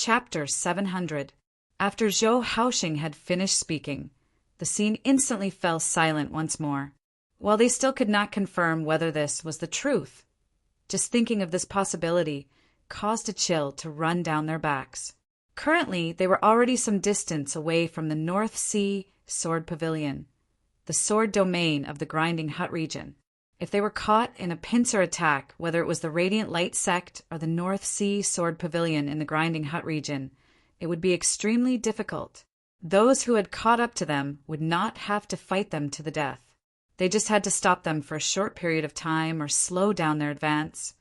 Chapter 700. After Zhou Haoxing had finished speaking, the scene instantly fell silent once more. While they still could not confirm whether this was the truth, just thinking of this possibility caused a chill to run down their backs. Currently, they were already some distance away from the North Sea Sword Pavilion, the sword domain of the Grinding Hut region. If they were caught in a pincer attack, whether it was the Radiant Light Sect or the North Sea Sword Pavilion in the Grinding Hut region, it would be extremely difficult. Those who had caught up to them would not have to fight them to the death. They just had to stop them for a short period of time or slow down their advance,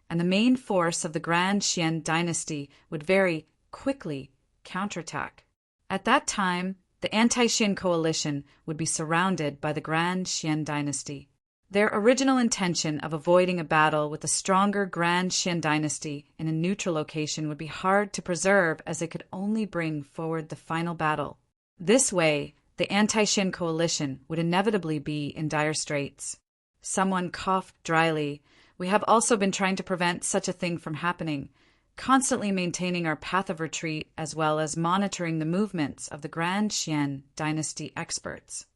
and the main force of the Grand Xian dynasty would very quickly counterattack. At that time, the anti-Xian coalition would be surrounded by the Grand Xian dynasty. Their original intention of avoiding a battle with the stronger Grand Xian dynasty in a neutral location would be hard to preserve, as they could only bring forward the final battle. This way, the anti-Xian coalition would inevitably be in dire straits. Someone coughed dryly. We have also been trying to prevent such a thing from happening, constantly maintaining our path of retreat as well as monitoring the movements of the Grand Xian dynasty experts.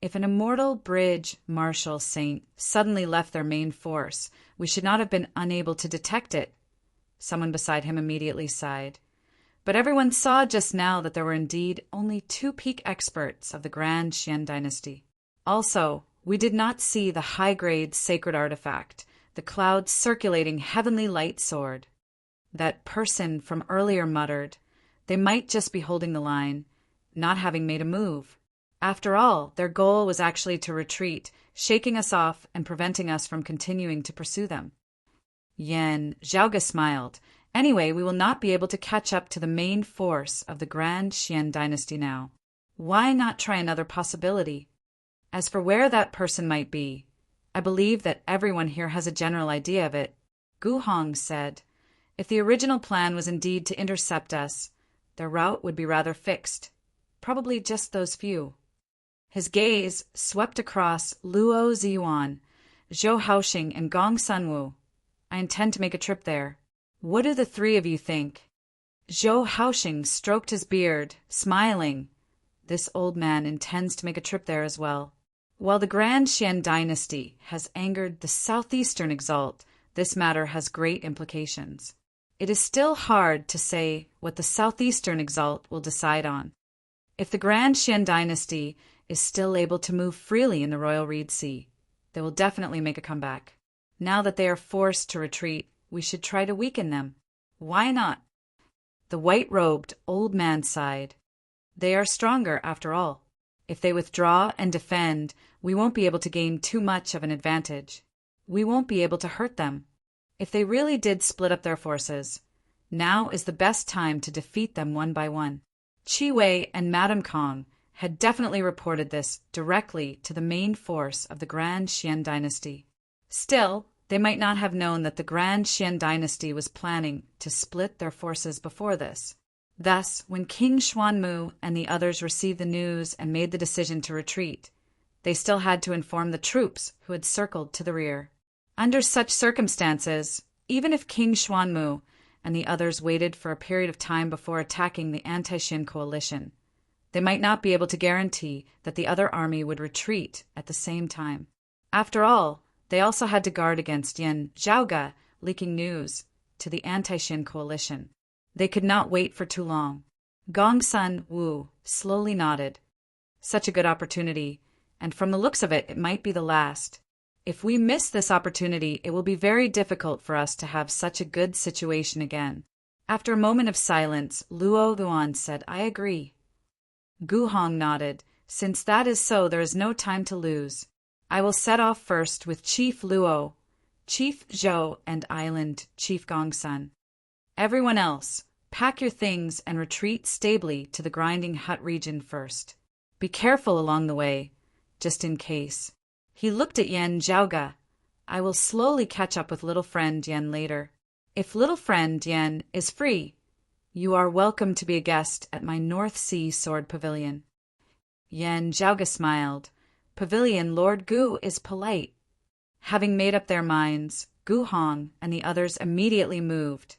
If an immortal bridge marshal saint suddenly left their main force, we should not have been unable to detect it. Someone beside him immediately sighed. But everyone saw just now that there were indeed only 2 peak experts of the Grand Xian dynasty. Also, we did not see the high-grade sacred artifact, the cloud-circulating heavenly light sword. That person from earlier muttered, they might just be holding the line, not having made a move. After all, their goal was actually to retreat, shaking us off and preventing us from continuing to pursue them. Yan Zhaoge smiled. Anyway, we will not be able to catch up to the main force of the Grand Xian dynasty now. Why not try another possibility? As for where that person might be, I believe that everyone here has a general idea of it. Gu Hong said, if the original plan was indeed to intercept us, their route would be rather fixed. Probably just those few. His gaze swept across Luo Ziyuan, Zhou Haoxing, and Gong Sunwu. I intend to make a trip there. What do the 3 of you think? Zhou Haoxing stroked his beard, smiling. This old man intends to make a trip there as well. While the Grand Xian dynasty has angered the southeastern exalt, this matter has great implications. It is still hard to say what the southeastern exalt will decide on. If the Grand Xian dynasty is still able to move freely in the Royal Reed Sea, they will definitely make a comeback. Now that they are forced to retreat, we should try to weaken them. Why not? The white-robed old man sighed. They are stronger, after all. If they withdraw and defend, we won't be able to gain too much of an advantage. We won't be able to hurt them. If they really did split up their forces, now is the best time to defeat them one by one. Qi Wei and Madame Kong had definitely reported this directly to the main force of the Grand Xian dynasty. Still, they might not have known that the Grand Xian dynasty was planning to split their forces before this. Thus, when King Xuanmu and the others received the news and made the decision to retreat, they still had to inform the troops who had circled to the rear. Under such circumstances, even if King Xuanmu and the others waited for a period of time before attacking the anti-Xian coalition, they might not be able to guarantee that the other army would retreat at the same time. After all, they also had to guard against Yan Zhaoge leaking news to the anti-Xian coalition. They could not wait for too long. Gong Sun Wu slowly nodded. Such a good opportunity, and from the looks of it, it might be the last. If we miss this opportunity, it will be very difficult for us to have such a good situation again. After a moment of silence, Luo Yuan said, I agree. Gu Hong nodded. Since that is so, there is no time to lose. I will set off first with Chief Luo, Chief Zhou, and Island Chief Gongsun. Everyone else, pack your things and retreat stably to the Grinding Hut region first. Be careful along the way, just in case. He looked at Yan Zhaoge. I will slowly catch up with little friend Yan later. If little friend Yan is free, you are welcome to be a guest at my North Sea Sword Pavilion. Yan Zhaoge smiled. Pavilion Lord Gu is polite. Having made up their minds, Gu Hong and the others immediately moved.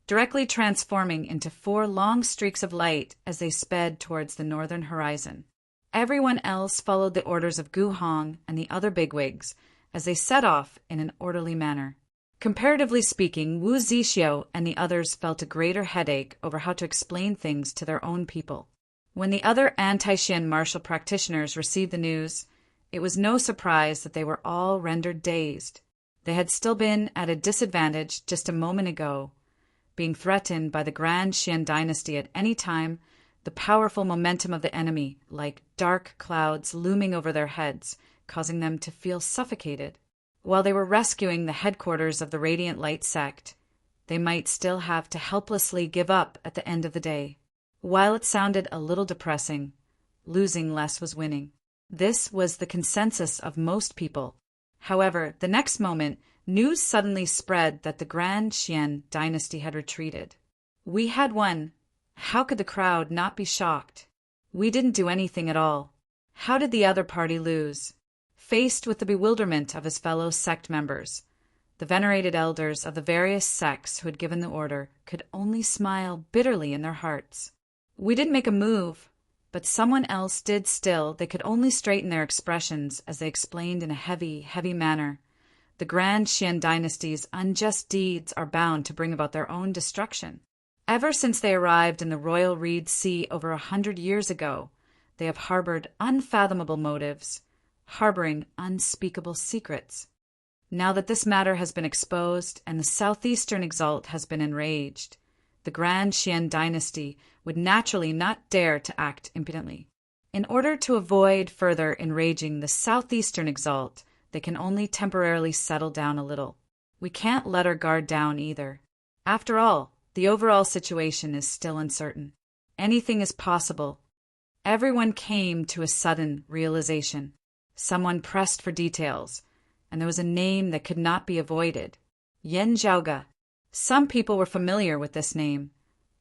directly transforming into 4 long streaks of light as they sped towards the northern horizon. Everyone else followed the orders of Gu Hong and the other bigwigs as they set off in an orderly manner. Comparatively speaking, Wu Zixio and the others felt a greater headache over how to explain things to their own people. When the other anti-Xian martial practitioners received the news, it was no surprise that they were all rendered dazed. They had still been at a disadvantage just a moment ago, being threatened by the Grand Xian dynasty at any time, the powerful momentum of the enemy, like dark clouds looming over their heads, causing them to feel suffocated. While they were rescuing the headquarters of the Radiant Light sect, they might still have to helplessly give up at the end of the day. While it sounded a little depressing, losing less was winning. This was the consensus of most people. However, the next moment, news suddenly spread that the Grand Xian dynasty had retreated. We had won. How could the crowd not be shocked? We didn't do anything at all. How did the other party lose? Faced with the bewilderment of his fellow sect members, the venerated elders of the various sects who had given the order could only smile bitterly in their hearts. We didn't make a move, but someone else did still. They could only straighten their expressions as they explained in a heavy, heavy manner. The Grand Xian dynasty's unjust deeds are bound to bring about their own destruction. Ever since they arrived in the Royal Reed Sea over 100 years ago, they have harbored unfathomable motives, harboring unspeakable secrets. Now that this matter has been exposed and the southeastern exalt has been enraged, the Grand Xian dynasty would naturally not dare to act impudently. In order to avoid further enraging the southeastern exalt, they can only temporarily settle down a little. We can't let our guard down either. After all, the overall situation is still uncertain. Anything is possible. Everyone came to a sudden realization. Someone pressed for details, and there was a name that could not be avoided. Yan Zhaoge. Some people were familiar with this name,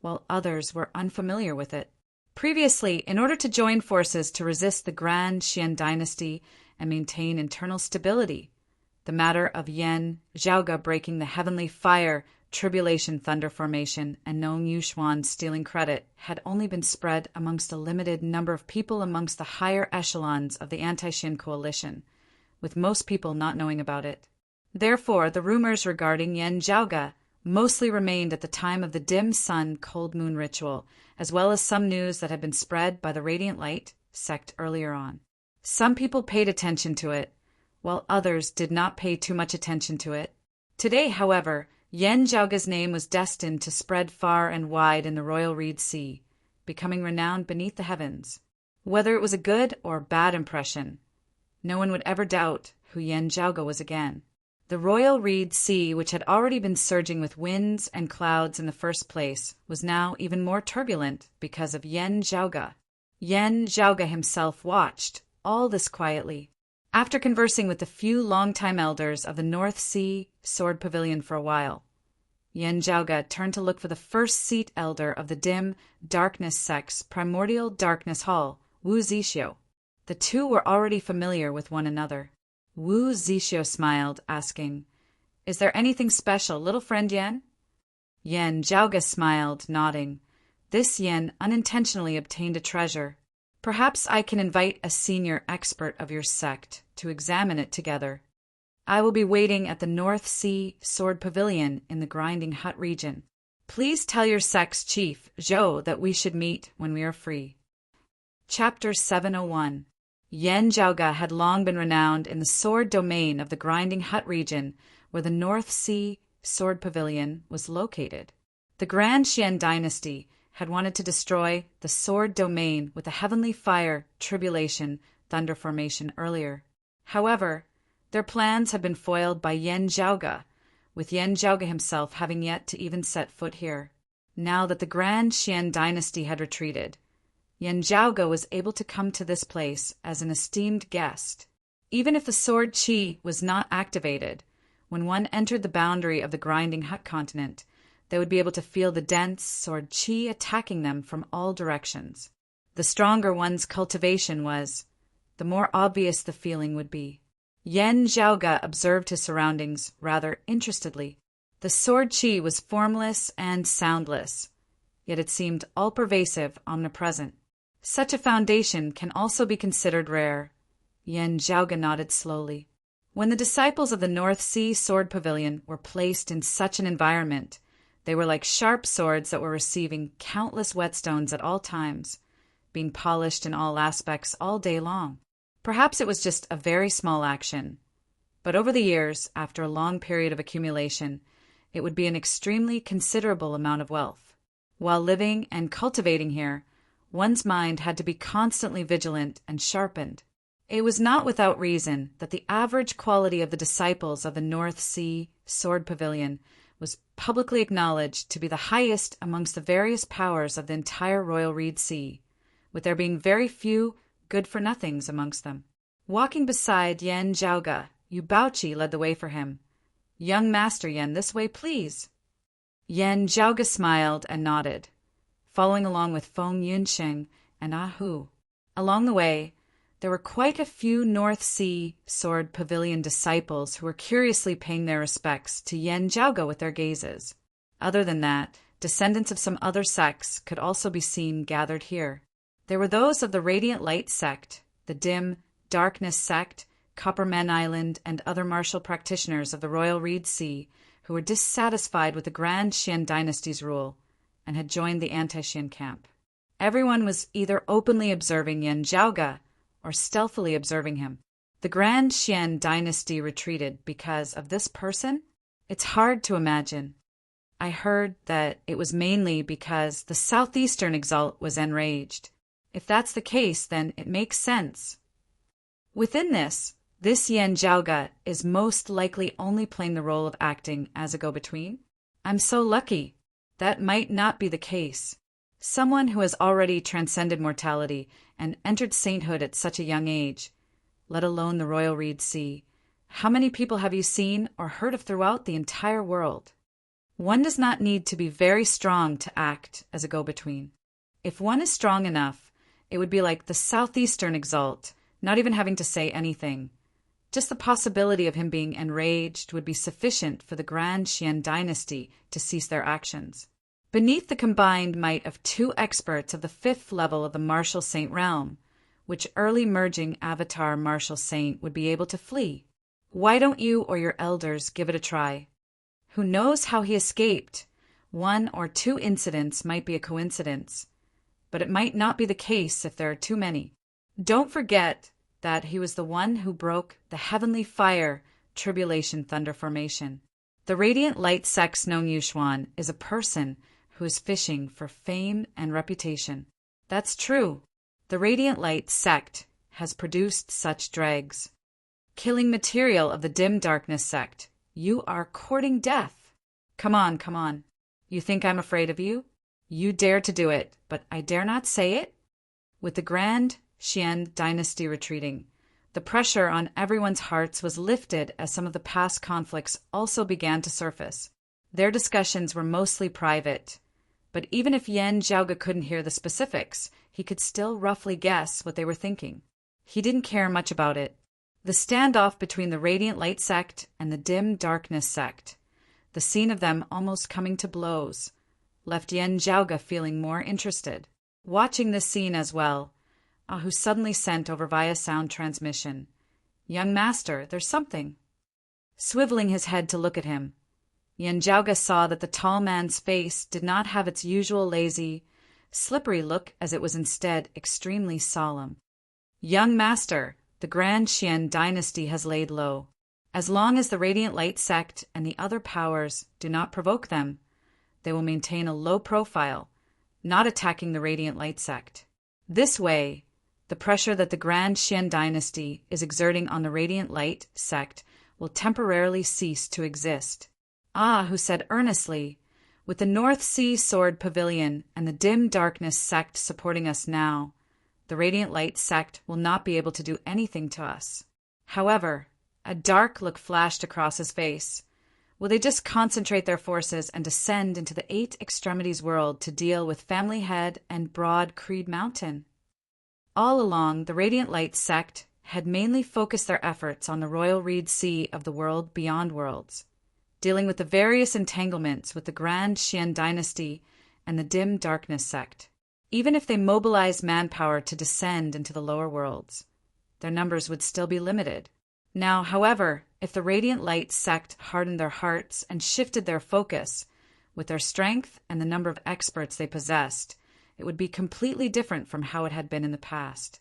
while others were unfamiliar with it. Previously, in order to join forces to resist the Grand Xian dynasty and maintain internal stability, the matter of Yan Zhaoge breaking the heavenly fire, tribulation thunder formation, and Nong Yuxuan stealing credit had only been spread amongst a limited number of people amongst the higher echelons of the anti-Xian coalition, with most people not knowing about it. Therefore, the rumors regarding Yan Zhaoge mostly remained at the time of the dim sun cold moon ritual, as well as some news that had been spread by the Radiant Light sect earlier on. Some people paid attention to it, while others did not pay too much attention to it. Today, however, Yan Zhaoge's name was destined to spread far and wide in the Royal Reed Sea, becoming renowned beneath the heavens. Whether it was a good or bad impression, no one would ever doubt who Yan Zhaoge was again. The Royal Reed Sea, which had already been surging with winds and clouds in the first place, was now even more turbulent because of Yan Zhaoge. Yan Zhaoge himself watched all this quietly. After conversing with the few long-time elders of the North Sea Sword Pavilion for a while, Yan Zhaoge turned to look for the first seat elder of the dim darkness sect's primordial darkness hall, Wu Zixio. The two were already familiar with one another. Wu Zixio smiled, asking, "Is there anything special, little friend Yan?" Yan Zhaoge smiled, nodding. This Yan unintentionally obtained a treasure. Perhaps I can invite a senior expert of your sect to examine it together. I will be waiting at the North Sea Sword Pavilion in the Grinding Hut region. Please tell your sect's chief, Zhou, that we should meet when we are free. Chapter 701. Yan Zhaoge had long been renowned in the sword domain of the Grinding Hut region, where the North Sea Sword Pavilion was located. The Grand Xian dynasty had wanted to destroy the sword domain with a heavenly fire, tribulation, thunder formation earlier. However, their plans had been foiled by Yan Zhaoge, with Yan Zhaoge himself having yet to even set foot here. Now that the Grand Xian dynasty had retreated, Yan Zhaoge was able to come to this place as an esteemed guest. Even if the sword qi was not activated, when one entered the boundary of the Grinding Hut continent, they would be able to feel the dense sword qi attacking them from all directions. The stronger one's cultivation was, the more obvious the feeling would be. Yan Zhaoge observed his surroundings rather interestedly. The sword chi was formless and soundless, yet it seemed all-pervasive, omnipresent. Such a foundation can also be considered rare. Yen Zhaoge nodded slowly. When the disciples of the North Sea Sword Pavilion were placed in such an environment, they were like sharp swords that were receiving countless whetstones at all times, being polished in all aspects all day long. Perhaps it was just a very small action, but over the years, after a long period of accumulation, it would be an extremely considerable amount of wealth. While living and cultivating here, one's mind had to be constantly vigilant and sharpened. It was not without reason that the average quality of the disciples of the North Sea Sword Pavilion was publicly acknowledged to be the highest amongst the various powers of the entire Royal Reed Sea, with there being very few good-for-nothings amongst them. Walking beside Yen Zhaoge, Yu Baoqi led the way for him. "Young Master Yen, this way, please." Yen Zhaoge smiled and nodded, following along with Feng Yunsheng and Ah Hu. Along the way, there were quite a few North Sea Sword Pavilion disciples who were curiously paying their respects to Yen Zhaoge with their gazes. Other than that, descendants of some other sects could also be seen gathered here. There were those of the Radiant Light sect, the Dim Darkness sect, Copperman Island, and other martial practitioners of the Royal Reed Sea who were dissatisfied with the Grand Xian dynasty's rule and had joined the anti-Xian camp. Everyone was either openly observing Yen Zhaoge or stealthily observing him. The Grand Xian dynasty retreated because of this person? It's hard to imagine. I heard that it was mainly because the southeastern exalt was enraged. If that's the case, then it makes sense. Within this Yen Zhaoge is most likely only playing the role of acting as a go-between. I'm so lucky. That might not be the case. Someone who has already transcended mortality and entered sainthood at such a young age, let alone the Royal Reed Sea. How many people have you seen or heard of throughout the entire world? One does not need to be very strong to act as a go-between. If one is strong enough, it would be like the southeastern exalt, not even having to say anything. Just the possibility of him being enraged would be sufficient for the Grand Xian dynasty to cease their actions. Beneath the combined might of two experts of the 5th level of the Martial Saint realm, which early merging avatar Martial Saint would be able to flee. Why don't you or your elders give it a try? Who knows how he escaped? 1 or 2 incidents might be a coincidence, but it might not be the case if there are too many. Don't forget that he was the one who broke the heavenly fire tribulation thunder formation. The Radiant Light Sect's Nong Yuxuan is a person who is fishing for fame and reputation. That's true. The Radiant Light sect has produced such dregs. Killing material of the Dim Darkness sect. You are courting death. Come on, come on. You think I'm afraid of you? You dare to do it, but I dare not say it? With the Grand Xian dynasty retreating, the pressure on everyone's hearts was lifted as some of the past conflicts also began to surface. Their discussions were mostly private, but even if Yen Zhaoge couldn't hear the specifics, he could still roughly guess what they were thinking. He didn't care much about it. The standoff between the Radiant Light sect and the Dim Darkness sect, the scene of them almost coming to blows, left Yen Zhaoge feeling more interested. Watching this scene as well, Ahu suddenly sent over via sound transmission, "Young master, there's something." Swiveling his head to look at him, Yen Zhaoge saw that the tall man's face did not have its usual lazy, slippery look, as it was instead extremely solemn. "Young master, the Grand Xian dynasty has laid low. As long as the Radiant Light sect and the other powers do not provoke them, they will maintain a low profile, not attacking the Radiant Light sect. This way, the pressure that the Grand Xian dynasty is exerting on the Radiant Light sect will temporarily cease to exist." Who said earnestly, "With the North Sea Sword Pavilion and the Dim Darkness sect supporting us now, the Radiant Light sect will not be able to do anything to us." However, a dark look flashed across his face. Will they just concentrate their forces and descend into the 8 Extremities world to deal with Family Head and Broad Creed Mountain? All along, the Radiant Light sect had mainly focused their efforts on the Royal Reed Sea of the world beyond worlds. dealing with the various entanglements with the Grand Xian dynasty and the Dim Darkness sect. Even if they mobilized manpower to descend into the lower worlds, their numbers would still be limited. Now, however, if the Radiant Light sect hardened their hearts and shifted their focus, with their strength and the number of experts they possessed, it would be completely different from how it had been in the past.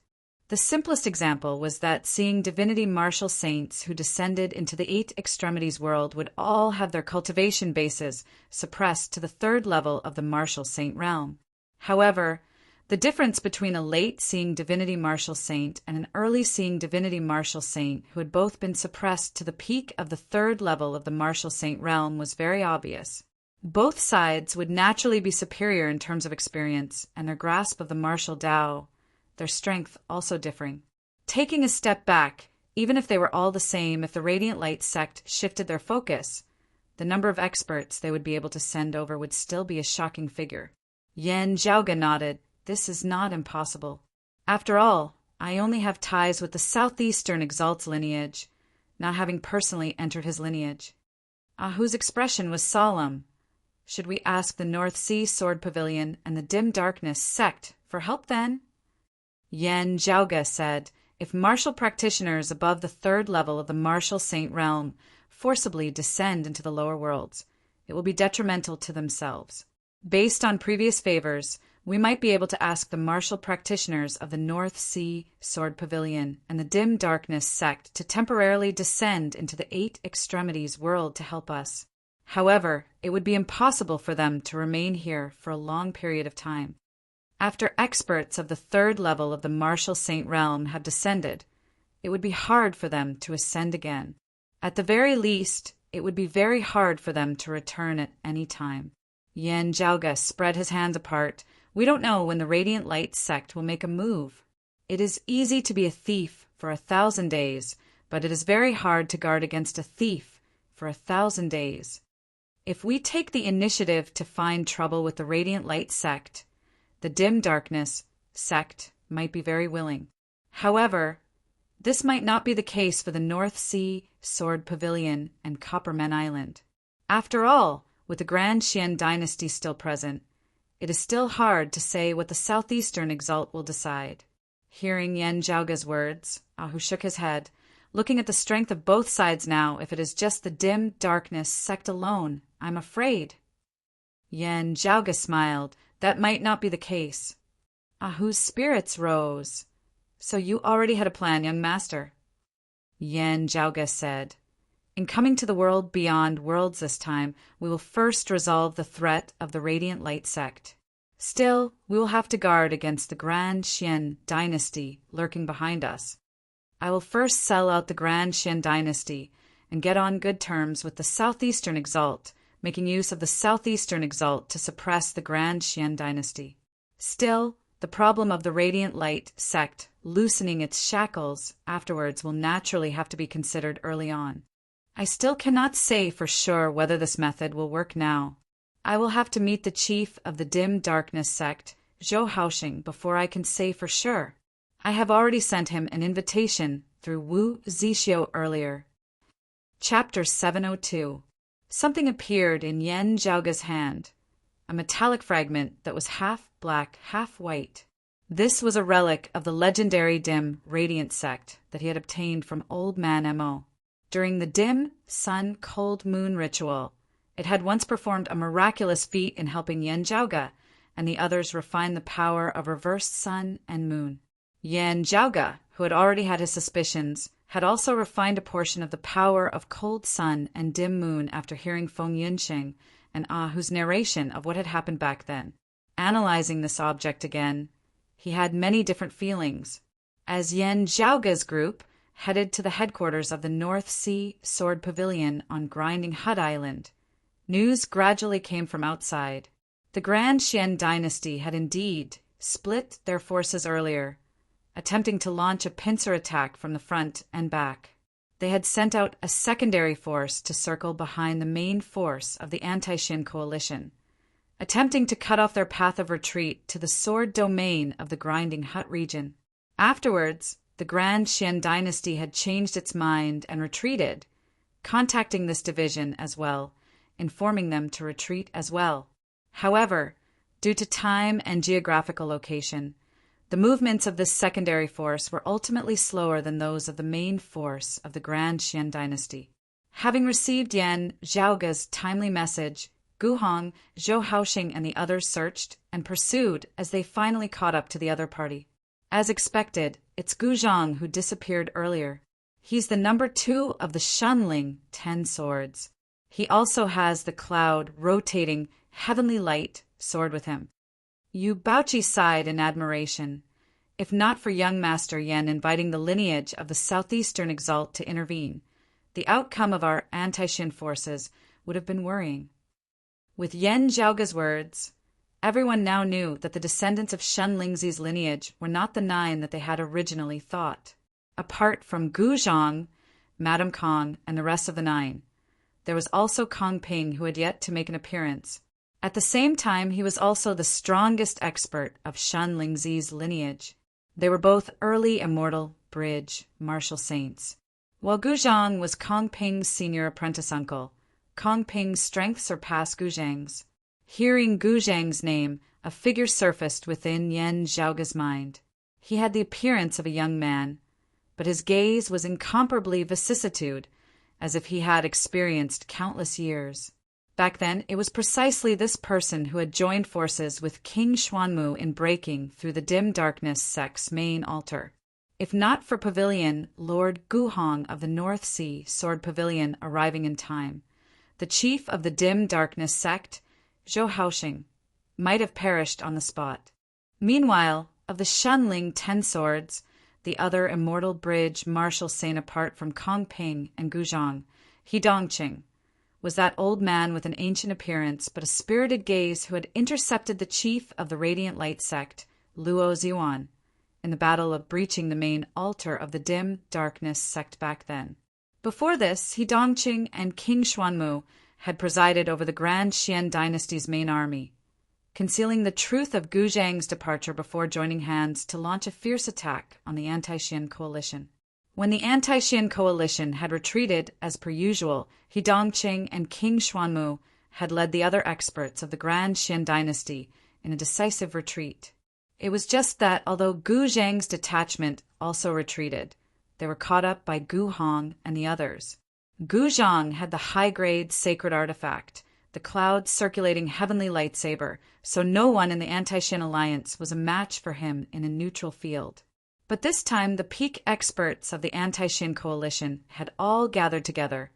The simplest example was that seeing divinity martial saints who descended into the Eight Extremities world would all have their cultivation bases suppressed to the third level of the martial saint realm. However, the difference between a late seeing divinity martial saint and an early seeing divinity martial saint who had both been suppressed to the peak of the third level of the martial saint realm was very obvious. Both sides would naturally be superior in terms of experience and their grasp of the martial Tao, their strength also differing. Taking a step back, even if they were all the same, if the Radiant Light sect shifted their focus, the number of experts they would be able to send over would still be a shocking figure. Yan Zhaoge nodded. This is not impossible. After all, I only have ties with the Southeastern Exalt's lineage, not having personally entered his lineage. Ahu's expression was solemn. Should we ask the North Sea Sword Pavilion and the Dim Darkness sect for help then? Yan Zhaoge said, if martial practitioners above the third level of the martial saint realm forcibly descend into the lower worlds, it will be detrimental to themselves. Based on previous favors, we might be able to ask the martial practitioners of the North Sea Sword Pavilion and the Dim Darkness sect to temporarily descend into the Eight Extremities world to help us. However, it would be impossible for them to remain here for a long period of time. After experts of the third level of the martial saint realm have descended, it would be hard for them to ascend again. At the very least, it would be very hard for them to return at any time. Yan Zhaoge spread his hands apart. We don't know when the Radiant Light sect will make a move. It is easy to be a thief for 1,000 days, but it is very hard to guard against a thief for 1,000 days. If we take the initiative to find trouble with the Radiant Light sect, the Dim Darkness sect might be very willing. However, this might not be the case for the North Sea Sword Pavilion and Copperman Island. After all, with the Grand Xian dynasty still present, it is still hard to say what the Southeastern Exalt will decide. Hearing Yan Zhaoge's words, Ahu shook his head, looking at the strength of both sides now. If it is just the Dim Darkness sect alone, I'm afraid. Yan Zhaoge smiled. That might not be the case. Ahu's spirits rose. So you already had a plan, young master? Yan Zhaoge said. In coming to the world beyond worlds this time, we will first resolve the threat of the Radiant Light sect. Still, we will have to guard against the Grand Xian dynasty lurking behind us. I will first sell out the Grand Xian dynasty and get on good terms with the Southeastern Exalt, making use of the Southeastern Exalt to suppress the Grand Xian dynasty. Still, the problem of the Radiant Light sect loosening its shackles afterwards will naturally have to be considered early on. I still cannot say for sure whether this method will work now. I will have to meet the chief of the Dim Darkness sect, Zhou Haoxing, before I can say for sure. I have already sent him an invitation through Wu Zixio earlier. Chapter 702. Something appeared in Yan Zhaoge's hand, a metallic fragment that was half black, half white. This was a relic of the legendary Dim Radiant sect that he had obtained from Old Man Mo. During the Dim Sun Cold Moon ritual, it had once performed a miraculous feat in helping Yan Zhaoge and the others refine the power of reversed sun and moon. Yan Zhaoge, who had already had his suspicions, had also refined a portion of the power of cold sun and dim moon after hearing Feng Yunxing and Ahu's narration of what had happened back then. Analyzing this object again, he had many different feelings. As Yan Zhaoge's group headed to the headquarters of the North Sea Sword Pavilion on Grinding Hut Island, news gradually came from outside. The Grand Xian dynasty had indeed split their forces earlier, attempting to launch a pincer attack from the front and back. They had sent out a secondary force to circle behind the main force of the anti-Xin coalition, attempting to cut off their path of retreat to the sword domain of the Grinding Hut region. Afterwards, the Grand Xian dynasty had changed its mind and retreated, contacting this division as well, informing them to retreat as well. However, due to time and geographical location, the movements of this secondary force were ultimately slower than those of the main force of the Grand Qian dynasty. Having received Yan Zhaoge's timely message, Gu Hong, Zhou Haoxing, and the others searched and pursued as they finally caught up to the other party. As expected, it's Gu Zhang who disappeared earlier. He's the number 2 of the Shanling 10 swords. He also has the cloud rotating heavenly light sword with him. Yu Baoqi sighed in admiration. If not for young Master Yan inviting the lineage of the southeastern exalt to intervene, the outcome of our anti-Xin forces would have been worrying. With Yan Zhaoge's words, everyone now knew that the descendants of Shen Lingzi's lineage were not the 9 that they had originally thought. Apart from Gu Zhang, Madame Kong, and the rest of the 9, there was also Kong Ping, who had yet to make an appearance. At the same time, he was also the strongest expert of Shen Lingzi's lineage. They were both early immortal bridge martial saints. While Gu Zhang was Kong Ping's senior apprentice uncle, Kong Ping's strength surpassed Gu Zhang's. Hearing Gu Zhang's name, a figure surfaced within Yan Zhaoge's mind. He had the appearance of a young man, but his gaze was incomparably vicissitude, as if he had experienced countless years. Back then, it was precisely this person who had joined forces with King Xuanmu in breaking through the dim darkness sect's main altar. If not for Pavilion Lord Gu Hong of the North Sea Sword Pavilion arriving in time, the chief of the dim darkness sect, Zhou Haoxing, might have perished on the spot. Meanwhile, of the Shanling 10 swords, the other immortal bridge martial saint apart from Kong Ping and Gu Zhang, He Dongqing, was that old man with an ancient appearance but a spirited gaze who had intercepted the chief of the Radiant Light sect, Luo Ziyuan, in the battle of breaching the main altar of the dim darkness sect back then. Before this, He Dongqing and King Xuanmu had presided over the Grand Qian dynasty's main army, concealing the truth of Gu Zhang's departure before joining hands to launch a fierce attack on the anti-Qian coalition. When the anti-Qian coalition had retreated, as per usual, He Dongqing and King Xuanmu had led the other experts of the Grand Qian dynasty in a decisive retreat. It was just that, although Gu Zhang's detachment also retreated, they were caught up by Gu Hong and the others. Gu Zhang had the high-grade sacred artifact, the cloud-circulating heavenly lightsaber, so no one in the anti-Xin alliance was a match for him in a neutral field. But this time, the peak experts of the anti-Xin coalition had all gathered together,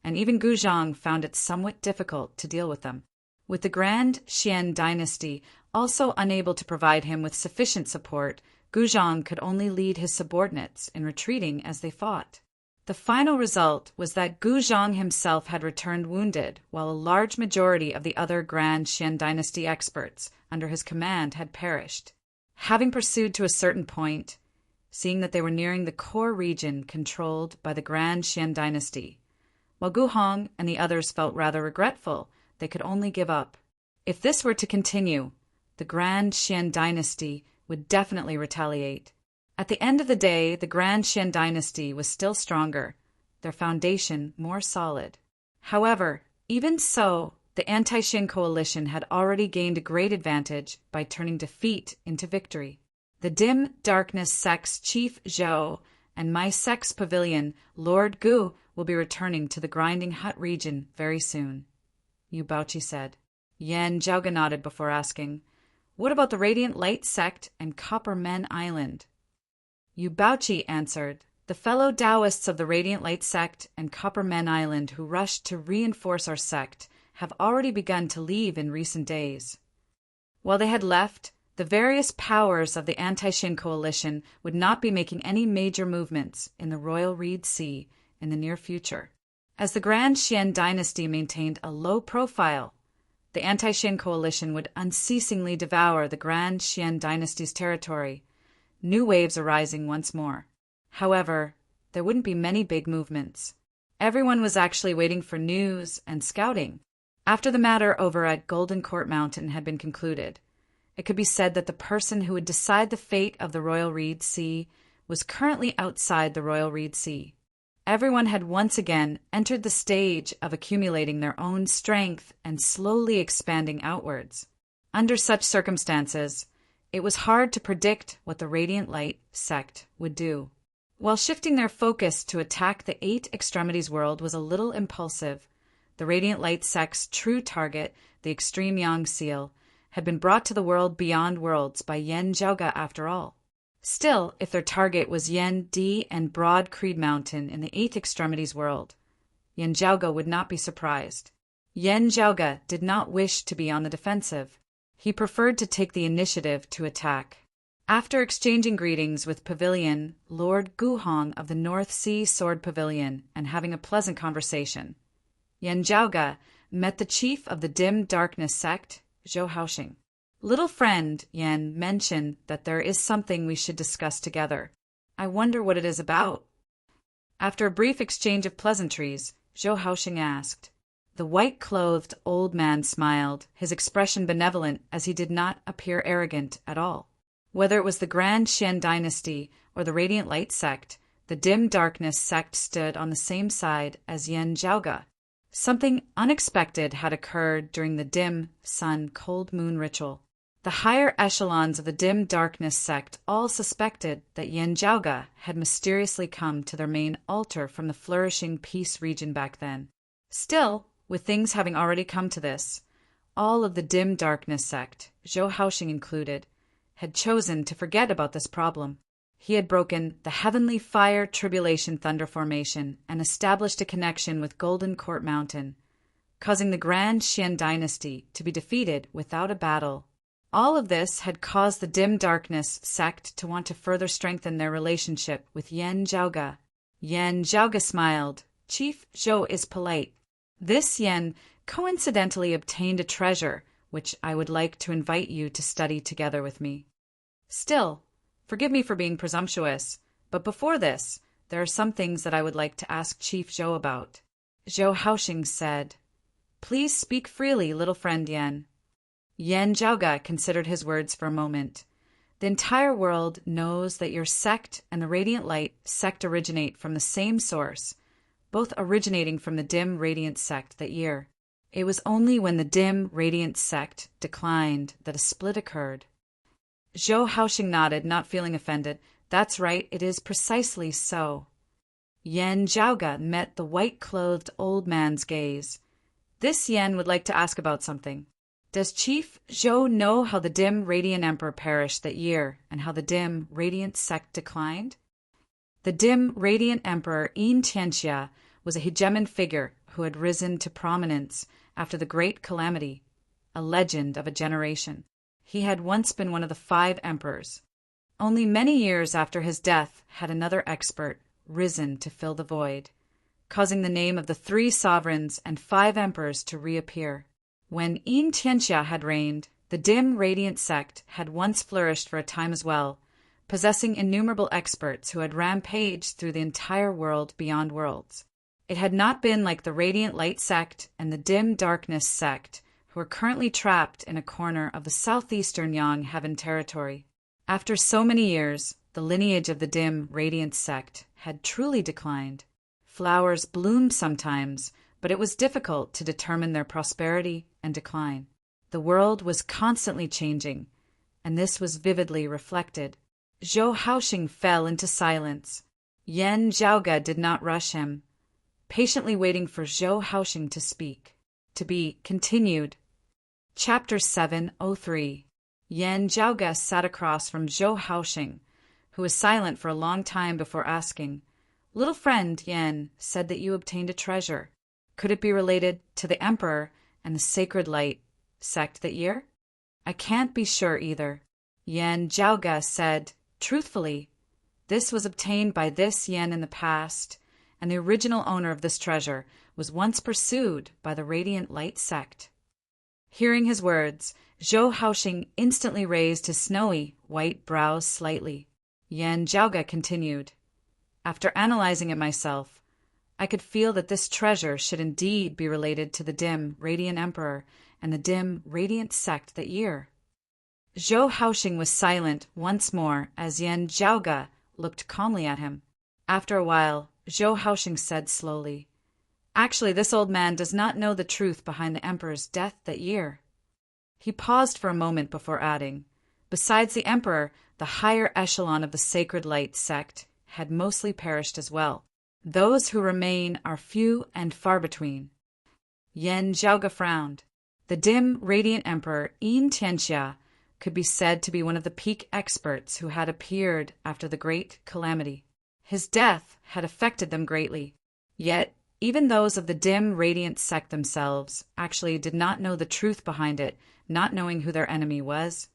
and even Gu Zhang found it somewhat difficult to deal with them. With the Grand Qian dynasty also unable to provide him with sufficient support, Gu Zhang could only lead his subordinates in retreating as they fought. The final result was that Gu Zhang himself had returned wounded, while a large majority of the other Grand Qian dynasty experts under his command had perished. Having pursued to a certain point, seeing that they were nearing the core region controlled by the Grand Qian dynasty, while Gu Hong and the others felt rather regretful, they could only give up. If this were to continue, the Grand Qian dynasty would definitely retaliate. At the end of the day, the Grand Qian dynasty was still stronger, their foundation more solid. However, even so, the anti-Xin coalition had already gained a great advantage by turning defeat into victory. The dim darkness sect's chief Zhou and my sect's pavilion, Lord Gu, will be returning to the Grinding Hut region very soon, Yu Baoqi said. Yan Zhaoge nodded before asking, "What about the Radiant Light sect and Copper Men Island?" Yu Baoqi answered, "The fellow Taoists of the Radiant Light sect and Copper Men Island who rushed to reinforce our sect have already begun to leave in recent days. While they had left, the various powers of the anti-Xin coalition would not be making any major movements in the Royal Reed Sea in the near future. As the Grand Qian dynasty maintained a low profile, the anti-Xin coalition would unceasingly devour the Grand Qian dynasty's territory, new waves arising once more. However, there wouldn't be many big movements. Everyone was actually waiting for news and scouting. After the matter over at Golden Court Mountain had been concluded, it could be said that the person who would decide the fate of the Royal Reed Sea was currently outside the Royal Reed Sea. Everyone had once again entered the stage of accumulating their own strength and slowly expanding outwards. Under such circumstances, it was hard to predict what the Radiant Light sect would do. While shifting their focus to attack the Eight Extremities world was a little impulsive, the Radiant Light sect's true target, the Extreme Yang Seal, had been brought to the world beyond worlds by Yen Jiaoge after all. Still, if their target was Yen Di and Broad Creed Mountain in the Eighth Extremities world, Yen Jiaoge would not be surprised. Yen Jiaoge did not wish to be on the defensive. He preferred to take the initiative to attack. After exchanging greetings with Pavilion Lord Guhong of the North Sea Sword Pavilion and having a pleasant conversation, Yen Jiaoge met the chief of the Dim Darkness sect, Zhou Haoxing. Little friend, Yen mentioned that there is something we should discuss together. I wonder what it is about. After a brief exchange of pleasantries, Zhou Haoxing asked. The white-clothed old man smiled, his expression benevolent as he did not appear arrogant at all. Whether it was the Grand Xian dynasty or the Radiant Light sect, the Dim Darkness sect stood on the same side as Yen Jiaoge. Something unexpected had occurred during the Dim Sun Cold Moon ritual. The higher echelons of the Dim Darkness sect all suspected that Yen Jiaoge had mysteriously come to their main altar from the flourishing peace region back then. Still, with things having already come to this, all of the Dim Darkness sect, Zhou Haoxing included, had chosen to forget about this problem. He had broken the Heavenly Fire Tribulation Thunder Formation and established a connection with Golden Court Mountain, causing the Grand Xian dynasty to be defeated without a battle. All of this had caused the Dim Darkness sect to want to further strengthen their relationship with Yen Jiaoge. Yen Jiaoge smiled. Chief Zhou is polite. This Yen coincidentally obtained a treasure, which I would like to invite you to study together with me. Still, forgive me for being presumptuous, but before this, there are some things that I would like to ask Chief Zhou about. Zhou Haoxing said, Please speak freely, little friend Yen. Yen Jiaoge considered his words for a moment. The entire world knows that your sect and the Radiant Light sect originate from the same source, both originating from the Dim Radiant sect that year. It was only when the Dim Radiant sect declined that a split occurred. Zhou Haoxing nodded, not feeling offended. That's right, it is precisely so. Yen Jiaoge met the white-clothed old man's gaze. This Yen would like to ask about something. Does Chief Zhou know how the Dim Radiant Emperor perished that year and how the Dim Radiant sect declined? The Dim Radiant Emperor Yin Tianxia was a hegemon figure who had risen to prominence after the Great Calamity, a legend of a generation. He had once been one of the 5 emperors. Only many years after his death had another expert risen to fill the void, causing the name of the 3 sovereigns and 5 emperors to reappear. When Yin Tianxia had reigned, the Dim Radiant sect had once flourished for a time as well, possessing innumerable experts who had rampaged through the entire world beyond worlds. It had not been like the Radiant Light sect and the Dim Darkness sect, who are currently trapped in a corner of the southeastern Yang Heaven territory. After so many years, the lineage of the Dim Radiant sect had truly declined. Flowers bloomed sometimes, but it was difficult to determine their prosperity and decline. The world was constantly changing, and this was vividly reflected. Zhou Haoxing fell into silence. Yen Jiaoge did not rush him, patiently waiting for Zhou Haoxing to speak. To be continued. Chapter 703. Yen Jiaoge sat across from Zhou Haoxing, who was silent for a long time before asking, Little friend Yen said that you obtained a treasure. Could it be related to the Emperor and the Sacred Light sect that year? I can't be sure either. Yen Jiaoge said, truthfully, this was obtained by this Yen in the past, and the original owner of this treasure was once pursued by the Radiant Light sect. Hearing his words, Zhou Haoxing instantly raised his snowy white brows slightly. Yen Jiaoge continued, After analyzing it myself, I could feel that this treasure should indeed be related to the Dim Radiant Emperor and the Dim Radiant sect that year. Zhou Haoxing was silent once more as Yen Jiaoge looked calmly at him. After a while, Zhou Haoxing said slowly. Actually, this old man does not know the truth behind the emperor's death that year. He paused for a moment before adding, besides the emperor, the higher echelon of the Sacred Light sect had mostly perished as well. Those who remain are few and far between. Yan Zhaoge frowned. The dim, radiant emperor, Yin Tianxia, could be said to be one of the peak experts who had appeared after the great calamity. His death had affected them greatly. Yet, even those of the dim, radiant sect themselves actually did not know the truth behind it, not knowing who their enemy was.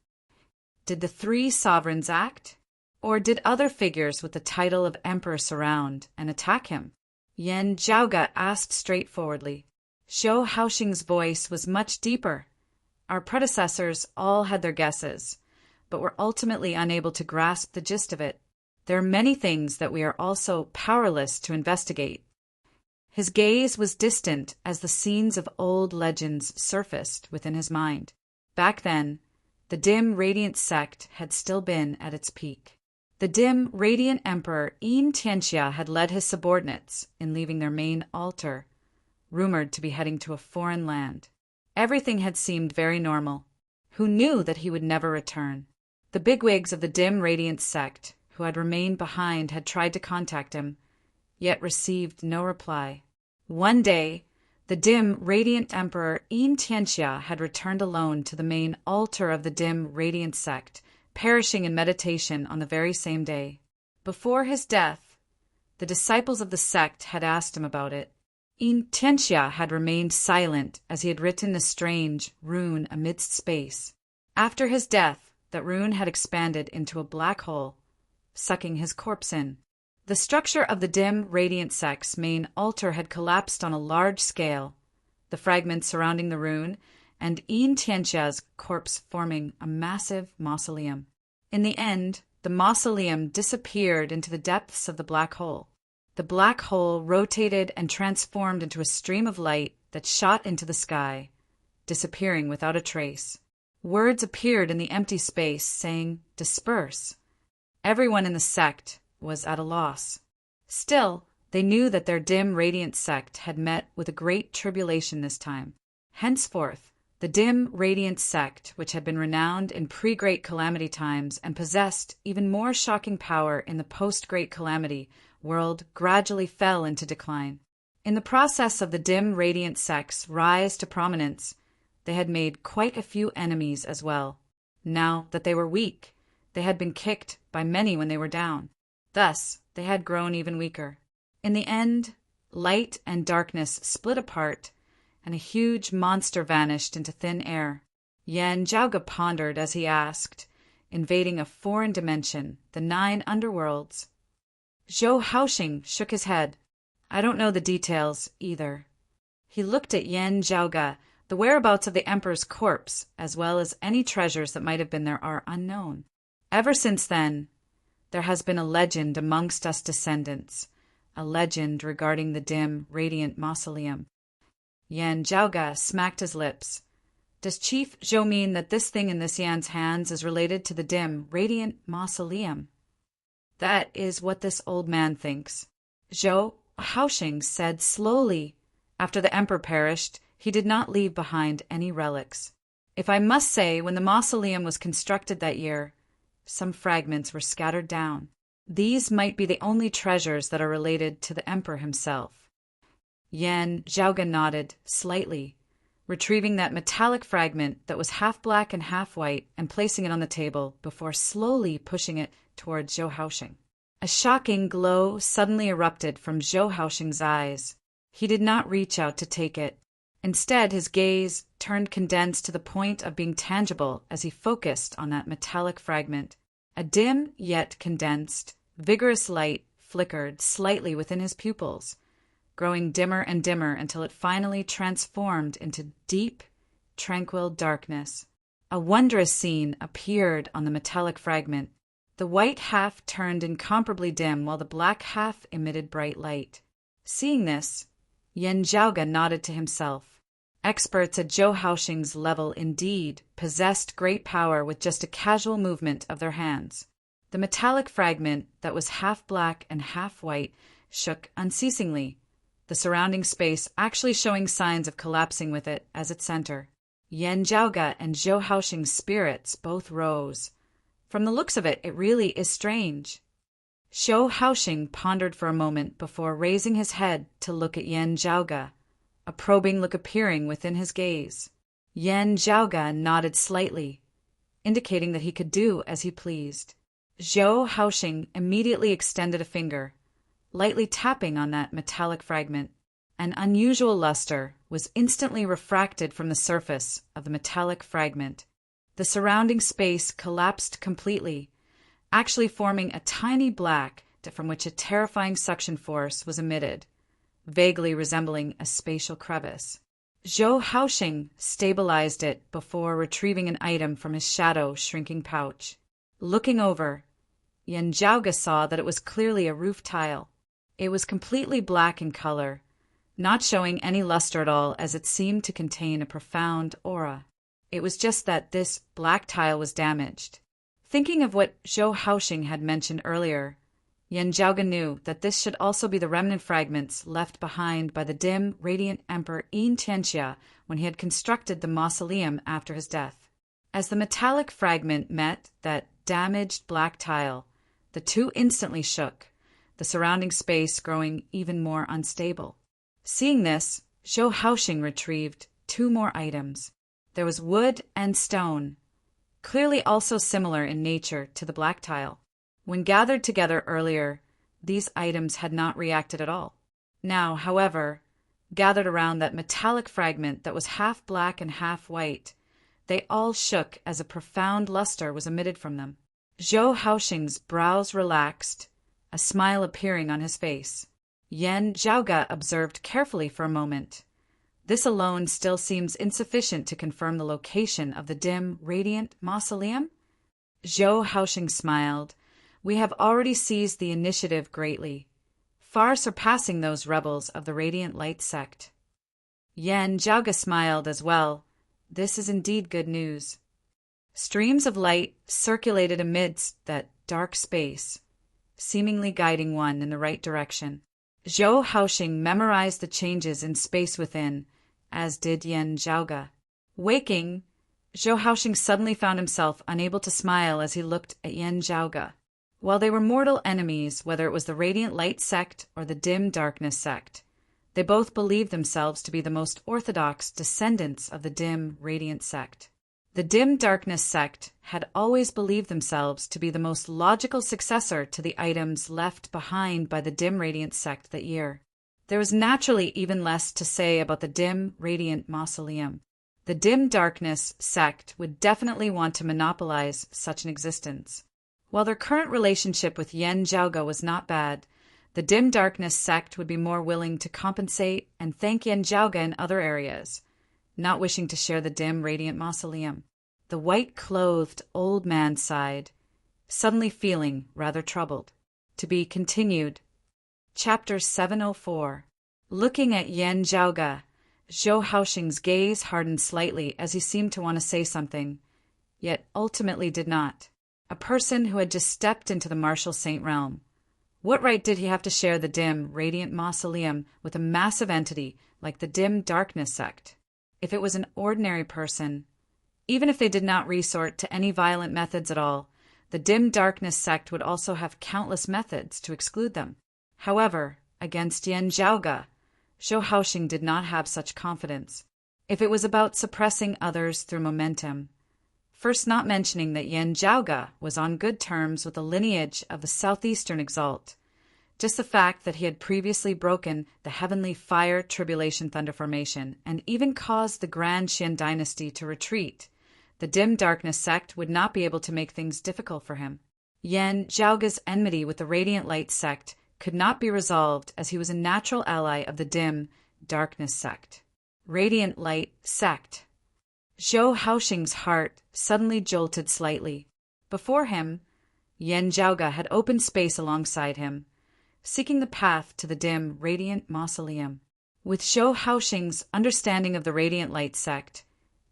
Did the three sovereigns act? Or did other figures with the title of emperor surround and attack him? Yan Zhaoge asked straightforwardly. Zhou Haoxing's voice was much deeper. Our predecessors all had their guesses, but were ultimately unable to grasp the gist of it. There are many things that we are also powerless to investigate. His gaze was distant as the scenes of old legends surfaced within his mind. Back then, the dim, radiant sect had still been at its peak. The dim, radiant emperor Yin Tianxia had led his subordinates in leaving their main altar, rumored to be heading to a foreign land. Everything had seemed very normal. Who knew that he would never return? The bigwigs of the dim, radiant sect who had remained behind had tried to contact him, yet received no reply. One day, the dim, radiant emperor Yin Tianxia had returned alone to the main altar of the dim, radiant sect, perishing in meditation on the very same day. Before his death, the disciples of the sect had asked him about it. Yin Tianxia had remained silent as he had written a strange rune amidst space. After his death, that rune had expanded into a black hole, sucking his corpse in. The structure of the dim, radiant sect's main altar had collapsed on a large scale, the fragments surrounding the rune, and Yin Tianxia's corpse forming a massive mausoleum. In the end, the mausoleum disappeared into the depths of the black hole. The black hole rotated and transformed into a stream of light that shot into the sky, disappearing without a trace. Words appeared in the empty space saying, "Disperse." Everyone in the sect was at a loss. Still, they knew that their dim, radiant sect had met with a great tribulation this time. Henceforth, the dim, radiant sect, which had been renowned in pre-Great Calamity times and possessed even more shocking power in the post-Great Calamity world, gradually fell into decline. In the process of the dim, radiant sect's rise to prominence, they had made quite a few enemies as well. Now that they were weak, they had been kicked by many when they were down. Thus, they had grown even weaker. In the end, light and darkness split apart, and a huge monster vanished into thin air. Yan Zhaoge pondered as he asked, invading a foreign dimension, the 9 underworlds. Zhou Haoxing shook his head. I don't know the details, either. He looked at Yan Zhaoge. The whereabouts of the emperor's corpse, as well as any treasures that might have been there, are unknown. Ever since then, there has been a legend amongst us descendants, a legend regarding the dim, radiant mausoleum. Yan Zhaoge smacked his lips. Does Chief Zhou mean that this thing in this Yan's hands is related to the dim, radiant mausoleum? That is what this old man thinks. Zhou Haoxing said slowly. After the emperor perished, he did not leave behind any relics. If I must say, when the mausoleum was constructed that year, some fragments were scattered down. These might be the only treasures that are related to the emperor himself. Yan Zhaoge nodded slightly, retrieving that metallic fragment that was half black and half white and placing it on the table before slowly pushing it towards Zhou Haoxing. A shocking glow suddenly erupted from Zhou Haoxing's eyes. He did not reach out to take it. Instead, his gaze turned condensed to the point of being tangible as he focused on that metallic fragment. A dim, yet condensed, vigorous light flickered slightly within his pupils, growing dimmer and dimmer until it finally transformed into deep, tranquil darkness. A wondrous scene appeared on the metallic fragment. The white half turned incomparably dim while the black half emitted bright light. Seeing this, Yan Zhaoge nodded to himself. Experts at Zhou Haoxing's level indeed possessed great power with just a casual movement of their hands. The metallic fragment that was half black and half white shook unceasingly, the surrounding space actually showing signs of collapsing with it as its center. Yan Zhaoge and Zhou Haoxing's spirits both rose. From the looks of it, it really is strange. Zhou Haoxing pondered for a moment before raising his head to look at Yan Zhaoge, a probing look appearing within his gaze. Yan Zhaoge nodded slightly, indicating that he could do as he pleased. Zhou Haoxing immediately extended a finger, lightly tapping on that metallic fragment. An unusual luster was instantly refracted from the surface of the metallic fragment. The surrounding space collapsed completely, actually forming a tiny black from which a terrifying suction force was emitted, vaguely resembling a spatial crevice. Zhou Haoxing stabilized it before retrieving an item from his shadow-shrinking pouch. Looking over, Yan Zhaoge saw that it was clearly a roof tile. It was completely black in color, not showing any luster at all as it seemed to contain a profound aura. It was just that this black tile was damaged. Thinking of what Zhou Haoxing had mentioned earlier, Yan Zhaoge knew that this should also be the remnant fragments left behind by the dim, radiant Emperor Yin Tianxia when he had constructed the mausoleum after his death. As the metallic fragment met that damaged black tile, the two instantly shook, the surrounding space growing even more unstable. Seeing this, Zhou Haoxing retrieved two more items. There was wood and stone, clearly also similar in nature to the black tile. When gathered together earlier, these items had not reacted at all. Now, however, gathered around that metallic fragment that was half black and half white, they all shook as a profound luster was emitted from them. Zhou Haoxing's brows relaxed, a smile appearing on his face. Yan Zhaoge observed carefully for a moment. This alone still seems insufficient to confirm the location of the dim, radiant mausoleum? Zhou Haoxing smiled. We have already seized the initiative greatly, far surpassing those rebels of the Radiant Light sect. Yan Zhaoge smiled as well. This is indeed good news. Streams of light circulated amidst that dark space, seemingly guiding one in the right direction. Zhou Haoxing memorized the changes in space within, as did Yan Zhaoge. Waking, Zhou Haoxing suddenly found himself unable to smile as he looked at Yan Zhaoge. While they were mortal enemies, whether it was the Radiant Light sect or the Dim Darkness sect, they both believed themselves to be the most orthodox descendants of the Dim Radiant sect. The Dim Darkness sect had always believed themselves to be the most logical successor to the items left behind by the Dim Radiant sect that year. There was naturally even less to say about the Dim Radiant Mausoleum. The Dim Darkness sect would definitely want to monopolize such an existence. While their current relationship with Yan Zhaoge was not bad, the Dim Darkness sect would be more willing to compensate and thank Yan Zhaoge in other areas, not wishing to share the dim, radiant mausoleum. The white-clothed old man sighed, suddenly feeling rather troubled. To be continued. Chapter 704. Looking at Yan Zhaoge, Zhou Haoxing's gaze hardened slightly as he seemed to want to say something, yet ultimately did not. A person who had just stepped into the martial saint realm. What right did he have to share the dim, radiant mausoleum with a massive entity like the Dim Darkness sect? If it was an ordinary person, even if they did not resort to any violent methods at all, the Dim Darkness sect would also have countless methods to exclude them. However, against Yan Zhaoge, Zhou Haoxing did not have such confidence. If it was about suppressing others through momentum, first not mentioning that Yan Zhaoge was on good terms with the lineage of the Southeastern Exalt, just the fact that he had previously broken the Heavenly Fire Tribulation Thunder Formation and even caused the Grand Xian dynasty to retreat, the Dim Darkness sect would not be able to make things difficult for him. Yan Zhaoge's enmity with the Radiant Light sect could not be resolved as he was a natural ally of the Dim Darkness sect. Radiant Light sect. Zhou Haoxing's heart suddenly jolted slightly. Before him, Yan Zhaoge had opened space alongside him, seeking the path to the dim, radiant mausoleum. With Zhou Haoxing's understanding of the Radiant Light sect,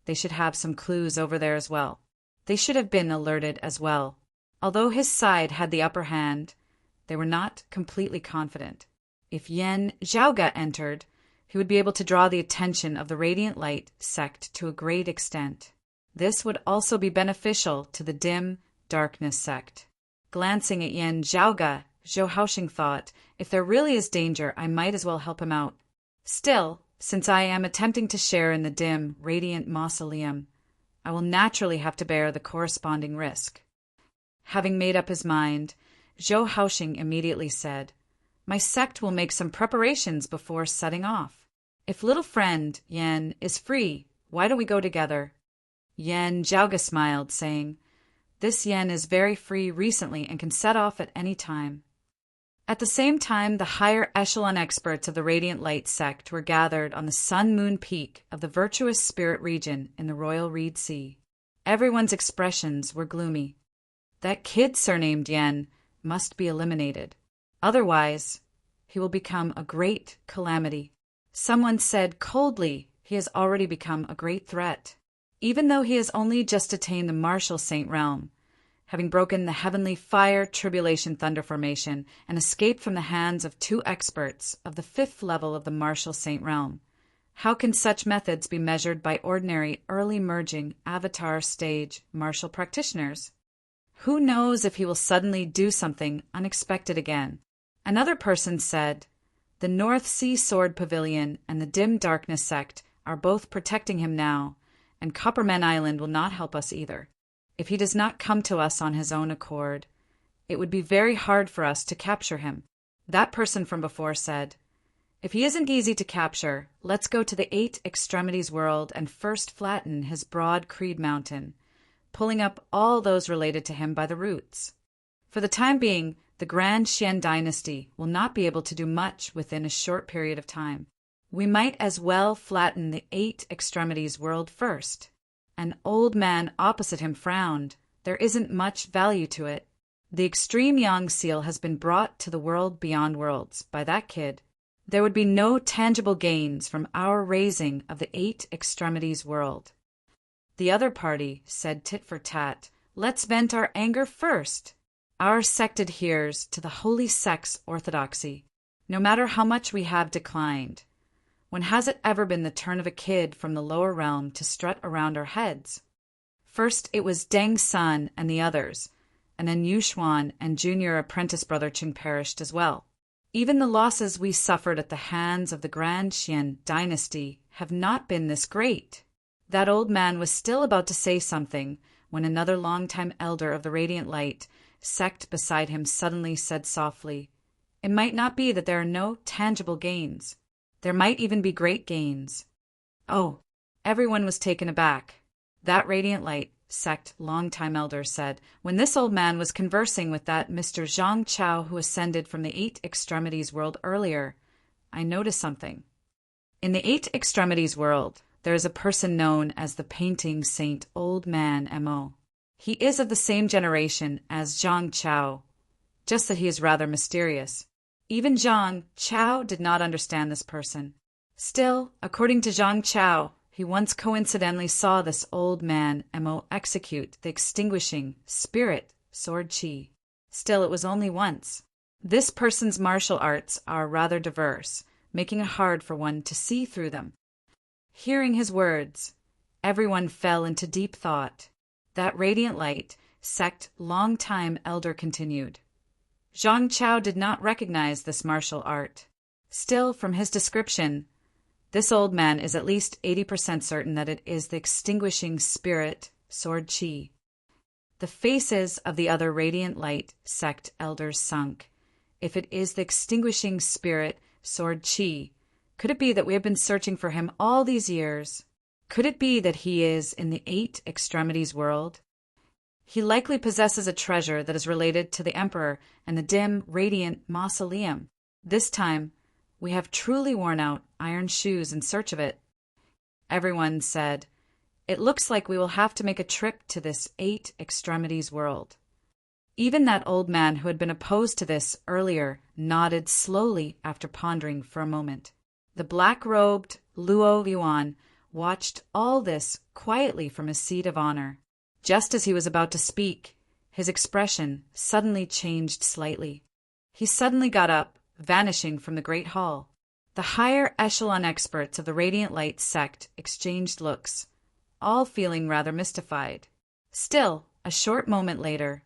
they should have some clues over there as well. They should have been alerted as well. Although his side had the upper hand, they were not completely confident. If Yen Zhaoga entered, he would be able to draw the attention of the Radiant Light sect to a great extent. This would also be beneficial to the Dim Darkness sect. Glancing at Yen Zhaoga, Zhou Haoxing thought, if there really is danger, I might as well help him out. Still, since I am attempting to share in the dim, radiant mausoleum, I will naturally have to bear the corresponding risk. Having made up his mind, Zhou Haoxing immediately said, My sect will make some preparations before setting off. If little friend, Yen, is free, why don't we go together? Yen Zhaoga smiled, saying, This Yen is very free recently and can set off at any time. At the same time, the higher echelon experts of the Radiant Light sect were gathered on the Sun-Moon Peak of the Virtuous Spirit region in the Royal Reed Sea. Everyone's expressions were gloomy. That kid surnamed Yen must be eliminated. Otherwise, he will become a great calamity. Someone said coldly he has already become a great threat. Even though he has only just attained the Martial Saint realm, having broken the heavenly fire tribulation thunder formation and escaped from the hands of 2 experts of the 5th level of the Martial Saint realm, how can such methods be measured by ordinary early merging avatar stage martial practitioners? Who knows if he will suddenly do something unexpected again? Another person said, The North Sea Sword Pavilion and the Dim Darkness sect are both protecting him now, and Copperman Island will not help us either. If he does not come to us on his own accord, it would be very hard for us to capture him. That person from before said, If he isn't easy to capture, let's go to the 8 Extremities world and first flatten his broad Creed Mountain, pulling up all those related to him by the roots. For the time being, the Grand Xian dynasty will not be able to do much within a short period of time. We might as well flatten the 8 Extremities world first. An old man opposite him frowned. There isn't much value to it. The extreme Yang seal has been brought to the world beyond worlds by that kid. There would be no tangible gains from our raising of the 8 Extremities world. The other party said tit for tat, Let's vent our anger first. Our sect adheres to the holy sect's orthodoxy, no matter how much we have declined. When has it ever been the turn of a kid from the lower realm to strut around our heads? First it was Deng Sun and the others, and then Yushuan and junior apprentice brother Qing perished as well. Even the losses we suffered at the hands of the Grand Xian dynasty have not been this great. That old man was still about to say something when another longtime elder of the Radiant Light sect beside him suddenly said softly, It might not be that there are no tangible gains. There might even be great gains. Oh, everyone was taken aback. That Radiant Light sect longtime elder said, When this old man was conversing with that Mr. Zhang Chao who ascended from the 8 Extremities world earlier, I noticed something. In the 8 Extremities world, there is a person known as the Painting Saint Old Man M.O. He is of the same generation as Zhang Chao, just that he is rather mysterious. Even Zhang Chao did not understand this person. Still, according to Zhang Chao, he once coincidentally saw this old man M.O. execute the extinguishing spirit sword chi. Still, it was only once. This person's martial arts are rather diverse, making it hard for one to see through them. Hearing his words, everyone fell into deep thought. That Radiant Light sect long-time elder continued. Zhang Chao did not recognize this martial art. Still, from his description, this old man is at least 80% certain that it is the extinguishing spirit sword chi. The faces of the other Radiant Light sect elders sunk. If it is the extinguishing spirit sword chi, could it be that we have been searching for him all these years? Could it be that he is in the 8 Extremities world? He likely possesses a treasure that is related to the Emperor and the dim, radiant mausoleum. This time, we have truly worn out iron shoes in search of it. Everyone said, It looks like we will have to make a trip to this 8 Extremities world. Even that old man who had been opposed to this earlier nodded slowly after pondering for a moment. The black-robed Luo Yuan watched all this quietly from his seat of honor. Just as he was about to speak, his expression suddenly changed slightly. He suddenly got up, vanishing from the Great Hall. The higher echelon experts of the Radiant Light sect exchanged looks, all feeling rather mystified. Still, a short moment later,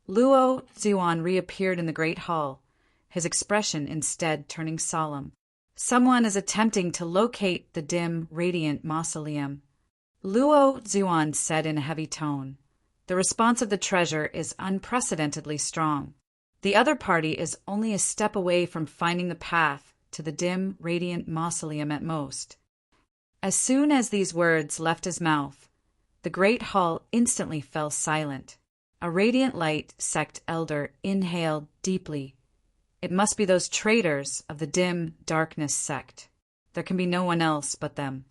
Luo Zhuan reappeared in the Great Hall, his expression instead turning solemn. Someone is attempting to locate the dim, radiant mausoleum, Luo Zhuan said in a heavy tone. The response of the treasure is unprecedentedly strong. The other party is only a step away from finding the path to the dim, radiant mausoleum at most. As soon as these words left his mouth, the Great Hall instantly fell silent. A Radiant Light sect elder inhaled deeply. It must be those traitors of the dim darkness sect. There can be no one else but them.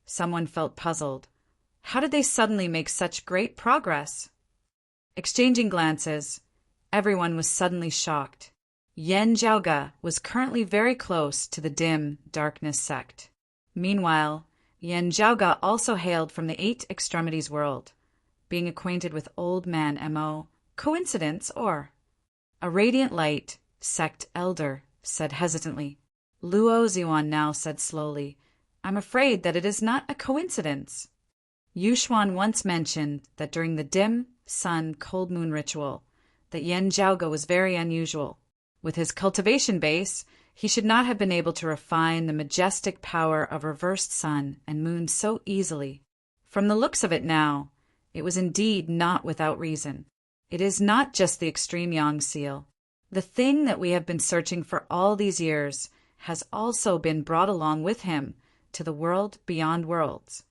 Someone felt puzzled. How did they suddenly make such great progress? Exchanging glances, everyone was suddenly shocked. Yan Zhaoge was currently very close to the dim darkness sect. Meanwhile, Yan Zhaoge also hailed from the Eight Extremities world, being acquainted with Old Man Mo. Coincidence or? A Radiant Light sect elder said hesitantly. Luo Zhuan now said slowly, I'm afraid that it is not a coincidence. Yuxuan once mentioned that during the dim sun cold moon ritual, that Yan Zhaoge was very unusual. With his cultivation base, he should not have been able to refine the majestic power of reversed sun and moon so easily. From the looks of it now, it was indeed not without reason. It is not just the extreme yang seal. The thing that we have been searching for all these years has also been brought along with him to the world beyond worlds.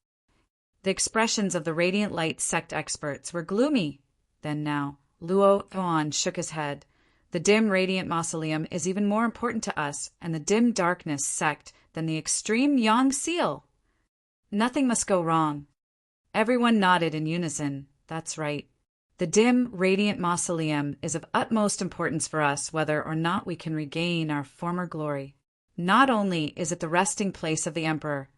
The expressions of the Radiant Light sect experts were gloomy. Then now, Luo Zhuan shook his head. The dim radiant mausoleum is even more important to us and the dim darkness sect than the extreme yang seal. Nothing must go wrong. Everyone nodded in unison. That's right. The dim radiant mausoleum is of utmost importance for us whether or not we can regain our former glory. Not only is it the resting place of the Emperor,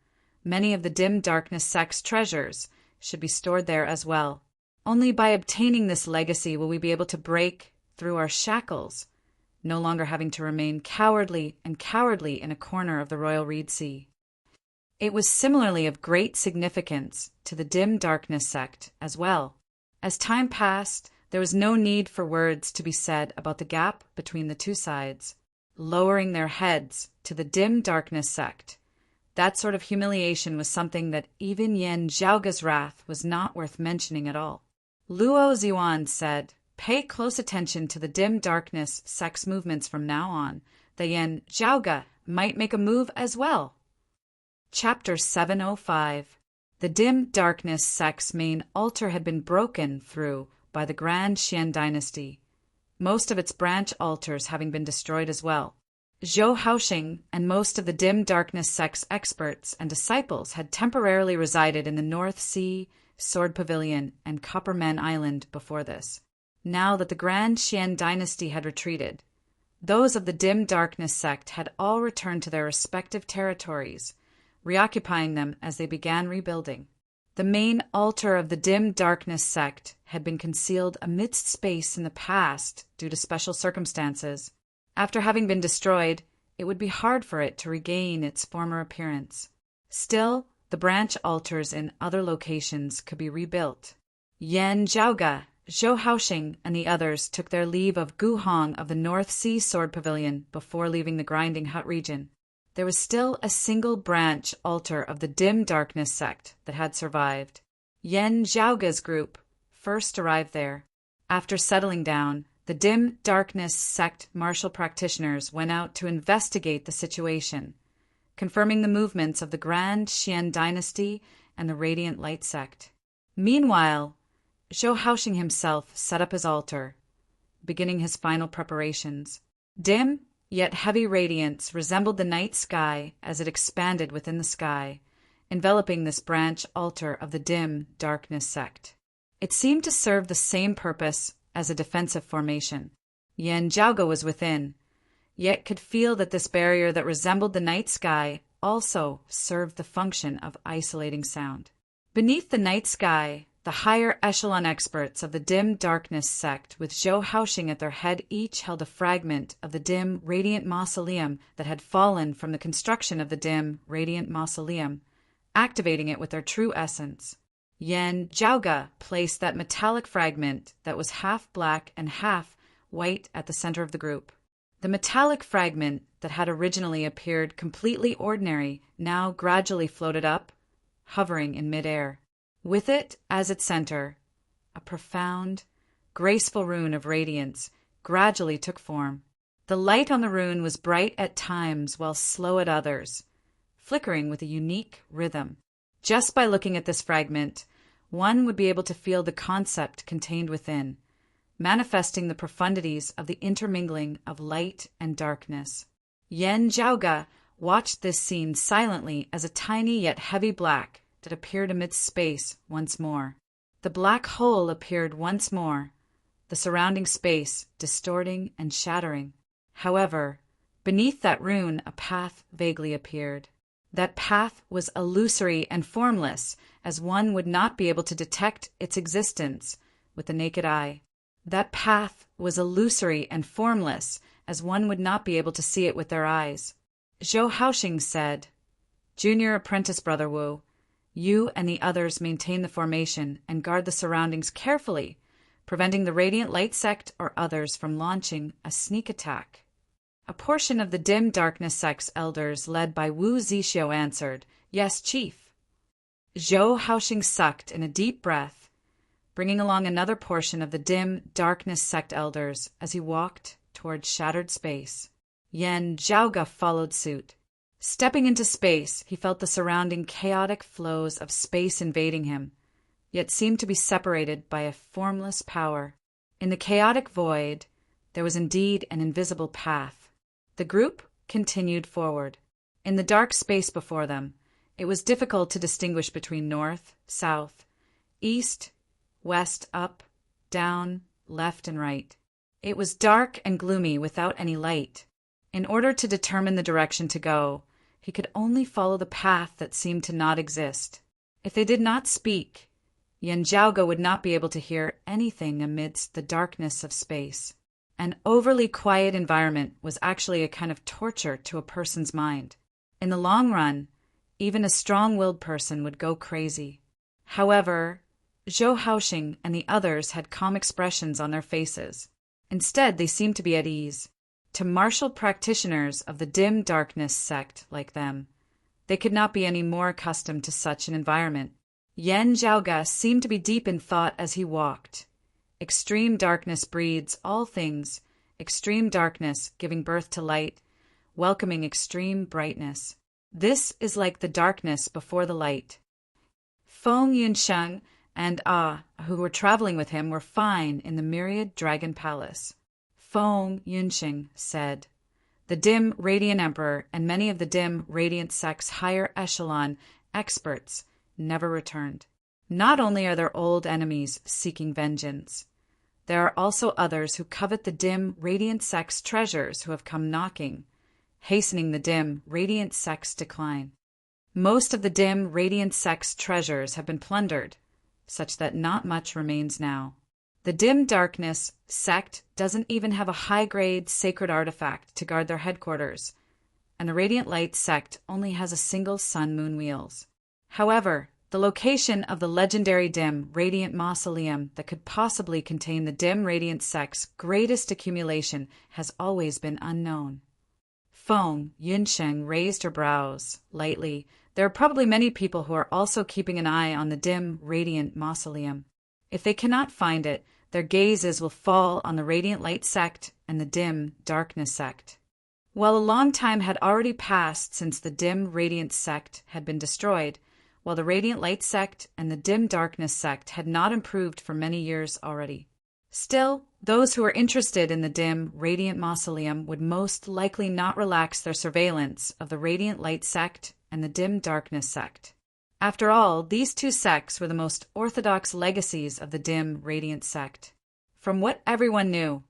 many of the dim darkness sect's treasures should be stored there as well. Only by obtaining this legacy will we be able to break through our shackles, no longer having to remain cowardly in a corner of the royal reed sea. It was similarly of great significance to the dim darkness sect as well. As time passed, there was no need for words to be said about the gap between the two sides, lowering their heads to the dim darkness sect. That sort of humiliation was something that even Yan Zhaoge's wrath was not worth mentioning at all. Luo Zhuan said, Pay close attention to the dim darkness sect's movements from now on. The Yan Zhaoge might make a move as well. Chapter 705. The dim darkness sect's main altar had been broken through by the Grand Xian dynasty, most of its branch altars having been destroyed as well. Zhou Haoxing and most of the dim darkness sect's experts and disciples had temporarily resided in the North Sea, Sword Pavilion, and Copper Men Island before this. Now that the Grand Xian dynasty had retreated, those of the dim darkness sect had all returned to their respective territories, reoccupying them as they began rebuilding. The main altar of the dim darkness sect had been concealed amidst space in the past due to special circumstances. After having been destroyed, it would be hard for it to regain its former appearance. Still, the branch altars in other locations could be rebuilt. Yan Zhaoge, Zhou Haoxing, and the others took their leave of Gu Hong of the North Sea Sword Pavilion before leaving the Grinding Hut region. There was still a single branch altar of the dim darkness sect that had survived. Yan Zhaoge's group first arrived there. After settling down, the dim darkness sect martial practitioners went out to investigate the situation, confirming the movements of the Grand Xian dynasty and the Radiant Light sect. Meanwhile, Zhou Haoxing himself set up his altar, beginning his final preparations. Dim, yet heavy radiance resembled the night sky as it expanded within the sky, enveloping this branch altar of the dim darkness sect. It seemed to serve the same purpose as a defensive formation. Yan Zhaoge was within, yet could feel that this barrier that resembled the night sky also served the function of isolating sound. Beneath the night sky, The higher echelon experts of the dim darkness sect, with Zhou Haoxing at their head, each held a fragment of the dim radiant mausoleum that had fallen from the construction of the dim radiant mausoleum, activating it with their true essence. Yan Zhaoge placed that metallic fragment that was half black and half white at the center of the group. The metallic fragment that had originally appeared completely ordinary now gradually floated up, hovering in midair. With it, as its center, a profound, graceful rune of radiance gradually took form. The light on the rune was bright at times while slow at others, flickering with a unique rhythm. Just by looking at this fragment, one would be able to feel the concept contained within, manifesting the profundities of the intermingling of light and darkness. Yan Zhaoge watched this scene silently as a tiny yet heavy black that appeared amidst space once more. The black hole appeared once more, the surrounding space distorting and shattering. However, beneath that rune a path vaguely appeared. That path was illusory and formless, as one would not be able to detect its existence with the naked eye. That path was illusory and formless, as one would not be able to see it with their eyes. Zhou Haoxing said, "Junior apprentice Brother Wu, you and the others maintain the formation and guard the surroundings carefully, preventing the Radiant Light Sect or others from launching a sneak attack." A portion of the dim darkness sect's elders led by Wu Zixio answered, "Yes, Chief." Zhou Haoxing sucked in a deep breath, bringing along another portion of the dim darkness sect elders as he walked towards shattered space. Yan Zhaoge followed suit. Stepping into space, he felt the surrounding chaotic flows of space invading him, yet seemed to be separated by a formless power. In the chaotic void, there was indeed an invisible path. The group continued forward. In the dark space before them, it was difficult to distinguish between north, south, east, west, up, down, left, and right. It was dark and gloomy without any light. In order to determine the direction to go, he could only follow the path that seemed to not exist. If they did not speak, Yan Zhaoge would not be able to hear anything amidst the darkness of space. An overly quiet environment was actually a kind of torture to a person's mind. In the long run, even a strong-willed person would go crazy. However, Zhou Haoxing and the others had calm expressions on their faces. Instead, they seemed to be at ease. To martial practitioners of the dim darkness sect like them, they could not be any more accustomed to such an environment. Yan Zhaoge seemed to be deep in thought as he walked. Extreme darkness breeds all things, extreme darkness giving birth to light, welcoming extreme brightness. This is like the darkness before the light. Feng Yunsheng and who were traveling with him, were fine in the myriad dragon palace. Feng Yunsheng said, "The dim radiant emperor and many of the dim radiant sect's higher echelon experts never returned. Not only are there old enemies seeking vengeance, there are also others who covet the dim radiant sect's treasures who have come knocking, hastening the dim radiant sect's decline. Most of the dim radiant sect's treasures have been plundered, such that not much remains now. The dim darkness sect doesn't even have a high-grade sacred artifact to guard their headquarters, and the Radiant Light sect only has a single sun-moon wheels. However, the location of the legendary dim radiant mausoleum that could possibly contain the dim radiant sect's greatest accumulation has always been unknown." Feng Yunsheng raised her brows lightly. There are probably many people who are also keeping an eye on the dim radiant mausoleum. If they cannot find it, their gazes will fall on the Radiant Light sect and the dim darkness sect. While a long time had already passed since the dim radiant sect had been destroyed, while the Radiant Light sect and the dim darkness sect had not improved for many years already. Still, those who were interested in the dim radiant mausoleum would most likely not relax their surveillance of the Radiant Light sect and the dim darkness sect. After all, these two sects were the most orthodox legacies of the dim radiant sect. From what everyone knew,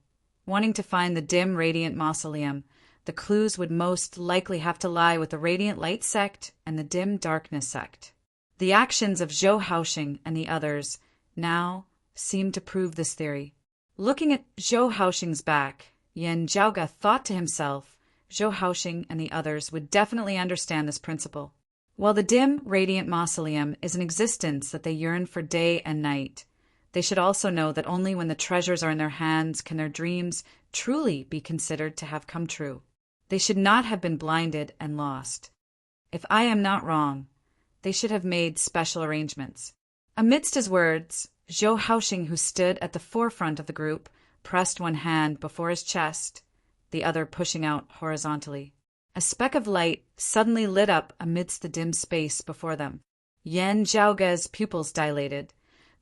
wanting to find the dim radiant mausoleum, the clues would most likely have to lie with the Radiant Light sect and the dim darkness sect. The actions of Zhou Haoxing and the others now seemed to prove this theory. Looking at Zhou Haoxing's back, Yan Zhaoge thought to himself, Zhou Haoxing and the others would definitely understand this principle. While the dim, radiant mausoleum is an existence that they yearn for day and night, they should also know that only when the treasures are in their hands can their dreams truly be considered to have come true. They should not have been blinded and lost. If I am not wrong, they should have made special arrangements. Amidst his words, Zhou Haoxing, who stood at the forefront of the group, pressed one hand before his chest, the other pushing out horizontally. A speck of light suddenly lit up amidst the dim space before them. Yan Zhaoge's pupils dilated.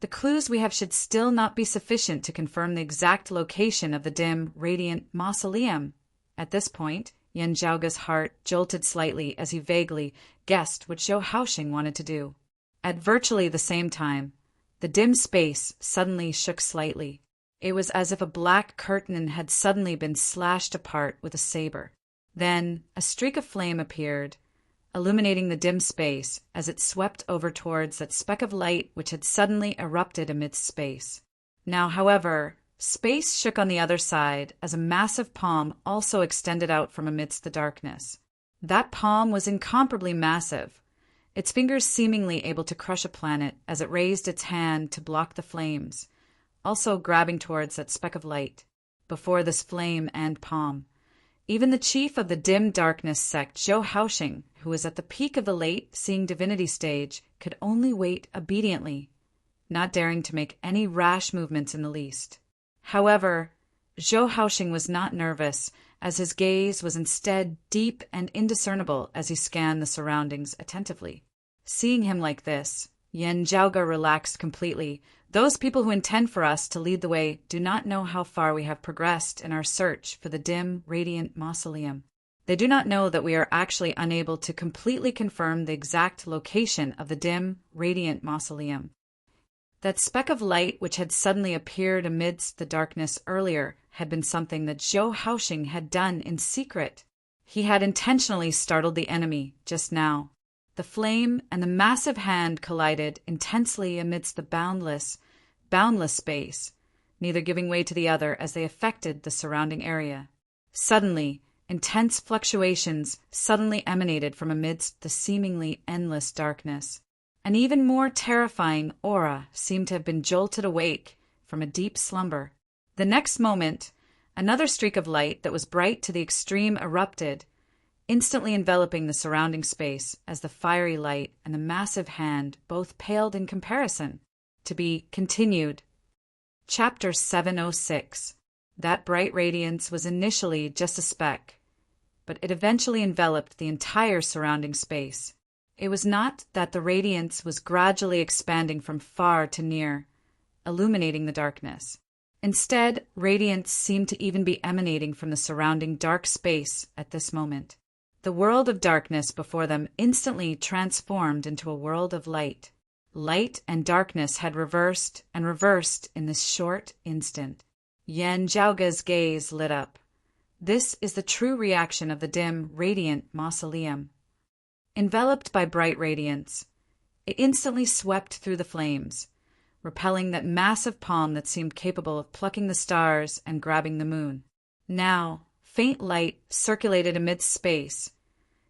The clues we have should still not be sufficient to confirm the exact location of the dim, radiant mausoleum. At this point, Yan Zhaoge's heart jolted slightly as he vaguely guessed what Zhou Haoxing wanted to do. At virtually the same time, the dim space suddenly shook slightly. It was as if a black curtain had suddenly been slashed apart with a saber. Then a streak of flame appeared, illuminating the dim space as it swept over towards that speck of light which had suddenly erupted amidst space. Now, however, space shook on the other side as a massive palm also extended out from amidst the darkness. That palm was incomparably massive, its fingers seemingly able to crush a planet as it raised its hand to block the flames, also grabbing towards that speck of light. Before this flame and palm, even the chief of the dim darkness sect, Zhou Haoxing, who was at the peak of the late-seeing divinity stage, could only wait obediently, not daring to make any rash movements in the least. However, Zhou Haoxing was not nervous, as his gaze was instead deep and indiscernible as he scanned the surroundings attentively. Seeing him like this, Yan Zhaoge relaxed completely. Those people who intend for us to lead the way do not know how far we have progressed in our search for the dim, radiant mausoleum. They do not know that we are actually unable to completely confirm the exact location of the dim, radiant mausoleum. That speck of light which had suddenly appeared amidst the darkness earlier had been something that Zhou Haoxing had done in secret. He had intentionally startled the enemy just now. The flame and the massive hand collided intensely amidst the boundless space, neither giving way to the other as they affected the surrounding area. Suddenly, intense fluctuations suddenly emanated from amidst the seemingly endless darkness. An even more terrifying aura seemed to have been jolted awake from a deep slumber. The next moment, another streak of light that was bright to the extreme erupted, instantly enveloping the surrounding space as the fiery light and the massive hand both paled in comparison. To be continued. Chapter 706. That bright radiance was initially just a speck, but it eventually enveloped the entire surrounding space. It was not that the radiance was gradually expanding from far to near, illuminating the darkness. Instead, radiance seemed to even be emanating from the surrounding dark space at this moment. The world of darkness before them instantly transformed into a world of light. Light and darkness had reversed and reversed in this short instant. Yan Zhaoge's gaze lit up. This is the true reaction of the dim, radiant mausoleum. Enveloped by bright radiance, it instantly swept through the flames, repelling that massive palm that seemed capable of plucking the stars and grabbing the moon. Now, faint light circulated amidst space,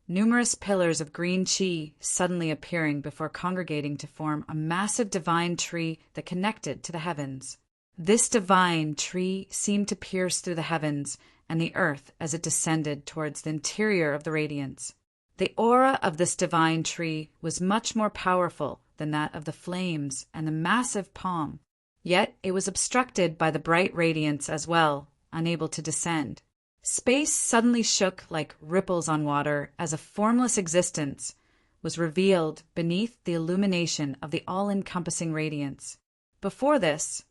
numerous pillars of green qi suddenly appearing before congregating to form a massive divine tree that connected to the heavens. This divine tree seemed to pierce through the heavens and the earth as it descended towards the interior of the radiance. The aura of this divine tree was much more powerful than that of the flames and the massive palm, yet it was obstructed by the bright radiance as well, unable to descend. Space suddenly shook like ripples on water as a formless existence was revealed beneath the illumination of the all-encompassing radiance. Before this,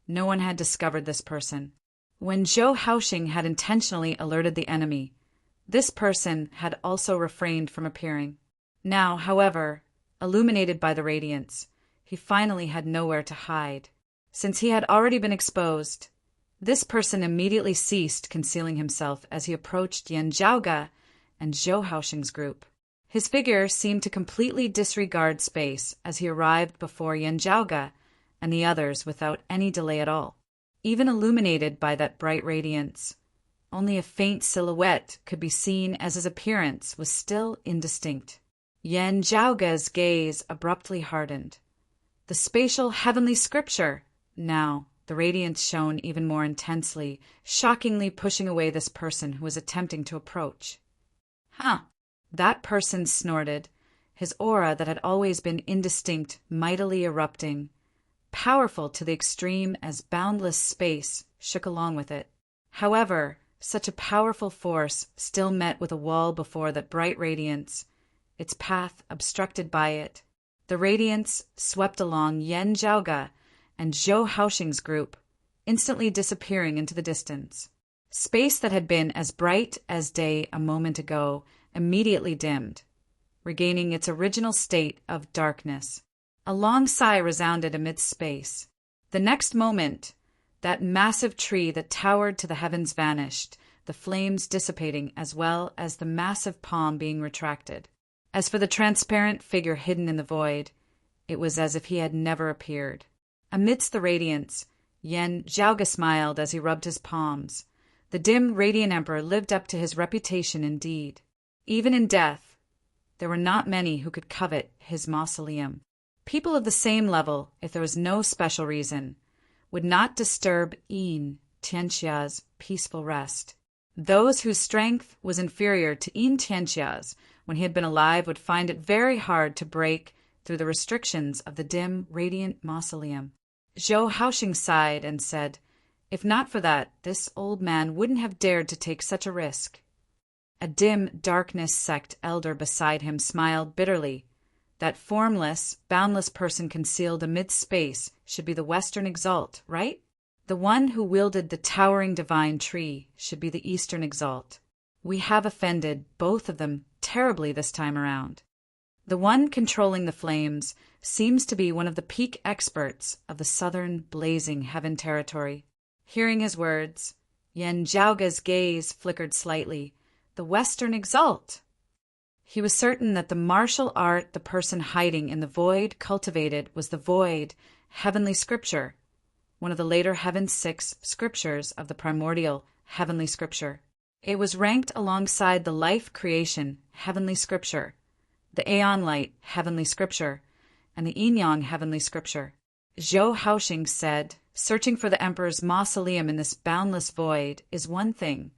no one had discovered this person. When Zhou Haoxing had intentionally alerted the enemy, this person had also refrained from appearing. Now, however, illuminated by the radiance, he finally had nowhere to hide. Since he had already been exposed, this person immediately ceased concealing himself as he approached Yan Zhaoge and Zhou Haoxing's group. His figure seemed to completely disregard space as he arrived before Yan Zhaoge and the others without any delay at all. Even illuminated by that bright radiance, only a faint silhouette could be seen as his appearance was still indistinct. Yan Zhaoge's gaze abruptly hardened. The spatial heavenly scripture! Now, the radiance shone even more intensely, shockingly pushing away this person who was attempting to approach. Huh! That person snorted, his aura that had always been indistinct mightily erupting, powerful to the extreme as boundless space shook along with it. However, such a powerful force still met with a wall before that bright radiance, its path obstructed by it. The radiance swept along Yan Zhaoge and Zhou Haoxing's group, instantly disappearing into the distance. Space that had been as bright as day a moment ago immediately dimmed, regaining its original state of darkness. A long sigh resounded amidst space. The next moment, that massive tree that towered to the heavens vanished, the flames dissipating as well as the massive palm being retracted. As for the transparent figure hidden in the void, it was as if he had never appeared. Amidst the radiance, Yan Zhaoge smiled as he rubbed his palms. The dim, radiant emperor lived up to his reputation indeed. Even in death, there were not many who could covet his mausoleum. People of the same level, if there was no special reason, would not disturb Yin Tianxia's peaceful rest. Those whose strength was inferior to Yin Tianxia's when he had been alive would find it very hard to break through the restrictions of the dim, radiant mausoleum. Zhou Haoxing sighed and said, "If not for that, this old man wouldn't have dared to take such a risk." A dim darkness sect elder beside him smiled bitterly. That formless, boundless person concealed amid space should be the Western Exalt, right? The one who wielded the towering divine tree should be the Eastern Exalt. We have offended both of them terribly this time around. The one controlling the flames seems to be one of the peak experts of the southern blazing heaven territory. Hearing his words, Yan Zhaoge's gaze flickered slightly. The Western Exalt! He was certain that the martial art the person hiding in the void cultivated was the void, heavenly scripture, one of the later Heaven 6 scriptures of the primordial heavenly scripture. It was ranked alongside the life creation heavenly scripture, the Aeon Light heavenly scripture, and the Yin-Yang heavenly scripture. Zhou Haoxing said, "Searching for the Emperor's mausoleum in this boundless void is one thing,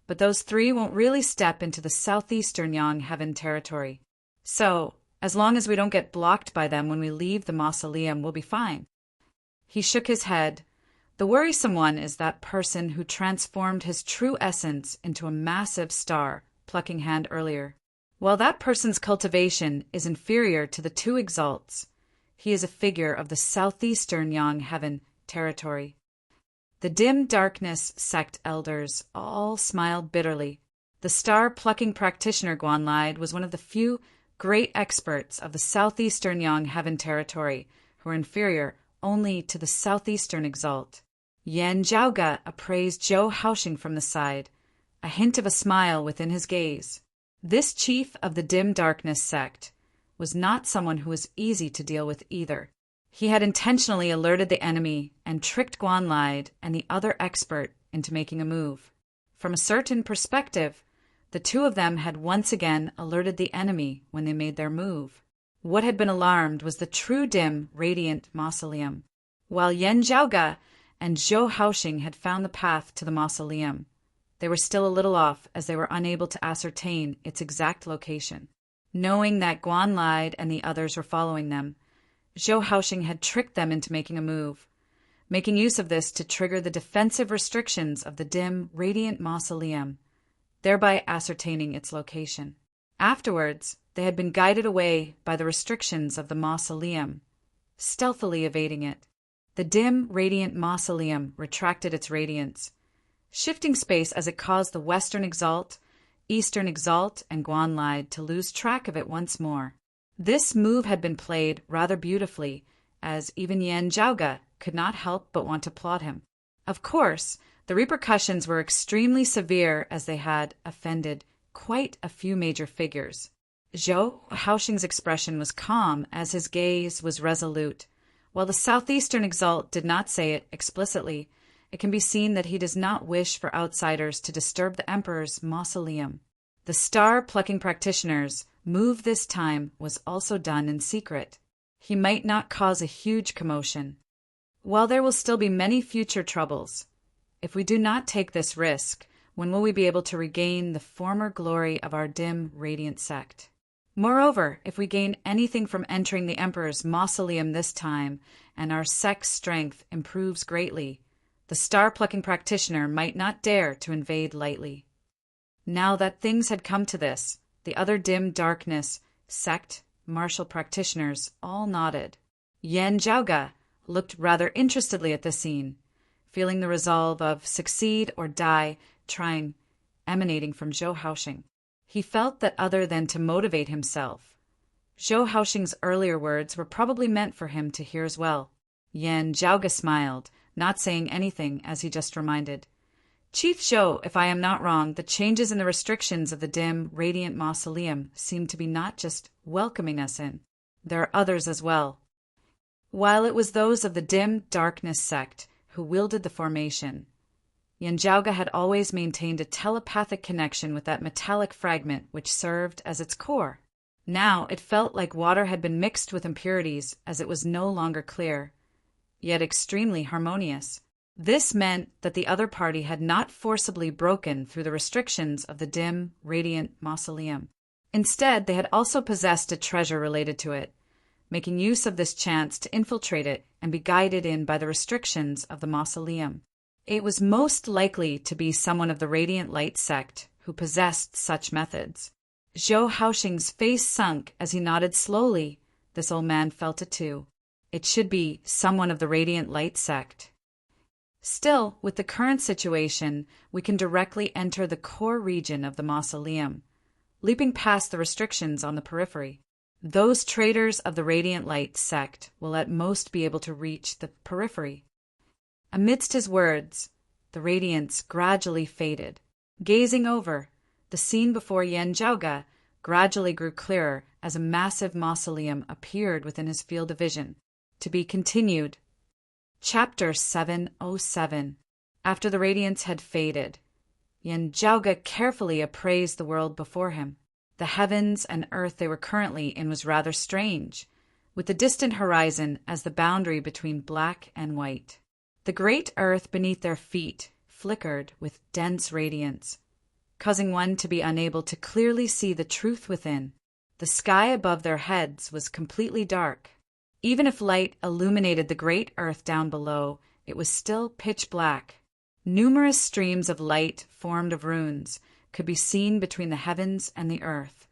but those three won't really step into the southeastern Yang heaven territory. So, as long as we don't get blocked by them when we leave the mausoleum, we'll be fine." He shook his head. The worrisome one is that person who transformed his true essence into a massive star, plucking hand earlier. While that person's cultivation is inferior to the two exalts, he is a figure of the southeastern Yang heaven territory. The dim darkness sect elders all smiled bitterly. The star-plucking practitioner Guanlide was one of the few great experts of the southeastern Yang heaven territory who were inferior only to the southeastern exalt. Yan Zhaoge appraised Zhou Haoxing from the side, a hint of a smile within his gaze. This chief of the dim darkness sect was not someone who was easy to deal with either. He had intentionally alerted the enemy and tricked Guanlide and the other expert into making a move. From a certain perspective, the two of them had once again alerted the enemy when they made their move. What had been alarmed was the true dim, radiant mausoleum. While Yan Zhaoge and Zhou Haoxing had found the path to the mausoleum, they were still a little off as they were unable to ascertain its exact location. Knowing that Guanlide and the others were following them, Zhou Haoxing had tricked them into making a move, making use of this to trigger the defensive restrictions of the dim, radiant mausoleum, thereby ascertaining its location. Afterwards, they had been guided away by the restrictions of the mausoleum, stealthily evading it. The dim, radiant mausoleum retracted its radiance, shifting space as it caused the Western Exalt, Eastern Exalt, and Guanlide to lose track of it once more. This move had been played rather beautifully, as even Yan Zhaoge could not help but want to applaud him. Of course, the repercussions were extremely severe as they had offended quite a few major figures. Zhou Haoxing's expression was calm as his gaze was resolute, While the southeastern exalt did not say it explicitly, it can be seen that he does not wish for outsiders to disturb the emperor's mausoleum. The star-plucking practitioner's move this time was also done in secret. He might not cause a huge commotion. While there will still be many future troubles, if we do not take this risk, when will we be able to regain the former glory of our dim, radiant sect? Moreover, if we gain anything from entering the emperor's mausoleum this time, and our sect's strength improves greatly, the star-plucking practitioner might not dare to invade lightly. Now that things had come to this, the other dim darkness, sect, martial practitioners all nodded. Yan Zhaoge looked rather interestedly at the scene, feeling the resolve of succeed or die trying emanating from Zhou Haoxing. He felt that other than to motivate himself, Zhou Haoxing's earlier words were probably meant for him to hear as well. Yan Zhaoge smiled, not saying anything as he just reminded. Chief Zhou, if I am not wrong, the changes in the restrictions of the dim, radiant mausoleum seem to be not just welcoming us in. There are others as well. While it was those of the dim darkness sect who wielded the formation, Yan Zhaoge had always maintained a telepathic connection with that metallic fragment which served as its core. Now it felt like water had been mixed with impurities, as it was no longer clear, yet extremely harmonious. This meant that the other party had not forcibly broken through the restrictions of the dim, radiant mausoleum. Instead, they had also possessed a treasure related to it, making use of this chance to infiltrate it and be guided in by the restrictions of the mausoleum. It was most likely to be someone of the Radiant Light sect who possessed such methods. Zhou Haoxing's face sunk as he nodded slowly. This old man felt it too. It should be someone of the Radiant Light sect. Still, with the current situation, we can directly enter the core region of the mausoleum, leaping past the restrictions on the periphery. Those traitors of the Radiant Light sect will at most be able to reach the periphery. Amidst his words, the radiance gradually faded. Gazing over, the scene before Yan Zhaoge gradually grew clearer as a massive mausoleum appeared within his field of vision. To be continued. Chapter 707. After the radiance had faded, Yan Zhaoge carefully appraised the world before him. The heavens and earth they were currently in was rather strange, with the distant horizon as the boundary between black and white. The great earth beneath their feet flickered with dense radiance, causing one to be unable to clearly see the truth within. The sky above their heads was completely dark. Even if light illuminated the great earth down below, it was still pitch black. Numerous streams of light formed of runes could be seen between the heavens and the earth,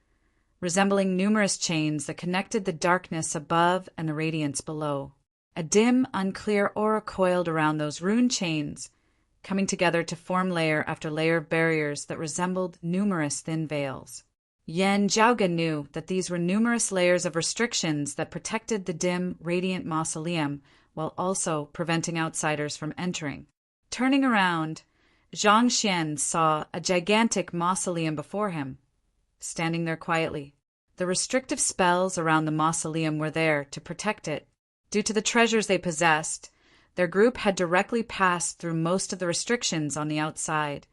resembling numerous chains that connected the darkness above and the radiance below. A dim, unclear aura coiled around those rune chains, coming together to form layer after layer of barriers that resembled numerous thin veils. Yan Zhaoge knew that these were numerous layers of restrictions that protected the dim, radiant mausoleum while also preventing outsiders from entering. Turning around, Zhang Xian saw a gigantic mausoleum before him, standing there quietly. The restrictive spells around the mausoleum were there to protect it. Due to the treasures they possessed, their group had directly passed through most of the restrictions on the outside,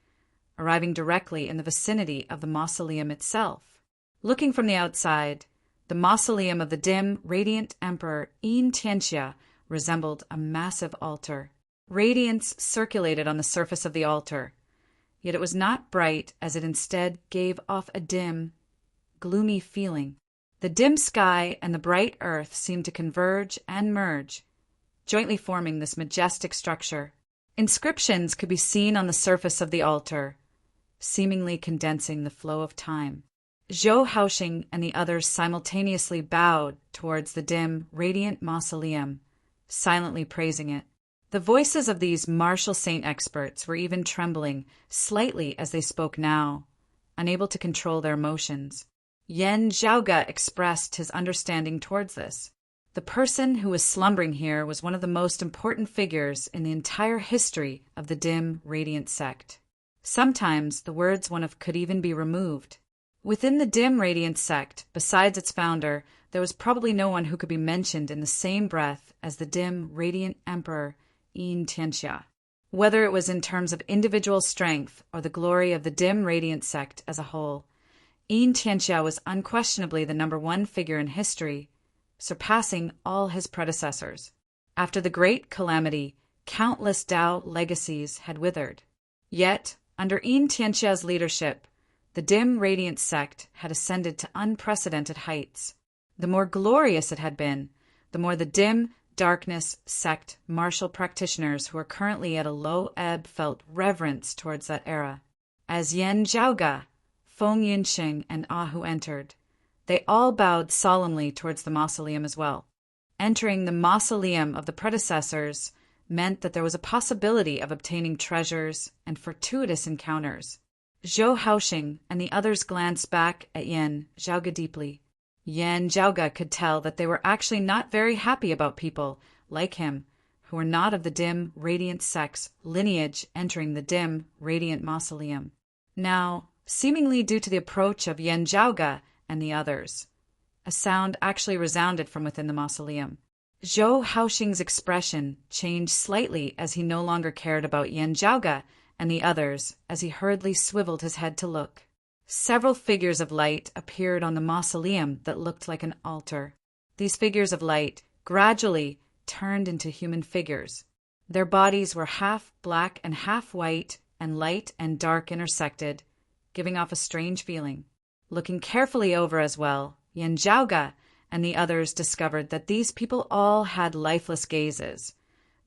arriving directly in the vicinity of the mausoleum itself. Looking from the outside, the mausoleum of the dim, radiant emperor Yin Tianxia resembled a massive altar. Radiance circulated on the surface of the altar, yet it was not bright, as it instead gave off a dim, gloomy feeling. The dim sky and the bright earth seemed to converge and merge, jointly forming this majestic structure. Inscriptions could be seen on the surface of the altar, seemingly condensing the flow of time. Zhou Haoxing and the others simultaneously bowed towards the dim, radiant mausoleum, silently praising it. The voices of these martial saint experts were even trembling slightly as they spoke now, unable to control their emotions. Yan Zhaoge expressed his understanding towards this. The person who was slumbering here was one of the most important figures in the entire history of the dim, radiant sect. Sometimes the words one of could even be removed. Within the dim radiant sect, besides its founder, there was probably no one who could be mentioned in the same breath as the dim radiant emperor Yin Tianxia. Whether it was in terms of individual strength or the glory of the dim radiant sect as a whole, Yin Tianxia was unquestionably the number one figure in history, surpassing all his predecessors. After the Great Calamity, countless Tao legacies had withered. Yet, under Yin Tianxia's leadership, the dim radiant sect had ascended to unprecedented heights. The more glorious it had been, the more the dim darkness sect martial practitioners who are currently at a low ebb felt reverence towards that era. As Yan Zhaoge, Feng Yinxing, and Ahu entered, they all bowed solemnly towards the mausoleum as well. Entering the mausoleum of the predecessors meant that there was a possibility of obtaining treasures and fortuitous encounters. Zhou Haoxing and the others glanced back at Yan Zhaoge deeply. Yan Zhaoge could tell that they were actually not very happy about people, like him, who were not of the dim, radiant sect's lineage entering the dim, radiant mausoleum. Now, seemingly due to the approach of Yan Zhaoge and the others, a sound actually resounded from within the mausoleum. Zhou Haoxing's expression changed slightly as he no longer cared about Yan Zhaoge and the others as he hurriedly swiveled his head to look. Several figures of light appeared on the mausoleum that looked like an altar. These figures of light gradually turned into human figures. Their bodies were half black and half white, and light and dark intersected, giving off a strange feeling. Looking carefully over as well, Yan Zhaoge and the others discovered that these people all had lifeless gazes,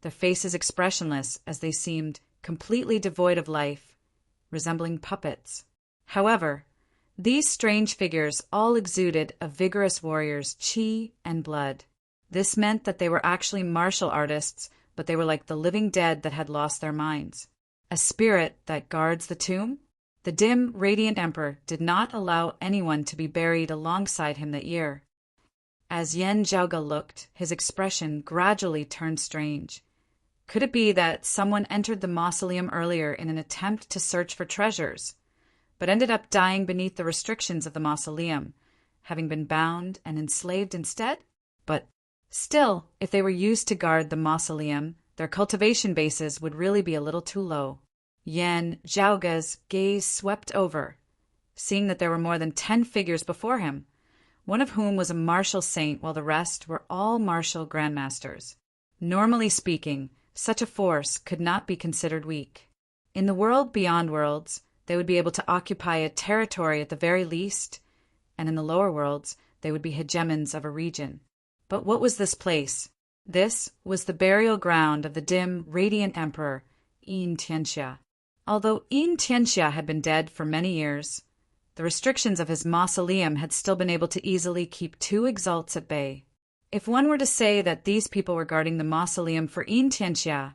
their faces expressionless as they seemed completely devoid of life, resembling puppets. However, these strange figures all exuded a vigorous warrior's qi and blood. This meant that they were actually martial artists, but they were like the living dead that had lost their minds. A spirit that guards the tomb? The dim, radiant emperor did not allow anyone to be buried alongside him that year. As Yan Zhaoge looked, his expression gradually turned strange. Could it be that someone entered the mausoleum earlier in an attempt to search for treasures, but ended up dying beneath the restrictions of the mausoleum, having been bound and enslaved instead? But still, if they were used to guard the mausoleum, their cultivation bases would really be a little too low. Yan Zhaoge's gaze swept over, seeing that there were more than 10 figures before him, one of whom was a martial saint while the rest were all martial grandmasters. Normally speaking, such a force could not be considered weak. In the world beyond worlds, they would be able to occupy a territory at the very least, and in the lower worlds, they would be hegemons of a region. But what was this place? This was the burial ground of the dim, radiant emperor, Yin Tianxia. Although Yin Tianxia had been dead for many years, the restrictions of his mausoleum had still been able to easily keep 2 exalts at bay. If one were to say that these people were guarding the mausoleum for Yin Tianxia,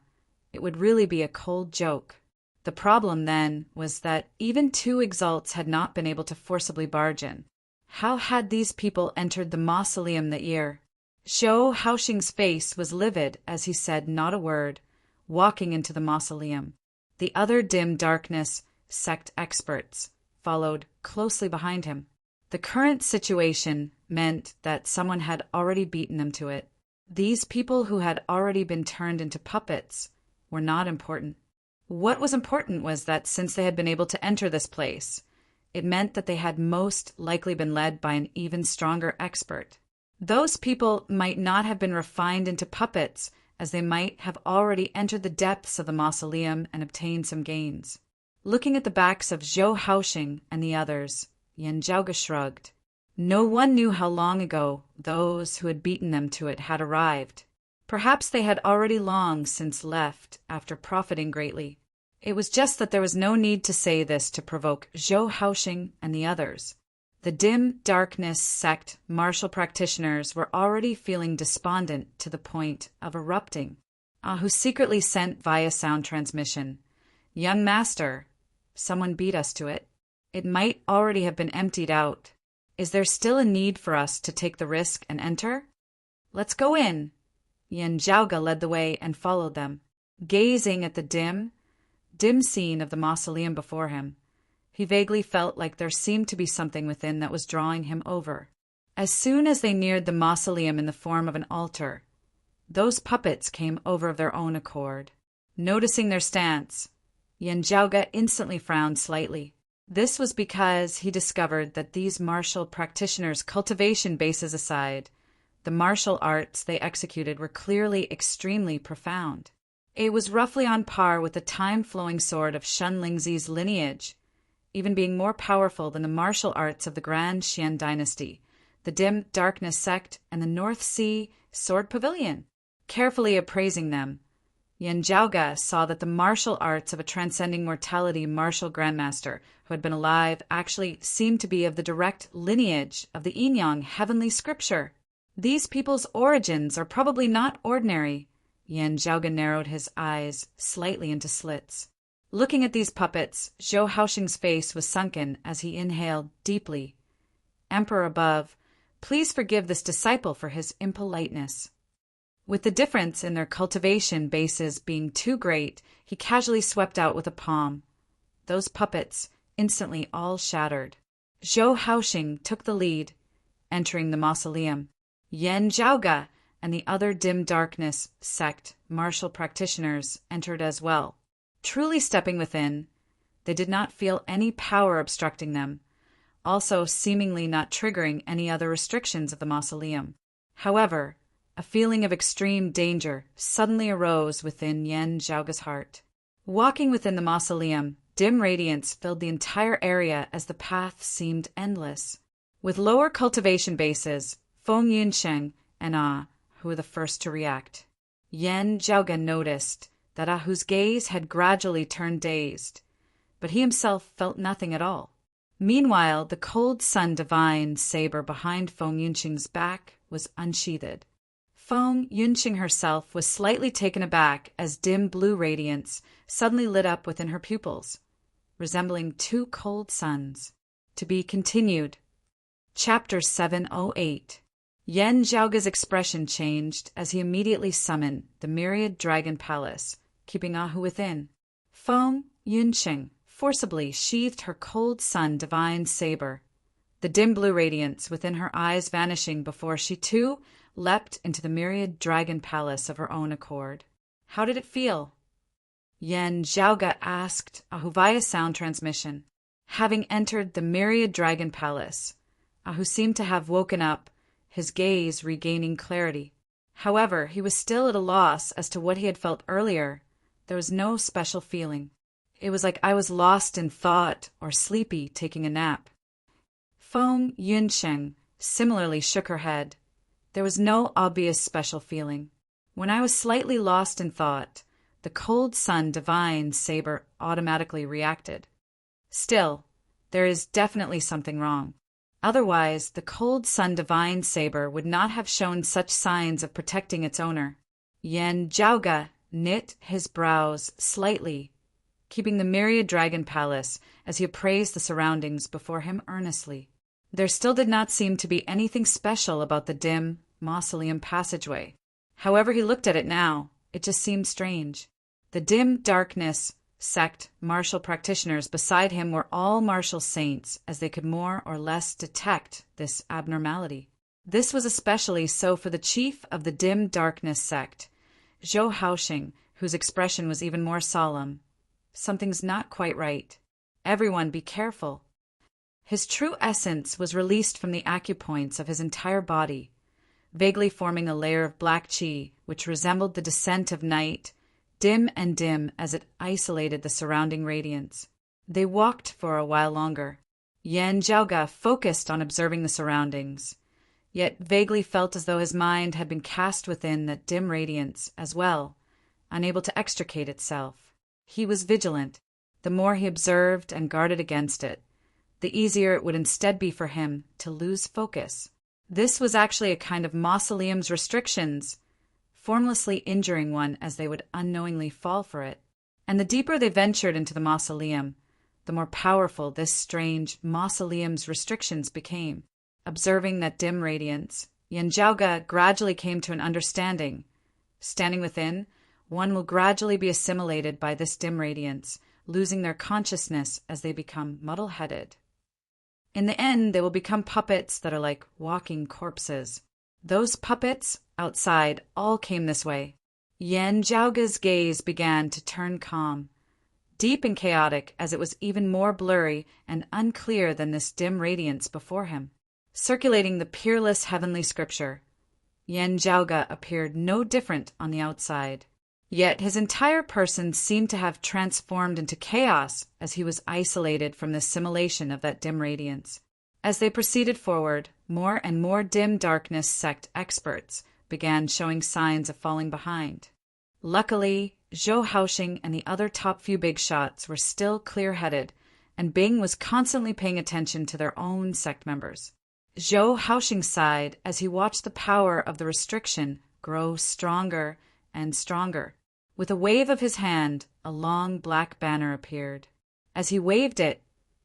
it would really be a cold joke. The problem, then, was that even 2 exalts had not been able to forcibly barge in. How had these people entered the mausoleum that year? Zhou Haoxing's face was livid as he said not a word, walking into the mausoleum. The other dim darkness sect experts followed closely behind him. The current situation meant that someone had already beaten them to it. These people who had already been turned into puppets were not important. What was important was that since they had been able to enter this place, it meant that they had most likely been led by an even stronger expert. Those people might not have been refined into puppets, as they might have already entered the depths of the mausoleum and obtained some gains. Looking at the backs of Zhou Haoxing and the others, Yan Zhaoge shrugged. No one knew how long ago those who had beaten them to it had arrived. Perhaps they had already long since left after profiting greatly. It was just that there was no need to say this to provoke Zhou Haoxing and the others. The dim darkness sect martial practitioners were already feeling despondent to the point of erupting. Ahu secretly sent via sound transmission, "Young master, someone beat us to it. It might already have been emptied out. Is there still a need for us to take the risk and enter? Let's go in." Yan Zhaoge led the way and followed them. Gazing at the dim scene of the mausoleum before him, He vaguely felt like there seemed to be something within that was drawing him over. As soon as they neared the mausoleum in the form of an altar, those puppets came over of their own accord. Noticing their stance, Yanjiaoge instantly frowned slightly. This was because he discovered that these martial practitioners' cultivation bases aside, the martial arts they executed were clearly extremely profound. It was roughly on par with the time-flowing sword of Shen Lingzi's lineage, even being more powerful than the martial arts of the Grand Xian dynasty, the Dim Darkness sect, and the North Sea Sword Pavilion. Carefully appraising them, Yanjiaoge saw that the martial arts of a transcending mortality martial grandmaster who had been alive actually seemed to be of the direct lineage of the Yinyang heavenly scripture. These people's origins are probably not ordinary. Yanjiaoge narrowed his eyes slightly into slits. Looking at these puppets, Zhou Haoxing's face was sunken as he inhaled deeply. Emperor above, please forgive this disciple for his impoliteness. With the difference in their cultivation bases being too great, he casually swept out with a palm. Those puppets instantly all shattered. Zhou Haoxing took the lead, entering the mausoleum. Yanjiaoge and the other Dim Darkness sect martial practitioners entered as well. Truly stepping within, they did not feel any power obstructing them, also seemingly not triggering any other restrictions of the mausoleum. However, a feeling of extreme danger suddenly arose within Yanjiaoge's heart. Walking within the mausoleum, dim radiance filled the entire area as the path seemed endless. With lower cultivation bases, Feng Yunsheng and who were the first to react. Yanjiaoge noticed that Ahu's gaze had gradually turned dazed, but he himself felt nothing at all. Meanwhile, the cold sun divine saber behind Feng Yunsheng's back was unsheathed. Feng Yunsheng herself was slightly taken aback as dim blue radiance suddenly lit up within her pupils, resembling two cold suns. To be continued. Chapter 708. Yanjiaoge's expression changed as he immediately summoned the myriad dragon palace, keeping Ahu within. Feng Yunsheng forcibly sheathed her cold sun divine saber, the dim blue radiance within her eyes vanishing before she too leapt into the myriad dragon palace of her own accord. How did it feel? Yanjiaoge asked Ahu via sound transmission. Having entered the myriad dragon palace, Ahu seemed to have woken up, his gaze regaining clarity. However, he was still at a loss as to what he had felt earlier. There was no special feeling. It was like I was lost in thought or sleepy taking a nap. Feng Yunsheng similarly shook her head. There was no obvious special feeling. When I was slightly lost in thought, the cold sun divine saber automatically reacted. Still, there is definitely something wrong. Otherwise, the cold sun divine saber would not have shown such signs of protecting its owner. Yanjiaoge knit his brows slightly, keeping the myriad dragon palace as he appraised the surroundings before him earnestly. There still did not seem to be anything special about the dim mausoleum passageway. However he looked at it now, it just seemed strange. The Dim Darkness sect martial practitioners beside him were all martial saints, as they could more or less detect this abnormality. This was especially so for the chief of the Dim Darkness sect, Zhou Haoxing, whose expression was even more solemn. Something's not quite right. Everyone be careful. His true essence was released from the acupoints of his entire body, vaguely forming a layer of black qi, which resembled the descent of night, dim and dim as it isolated the surrounding radiance. They walked for a while longer. Yanjiaoge focused on observing the surroundings, yet vaguely felt as though his mind had been cast within that dim radiance as well, unable to extricate itself. He was vigilant. The more he observed and guarded against it, the easier it would instead be for him to lose focus. This was actually a kind of mausoleum's restrictions, formlessly injuring one as they would unknowingly fall for it. And the deeper they ventured into the mausoleum, the more powerful this strange mausoleum's restrictions became. Observing that dim radiance, Yanjiaoge gradually came to an understanding. Standing within, one will gradually be assimilated by this dim radiance, losing their consciousness as they become muddle-headed. In the end, they will become puppets that are like walking corpses. Those puppets outside all came this way. Yan Zhaoge's gaze began to turn calm, deep and chaotic, as it was even more blurry and unclear than this dim radiance before him. Circulating the peerless heavenly scripture, Yan Zhaoge appeared no different on the outside. Yet his entire person seemed to have transformed into chaos as he was isolated from the simulation of that dim radiance. As they proceeded forward, more and more dim darkness sect experts began showing signs of falling behind. Luckily, Zhou Haoxing and the other top few big shots were still clear-headed, and Bing was constantly paying attention to their own sect members. Zhou Haoxing sighed as he watched the power of the restriction grow stronger and stronger. With a wave of his hand, a long black banner appeared. As he waved it,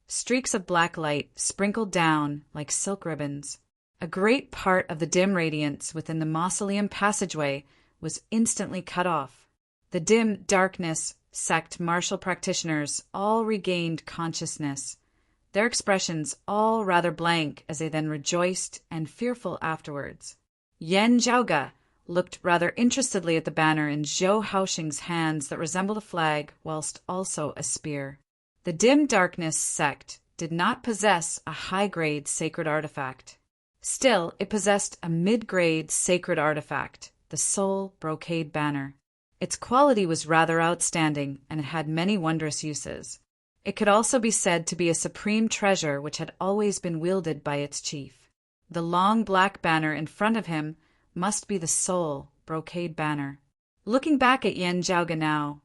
streaks of black light sprinkled down like silk ribbons. A great part of the dim radiance within the mausoleum passageway was instantly cut off. The dim darkness sect martial practitioners all regained consciousness, their expressions all rather blank as they then rejoiced and fearful afterwards. Yan Zhaoge looked rather interestedly at the banner in Zhou Haoxing's hands that resembled a flag whilst also a spear. The dim darkness sect did not possess a high-grade sacred artifact. Still, it possessed a mid-grade sacred artifact, the Soul Brocade Banner. Its quality was rather outstanding, and it had many wondrous uses. It could also be said to be a supreme treasure which had always been wielded by its chief. The long black banner in front of him must be the Soul Brocade Banner. Looking back at Yan Zhaoge now,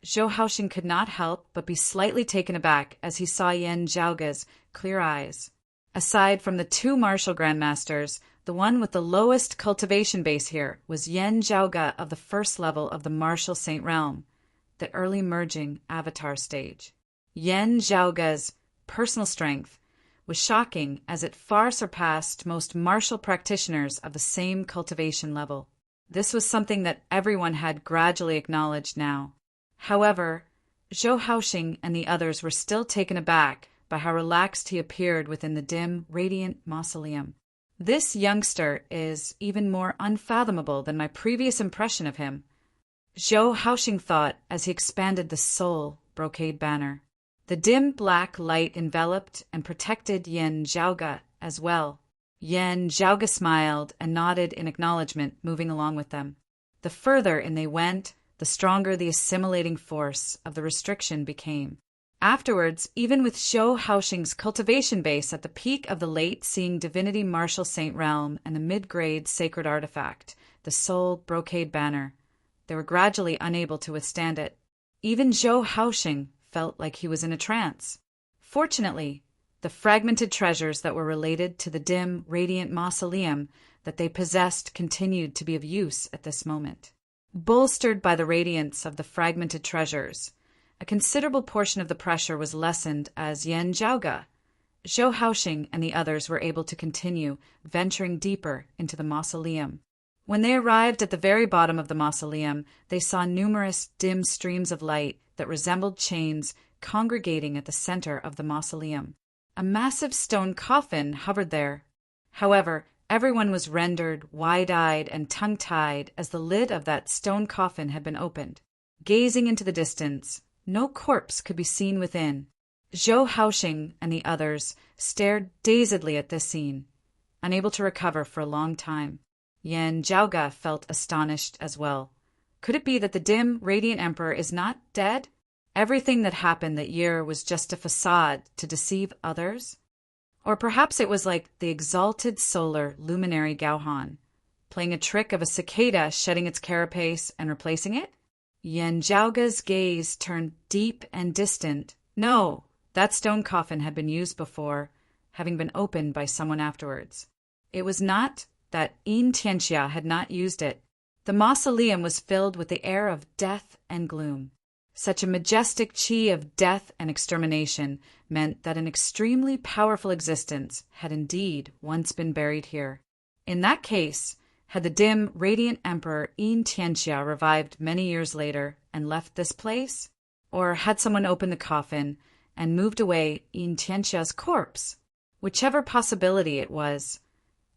Zhou Haoxing could not help but be slightly taken aback as he saw Yan Zhaoge's clear eyes. Aside from the two martial grandmasters, the one with the lowest cultivation base here was Yan Zhaoge of the first level of the martial Saint Realm, the early merging avatar stage. Yan Zhaoge's personal strength was shocking as it far surpassed most martial practitioners of the same cultivation level. This was something that everyone had gradually acknowledged now. However, Zhou Haoxing and the others were still taken aback by how relaxed he appeared within the dim, radiant mausoleum. This youngster is even more unfathomable than my previous impression of him, Zhou Haoxing thought as he expanded the Soul Brocade Banner. The dim black light enveloped and protected Yan Zhaoge as well. Yan Zhaoge smiled and nodded in acknowledgement, moving along with them. The further in they went, the stronger the assimilating force of the restriction became. Afterwards, even with Zhou Haoxing's cultivation base at the peak of the late-seeing Divinity Martial Saint Realm and the mid-grade sacred artifact, the Soul Brocade Banner, they were gradually unable to withstand it. Even Zhou Haoxing felt like he was in a trance. Fortunately, the fragmented treasures that were related to the dim, radiant mausoleum that they possessed continued to be of use at this moment. Bolstered by the radiance of the fragmented treasures, a considerable portion of the pressure was lessened as Yan Zhaoge, Zhou Haoxing, and the others were able to continue venturing deeper into the mausoleum. When they arrived at the very bottom of the mausoleum, they saw numerous dim streams of light that resembled chains congregating at the center of the mausoleum. A massive stone coffin hovered there. However, everyone was rendered wide-eyed and tongue-tied as the lid of that stone coffin had been opened. Gazing into the distance, no corpse could be seen within. Zhou Haoxing and the others stared dazedly at this scene, unable to recover for a long time. Yan Zhaoge felt astonished as well. Could it be that the dim, radiant emperor is not dead? Everything that happened that year was just a facade to deceive others? Or perhaps it was like the exalted solar luminary Gauhan, playing a trick of a cicada shedding its carapace and replacing it? Yan Zhaoge's gaze turned deep and distant. No, that stone coffin had been used before, having been opened by someone afterwards. It was not that Yin Tianxia had not used it. The mausoleum was filled with the air of death and gloom. Such a majestic qi of death and extermination meant that an extremely powerful existence had indeed once been buried here. In that case, had the dim, radiant emperor Yin Tianxia revived many years later and left this place? Or had someone opened the coffin and moved away Yin Tianxia's corpse? Whichever possibility it was,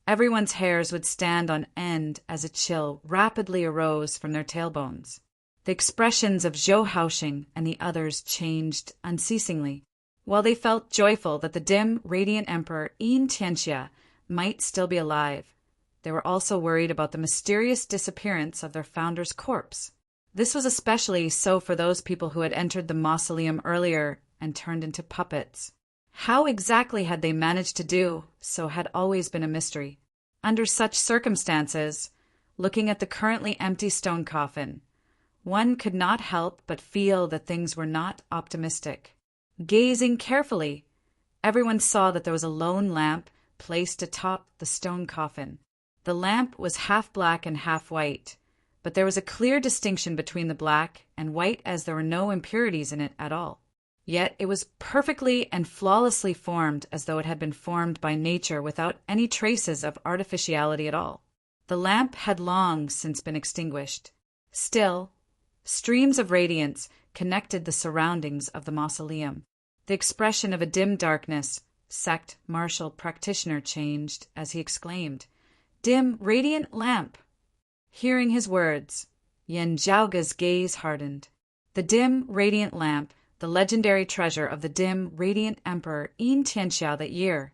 everyone's hairs would stand on end as a chill rapidly arose from their tailbones. The expressions of Zhou Haoxing and the others changed unceasingly. While they felt joyful that the dim, radiant emperor Yin Tianxia might still be alive, they were also worried about the mysterious disappearance of their founder's corpse. This was especially so for those people who had entered the mausoleum earlier and turned into puppets. How exactly had they managed to do so had always been a mystery. Under such circumstances, looking at the currently empty stone coffin, one could not help but feel that things were not optimistic. Gazing carefully, everyone saw that there was a lone lamp placed atop the stone coffin. The lamp was half black and half white, but there was a clear distinction between the black and white as there were no impurities in it at all. Yet it was perfectly and flawlessly formed as though it had been formed by nature without any traces of artificiality at all. The lamp had long since been extinguished. Still, streams of radiance connected the surroundings of the mausoleum. The expression of a dim darkness, sect martial practitioner changed as he exclaimed, "Dim, radiant lamp!" Hearing his words, Yen Zhaoga's gaze hardened. The dim, radiant lamp, the legendary treasure of the dim, radiant emperor Yin Tianxia that year,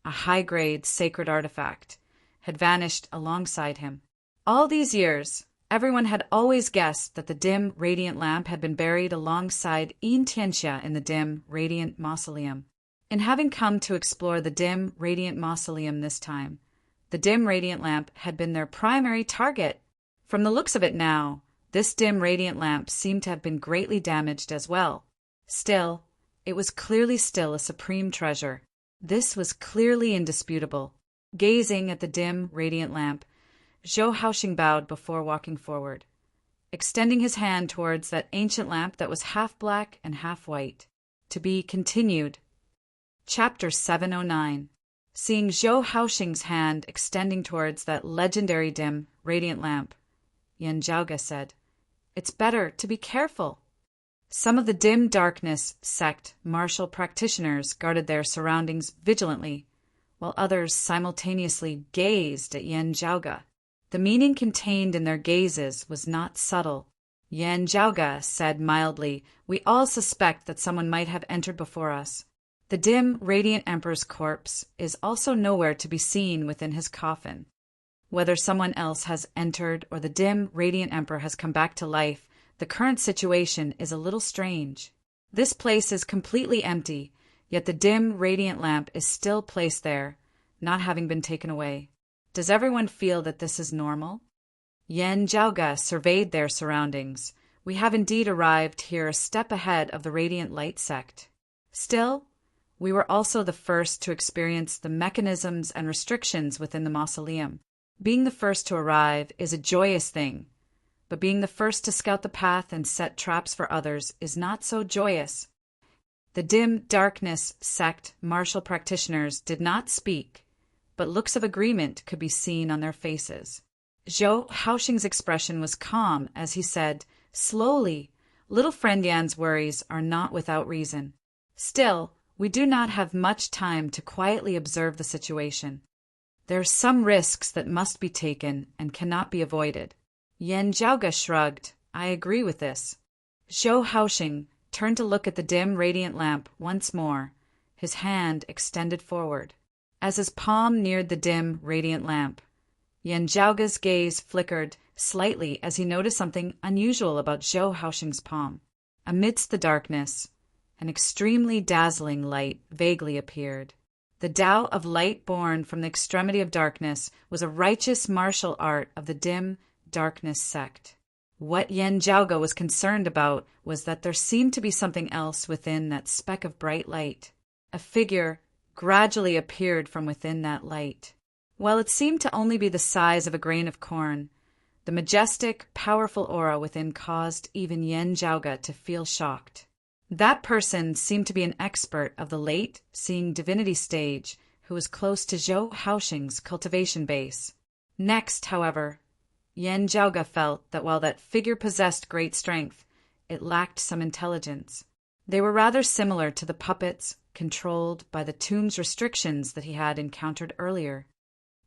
a high-grade sacred artifact, had vanished alongside him. All these years, everyone had always guessed that the dim, radiant lamp had been buried alongside Yin Tianxia in the dim, radiant mausoleum. In having come to explore the dim, radiant mausoleum this time, the dim, radiant lamp had been their primary target. From the looks of it now, this dim, radiant lamp seemed to have been greatly damaged as well. Still, it was clearly still a supreme treasure. This was clearly indisputable. Gazing at the dim, radiant lamp, Zhou Haoxing bowed before walking forward, extending his hand towards that ancient lamp that was half black and half white. To be continued. Chapter 709. Seeing Zhou Haoxing's hand extending towards that legendary dim, radiant lamp, Yen Zhaoga said, "It's better to be careful." Some of the dim darkness sect martial practitioners guarded their surroundings vigilantly, while others simultaneously gazed at Yen Zhaoga. The meaning contained in their gazes was not subtle. Yen Zhaoga said mildly, "We all suspect that someone might have entered before us. The dim, radiant emperor's corpse is also nowhere to be seen within his coffin. Whether someone else has entered or the dim, radiant emperor has come back to life, the current situation is a little strange. This place is completely empty, yet the dim, radiant lamp is still placed there, not having been taken away. Does everyone feel that this is normal?" Yen Zhaoga surveyed their surroundings. "We have indeed arrived here a step ahead of the radiant light sect. Still, we were also the first to experience the mechanisms and restrictions within the mausoleum. Being the first to arrive is a joyous thing, but being the first to scout the path and set traps for others is not so joyous." The dim darkness sect martial practitioners did not speak, but looks of agreement could be seen on their faces. Zhou Haoxing's expression was calm as he said, slowly, "Little friend Yan's worries are not without reason. Still, we do not have much time to quietly observe the situation. There are some risks that must be taken and cannot be avoided." Yen Zhaoga shrugged. "I agree with this." Zhou Haoxing turned to look at the dim, radiant lamp once more, his hand extended forward. As his palm neared the dim, radiant lamp, Yen Zhaoga's gaze flickered slightly as he noticed something unusual about Zhou Haoxing's palm. Amidst the darkness, an extremely dazzling light vaguely appeared. The Tao of light born from the extremity of darkness was a righteous martial art of the dim darkness sect. What Yen Zhaoga was concerned about was that there seemed to be something else within that speck of bright light. A figure gradually appeared from within that light. While it seemed to only be the size of a grain of corn, the majestic, powerful aura within caused even Yen Zhaoga to feel shocked. That person seemed to be an expert of the late seeing divinity stage who was close to Zhou Haoxing's cultivation base. Next, however, Yen Zhaoga felt that while that figure possessed great strength, it lacked some intelligence. They were rather similar to the puppets controlled by the tomb's restrictions that he had encountered earlier.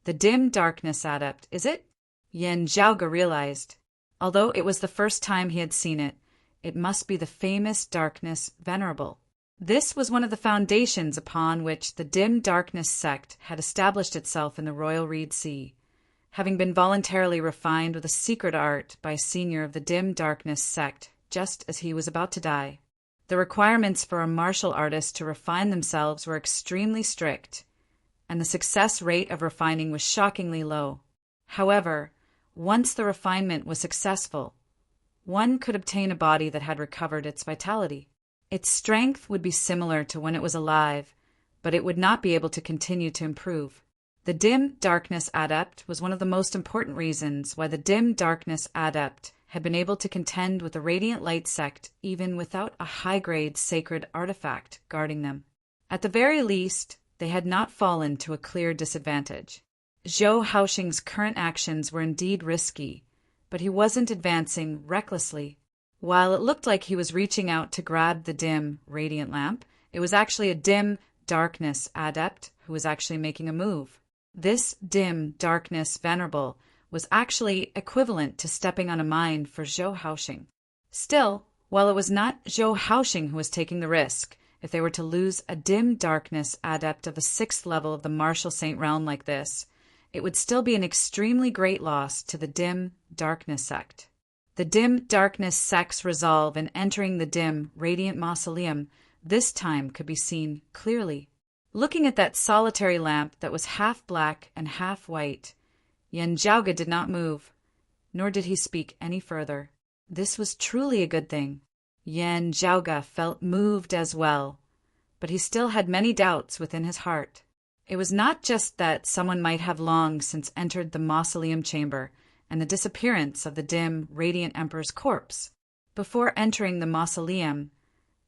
The dim darkness adept, is it? Yen Zhaoge realized. Although it was the first time he had seen it, it must be the famous darkness venerable. This was one of the foundations upon which the dim darkness sect had established itself in the Royal Reed Sea, having been voluntarily refined with a secret art by a senior of the dim darkness sect just as he was about to die. The requirements for a martial artist to refine themselves were extremely strict, and the success rate of refining was shockingly low. However, once the refinement was successful, one could obtain a body that had recovered its vitality. Its strength would be similar to when it was alive, but it would not be able to continue to improve. The dim darkness adept was one of the most important reasons why the dim darkness adept had been able to contend with the radiant light sect even without a high-grade sacred artifact guarding them. At the very least, they had not fallen to a clear disadvantage. Zhou Haoxing's current actions were indeed risky, but he wasn't advancing recklessly. While it looked like he was reaching out to grab the dim radiant lamp, it was actually a dim darkness adept who was actually making a move. This dim darkness venerable was actually equivalent to stepping on a mine for Zhou Haoxing. Still, while it was not Zhou Haoxing who was taking the risk, if they were to lose a dim darkness adept of the 6th level of the martial saint realm like this, it would still be an extremely great loss to the dim darkness sect. The dim darkness sect's resolve in entering the dim radiant mausoleum this time could be seen clearly. Looking at that solitary lamp that was half black and half white, Yen Zhaoge did not move, nor did he speak any further. This was truly a good thing. Yen Zhaoge felt moved as well, but he still had many doubts within his heart. It was not just that someone might have long since entered the mausoleum chamber and the disappearance of the dim, radiant emperor's corpse. Before entering the mausoleum,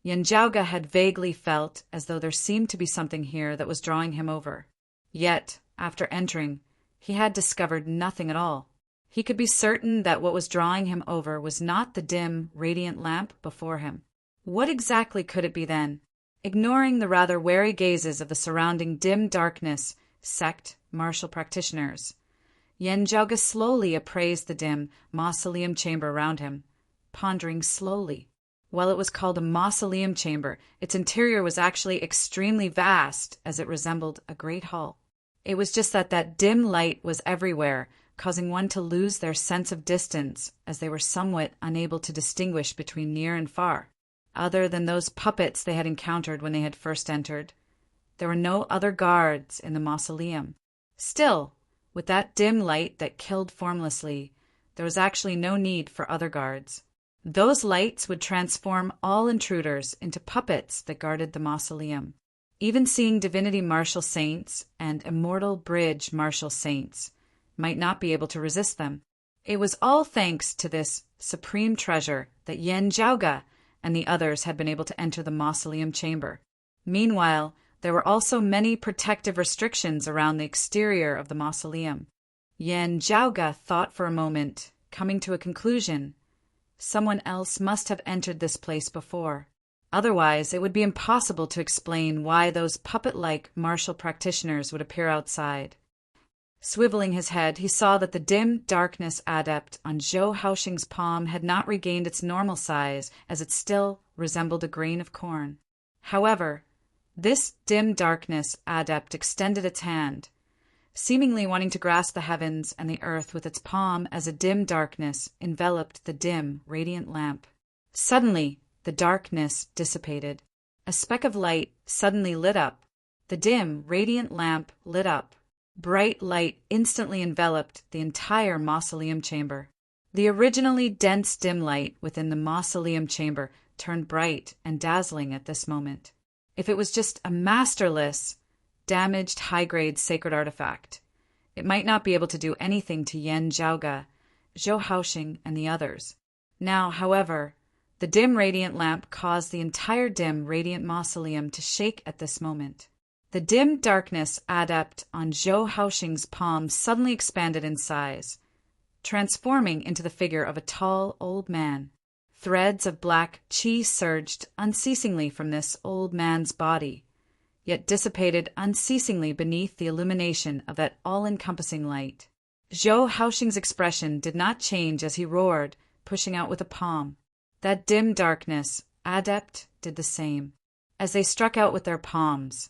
Yen Zhaoge had vaguely felt as though there seemed to be something here that was drawing him over. Yet, after entering, he had discovered nothing at all. He could be certain that what was drawing him over was not the dim, radiant lamp before him. What exactly could it be then? Ignoring the rather wary gazes of the surrounding dim darkness sect martial practitioners, Yen Zhaoge slowly appraised the dim mausoleum chamber around him, pondering slowly. While it was called a mausoleum chamber, its interior was actually extremely vast, as it resembled a great hall. It was just that dim light was everywhere, causing one to lose their sense of distance, as they were somewhat unable to distinguish between near and far. Other than those puppets they had encountered when they had first entered, there were no other guards in the mausoleum. Still, with that dim light that killed formlessly, there was actually no need for other guards. Those lights would transform all intruders into puppets that guarded the mausoleum. Even seeing divinity martial saints and immortal bridge martial saints might not be able to resist them. It was all thanks to this supreme treasure that Yen Zhaoge and the others had been able to enter the mausoleum chamber. Meanwhile, there were also many protective restrictions around the exterior of the mausoleum. Yen Zhaoge thought for a moment, coming to a conclusion. Someone else must have entered this place before. Otherwise, it would be impossible to explain why those puppet-like martial practitioners would appear outside. Swiveling his head, he saw that the dim darkness adept on Zhou Haoxing's palm had not regained its normal size, as it still resembled a grain of corn. However, this dim darkness adept extended its hand, seemingly wanting to grasp the heavens and the earth with its palm as a dim darkness enveloped the dim, radiant lamp. Suddenly, the darkness dissipated. A speck of light suddenly lit up. The dim, radiant lamp lit up. Bright light instantly enveloped the entire mausoleum chamber. The originally dense dim light within the mausoleum chamber turned bright and dazzling at this moment. If it was just a masterless, damaged high-grade sacred artifact, it might not be able to do anything to Yen Zhaoge, Zhou Haoxing, and the others. Now, however, the dim radiant lamp caused the entire dim radiant mausoleum to shake at this moment. The dim darkness adept on Zhou Haoxing's palm suddenly expanded in size, transforming into the figure of a tall old man. Threads of black chi surged unceasingly from this old man's body, yet dissipated unceasingly beneath the illumination of that all-encompassing light. Zhou Haoxing's expression did not change as he roared, pushing out with a palm. That dim darkness, adept, did the same. As they struck out with their palms,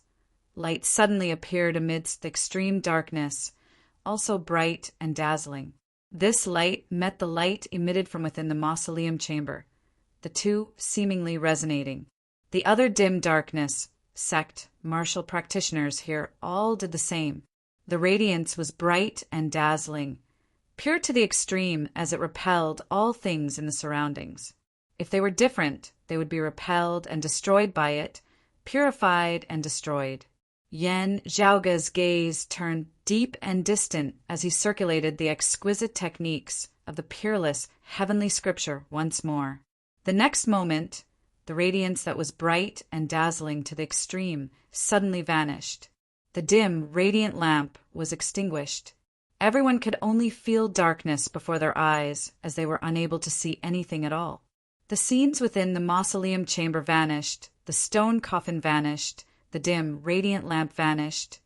light suddenly appeared amidst the extreme darkness, also bright and dazzling. This light met the light emitted from within the mausoleum chamber, the two seemingly resonating. The other dim darkness, sect, martial practitioners here all did the same. The radiance was bright and dazzling, pure to the extreme as it repelled all things in the surroundings. If they were different, they would be repelled and destroyed by it, purified and destroyed. Yan Zhaoge's gaze turned deep and distant as he circulated the exquisite techniques of the peerless heavenly scripture once more. The next moment, the radiance that was bright and dazzling to the extreme suddenly vanished. The dim, radiant lamp was extinguished. Everyone could only feel darkness before their eyes, as they were unable to see anything at all. The scenes within the mausoleum chamber vanished, the stone coffin vanished, the dim, radiant lamp vanished,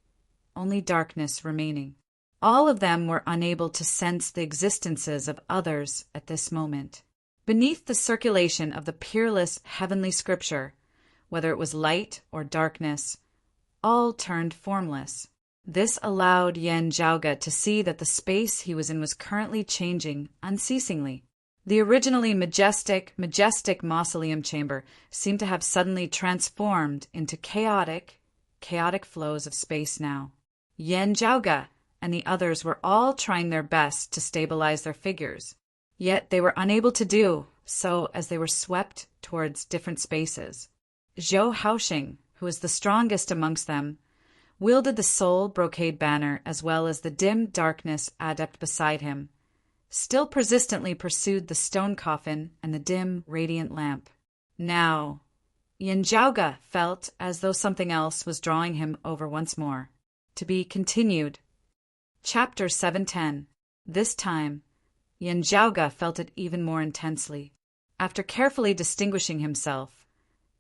only darkness remaining. All of them were unable to sense the existences of others at this moment. Beneath the circulation of the peerless heavenly scripture, whether it was light or darkness, all turned formless. This allowed Yan Zhaoge to see that the space he was in was currently changing unceasingly. The originally majestic mausoleum chamber seemed to have suddenly transformed into chaotic flows of space now. Yan Zhaoge and the others were all trying their best to stabilize their figures, yet they were unable to do so as they were swept towards different spaces. Zhou Haoxing, who was the strongest amongst them, wielded the soul brocade banner as well as the dim darkness adept beside him, still persistently pursued the stone coffin and the dim, radiant lamp. Now, Yan Zhaoge felt as though something else was drawing him over once more. To be continued. Chapter 710. This time, Yan Zhaoge felt it even more intensely. After carefully distinguishing himself,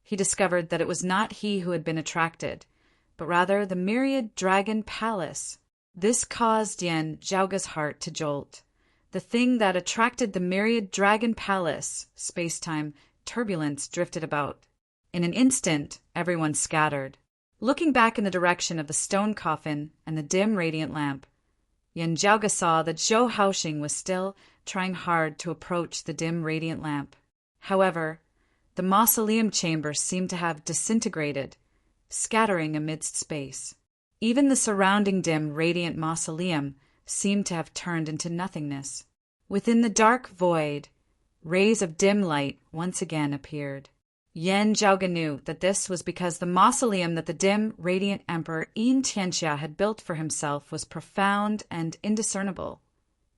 he discovered that it was not he who had been attracted, but rather the myriad dragon palace. This caused Yan Zhaoge's heart to jolt. The thing that attracted the myriad dragon palace, space-time turbulence drifted about. In an instant, everyone scattered. Looking back in the direction of the stone coffin and the dim radiant lamp, Yan Zhaoge saw that Zhou Haoxing was still trying hard to approach the dim radiant lamp. However, the mausoleum chamber seemed to have disintegrated, scattering amidst space. Even the surrounding dim radiant mausoleum seemed to have turned into nothingness. Within the dark void, rays of dim light once again appeared. Yan Zhaoge knew that this was because the mausoleum that the dim, radiant Emperor Yin Tianxia had built for himself was profound and indiscernible,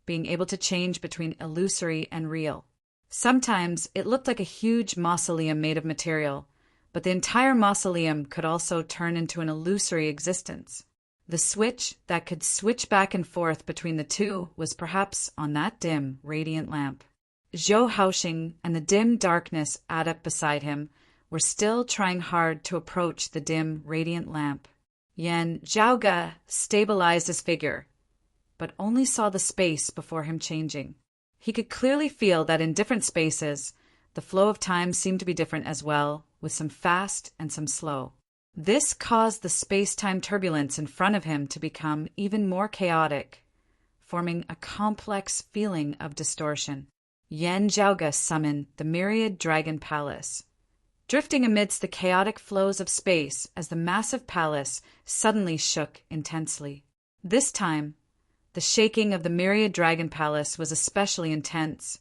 being able to change between illusory and real. Sometimes it looked like a huge mausoleum made of material, but the entire mausoleum could also turn into an illusory existence. The switch that could switch back and forth between the two was perhaps on that dim, radiant lamp. Zhou Haoxing and the dim darkness adept beside him were still trying hard to approach the dim, radiant lamp. Yan Zhaoge stabilized his figure, but only saw the space before him changing. He could clearly feel that in different spaces, the flow of time seemed to be different as well, with some fast and some slow. This caused the space-time turbulence in front of him to become even more chaotic, forming a complex feeling of distortion. Yan Zhaoge summoned the myriad dragon palace, drifting amidst the chaotic flows of space as the massive palace suddenly shook intensely. This time, the shaking of the myriad dragon palace was especially intense,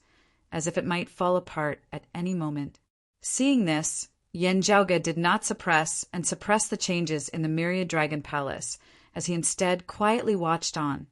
as if it might fall apart at any moment. Seeing this, Yan Zhaoge did not suppress the changes in the myriad dragon palace, as he instead quietly watched on,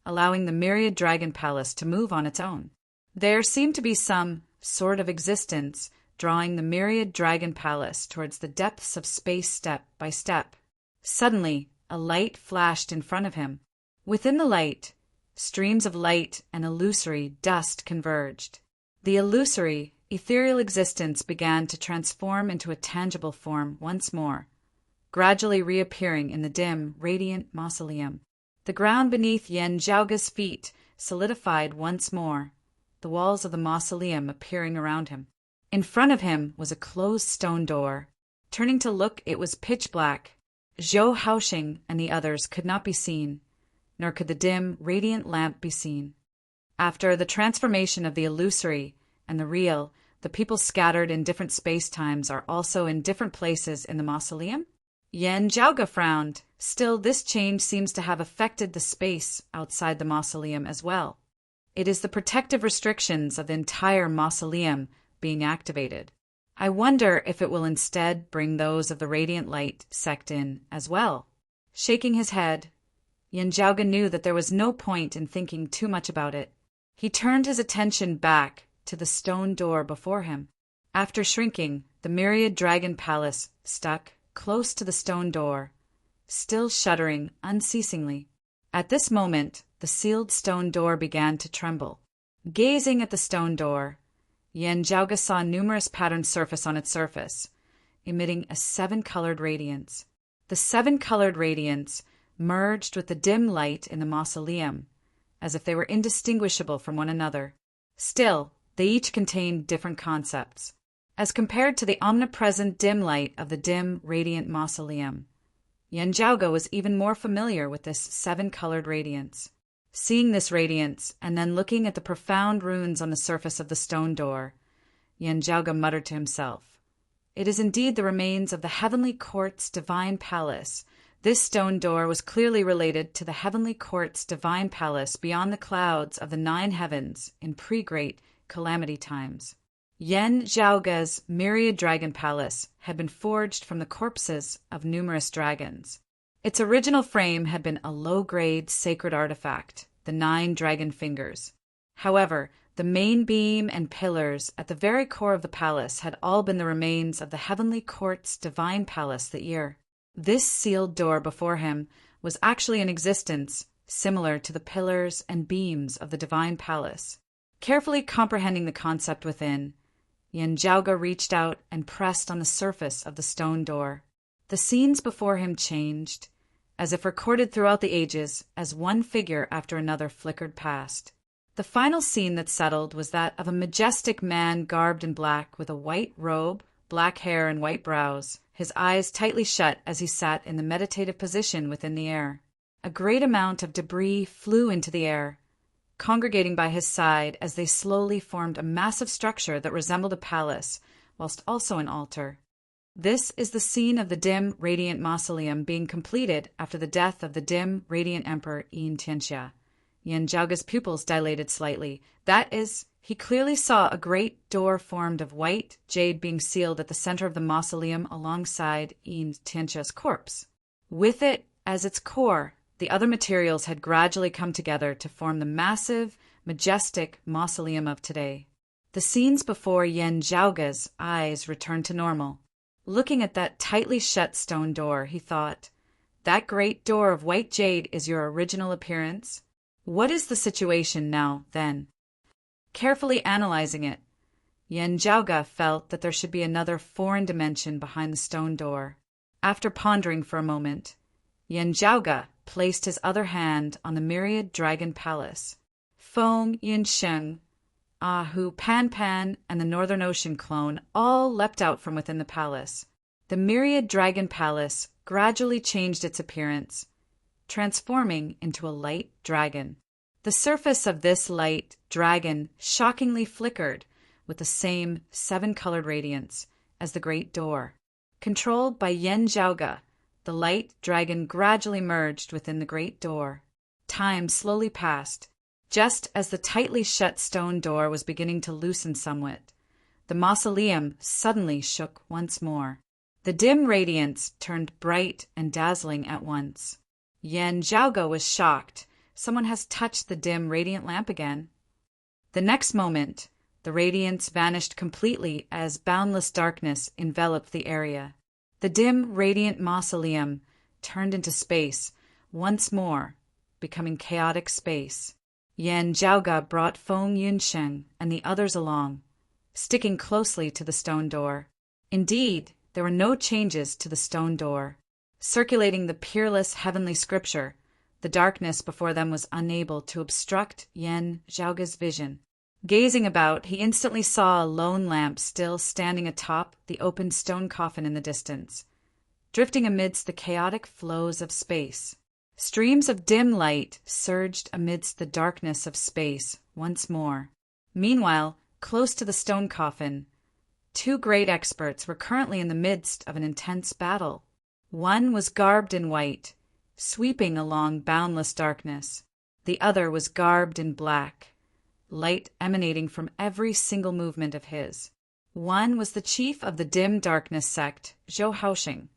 allowing the myriad dragon palace to move on its own. There seemed to be some sort of existence drawing the myriad dragon palace towards the depths of space step by step. Suddenly, a light flashed in front of him. Within the light, streams of light and illusory dust converged. The illusory ethereal existence began to transform into a tangible form once more, gradually reappearing in the dim, radiant mausoleum. The ground beneath Yen Zhaoga's feet solidified once more, the walls of the mausoleum appearing around him. In front of him was a closed stone door. Turning to look, it was pitch black. Zhou Haoxing and the others could not be seen, nor could the dim, radiant lamp be seen. After the transformation of the illusory and the real, the people scattered in different space-times are also in different places in the mausoleum? Yen Zhaoga frowned. Still, this change seems to have affected the space outside the mausoleum as well. It is the protective restrictions of the entire mausoleum being activated. I wonder if it will instead bring those of the radiant light sect in as well. Shaking his head, Yen Zhaoga knew that there was no point in thinking too much about it. He turned his attention back to the stone door before him. After shrinking, the myriad dragon palace stuck close to the stone door, still shuddering unceasingly. At this moment, the sealed stone door began to tremble. Gazing at the stone door, Yen Zhaoga saw numerous patterns surface on its surface, emitting a 7-colored radiance. The 7-colored radiance merged with the dim light in the mausoleum, as if they were indistinguishable from one another. Still, they each contained different concepts. As compared to the omnipresent dim light of the dim, radiant mausoleum, Yen Zhaoga was even more familiar with this 7-colored radiance. Seeing this radiance, and then looking at the profound runes on the surface of the stone door, Yen Zhaoga muttered to himself, "It is indeed the remains of the Heavenly Court's divine palace." This stone door was clearly related to the Heavenly Court's divine palace beyond the clouds of the 9 heavens in pre-great calamity times. Yen Zhaoga's myriad dragon palace had been forged from the corpses of numerous dragons. Its original frame had been a low-grade sacred artifact, the 9 dragon fingers. However, the main beam and pillars at the very core of the palace had all been the remains of the Heavenly Court's divine palace that year. This sealed door before him was actually in existence, similar to the pillars and beams of the divine palace. Carefully comprehending the concept within, Yen Zhaoga reached out and pressed on the surface of the stone door. The scenes before him changed, as if recorded throughout the ages, as one figure after another flickered past. The final scene that settled was that of a majestic man garbed in black with a white robe, black hair, and white brows, his eyes tightly shut as he sat in the meditative position within the air. A great amount of debris flew into the air, congregating by his side as they slowly formed a massive structure that resembled a palace, whilst also an altar. This is the scene of the dim, radiant mausoleum being completed after the death of the dim, radiant emperor Yin Tianxia. Yen Zhaoga's pupils dilated slightly. That is, he clearly saw a great door formed of white jade being sealed at the center of the mausoleum alongside Yin Tianxia's corpse. With it as its core, the other materials had gradually come together to form the massive, majestic mausoleum of today. The scenes before Yen Zhaoga's eyes returned to normal. Looking at that tightly shut stone door, he thought, "That great door of white jade is your original appearance? What is the situation now, then?" Carefully analyzing it, Yen Zhaoga felt that there should be another foreign dimension behind the stone door. After pondering for a moment, Yen Zhaoga placed his other hand on the myriad dragon palace. Feng Yunsheng, Ahu Pan Pan, and the Northern Ocean clone all leapt out from within the palace. The myriad dragon palace gradually changed its appearance, transforming into a light dragon. The surface of this light dragon shockingly flickered with the same 7-colored radiance as the great door. Controlled by Yen Zhaoga, the light dragon gradually merged within the great door. Time slowly passed. Just as the tightly shut stone door was beginning to loosen somewhat, the mausoleum suddenly shook once more. The dim radiance turned bright and dazzling at once. Yen Zhaoga was shocked. Someone has touched the dim, radiant lamp again. The next moment, the radiance vanished completely as boundless darkness enveloped the area. The dim, radiant mausoleum turned into space once more, becoming chaotic space. Yen Zhaoga brought Feng Yunsheng and the others along, sticking closely to the stone door. Indeed, there were no changes to the stone door. Circulating the peerless heavenly scripture, the darkness before them was unable to obstruct Yen Zhaoge's vision. Gazing about, he instantly saw a lone lamp still standing atop the open stone coffin in the distance, drifting amidst the chaotic flows of space. Streams of dim light surged amidst the darkness of space once more. Meanwhile, close to the stone coffin, two great experts were currently in the midst of an intense battle. One was garbed in white, sweeping along boundless darkness. The other was garbed in black, light emanating from every single movement of his. One was the chief of the dim darkness sect, Zhou Haoxing,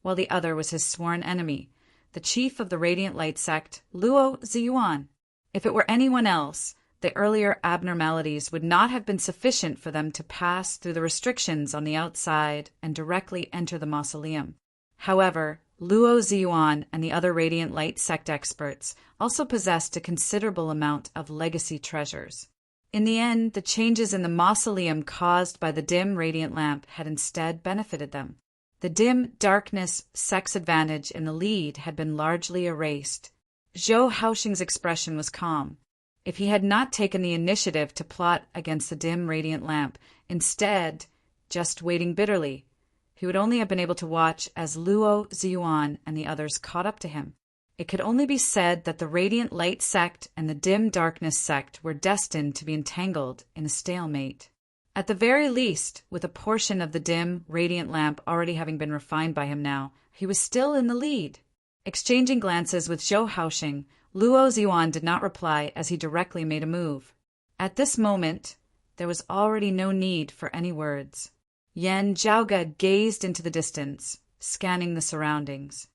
while the other was his sworn enemy, the chief of the radiant light sect, Luo Ziyuan. If it were anyone else, the earlier abnormalities would not have been sufficient for them to pass through the restrictions on the outside and directly enter the mausoleum. However, Luo Ziyuan and the other radiant light sect experts also possessed a considerable amount of legacy treasures. In the end, the changes in the mausoleum caused by the dim radiant lamp had instead benefited them. The dim darkness sect's advantage in the lead had been largely erased. Zhou Haoxing's expression was calm. If he had not taken the initiative to plot against the dim radiant lamp, instead, just waiting bitterly, he would only have been able to watch as Luo Ziyuan and the others caught up to him. It could only be said that the radiant light sect and the dim darkness sect were destined to be entangled in a stalemate. At the very least, with a portion of the dim, radiant lamp already having been refined by him now, he was still in the lead. Exchanging glances with Zhou Haoxing, Luo Ziyuan did not reply as he directly made a move. At this moment, there was already no need for any words. Yen Zhaoge gazed into the distance, scanning the surroundings.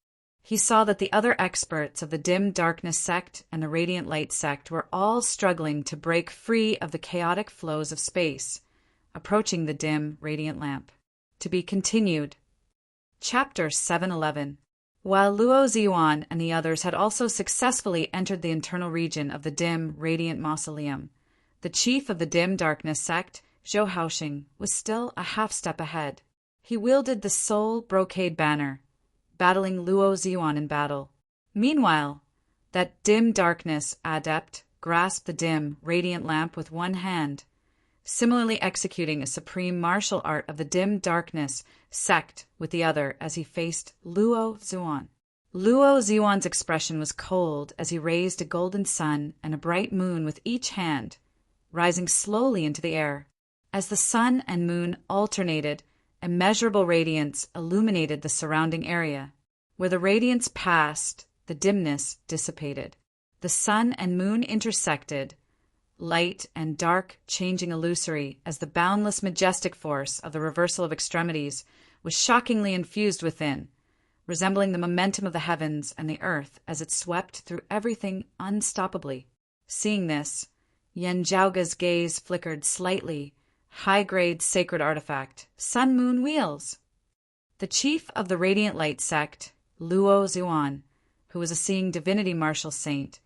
He saw that the other experts of the dim darkness sect and the radiant light sect were all struggling to break free of the chaotic flows of space, approaching the dim radiant lamp. To be continued. Chapter 711. While Luo Ziyuan and the others had also successfully entered the internal region of the dim radiant mausoleum, the chief of the dim darkness sect, Zhou Haoxing, was still a half-step ahead. He wielded the soul brocade banner, battling Luo Ziyuan in battle. Meanwhile, that dim darkness adept grasped the dim radiant lamp with one hand, similarly executing a supreme martial art of the dim darkness sect with the other as he faced Luo Ziyuan. Luo Ziyuan's expression was cold as he raised a golden sun and a bright moon with each hand, rising slowly into the air. As the sun and moon alternated, immeasurable radiance illuminated the surrounding area. Where the radiance passed, the dimness dissipated. The sun and moon intersected, light and dark changing illusory as the boundless majestic force of the reversal of extremities was shockingly infused within, resembling the momentum of the heavens and the earth as it swept through everything unstoppably. Seeing this, Yen Zhaoge's gaze flickered slightly. High-grade sacred artifact, sun-moon wheels. The chief of the radiant light sect, Luo Ziyuan, who was a seeing divinity martial saint,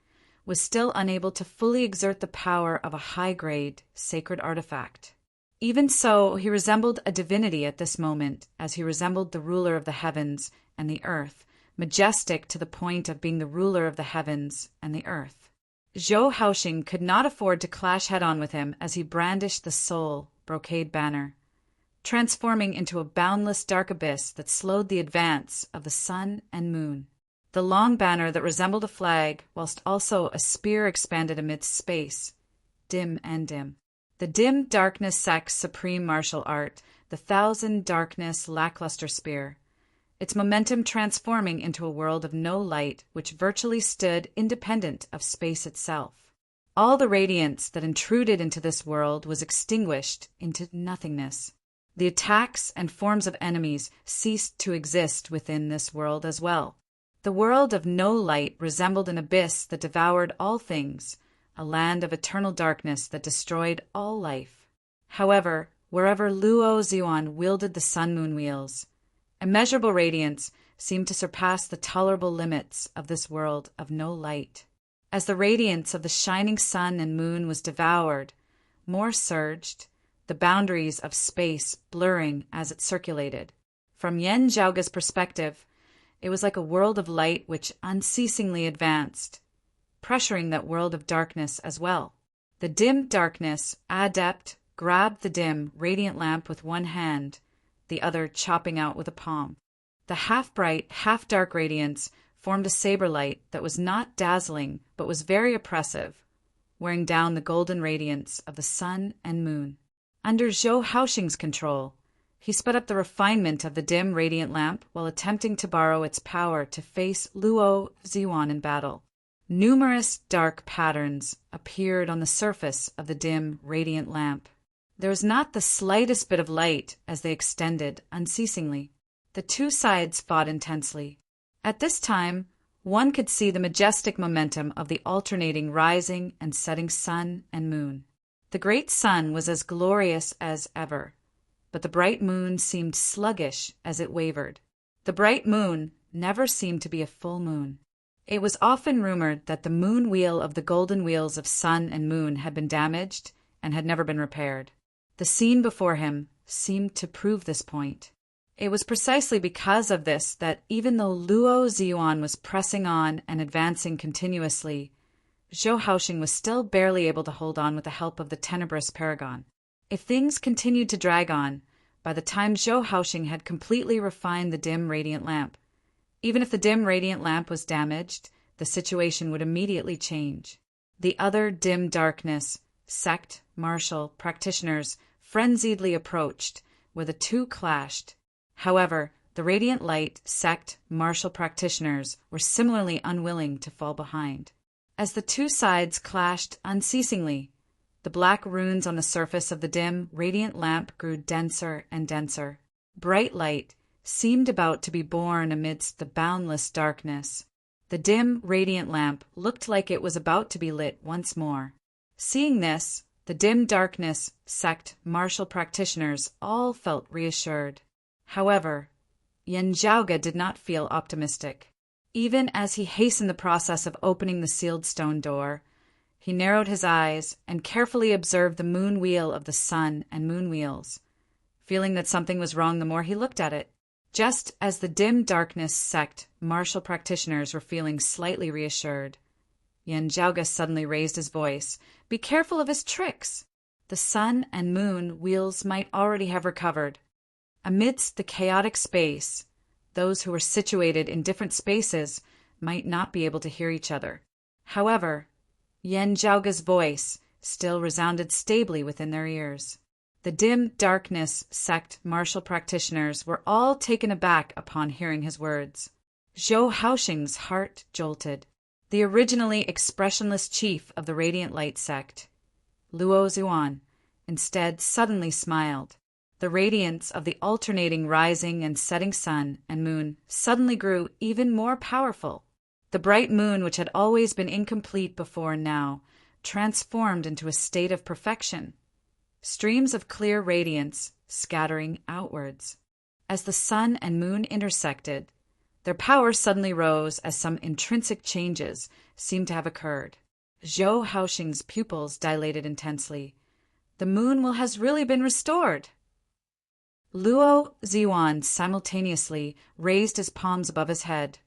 was still unable to fully exert the power of a high-grade sacred artifact. Even so, he resembled a divinity at this moment, as he resembled the ruler of the heavens and the earth, majestic to the point of being the ruler of the heavens and the earth. Zhou Haoxing could not afford to clash head-on with him as he brandished the soul brocade banner, transforming into a boundless dark abyss that slowed the advance of the sun and moon. The long banner that resembled a flag, whilst also a spear expanded amidst space, dim and dim. The dim darkness sect's supreme martial art, the thousand darkness lackluster spear, its momentum transforming into a world of no light which virtually stood independent of space itself. All the radiance that intruded into this world was extinguished into nothingness. The attacks and forms of enemies ceased to exist within this world as well. The world of no light resembled an abyss that devoured all things, a land of eternal darkness that destroyed all life. However, wherever Luo Ziyuan wielded the sun-moon wheels, immeasurable radiance seemed to surpass the tolerable limits of this world of no light. As the radiance of the shining sun and moon was devoured, more surged, the boundaries of space blurring as it circulated. From Yen Zhaoge's perspective, it was like a world of light which unceasingly advanced, pressuring that world of darkness as well. The dim darkness adept grabbed the dim, radiant lamp with one hand, the other chopping out with a palm. The half-bright, half-dark radiance formed a saber light that was not dazzling but was very oppressive, wearing down the golden radiance of the sun and moon. Under Zhou Haoxing's control, he sped up the refinement of the dim, radiant lamp while attempting to borrow its power to face Luo Ziyuan in battle. Numerous dark patterns appeared on the surface of the dim, radiant lamp. There was not the slightest bit of light as they extended unceasingly. The two sides fought intensely. At this time, one could see the majestic momentum of the alternating rising and setting sun and moon. The great sun was as glorious as ever, but the bright moon seemed sluggish as it wavered. The bright moon never seemed to be a full moon. It was often rumored that the moon wheel of the golden wheels of sun and moon had been damaged and had never been repaired. The scene before him seemed to prove this point. It was precisely because of this that even though Luo Ziyuan was pressing on and advancing continuously, Zhou Haoxing was still barely able to hold on with the help of the tenebrous paragon. If things continued to drag on, by the time Zhou Haoxing had completely refined the dim radiant lamp, even if the dim radiant lamp was damaged, the situation would immediately change. The other dim darkness, sect, martial, practitioners frenziedly approached, where the two clashed. However, the radiant light, sect, martial practitioners were similarly unwilling to fall behind. As the two sides clashed unceasingly, the black runes on the surface of the dim, radiant lamp grew denser and denser. Bright light seemed about to be born amidst the boundless darkness. The dim, radiant lamp looked like it was about to be lit once more. Seeing this, the dim darkness, sect, martial practitioners all felt reassured. However, Yen Zhaoge did not feel optimistic. Even as he hastened the process of opening the sealed stone door, he narrowed his eyes and carefully observed the moon wheel of the sun and moon wheels, feeling that something was wrong the more he looked at it. Just as the dim darkness sect martial practitioners were feeling slightly reassured, Yen Zhaoge suddenly raised his voice. "Be careful of his tricks! The sun and moon wheels might already have recovered." Amidst the chaotic space, those who were situated in different spaces might not be able to hear each other. However, Yen Zhaoge's voice still resounded stably within their ears. The dim darkness sect martial practitioners were all taken aback upon hearing his words. Zhou Haoxing's heart jolted. The originally expressionless chief of the Radiant Light sect, Luo Ziyuan, instead suddenly smiled. The radiance of the alternating rising and setting sun and moon suddenly grew even more powerful. The bright moon, which had always been incomplete before and now, transformed into a state of perfection. Streams of clear radiance scattering outwards. As the sun and moon intersected, their power suddenly rose as some intrinsic changes seemed to have occurred. Zhou Haoxing's pupils dilated intensely. The moon has really been restored. Luo Ziyuan simultaneously raised his palms above his head,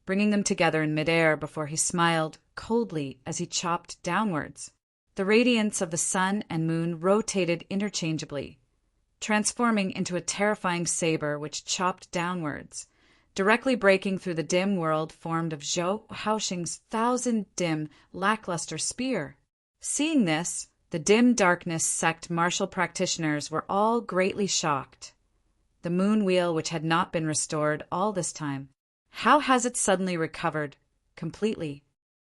bringing them together in midair before he smiled coldly as he chopped downwards. The radiance of the sun and moon rotated interchangeably, transforming into a terrifying saber which chopped downwards, directly breaking through the dim world formed of Zhou Haoxing's 1,000 dim, lackluster spear. Seeing this, the dim darkness sect martial practitioners were all greatly shocked. The moon wheel, which had not been restored all this time, how has it suddenly recovered completely?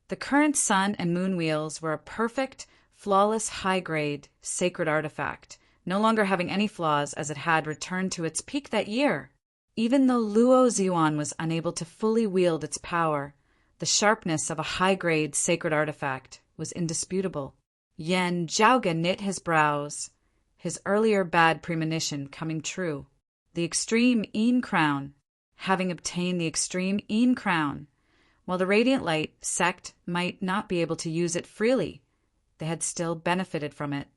The current sun and moon wheels were a perfect, flawless, high-grade, sacred artifact, no longer having any flaws as it had returned to its peak that year. Even though Luo Ziyuan was unable to fully wield its power, the sharpness of a high-grade sacred artifact was indisputable. Yen Zhaoge knit his brows, his earlier bad premonition coming true. The extreme Yin crown, having obtained the extreme Yin crown, while the Radiant Light sect might not be able to use it freely, they had still benefited from it.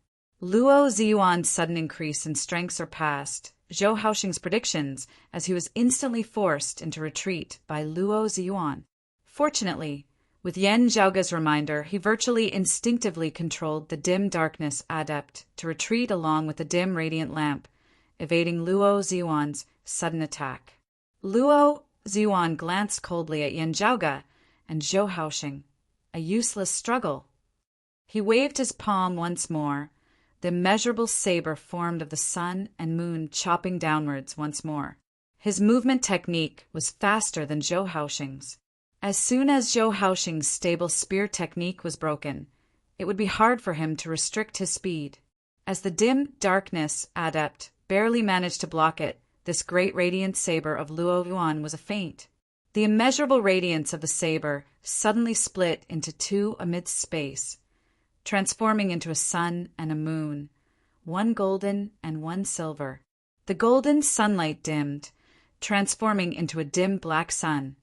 Luo Ziyuan's sudden increase in strength surpassed Zhou Haoxing's predictions as he was instantly forced into retreat by Luo Ziyuan. Fortunately, with Yan Zhaoge's reminder, he virtually instinctively controlled the dim darkness adept to retreat along with the dim radiant lamp, evading Luo Ziyuan's sudden attack. Luo Ziyuan glanced coldly at Yan Zhaoge and Zhou Haoxing. A useless struggle. He waved his palm once more, the immeasurable saber formed of the sun and moon chopping downwards once more. His movement technique was faster than Zhou Haoxing's. As soon as Zhou Haoxing's stable spear technique was broken, it would be hard for him to restrict his speed. As the dim darkness adept barely managed to block it, this great radiant saber of Luo Yuan was a feint. The immeasurable radiance of the saber suddenly split into two amidst space, transforming into a sun and a moon, one golden and one silver. The golden sunlight dimmed, transforming into a dim black sun,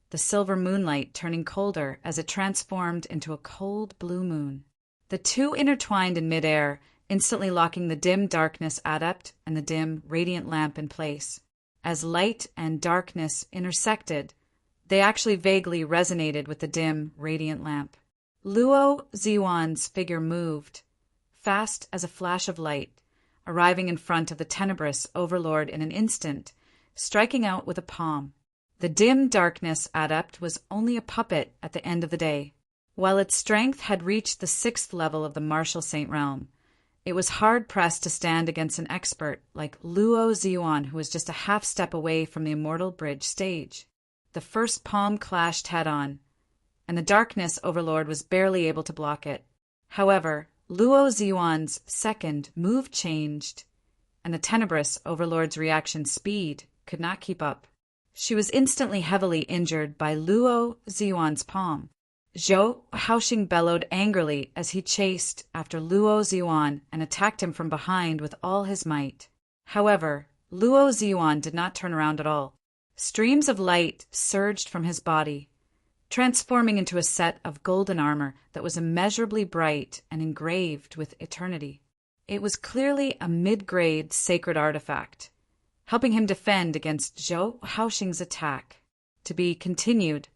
the silver moonlight turning colder as it transformed into a cold blue moon. The two intertwined in midair, instantly locking the dim darkness adept and the dim radiant lamp in place. As light and darkness intersected, they actually vaguely resonated with the dim radiant lamp. Luo Ziyuan's figure moved, fast as a flash of light, arriving in front of the tenebrous overlord in an instant, striking out with a palm. The dim darkness adept was only a puppet at the end of the day. While its strength had reached the 6th level of the martial saint realm, it was hard-pressed to stand against an expert like Luo Ziyuan, who was just a half step away from the immortal bridge stage. The first palm clashed head-on, and the darkness overlord was barely able to block it. However, Luo Ziyuan's second move changed, and the tenebrous overlord's reaction speed could not keep up. She was instantly heavily injured by Luo Ziyuan's palm. Zhou Haoxing bellowed angrily as he chased after Luo Ziyuan and attacked him from behind with all his might. However, Luo Ziyuan did not turn around at all. Streams of light surged from his body, transforming into a set of golden armor that was immeasurably bright and engraved with eternity. It was clearly a mid-grade sacred artifact, helping him defend against Zhou Haoxing's attack. To be continued.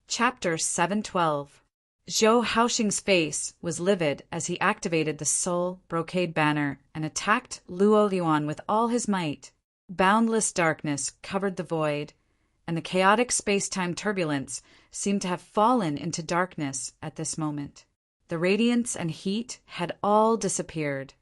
Chapter 712. Zhou Haoxing's face was livid as he activated the soul brocade banner and attacked Luo Yuan with all his might. Boundless darkness covered the void, and the chaotic space-time turbulence seemed to have fallen into darkness at this moment. The radiance and heat had all disappeared,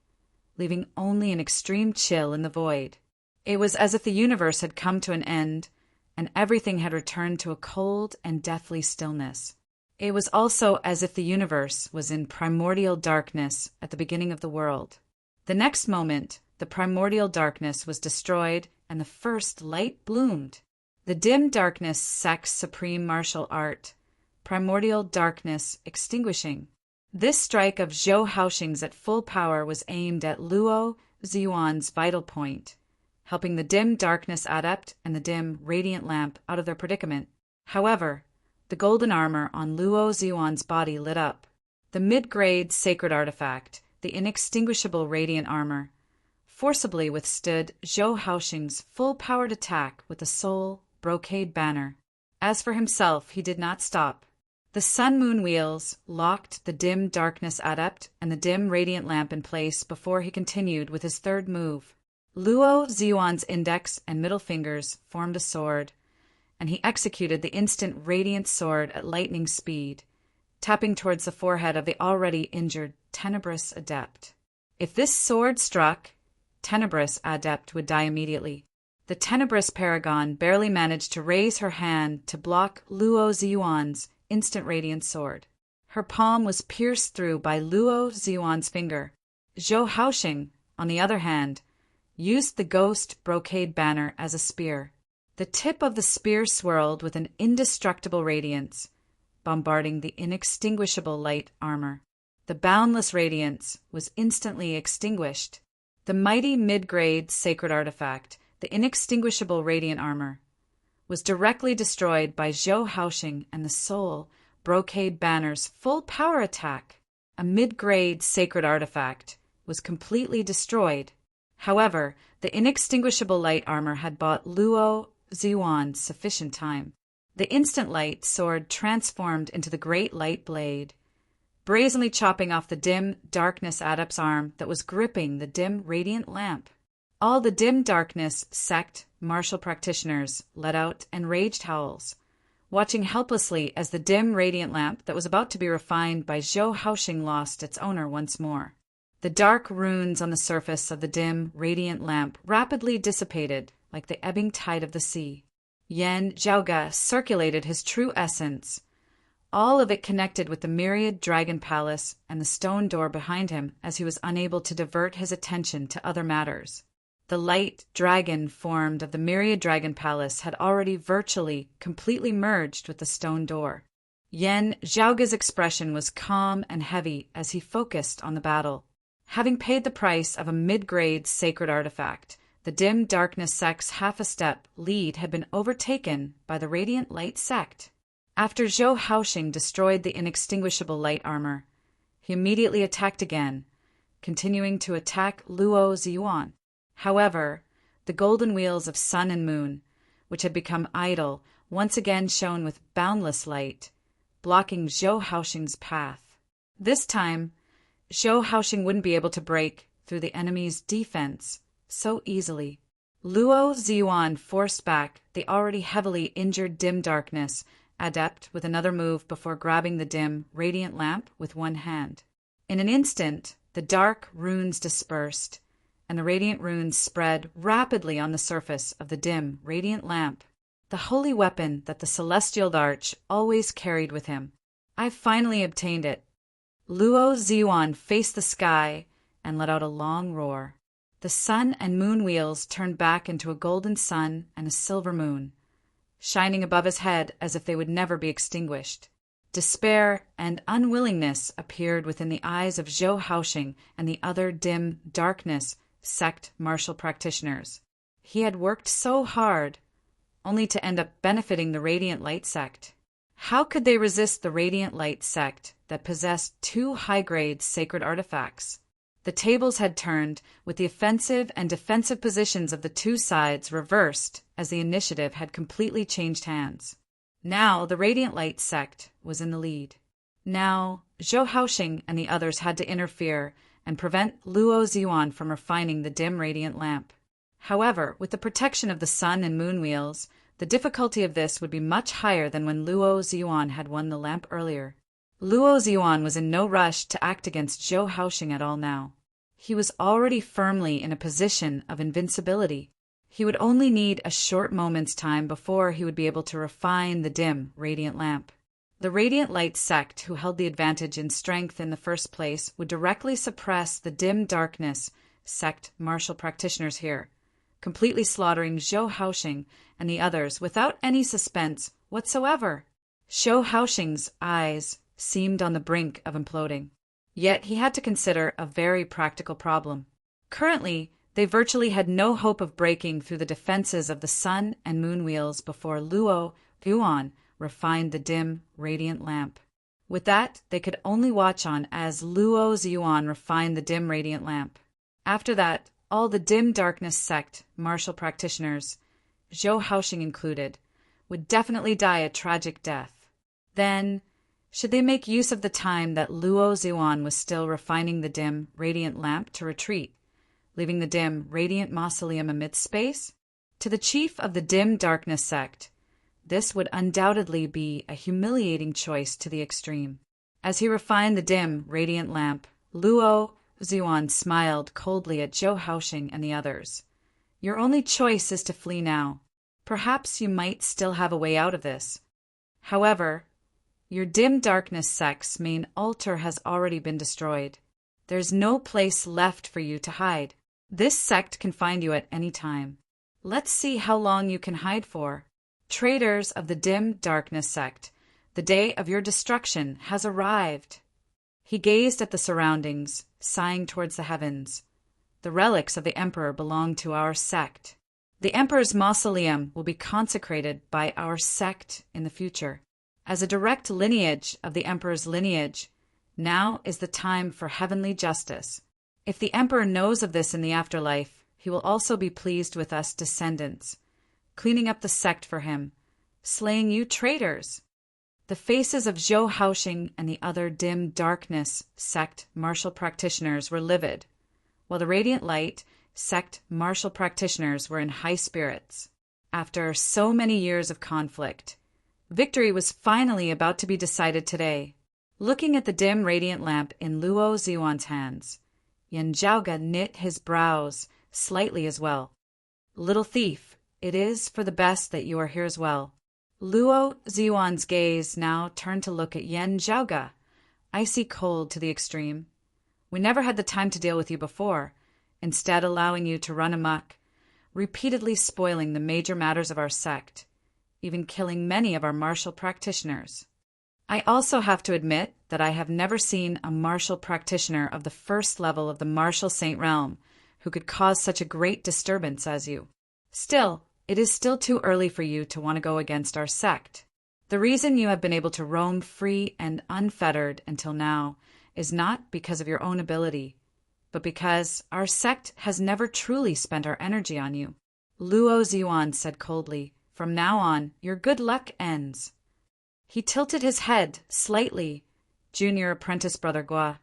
leaving only an extreme chill in the void. It was as if the universe had come to an end, and everything had returned to a cold and deathly stillness. It was also as if the universe was in primordial darkness at the beginning of the world. The next moment, the primordial darkness was destroyed, and the first light bloomed. The dim darkness sect's supreme martial art, primordial darkness extinguishing. This strike of Zhou Haoxing's at full power was aimed at Luo Ziyuan's vital point, helping the dim darkness adept and the dim radiant lamp out of their predicament. However, the golden armor on Luo Ziyuan's body lit up. The mid-grade sacred artifact, the inextinguishable radiant armor, forcibly withstood Zhou Haoxing's full-powered attack with the soul brocade banner. As for himself, he did not stop. The sun-moon wheels locked the dim darkness adept and the dim radiant lamp in place before he continued with his third move. Luo Ziyuan's index and middle fingers formed a sword, and he executed the instant radiant sword at lightning speed, tapping towards the forehead of the already injured tenebrous adept. If this sword struck, tenebrous adept would die immediately. The tenebrous paragon barely managed to raise her hand to block Luo Ziyuan's instant radiant sword. Her palm was pierced through by Luo Ziyuan's finger. Zhou Haoxing, on the other hand, used the ghost brocade banner as a spear. The tip of the spear swirled with an indestructible radiance, bombarding the inextinguishable light armor. The boundless radiance was instantly extinguished. The mighty mid-grade sacred artifact, the inextinguishable radiant armor, was directly destroyed by Zhou Haoxing and the soul brocade banner's full power attack. A mid-grade sacred artifact, was completely destroyed. However, the inextinguishable light armor had bought Luo Ziyuan sufficient time. The instant light sword transformed into the great light blade, brazenly chopping off the dim darkness adept's arm that was gripping the dim radiant lamp. All the dim darkness sect martial practitioners let out enraged howls, watching helplessly as the dim radiant lamp that was about to be refined by Zhou Haoxing lost its owner once more. The dark runes on the surface of the dim radiant lamp rapidly dissipated like the ebbing tide of the sea. Yan Zhaoge circulated his true essence, all of it connected with the myriad dragon palace and the stone door behind him, as he was unable to divert his attention to other matters. The light dragon formed of the myriad dragon palace had already virtually completely merged with the stone door. Yan Zhaoge's expression was calm and heavy as he focused on the battle. Having paid the price of a mid-grade sacred artifact, the dim darkness sect's half-a-step lead had been overtaken by the radiant light sect. After Zhou Haoxing destroyed the inextinguishable light armor, he immediately attacked again, continuing to attack Luo Ziyuan. However, the golden wheels of sun and moon, which had become idle, once again shone with boundless light, blocking Zhou Haoxing's path. This time, Zhou Haoxing wouldn't be able to break through the enemy's defense so easily. Luo Ziyuan forced back the already heavily injured dim darkness adept with another move before grabbing the dim, radiant lamp with one hand. In an instant, the dark runes dispersed, and the radiant runes spread rapidly on the surface of the dim, radiant lamp, the holy weapon that the celestial arch always carried with him. I've finally obtained it. Luo Ziyuan faced the sky and let out a long roar. The sun and moon wheels turned back into a golden sun and a silver moon, shining above his head as if they would never be extinguished. Despair and unwillingness appeared within the eyes of Zhou Haoxing and the other dim darkness sect martial practitioners. He had worked so hard, only to end up benefiting the Radiant Light sect. How could they resist the Radiant Light sect that possessed two high-grade sacred artifacts? The tables had turned, with the offensive and defensive positions of the two sides reversed as the initiative had completely changed hands. Now the Radiant Light sect was in the lead. Now Zhou Haoxing and the others had to interfere and prevent Luo Ziyuan from refining the dim radiant lamp. However, with the protection of the sun and moon wheels, the difficulty of this would be much higher than when Luo Ziyuan had won the lamp earlier. Luo Ziyuan was in no rush to act against Zhou Haoxing at all now. He was already firmly in a position of invincibility. He would only need a short moment's time before he would be able to refine the dim, radiant lamp. The Radiant Light sect, who held the advantage in strength in the first place, would directly suppress the dim darkness sect martial practitioners here, completely slaughtering Zhou Haoxing and the others without any suspense whatsoever. Zhou Haoxing's eyes seemed on the brink of imploding. Yet he had to consider a very practical problem. Currently, they virtually had no hope of breaking through the defenses of the sun and moon wheels before Luo Ziyuan refined the dim, radiant lamp. With that, they could only watch on as Luo Ziyuan refined the dim, radiant lamp. After that, all the dim darkness sect martial practitioners, Zhou Haoxing included, would definitely die a tragic death. Then, should they make use of the time that Luo Ziyuan was still refining the dim, radiant lamp to retreat, leaving the dim, radiant mausoleum amidst space? To the chief of the dim darkness sect, this would undoubtedly be a humiliating choice to the extreme. As he refined the dim, radiant lamp, Luo Ziyuan smiled coldly at Zhou Haoxing and the others. Your only choice is to flee now. Perhaps you might still have a way out of this. However, your dim darkness sect's main altar has already been destroyed. There's no place left for you to hide. This sect can find you at any time. Let's see how long you can hide for. Traitors of the dim darkness sect, the day of your destruction has arrived. He gazed at the surroundings, sighing towards the heavens. The relics of the Emperor belong to our sect. The Emperor's mausoleum will be consecrated by our sect in the future. As a direct lineage of the Emperor's lineage, now is the time for heavenly justice. If the emperor knows of this in the afterlife, he will also be pleased with us descendants, cleaning up the sect for him, slaying you traitors." The faces of Zhou Haoxing and the other dim darkness sect martial practitioners were livid, while the radiant light sect martial practitioners were in high spirits. After so many years of conflict, victory was finally about to be decided today. Looking at the dim radiant lamp in Luo Ziyuan's hands, Yan Zhaoge knit his brows slightly as well. "Little thief, it is for the best that you are here as well." Luo Ziyuan's gaze now turned to look at Yan Zhaoge, icy cold to the extreme. "We never had the time to deal with you before, instead allowing you to run amok, repeatedly spoiling the major matters of our sect, even killing many of our martial practitioners. I also have to admit that I have never seen a martial practitioner of the first level of the martial saint realm who could cause such a great disturbance as you. Still, it is still too early for you to want to go against our sect. The reason you have been able to roam free and unfettered until now is not because of your own ability, but because our sect has never truly spent our energy on you." Luo Ziyuan said coldly, "From now on, your good luck ends." He tilted his head slightly. "Junior apprentice brother Gua,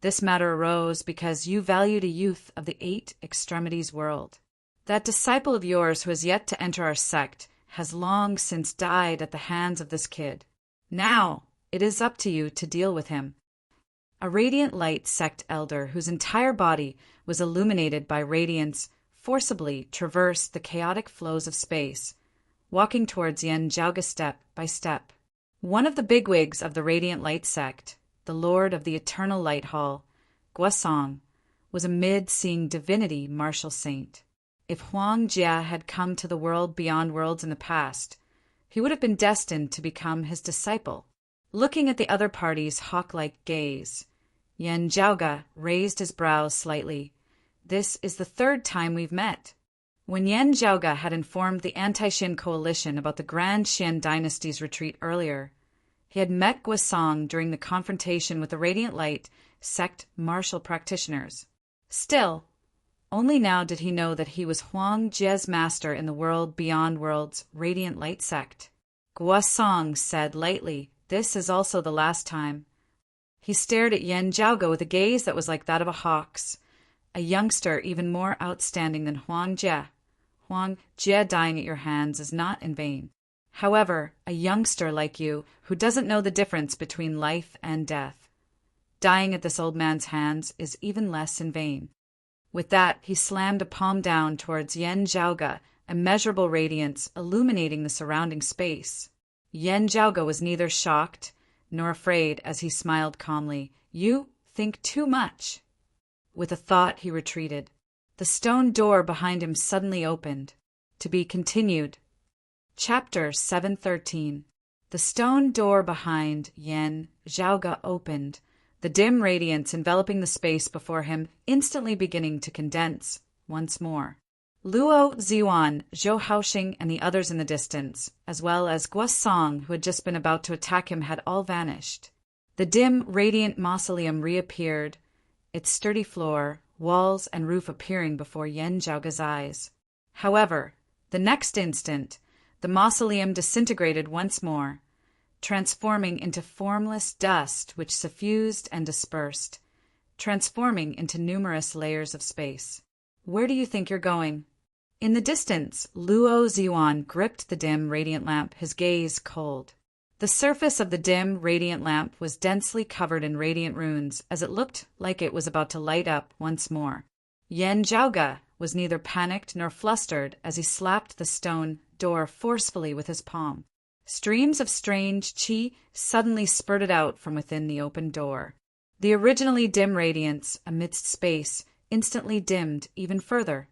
this matter arose because you valued a youth of the 8 extremities world. That disciple of yours who has yet to enter our sect has long since died at the hands of this kid. Now, it is up to you to deal with him." A radiant light sect elder whose entire body was illuminated by radiance forcibly traversed the chaotic flows of space, walking towards Yan Zhaoge step by step. One of the bigwigs of the radiant light sect, the lord of the eternal light hall, Guosong, was a mid-seeing divinity martial saint. If Huang Jia had come to the world beyond worlds in the past, he would have been destined to become his disciple. Looking at the other party's hawk-like gaze, Yan Zhaoge raised his brows slightly. "This is the 3rd time we've met." When Yan Zhaoge had informed the anti-Xin coalition about the Grand Xian dynasty's retreat earlier, he had met Guosong during the confrontation with the Radiant Light sect martial practitioners. Still, only now did he know that he was Huang Jie's master in the world beyond worlds Radiant Light sect. Guosong said lightly, "This is also the last time." He stared at Yan Zhaoge with a gaze that was like that of a hawk's, a youngster even more outstanding than Huang Jie. Huang Jie dying at your hands is not in vain. However, a youngster like you, who doesn't know the difference between life and death, dying at this old man's hands is even less in vain. With that, he slammed a palm down towards Yan Zhaoge, immeasurable radiance illuminating the surrounding space. Yan Zhaoge was neither shocked nor afraid as he smiled calmly. "You think too much." With a thought, he retreated. The stone door behind him suddenly opened. To be continued. Chapter 713. The stone door behind Yan Zhaoge opened, the dim radiance enveloping the space before him instantly beginning to condense once more. Luo Ziyuan, Zhou Haoxing, and the others in the distance, as well as Guosong, who had just been about to attack him, had all vanished. The dim, radiant mausoleum reappeared, its sturdy floor, walls, and roof appearing before Yan Zhaoge's eyes. However, the next instant, the mausoleum disintegrated once more, transforming into formless dust which suffused and dispersed, transforming into numerous layers of space. "Where do you think you're going?" In the distance, Luo Ziyuan gripped the dim, radiant lamp, his gaze cold. The surface of the dim, radiant lamp was densely covered in radiant runes, as it looked like it was about to light up once more. Yan Zhaoge was neither panicked nor flustered as he slapped the stone door forcefully with his palm. Streams of strange qi suddenly spurted out from within the open door. The originally dim radiance amidst space instantly dimmed even further,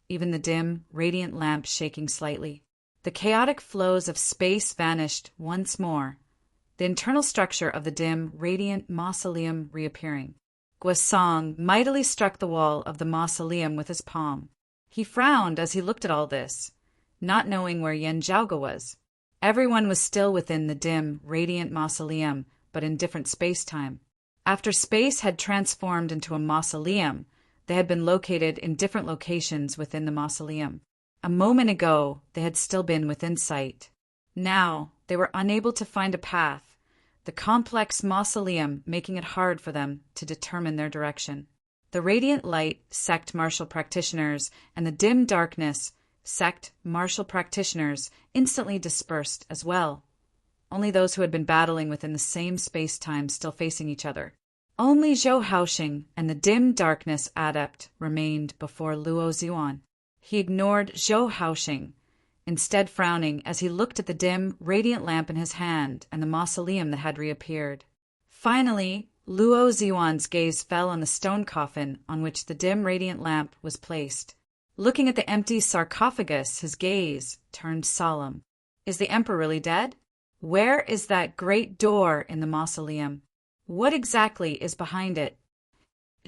even the dim, radiant lamp shaking slightly. The chaotic flows of space vanished once more, the internal structure of the dim, radiant mausoleum reappearing. Guosong mightily struck the wall of the mausoleum with his palm. He frowned as he looked at all this, not knowing where Yan Zhaoge was. Everyone was still within the dim, radiant mausoleum, but in different space-time. After space had transformed into a mausoleum, they had been located in different locations within the mausoleum. A moment ago, they had still been within sight. Now, they were unable to find a path, the complex mausoleum making it hard for them to determine their direction. The radiant light sect martial practitioners and the dim darkness sect martial practitioners instantly dispersed as well. Only those who had been battling within the same space-time still facing each other. Only Zhou Haoxing and the dim darkness adept remained before Luo Ziyuan. He ignored Zhou Haoxing, instead frowning as he looked at the dim, radiant lamp in his hand and the mausoleum that had reappeared. Finally, Luo Ziyuan's gaze fell on the stone coffin on which the dim, radiant lamp was placed. Looking at the empty sarcophagus, his gaze turned solemn. Is the emperor really dead? Where is that great door in the mausoleum? What exactly is behind it?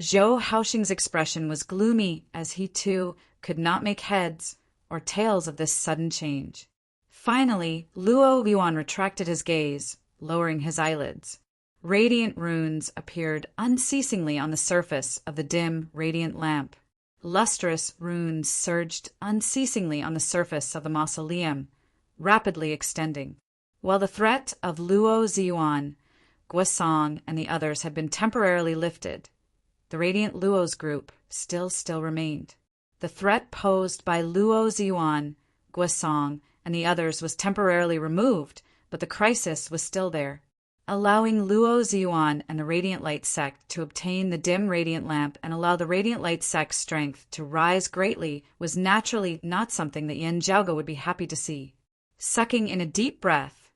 Zhou Haoxing's expression was gloomy as he too could not make heads or tails of this sudden change. Finally, Luo Ziyuan retracted his gaze, lowering his eyelids. Radiant runes appeared unceasingly on the surface of the dim, radiant lamp. Lustrous runes surged unceasingly on the surface of the mausoleum, rapidly extending. While the threat of Luo Ziyuan, Guosong, and the others had been temporarily lifted, the radiant Luo's group still remained. The threat posed by Luo Ziyuan, Guosong, and the others was temporarily removed, but the crisis was still there. Allowing Luo Ziyuan and the Radiant Light sect to obtain the dim radiant lamp and allow the Radiant Light sect's strength to rise greatly was naturally not something that Yan Zhaoge would be happy to see. Sucking in a deep breath,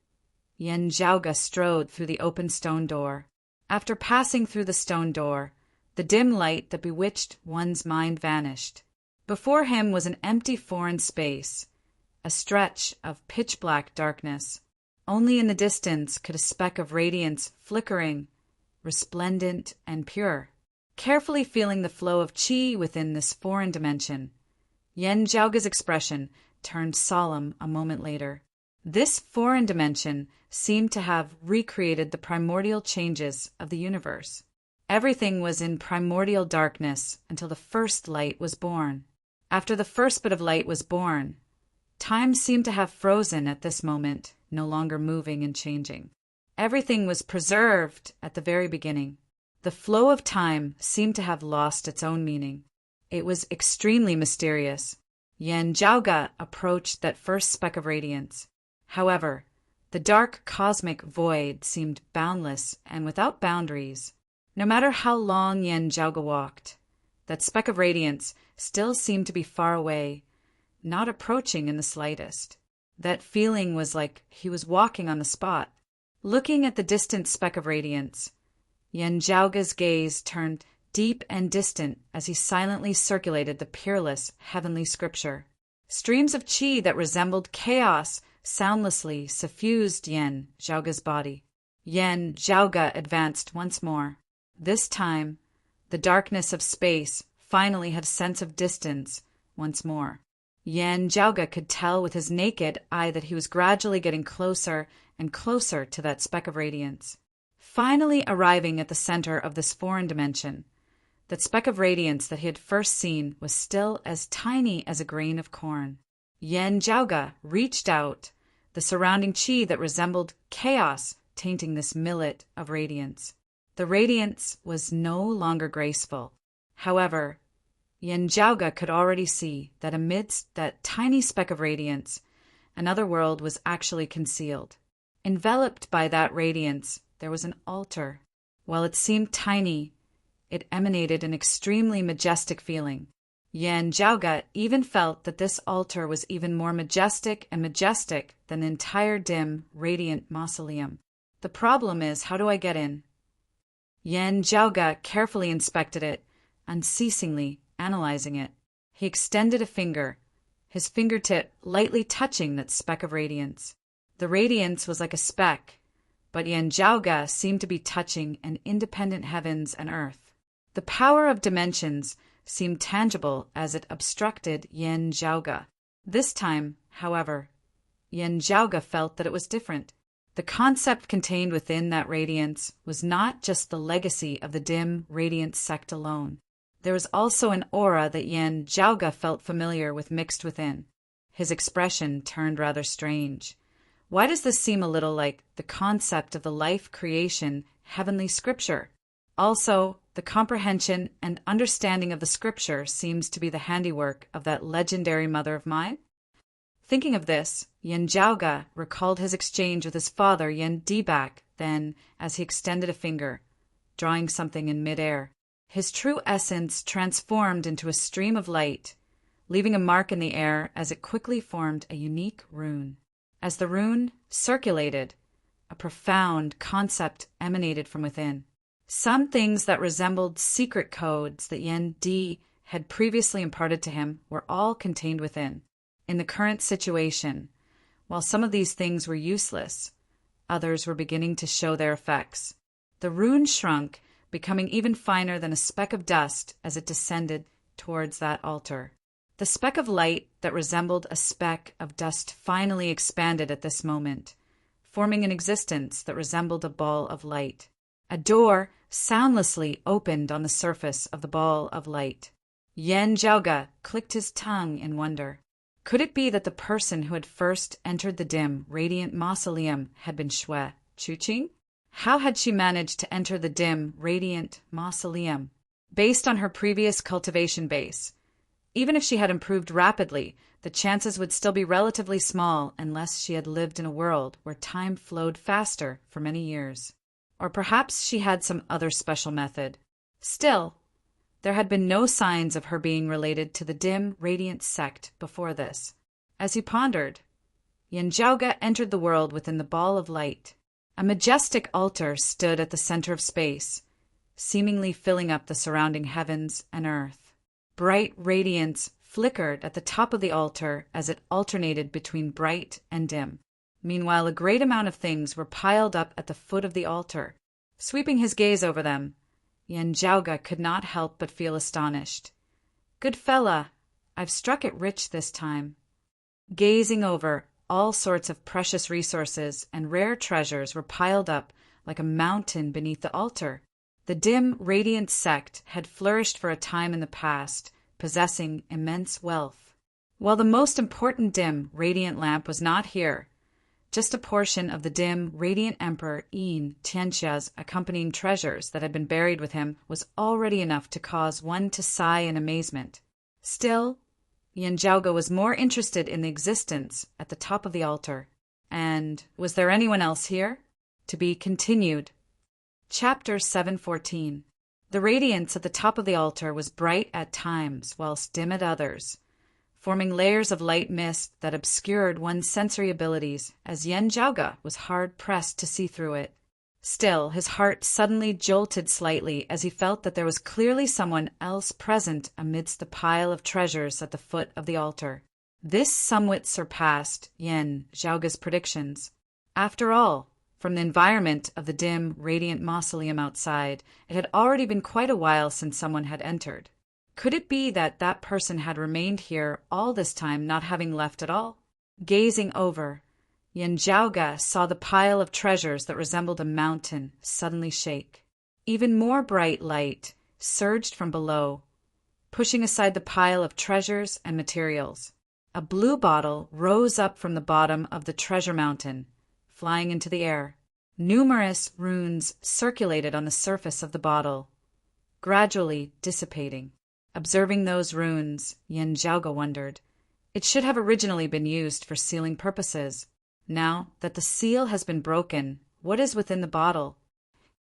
Yan Zhaoge strode through the open stone door. After passing through the stone door, the dim light that bewitched one's mind vanished. Before him was an empty foreign space, a stretch of pitch-black darkness. Only in the distance could a speck of radiance flickering, resplendent and pure. Carefully feeling the flow of qi within this foreign dimension, Yan Zhaoge's expression turned solemn a moment later. This foreign dimension seemed to have recreated the primordial changes of the universe. Everything was in primordial darkness until the first light was born. After the first bit of light was born, time seemed to have frozen at this moment, no longer moving and changing. Everything was preserved at the very beginning. The flow of time seemed to have lost its own meaning. It was extremely mysterious. Yan Zhaoge approached that first speck of radiance. However, the dark cosmic void seemed boundless and without boundaries. No matter how long Yan Zhaoge walked, that speck of radiance still seemed to be far away, not approaching in the slightest. That feeling was like he was walking on the spot. Looking at the distant speck of radiance, Yan Zhaoge's gaze turned deep and distant as he silently circulated the peerless heavenly scripture. Streams of qi that resembled chaos soundlessly suffused Yan Zhaoge's body. Yan Zhaoge advanced once more. This time, the darkness of space finally had a sense of distance once more. Yan Zhaoge could tell with his naked eye that he was gradually getting closer and closer to that speck of radiance. Finally arriving at the center of this foreign dimension, that speck of radiance that he had first seen was still as tiny as a grain of corn. Yan Zhaoge reached out, the surrounding qi that resembled chaos tainting this millet of radiance. The radiance was no longer graceful. However, Yan Zhaoge could already see that amidst that tiny speck of radiance, another world was actually concealed. Enveloped by that radiance, there was an altar. While it seemed tiny, it emanated an extremely majestic feeling. Yan Zhaoge even felt that this altar was even more majestic than the entire dim, radiant mausoleum. The problem is, how do I get in? Yan Zhaoge carefully inspected it, unceasingly analyzing it. He extended a finger, his fingertip lightly touching that speck of radiance. The radiance was like a speck, but Yan Zhaoge seemed to be touching an independent heavens and earth. The power of dimensions seemed tangible as it obstructed Yan Zhaoge. This time, however, Yan Zhaoge felt that it was different. The concept contained within that radiance was not just the legacy of the dim, radiant sect alone. There was also an aura that Yan Zhaoge felt familiar with mixed within. His expression turned rather strange. Why does this seem a little like the concept of the life creation heavenly scripture? Also, the comprehension and understanding of the scripture seems to be the handiwork of that legendary mother of mine. Thinking of this, Yan Zhaoge recalled his exchange with his father Yan Dibak, then, as he extended a finger, drawing something in midair, his true essence transformed into a stream of light, leaving a mark in the air as it quickly formed a unique rune. As the rune circulated, a profound concept emanated from within. Some things that resembled secret codes that Yan Di had previously imparted to him were all contained within. In the current situation, while some of these things were useless, others were beginning to show their effects. The rune shrunk, becoming even finer than a speck of dust as it descended towards that altar. The speck of light that resembled a speck of dust finally expanded at this moment, forming an existence that resembled a ball of light. A door soundlessly opened on the surface of the ball of light. Yan Zhaoge clicked his tongue in wonder. Could it be that the person who had first entered the dim, radiant mausoleum had been Xue Chuqing? How had she managed to enter the dim, radiant mausoleum? Based on her previous cultivation base, even if she had improved rapidly, the chances would still be relatively small unless she had lived in a world where time flowed faster for many years. Or perhaps she had some other special method. Still, there had been no signs of her being related to the dim, radiant sect before this. As he pondered, Yan Zhaoge entered the world within the ball of light. A majestic altar stood at the center of space, seemingly filling up the surrounding heavens and earth. Bright radiance flickered at the top of the altar as it alternated between bright and dim. Meanwhile, a great amount of things were piled up at the foot of the altar. Sweeping his gaze over them, Yan Zhaoge could not help but feel astonished. "Good fella, I've struck it rich this time." Gazing over, all sorts of precious resources and rare treasures were piled up like a mountain beneath the altar. The dim, radiant sect had flourished for a time in the past, possessing immense wealth. While the most important dim, radiant lamp was not here, just a portion of the dim, radiant Emperor Yin Tianxia's accompanying treasures that had been buried with him was already enough to cause one to sigh in amazement. Still, Yan Zhaoge was more interested in the existence at the top of the altar. And was there anyone else here? To be continued. Chapter 714. The radiance at the top of the altar was bright at times, whilst dim at others, forming layers of light mist that obscured one's sensory abilities, as Yan Zhaoge was hard-pressed to see through it. Still, his heart suddenly jolted slightly as he felt that there was clearly someone else present amidst the pile of treasures at the foot of the altar. This somewhat surpassed Yan Zhaoge's predictions. After all, from the environment of the dim, radiant mausoleum outside, it had already been quite a while since someone had entered. Could it be that that person had remained here all this time, not having left at all? Gazing over, Yan Zhaoge saw the pile of treasures that resembled a mountain suddenly shake. Even more bright light surged from below, pushing aside the pile of treasures and materials. A blue bottle rose up from the bottom of the treasure mountain, flying into the air. Numerous runes circulated on the surface of the bottle, gradually dissipating. Observing those runes, Yan Zhaoge wondered. It should have originally been used for sealing purposes. Now that the seal has been broken, what is within the bottle?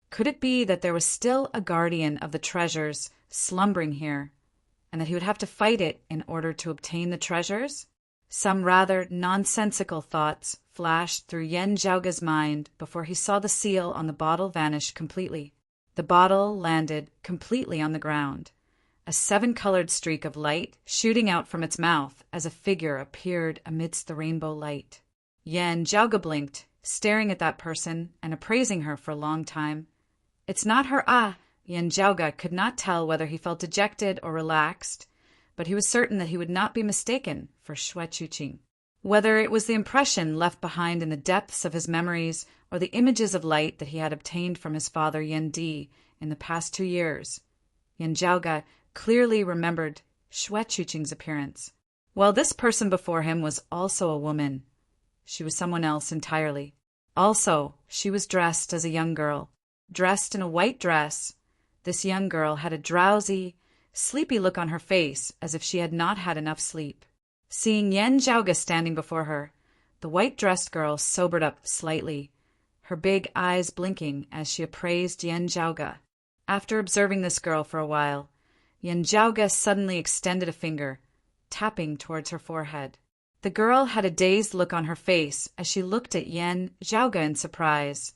Could it be that there was still a guardian of the treasures slumbering here, and that he would have to fight it in order to obtain the treasures? Some rather nonsensical thoughts flashed through Yan Zhaoge's mind before he saw the seal on the bottle vanish completely. The bottle landed completely on the ground, a seven-colored streak of light shooting out from its mouth as a figure appeared amidst the rainbow light. Yan Zhaoge blinked, staring at that person and appraising her for a long time. "It's not her, Yan Zhaoge could not tell whether he felt dejected or relaxed, but he was certain that he would not be mistaken for Xue Chuqing. Whether it was the impression left behind in the depths of his memories or the images of light that he had obtained from his father Yendi in the past 2 years, Yan Zhaoge clearly remembered Xue Chuqing's appearance. While this person before him was also a woman, she was someone else entirely. Also, she was dressed as a young girl. Dressed in a white dress, this young girl had a drowsy, sleepy look on her face as if she had not had enough sleep. Seeing Yan Zhaoge standing before her, the white-dressed girl sobered up slightly, her big eyes blinking as she appraised Yan Zhaoge. After observing this girl for a while, Yan Zhaoge suddenly extended a finger, tapping towards her forehead. The girl had a dazed look on her face as she looked at Yan Zhaoge in surprise,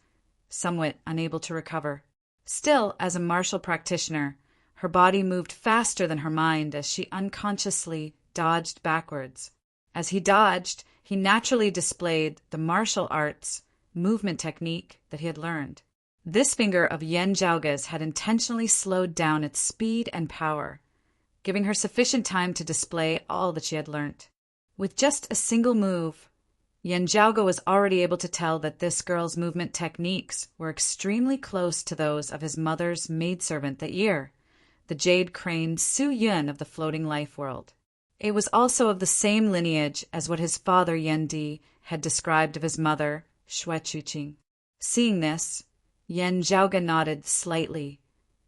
somewhat unable to recover. Still, as a martial practitioner, her body moved faster than her mind as she unconsciously dodged backwards. As he dodged, he naturally displayed the martial arts movement technique that he had learned. This finger of Yan Zhaoge's had intentionally slowed down its speed and power, giving her sufficient time to display all that she had learnt. With just a single move, Yan Zhaoge was already able to tell that this girl's movement techniques were extremely close to those of his mother's maidservant that year, the jade-craned Su Yun of the floating life world. It was also of the same lineage as what his father Yendi had described of his mother, Xue Chuqing. Seeing this, Yan Zhaoge nodded slightly,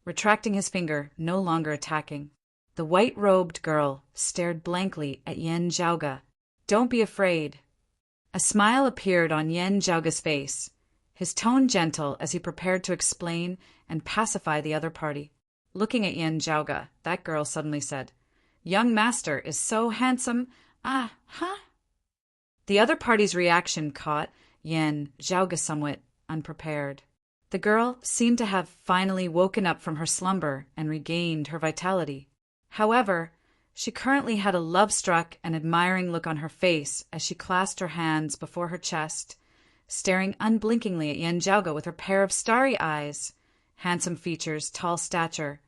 retracting his finger, no longer attacking. The white-robed girl stared blankly at Yan Zhaoge. "Don't be afraid." A smile appeared on Yan Zhaoge's face, his tone gentle as he prepared to explain and pacify the other party. Looking at Yan Zhaoge, that girl suddenly said, "Young master is so handsome. Ah, huh?" The other party's reaction caught Yan Zhaoge somewhat unprepared. The girl seemed to have finally woken up from her slumber and regained her vitality. However, she currently had a love-struck and admiring look on her face as she clasped her hands before her chest, staring unblinkingly at Yan Zhaoge with her pair of starry eyes, handsome features, tall stature,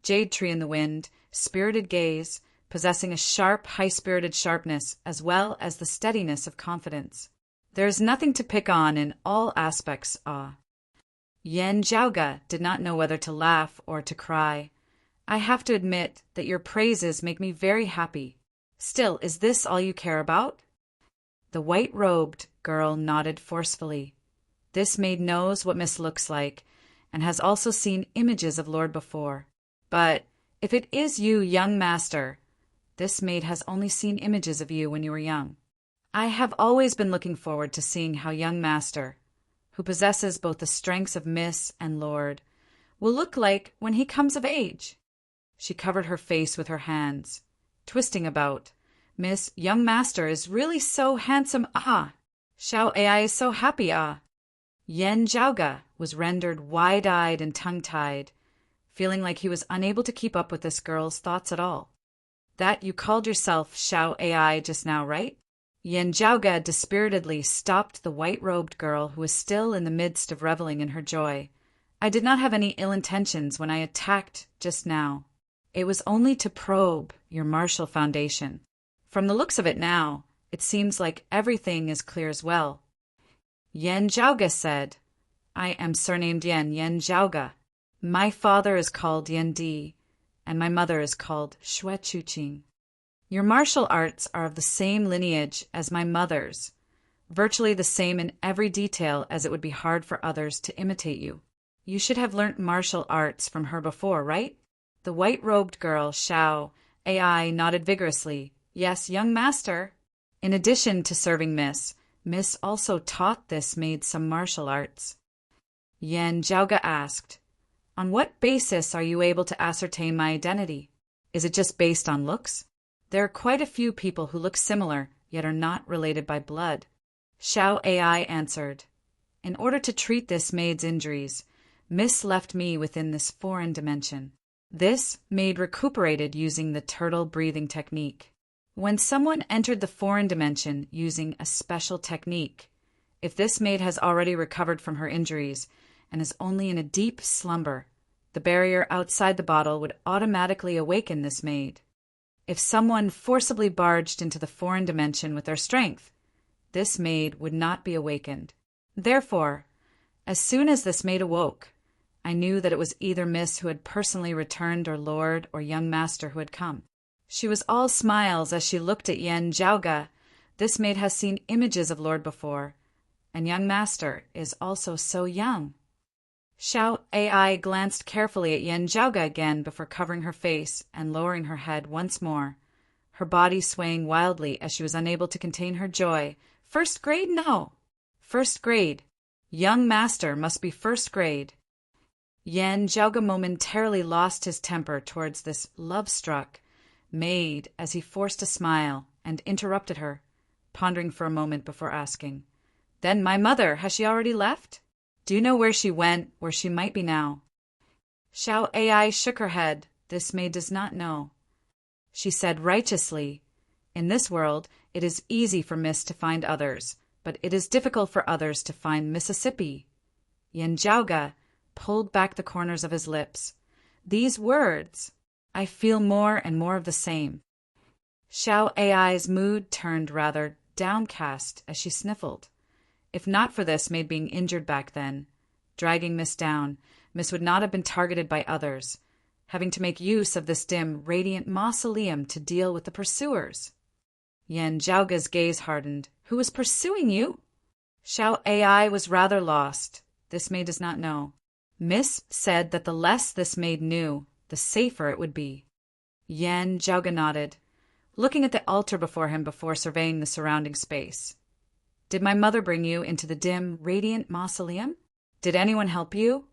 jade tree in the wind, spirited gaze, possessing a sharp, high-spirited sharpness as well as the steadiness of confidence. There is nothing to pick on in all aspects. Yan Zhaoge did not know whether to laugh or to cry. "I have to admit that your praises make me very happy. Still, is this all you care about?" The white-robed girl nodded forcefully. This maid knows what Miss looks like, and has also seen images of Lord before. But if it is you, young master, this maid has only seen images of you when you were young. I have always been looking forward to seeing how young master, who possesses both the strengths of Miss and Lord, will look like when he comes of age. She covered her face with her hands, twisting about. "Miss, young master is really so handsome. Xiao Ai is so happy. Yan Zhaoge was rendered wide-eyed and tongue-tied, feeling like he was unable to keep up with this girl's thoughts at all. "That you called yourself Xiao Ai just now, right?" Yan Zhaoge dispiritedly stopped the white-robed girl who was still in the midst of reveling in her joy. "I did not have any ill intentions when I attacked just now. It was only to probe your martial foundation. From the looks of it now, it seems like everything is clear as well." Yan Zhaoge said, "I am surnamed Yan Zhaoge. My father is called Yendi, and my mother is called Xue Chuqing. Your martial arts are of the same lineage as my mother's, virtually the same in every detail as it would be hard for others to imitate you. You should have learnt martial arts from her before, right?" The white-robed girl, Xiao Ai, nodded vigorously. "Yes, young master." In addition to serving Miss also taught this maid some martial arts. Yan Zhaoge asked, "On what basis are you able to ascertain my identity? Is it just based on looks? There are quite a few people who look similar, yet are not related by blood." Xiao Ai answered, "In order to treat this maid's injuries, Miss left me within this foreign dimension." This maid recuperated using the turtle breathing technique. When someone entered the foreign dimension using a special technique, if this maid has already recovered from her injuries and is only in a deep slumber, the barrier outside the bottle would automatically awaken this maid. If someone forcibly barged into the foreign dimension with their strength, this maid would not be awakened. Therefore, as soon as this maid awoke, I knew that it was either Miss who had personally returned or Lord or young master who had come. She was all smiles as she looked at Yen Jiaoge. This maid has seen images of Lord before, and young master is also so young. Xiao Ai glanced carefully at Yen Jiaoge again before covering her face and lowering her head once more, her body swaying wildly as she was unable to contain her joy. First grade? No. First grade. Young master must be first grade. Yen Jiaoge momentarily lost his temper towards this love-struck maid as he forced a smile and interrupted her, pondering for a moment before asking, "Then my mother, has she already left? Do you know where she went, where she might be now?" Xiao Ai shook her head. This maid does not know. She said righteously, "In this world, it is easy for Miss to find others, but it is difficult for others to find Mississippi." Yen Jiaoge pulled back the corners of his lips. These words, I feel more and more of the same. Xiao Ai's mood turned rather downcast as she sniffled. If not for this maid being injured back then, dragging Miss down, Miss would not have been targeted by others, having to make use of this dim, radiant mausoleum to deal with the pursuers. Yen Jiaoge's gaze hardened. Who was pursuing you? Xiao Ai was rather lost. This maid does not know. Miss said that the less this maid knew, the safer it would be. Yen Jiaoge nodded, looking at the altar before him before surveying the surrounding space. Did my mother bring you into the dim, radiant mausoleum? Did anyone help you?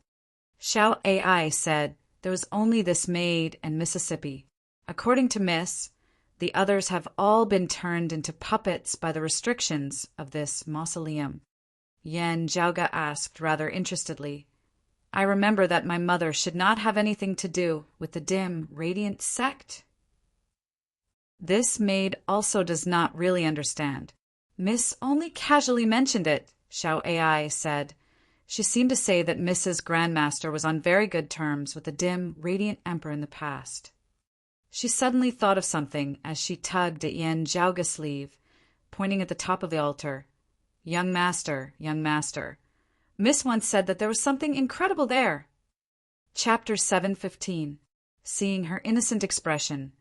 Xiao Ai said, there was only this maid and Mississippi. According to Miss, the others have all been turned into puppets by the restrictions of this mausoleum. Yen Jiaoge asked rather interestedly, I remember that my mother should not have anything to do with the dim, radiant sect. This maid also does not really understand. Miss only casually mentioned it, Xiao Ai said. She seemed to say that Mrs. Grandmaster was on very good terms with the dim, radiant emperor in the past. She suddenly thought of something as she tugged at Yen Jiaoge's sleeve, pointing at the top of the altar. Young master, young master. Miss once said that there was something incredible there. Chapter 7:15. Seeing her innocent expression,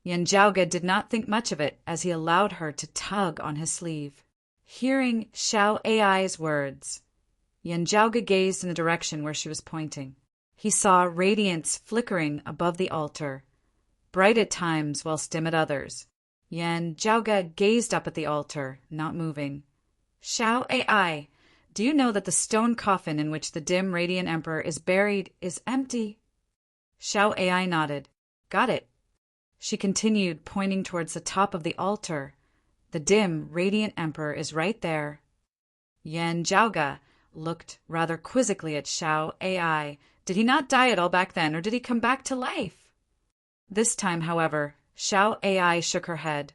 Yen Jiaoge did not think much of it as he allowed her to tug on his sleeve. Hearing Xiao Ai's words, Yen Jiaoge gazed in the direction where she was pointing. He saw radiance flickering above the altar, bright at times whilst dim at others. Yen Jiaoge gazed up at the altar, not moving. Xiao Ai, do you know that the stone coffin in which the dim radiant emperor is buried is empty? Xiao Ai nodded. Got it. She continued, pointing towards the top of the altar. The dim, radiant emperor is right there. Yen Jiaoge looked rather quizzically at Xiao Ai. Did he not die at all back then, or did he come back to life? This time, however, Xiao Ai shook her head.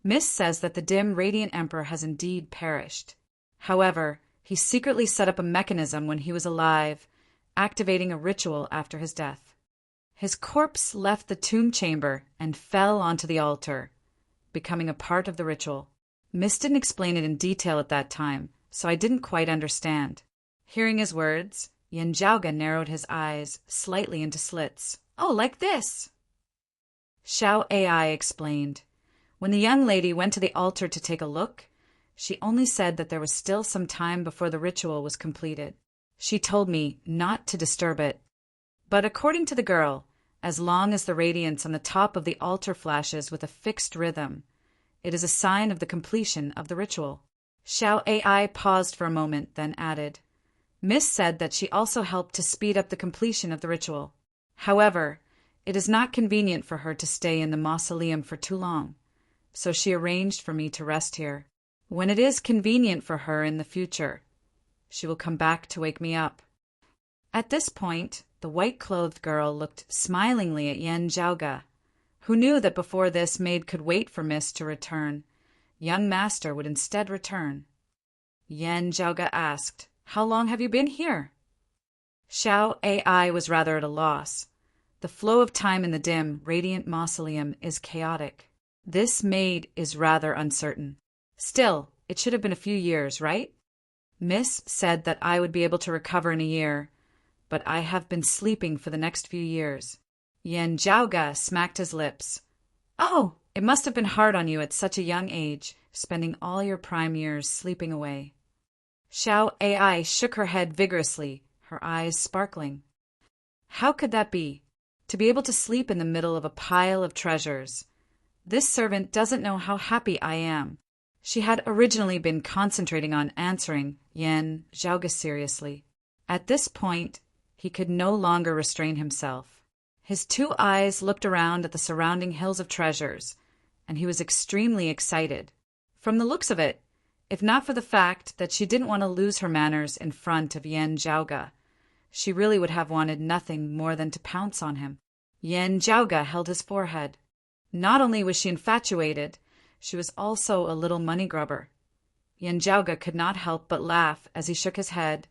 Miss says that the dim, radiant emperor has indeed perished. However, he secretly set up a mechanism when he was alive, activating a ritual after his death. His corpse left the tomb chamber and fell onto the altar, becoming a part of the ritual. Miss didn't explain it in detail at that time, so I didn't quite understand. Hearing his words, Yen Jiaoge narrowed his eyes slightly into slits. Oh, like this! Xiao Ai explained. When the young lady went to the altar to take a look, she only said that there was still some time before the ritual was completed. She told me not to disturb it. But according to the girl, as long as the radiance on the top of the altar flashes with a fixed rhythm, it is a sign of the completion of the ritual. Xiao Ai paused for a moment, then added, Miss said that she also helped to speed up the completion of the ritual. However, it is not convenient for her to stay in the mausoleum for too long, so she arranged for me to rest here. When it is convenient for her in the future, she will come back to wake me up. At this point, the white-clothed girl looked smilingly at Yen Jiaoge, who knew that before this maid could wait for Miss to return, young master would instead return. Yen Jiaoge asked, How long have you been here? Xiao Ai was rather at a loss, The flow of time in the dim, radiant mausoleum is chaotic. This maid is rather uncertain. Still, it should have been a few years, right? Miss said that I would be able to recover in a year, but I have been sleeping for the next few years. Yen Jiaoga smacked his lips. Oh, it must have been hard on you at such a young age, spending all your prime years sleeping away. Xiao Ai shook her head vigorously, her eyes sparkling. How could that be? To be able to sleep in the middle of a pile of treasures. This servant doesn't know how happy I am. She had originally been concentrating on answering Yen Jiaoga seriously. At this point, he could no longer restrain himself. His two eyes looked around at the surrounding hills of treasures, and he was extremely excited. From the looks of it, if not for the fact that she didn't want to lose her manners in front of Yen Jiaoga, she really would have wanted nothing more than to pounce on him. Yen Jiaoga held his forehead. Not only was she infatuated, she was also a little money grubber. Yen Jiaoga could not help but laugh as he shook his head,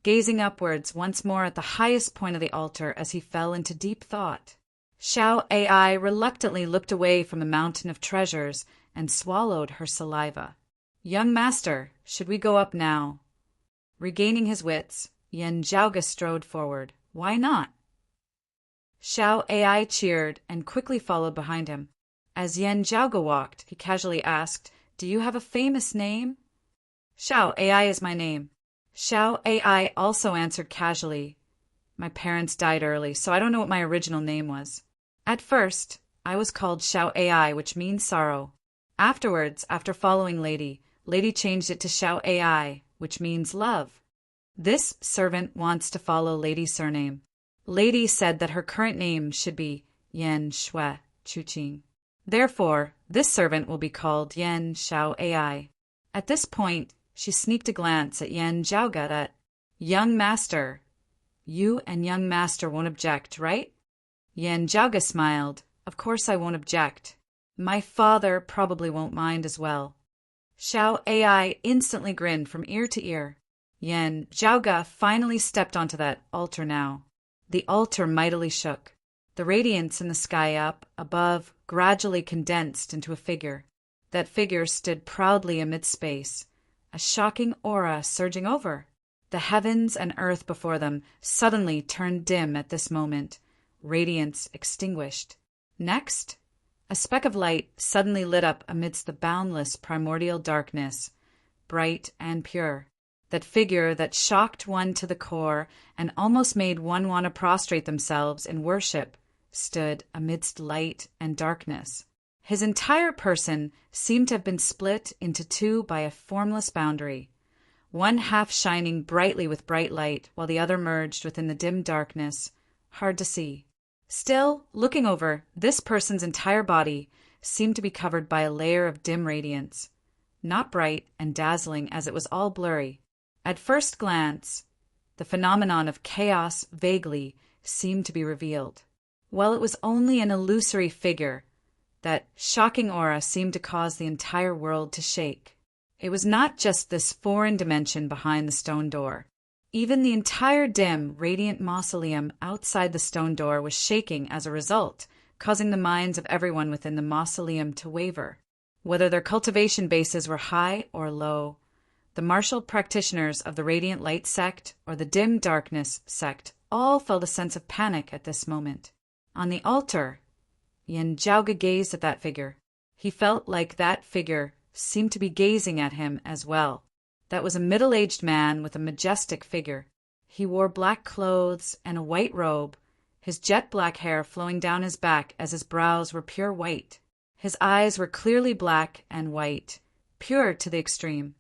gazing upwards once more at the highest point of the altar as he fell into deep thought. Xiao Ai reluctantly looked away from the mountain of treasures and swallowed her saliva. Young master, should we go up now? Regaining his wits, Yen Jiaoga strode forward. Why not? Xiao Ai cheered and quickly followed behind him. As Yen Jiaoga walked, he casually asked, Do you have a famous name? Xiao Ai is my name. Xiao Ai also answered casually. My parents died early, so I don't know what my original name was. At first, I was called Xiao Ai, which means sorrow. Afterwards, after following Lady changed it to Xiao Ai, which means love. This servant wants to follow Lady's surname. Lady said that her current name should be Yen Shui Chuqing. Therefore, this servant will be called Yen Xiao Ai. At this point, she sneaked a glance at Yen Jiaoga that, Young master, you and young master won't object, right? Yen Jiaoga smiled. Of course I won't object. My father probably won't mind as well. Xiao Ai instantly grinned from ear to ear. Yen Jiaoga finally stepped onto that altar now. The altar mightily shook. The radiance in the sky up above gradually condensed into a figure. That figure stood proudly amid space, a shocking aura surging over. The heavens and earth before them suddenly turned dim at this moment, radiance extinguished. Next, a speck of light suddenly lit up amidst the boundless primordial darkness, bright and pure. That figure that shocked one to the core and almost made one want to prostrate themselves in worship stood amidst light and darkness. His entire person seemed to have been split into two by a formless boundary, one half shining brightly with bright light while the other merged within the dim darkness, hard to see. Still, looking over, this person's entire body seemed to be covered by a layer of dim radiance, not bright and dazzling as it was all blurry. At first glance, the phenomenon of chaos vaguely seemed to be revealed. While it was only an illusory figure, that shocking aura seemed to cause the entire world to shake. It was not just this foreign dimension behind the stone door. Even the entire dim, radiant mausoleum outside the stone door was shaking as a result, causing the minds of everyone within the mausoleum to waver. Whether their cultivation bases were high or low, the martial practitioners of the Radiant Light sect or the Dim Darkness sect all felt a sense of panic at this moment. On the altar, Yen Jiaoga gazed at that figure. He felt like that figure seemed to be gazing at him as well. That was a middle-aged man with a majestic figure. He wore black clothes and a white robe, his jet-black hair flowing down his back as his brows were pure white. His eyes were clearly black and white, pure to the extreme.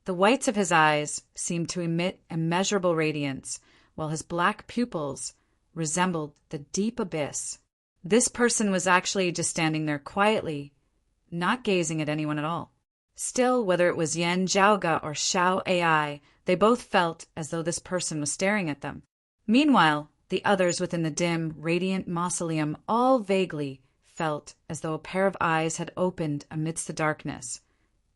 The whites of his eyes seemed to emit immeasurable radiance, while his black pupils resembled the deep abyss. This person was actually just standing there quietly, not gazing at anyone at all. Still, whether it was Yen Jiaoga or Xiao Ai, they both felt as though this person was staring at them. Meanwhile, the others within the dim, radiant mausoleum all vaguely felt as though a pair of eyes had opened amidst the darkness,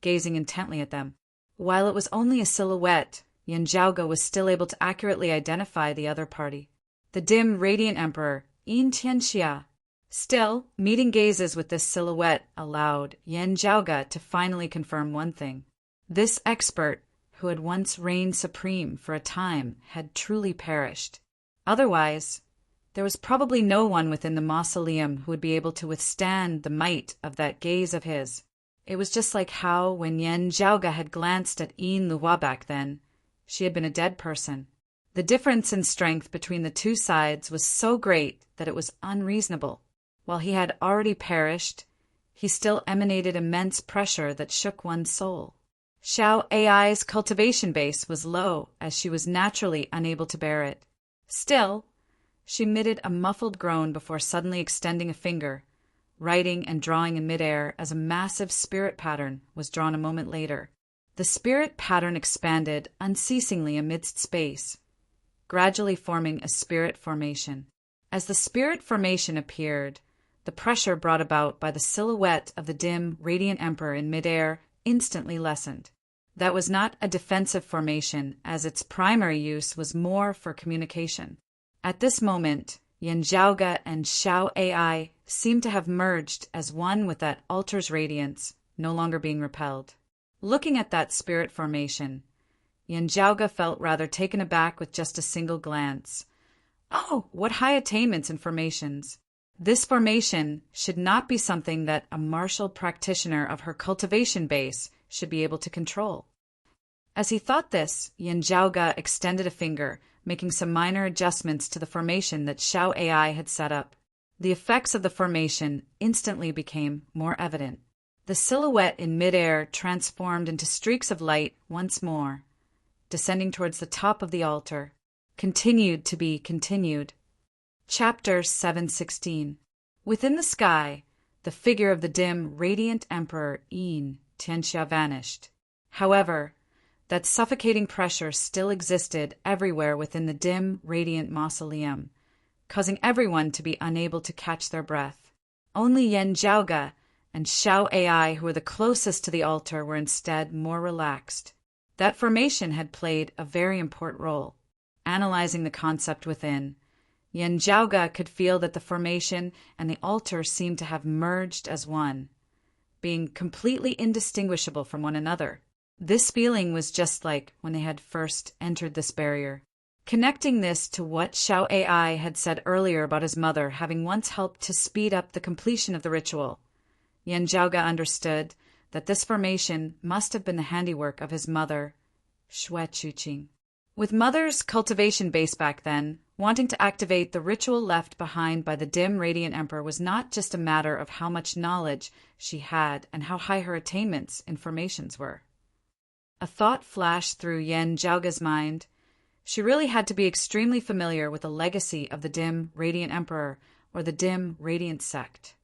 gazing intently at them. While it was only a silhouette, Yen Jiaoga was still able to accurately identify the other party. The dim, radiant emperor Yin Tianxia. Still, meeting gazes with this silhouette allowed Yan Zhaoge to finally confirm one thing. This expert, who had once reigned supreme for a time, had truly perished. Otherwise, there was probably no one within the mausoleum who would be able to withstand the might of that gaze of his. It was just like how, when Yan Zhaoge had glanced at Yin Luhua back then, she had been a dead person. The difference in strength between the two sides was so great that it was unreasonable. While he had already perished, he still emanated immense pressure that shook one's soul. Xiao Ai's cultivation base was low, as she was naturally unable to bear it. Still, she emitted a muffled groan before suddenly extending a finger, writing and drawing in midair as a massive spirit pattern was drawn a moment later. The spirit pattern expanded unceasingly amidst space, gradually forming a spirit formation. As the spirit formation appeared, the pressure brought about by the silhouette of the dim, radiant emperor in midair instantly lessened. That was not a defensive formation, as its primary use was more for communication. At this moment, Yan Zhaoge and Xiao Ai seemed to have merged as one with that altar's radiance, no longer being repelled. Looking at that spirit formation, Yan Zhaoge felt rather taken aback with just a single glance. Oh, what high attainments and formations! This formation should not be something that a martial practitioner of her cultivation base should be able to control. As he thought this, Yan Zhaoge extended a finger, making some minor adjustments to the formation that Xiao Ai had set up. The effects of the formation instantly became more evident. The silhouette in midair transformed into streaks of light once more, descending towards the top of the altar. Continued to be continued. Chapter 716. Within the sky, the figure of the dim, radiant emperor Yin Tianxia vanished. However, that suffocating pressure still existed everywhere within the dim, radiant mausoleum, causing everyone to be unable to catch their breath. Only Yan Zhaoge and Xiao Ai, who were the closest to the altar, were instead more relaxed. That formation had played a very important role. Analyzing the concept within, Yan Zhaoge could feel that the formation and the altar seemed to have merged as one, being completely indistinguishable from one another. This feeling was just like when they had first entered this barrier. Connecting this to what Xiao Ai had said earlier about his mother having once helped to speed up the completion of the ritual, Yan Zhaoge understood that this formation must have been the handiwork of his mother, Xue Chuqing. With Mother's cultivation base back then, wanting to activate the ritual left behind by the dim radiant emperor was not just a matter of how much knowledge she had and how high her attainments and formations were. A thought flashed through Yan Zhaoge's mind. She really had to be extremely familiar with the legacy of the dim radiant emperor or the dim radiant sect.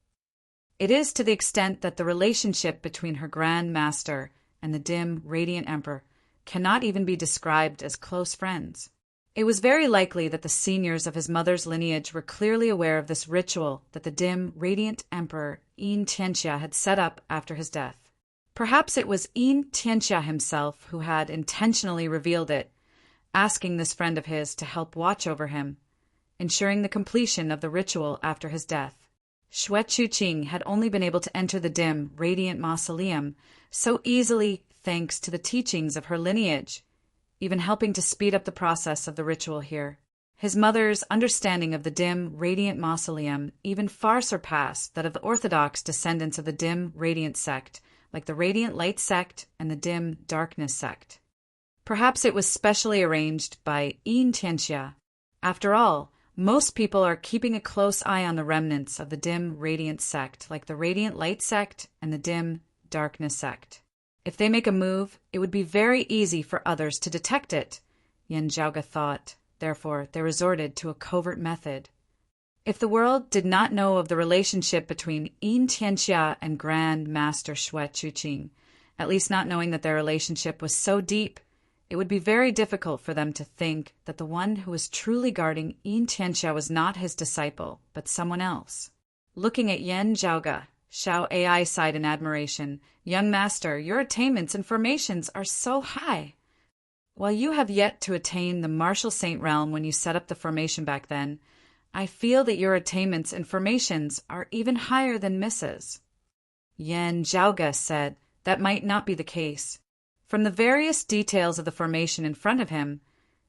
It is to the extent that the relationship between her grand master and the dim radiant emperor cannot even be described as close friends. It was very likely that the seniors of his mother's lineage were clearly aware of this ritual that the dim, radiant emperor Yin Tianxia had set up after his death. Perhaps it was Yin Tianxia himself who had intentionally revealed it, asking this friend of his to help watch over him, ensuring the completion of the ritual after his death. Xue Chuqing had only been able to enter the dim, radiant mausoleum so easily thanks to the teachings of her lineage, even helping to speed up the process of the ritual here. His mother's understanding of the dim, radiant mausoleum even far surpassed that of the orthodox descendants of the dim, radiant sect, like the radiant light sect and the dim darkness sect. Perhaps it was specially arranged by Yin Tianxia. After all, most people are keeping a close eye on the remnants of the dim, radiant sect, like the radiant light sect and the dim darkness sect. If they make a move, it would be very easy for others to detect it, Yan Zhaoge thought. Therefore, they resorted to a covert method. If the world did not know of the relationship between Yin Tianxia and Grand Master Xue Chuqing, at least not knowing that their relationship was so deep, it would be very difficult for them to think that the one who was truly guarding Yin Tianxia was not his disciple, but someone else. Looking at Yan Zhaoge, Xiao Ai sighed in admiration. Young master, your attainments and formations are so high. While you have yet to attain the martial saint realm when you set up the formation back then, I feel that your attainments and formations are even higher than Mrs. Yen Zhaoge said that might not be the case. From the various details of the formation in front of him,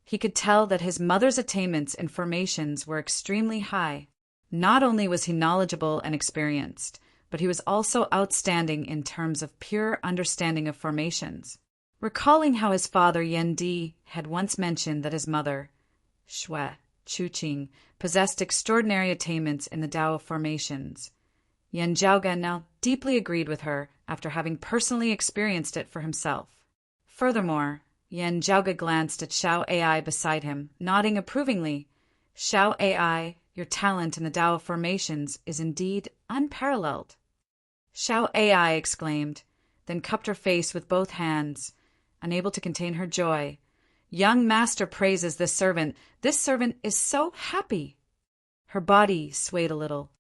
he could tell that his mother's attainments and formations were extremely high. Not only was he knowledgeable and experienced, but he was also outstanding in terms of pure understanding of formations. Recalling how his father Yen Di had once mentioned that his mother, Shui Chuqing, possessed extraordinary attainments in the Tao of formations, Yen Zhaoge now deeply agreed with her after having personally experienced it for himself. Furthermore, Yen Zhaoge glanced at Xiao Ai beside him, nodding approvingly. Xiao Ai, your talent in the Tao of formations is indeed unparalleled. Xiao Ai exclaimed, then cupped her face with both hands, unable to contain her joy. Young master praises this servant. This servant is so happy. Her body swayed a little.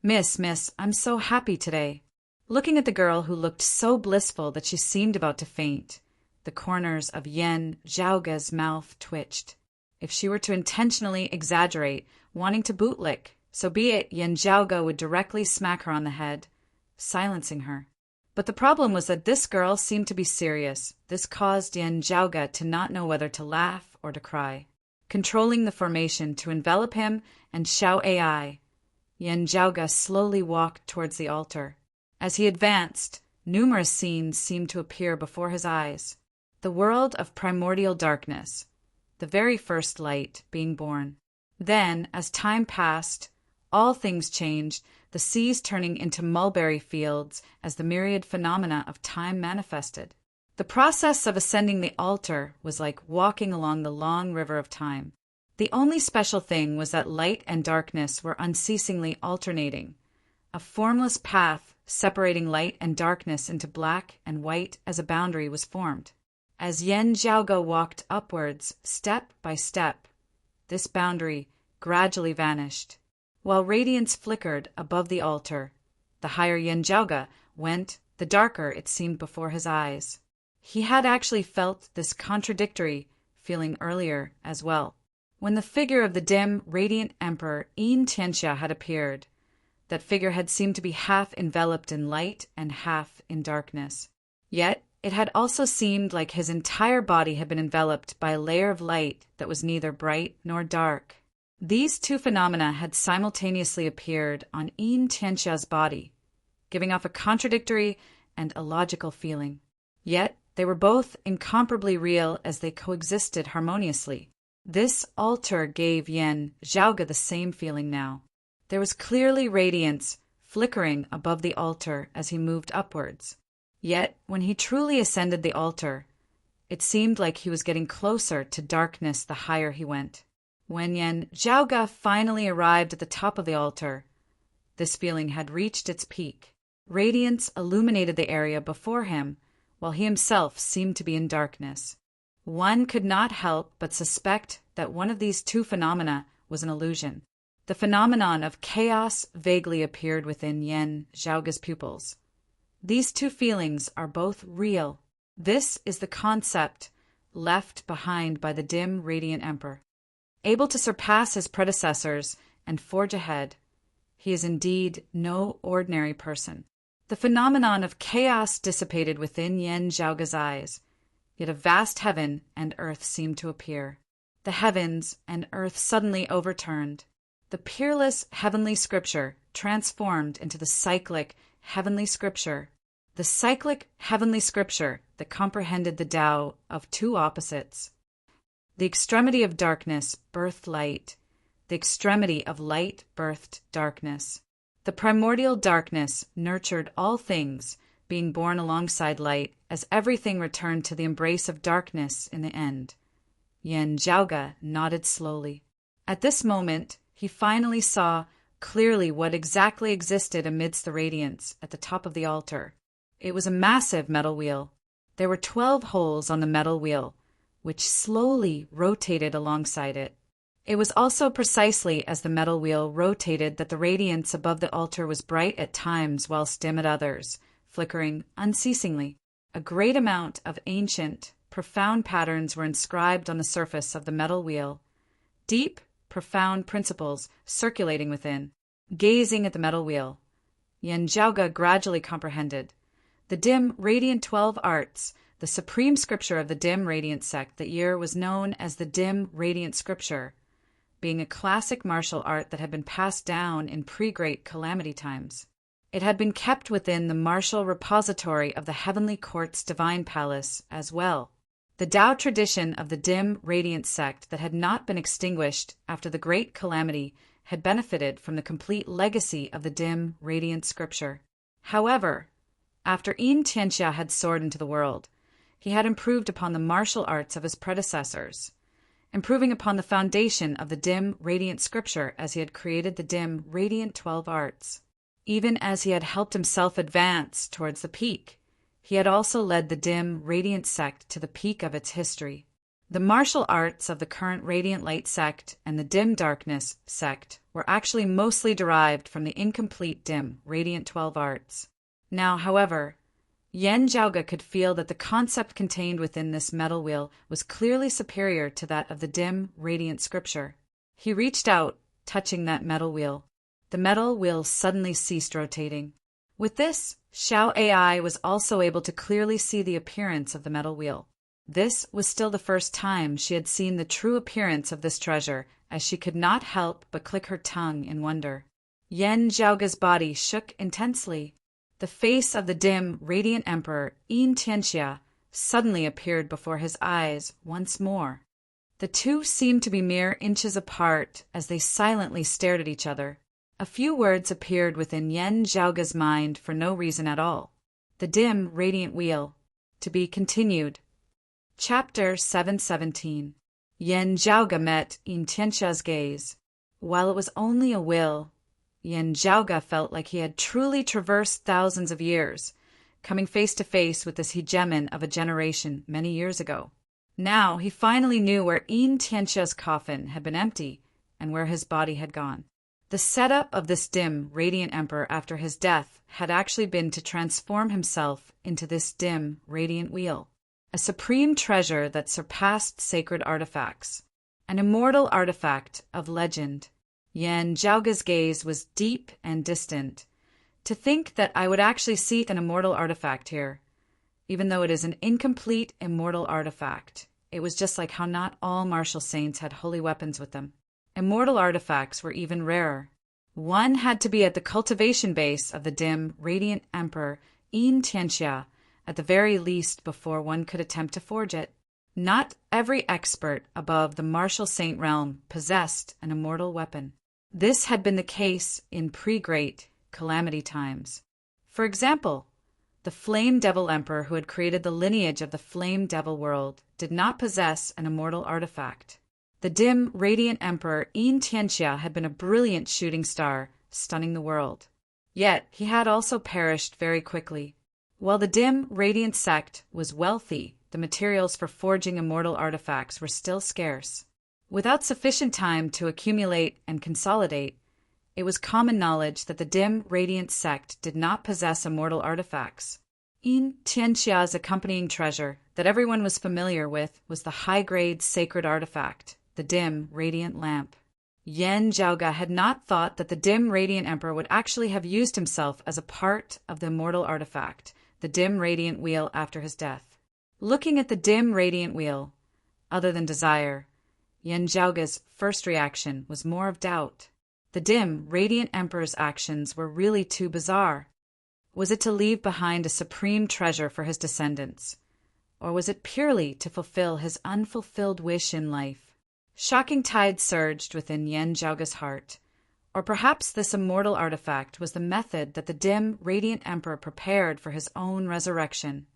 Miss, I'm so happy today. Looking at the girl who looked so blissful that she seemed about to faint, the corners of Yen Zhaoge's mouth twitched. If she were to intentionally exaggerate, wanting to bootlick, so be it, Yen Zhaoge would directly smack her on the head, silencing her. But the problem was that this girl seemed to be serious. This caused Yen Zhaoge to not know whether to laugh or to cry. Controlling the formation to envelop him and Xiao Ai, Yen Zhaoge slowly walked towards the altar. As he advanced, numerous scenes seemed to appear before his eyes. The world of primordial darkness, the very first light being born. Then, as time passed, all things changed, the seas turning into mulberry fields as the myriad phenomena of time manifested. The process of ascending the altar was like walking along the long river of time. The only special thing was that light and darkness were unceasingly alternating, a formless path separating light and darkness into black and white as a boundary was formed. As Yen Zhaoge walked upwards, step by step, this boundary gradually vanished. While radiance flickered above the altar, the higher Yen Zhaoge went, the darker it seemed before his eyes. He had actually felt this contradictory feeling earlier as well, when the figure of the dim, radiant emperor Yin Tianxia had appeared. That figure had seemed to be half enveloped in light and half in darkness. Yet it had also seemed like his entire body had been enveloped by a layer of light that was neither bright nor dark. These two phenomena had simultaneously appeared on Yin Tianxia's body, giving off a contradictory and illogical feeling. Yet they were both incomparably real as they coexisted harmoniously. This altar gave Yen Zhaoge the same feeling now. There was clearly radiance flickering above the altar as he moved upwards. Yet, when he truly ascended the altar, it seemed like he was getting closer to darkness the higher he went. When Yen Zhaoge finally arrived at the top of the altar, this feeling had reached its peak. Radiance illuminated the area before him, while he himself seemed to be in darkness. One could not help but suspect that one of these two phenomena was an illusion. The phenomenon of chaos vaguely appeared within Yen Zhaoge's pupils. These two feelings are both real. This is the concept left behind by the dim, radiant emperor. Able to surpass his predecessors and forge ahead, he is indeed no ordinary person. The phenomenon of chaos dissipated within Yen Zhaoge's eyes, yet a vast heaven and earth seemed to appear. The heavens and earth suddenly overturned. The peerless heavenly scripture transformed into the cyclic heavenly scripture. The cyclic heavenly scripture that comprehended the Tao of two opposites. The extremity of darkness birthed light. The extremity of light birthed darkness. The primordial darkness nurtured all things, being born alongside light, as everything returned to the embrace of darkness in the end. Yen Zhaoge nodded slowly. At this moment, he finally saw clearly what exactly existed amidst the radiance at the top of the altar. It was a massive metal wheel. There were 12 holes on the metal wheel, which slowly rotated alongside it. It was also precisely as the metal wheel rotated that the radiance above the altar was bright at times whilst dim at others, flickering unceasingly. A great amount of ancient, profound patterns were inscribed on the surface of the metal wheel. Deep, profound principles circulating within. Gazing at the metal wheel, Yen Zhaoge gradually comprehended. The dim, radiant 12 arts, the supreme scripture of the dim, radiant sect that year was known as the dim, radiant scripture, being a classic martial art that had been passed down in pre-Great Calamity times. It had been kept within the martial repository of the Heavenly Court's Divine Palace as well. The Tao tradition of the dim, radiant sect that had not been extinguished after the Great Calamity had benefited from the complete legacy of the dim, radiant scripture. However, after Yin Tianxia had soared into the world, he had improved upon the martial arts of his predecessors, improving upon the foundation of the dim, radiant scripture as he had created the dim, radiant 12 arts. Even as he had helped himself advance towards the peak, he had also led the dim, radiant sect to the peak of its history. The martial arts of the current Radiant Light sect and the dim darkness sect were actually mostly derived from the incomplete dim, radiant 12 arts. Now, however, Yen Zhaoge could feel that the concept contained within this metal wheel was clearly superior to that of the dim, radiant scripture. He reached out, touching that metal wheel. The metal wheel suddenly ceased rotating. With this, Xiao AI was also able to clearly see the appearance of the metal wheel. This was still the first time she had seen the true appearance of this treasure, as she could not help but click her tongue in wonder. Yen Zhaoge's body shook intensely. The face of the dim, radiant emperor, Yin Tianxia, suddenly appeared before his eyes once more. The two seemed to be mere inches apart as they silently stared at each other. A few words appeared within Yen Zhaoge's mind for no reason at all. The dim, radiant wheel. To be continued. Chapter 717. Yen Zhaoge met Yin Tianxia's gaze. While it was only a will, Yen Zhaoge felt like he had truly traversed thousands of years, coming face to face with this hegemon of a generation many years ago. Now he finally knew where Yin Tianxia's coffin had been empty and where his body had gone. The setup of this dim, radiant emperor after his death had actually been to transform himself into this dim, radiant wheel, a supreme treasure that surpassed sacred artifacts, an immortal artifact of legend. Yen Zhaoge's gaze was deep and distant. To think that I would actually see an immortal artifact here, even though it is an incomplete immortal artifact. It was just like how not all martial saints had holy weapons with them. Immortal artifacts were even rarer. One had to be at the cultivation base of the dim, radiant emperor, Yin Tianxia, at the very least before one could attempt to forge it. Not every expert above the martial saint realm possessed an immortal weapon. This had been the case in pre-Great Calamity times. For example, the Flame Devil Emperor who had created the lineage of the Flame Devil world did not possess an immortal artifact. The dim, radiant emperor Yin Tianxia had been a brilliant shooting star, stunning the world. Yet he had also perished very quickly. While the dim, radiant sect was wealthy, the materials for forging immortal artifacts were still scarce. Without sufficient time to accumulate and consolidate, it was common knowledge that the dim, radiant sect did not possess immortal artifacts. Yin Tianxia's accompanying treasure that everyone was familiar with was the high-grade sacred artifact, the dim, radiant lamp. Yen Zhaoge had not thought that the dim, radiant emperor would actually have used himself as a part of the immortal artifact, the dim, radiant wheel, after his death. Looking at the dim, radiant wheel, other than desire, Yen Zhaoge's first reaction was more of doubt. The dim, radiant emperor's actions were really too bizarre. Was it to leave behind a supreme treasure for his descendants? Or was it purely to fulfill his unfulfilled wish in life? Shocking tides surged within Yen Zhaoge's heart. Or perhaps this immortal artifact was the method that the dim, radiant emperor prepared for his own resurrection.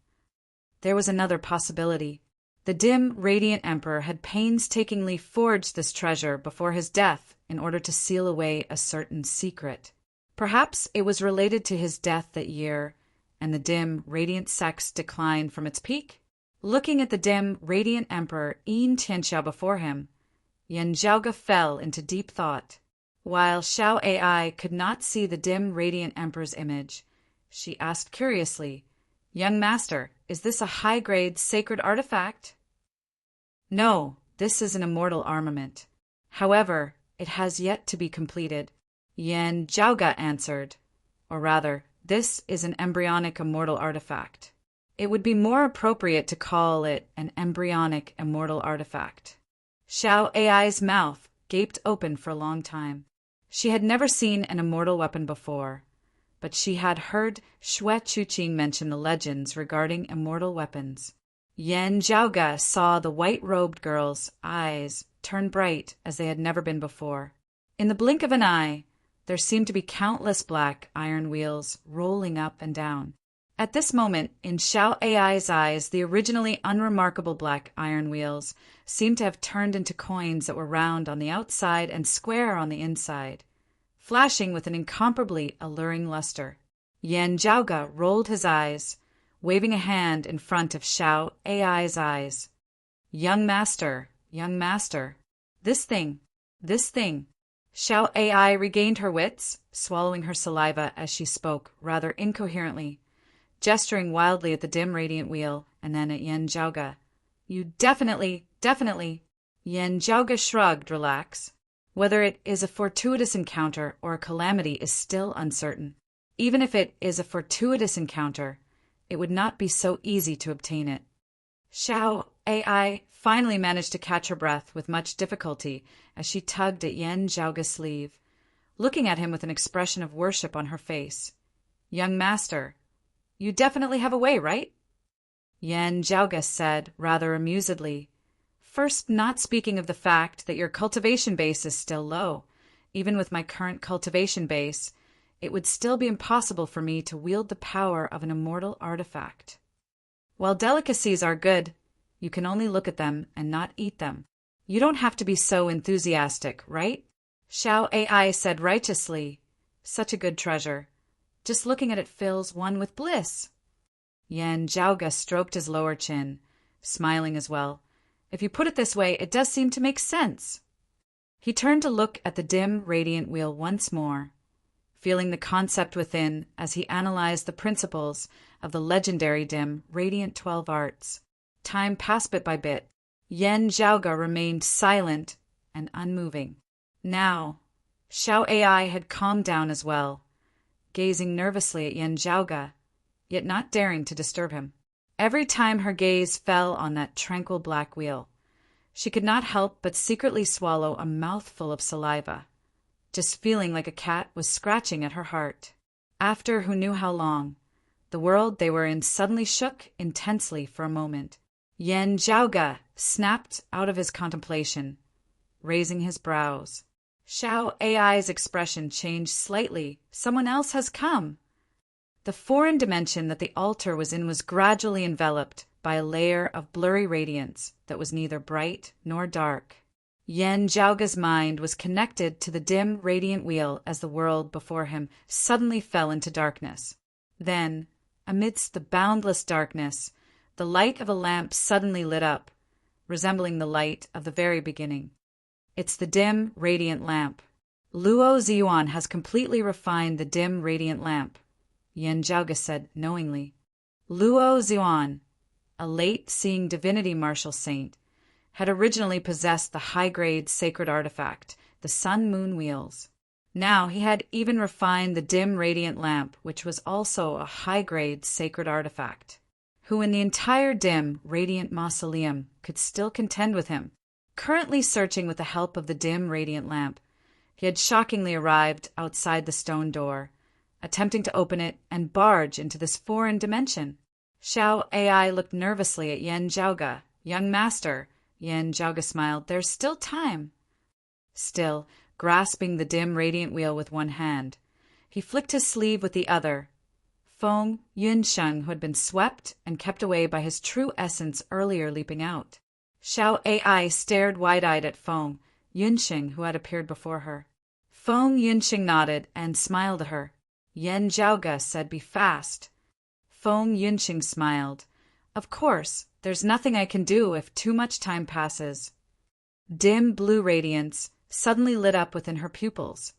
There was another possibility. The dim, radiant emperor had painstakingly forged this treasure before his death in order to seal away a certain secret. Perhaps it was related to his death that year, and the dim, radiant sect's decline from its peak. Looking at the dim, radiant emperor Yin Tianxia before him, Yen Zhaoge fell into deep thought. While Xiao AI could not see the dim, radiant emperor's image, she asked curiously, "Young master, is this a high-grade sacred artifact?" "No, this is an immortal armament. However, It has yet to be completed. Yan Zhaoga answered. Or rather, this is an embryonic immortal artifact. It would be more appropriate to call it an embryonic immortal artifact. Xiao Ai's mouth gaped open for a long time. She had never seen an immortal weapon before, but she had heard Xue Chuqing mention the legends regarding immortal weapons. Yan Zhaoga saw the white-robed girl's eyes turn bright as they had never been before. In the blink of an eye, there seemed to be countless black iron wheels rolling up and down. At this moment, in Xiao Ai's eyes, the originally unremarkable black iron wheels seemed to have turned into coins that were round on the outside and square on the inside, flashing with an incomparably alluring luster. Yan Zhaoga rolled his eyes, waving a hand in front of Xiao Ai's eyes. Young master, this thing. Xiao Ai regained her wits, swallowing her saliva as she spoke, rather incoherently, gesturing wildly at the dim radiant wheel and then at Yan Zhaoga. You definitely. Yan Zhaoga shrugged, relax. Whether it is a fortuitous encounter or a calamity is still uncertain. Even if it is a fortuitous encounter, it would not be so easy to obtain it. Xiao Ai finally managed to catch her breath with much difficulty as she tugged at Yan Zhaoga's sleeve, looking at him with an expression of worship on her face. Young master, you definitely have a way, right? Yan Zhaoga said, rather amusedly. First, not speaking of the fact that your cultivation base is still low. Even with my current cultivation base, it would still be impossible for me to wield the power of an immortal artifact. While delicacies are good, you can only look at them and not eat them. You don't have to be so enthusiastic, right? Xiao Ai said righteously. Such a good treasure. Just looking at it fills one with bliss. Yan Zhaoga stroked his lower chin, smiling as well. If you put it this way, it does seem to make sense. He turned to look at the dim, radiant wheel once more, feeling the concept within as he analyzed the principles of the legendary dim, radiant 12 arts. Time passed bit by bit. Yan Zhaoga remained silent and unmoving. Now, Xiao Ai had calmed down as well, gazing nervously at Yan Zhaoga, yet not daring to disturb him. Every time her gaze fell on that tranquil black wheel, she could not help but secretly swallow a mouthful of saliva, just feeling like a cat was scratching at her heart. After who knew how long, the world they were in suddenly shook intensely for a moment. Yan Zhaoga snapped out of his contemplation, raising his brows. Xiao Ai's expression changed slightly. Someone else has come. The foreign dimension that the altar was in was gradually enveloped by a layer of blurry radiance that was neither bright nor dark. Yan Zhaoga's mind was connected to the dim, radiant wheel as the world before him suddenly fell into darkness. Then, amidst the boundless darkness, the light of a lamp suddenly lit up, resembling the light of the very beginning. It's the dim, radiant lamp. Luo Ziyuan has completely refined the dim, radiant lamp, Yan Zhaoga said knowingly. Luo Ziyuan, a late-seeing divinity martial saint, had originally possessed the high-grade sacred artifact, the sun-moon wheels. Now he had even refined the dim, radiant lamp, which was also a high-grade sacred artifact. Who in the entire dim, radiant mausoleum could still contend with him? Currently searching with the help of the dim, radiant lamp, he had shockingly arrived outside the stone door, attempting to open it and barge into this foreign dimension. Xiao Ai looked nervously at Yan Zhaoga. Young master, Yan Zhaoga smiled. There's still time. Still, grasping the dim, radiant wheel with one hand, he flicked his sleeve with the other. Feng Yunsheng, who had been swept and kept away by his true essence earlier, leaping out. Xiao Ai stared wide-eyed at Feng Yunsheng, who had appeared before her. Feng Yunsheng nodded and smiled at her. Yan Zhaoga said, "Be fast." Feng Yunsheng smiled. "Of course, there's nothing I can do if too much time passes." Dim blue radiance suddenly lit up within her pupils,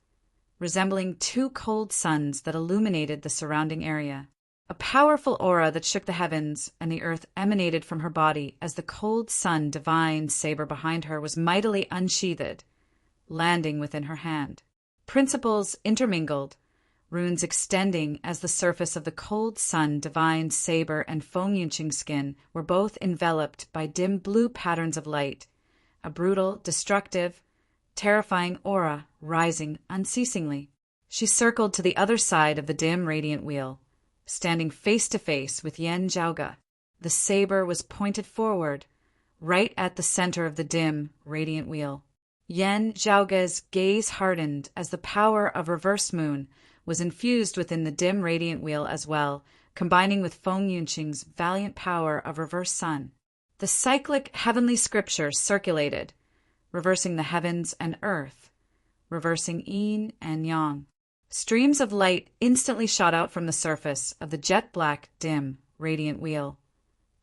resembling two cold suns that illuminated the surrounding area. A powerful aura that shook the heavens and the earth emanated from her body as the cold sun divine saber behind her was mightily unsheathed, landing within her hand. Principles intermingled, runes extending as the surface of the cold sun divined saber and Feng Yunqing's skin were both enveloped by dim blue patterns of light, a brutal, destructive, terrifying aura rising unceasingly. She circled to the other side of the dim radiant wheel, standing face to face with Yan Zhaoge. The saber was pointed forward, right at the center of the dim, radiant wheel. Yan Zhaoge's gaze hardened as the power of reverse moon was infused within the dim radiant wheel as well, combining with Feng Yunqing's valiant power of reverse sun. The cyclic heavenly scripture circulated, reversing the heavens and earth, reversing yin and yang. Streams of light instantly shot out from the surface of the jet-black, dim, radiant wheel,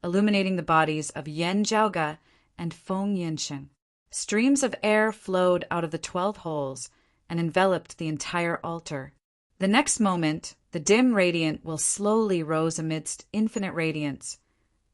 illuminating the bodies of Yan Zhaoge and Feng Yunqing. Streams of air flowed out of the 12 holes and enveloped the entire altar. The next moment, the dim radiant wheel slowly rose amidst infinite radiance,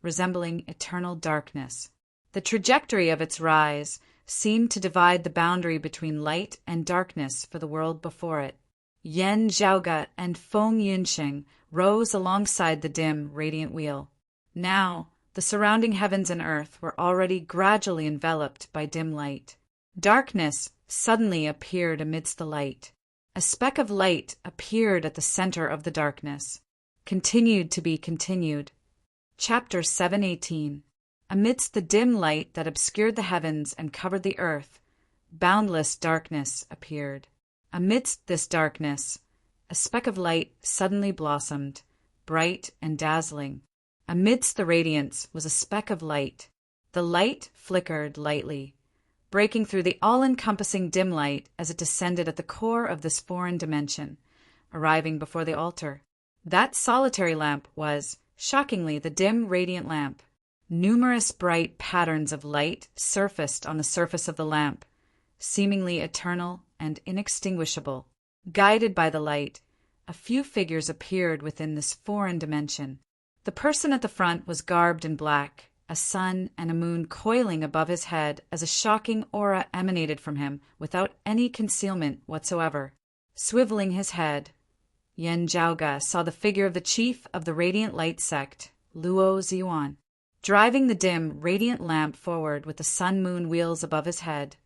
resembling eternal darkness. The trajectory of its rise seemed to divide the boundary between light and darkness for the world before it. Yan Zhaoge and Feng Yunqing rose alongside the dim, radiant wheel. Now, the surrounding heavens and earth were already gradually enveloped by dim light. Darkness suddenly appeared amidst the light. A speck of light appeared at the center of the darkness. Continued to be continued. Chapter 718. Amidst the dim light that obscured the heavens and covered the earth, boundless darkness appeared. Amidst this darkness, a speck of light suddenly blossomed, bright and dazzling. Amidst the radiance was a speck of light. The light flickered lightly, breaking through the all-encompassing dim light as it descended at the core of this foreign dimension, arriving before the altar. That solitary lamp was, shockingly, the dim radiant lamp. Numerous bright patterns of light surfaced on the surface of the lamp, seemingly eternal and inextinguishable. Guided by the light, a few figures appeared within this foreign dimension. The person at the front was garbed in black, a sun and a moon coiling above his head as a shocking aura emanated from him without any concealment whatsoever. Swiveling his head, Yan Zhaoge saw the figure of the chief of the Radiant Light sect, Luo Ziyuan. Driving the dim, radiant lamp forward with the sun-moon wheels above his head,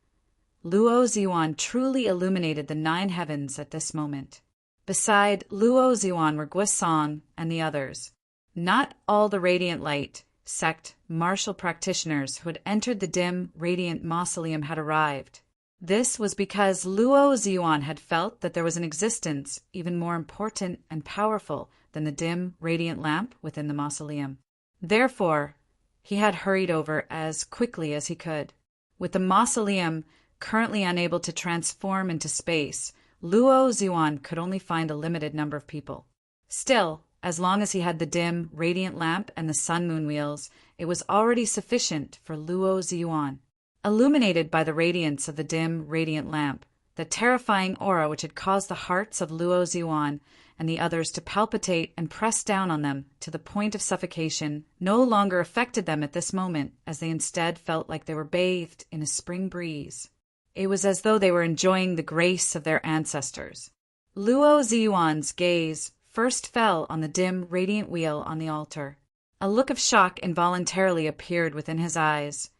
Luo Ziyuan truly illuminated the 9 heavens at this moment. Beside Luo Ziyuan were Guisong and the others. Not all the Radiant Light sect martial practitioners who had entered the dim, radiant mausoleum had arrived. This was because Luo Ziyuan had felt that there was an existence even more important and powerful than the dim, radiant lamp within the mausoleum. Therefore, he had hurried over as quickly as he could. With the mausoleum currently unable to transform into space, Luo Ziyuan could only find a limited number of people. Still, as long as he had the dim, radiant lamp and the sun-moon wheels, it was already sufficient for Luo Ziyuan. Illuminated by the radiance of the dim, radiant lamp, the terrifying aura which had caused the hearts of Luo Ziyuan and the others to palpitate and press down on them to the point of suffocation no longer affected them at this moment, as they instead felt like they were bathed in a spring breeze. It was as though they were enjoying the grace of their ancestors. Luo Ziyuan's gaze first fell on the dim, radiant wheel on the altar. A look of shock involuntarily appeared within his eyes.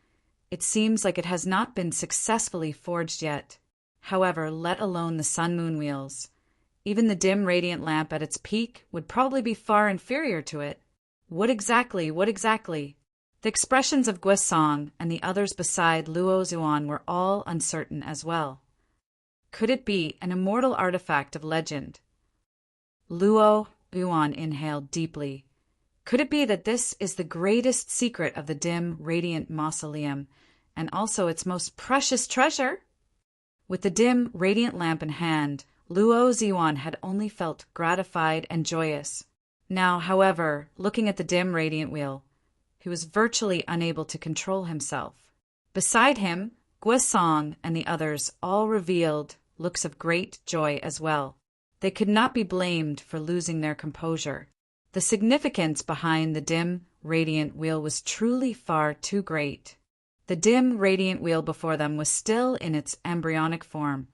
It seems like it has not been successfully forged yet. However, let alone the sun-moon wheels. Even the dim, radiant lamp at its peak would probably be far inferior to it. What exactly? The expressions of Guisong and the others beside Luo Ziyuan were all uncertain as well. Could it be an immortal artifact of legend? Luo Ziyuan inhaled deeply. Could it be that this is the greatest secret of the dim, radiant mausoleum, and also its most precious treasure? With the dim, radiant lamp in hand, Luo Ziyuan had only felt gratified and joyous. Now, however, looking at the dim, radiant wheel, he was virtually unable to control himself. Beside him, Guisong and the others all revealed looks of great joy as well. They could not be blamed for losing their composure. The significance behind the dim, radiant wheel was truly far too great. The dim, radiant wheel before them was still in its embryonic form,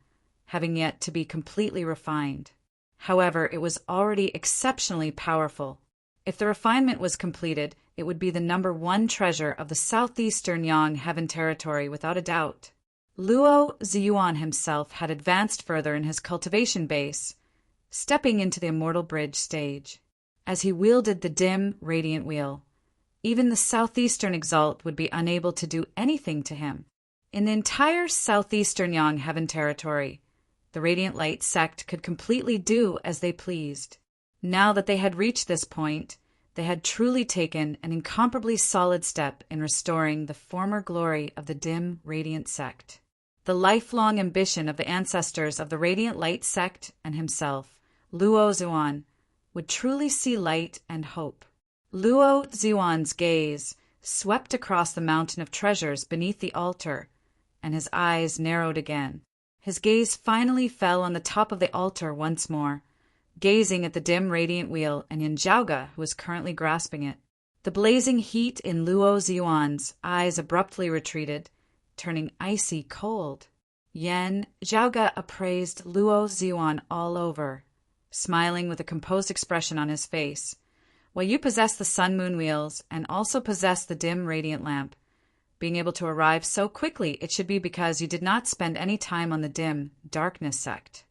having yet to be completely refined. However, it was already exceptionally powerful. If the refinement was completed, it would be the #1 treasure of the southeastern Yang Heaven territory without a doubt. Luo Ziyuan himself had advanced further in his cultivation base, stepping into the Immortal Bridge stage. As he wielded the dim, radiant wheel, even the southeastern Exalt would be unable to do anything to him. In the entire southeastern Yang Heaven territory, the Radiant Light sect could completely do as they pleased. Now that they had reached this point, they had truly taken an incomparably solid step in restoring the former glory of the dim, radiant sect. The lifelong ambition of the ancestors of the Radiant Light sect and himself, Luo Ziyuan, would truly see light and hope. Luo Ziyuan's gaze swept across the mountain of treasures beneath the altar, and his eyes narrowed again. His gaze finally fell on the top of the altar once more, gazing at the dim radiant wheel and Yin Zhaoge, who was currently grasping it. The blazing heat in Luo Ziyuan's eyes abruptly retreated, turning icy cold. Yin Zhaoge appraised Luo Ziyuan all over, smiling with a composed expression on his face. While you possess the sun-moon wheels and also possess the dim radiant lamp, being able to arrive so quickly, it should be because you did not spend any time on the dim darkness sect.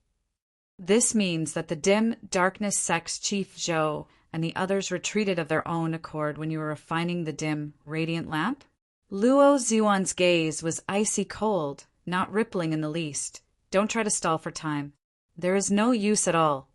This means that the dim darkness sect's chief Zhou and the others retreated of their own accord when you were refining the dim radiant lamp? Luo Ziyuan's gaze was icy cold, not rippling in the least. Don't try to stall for time. There is no use at all.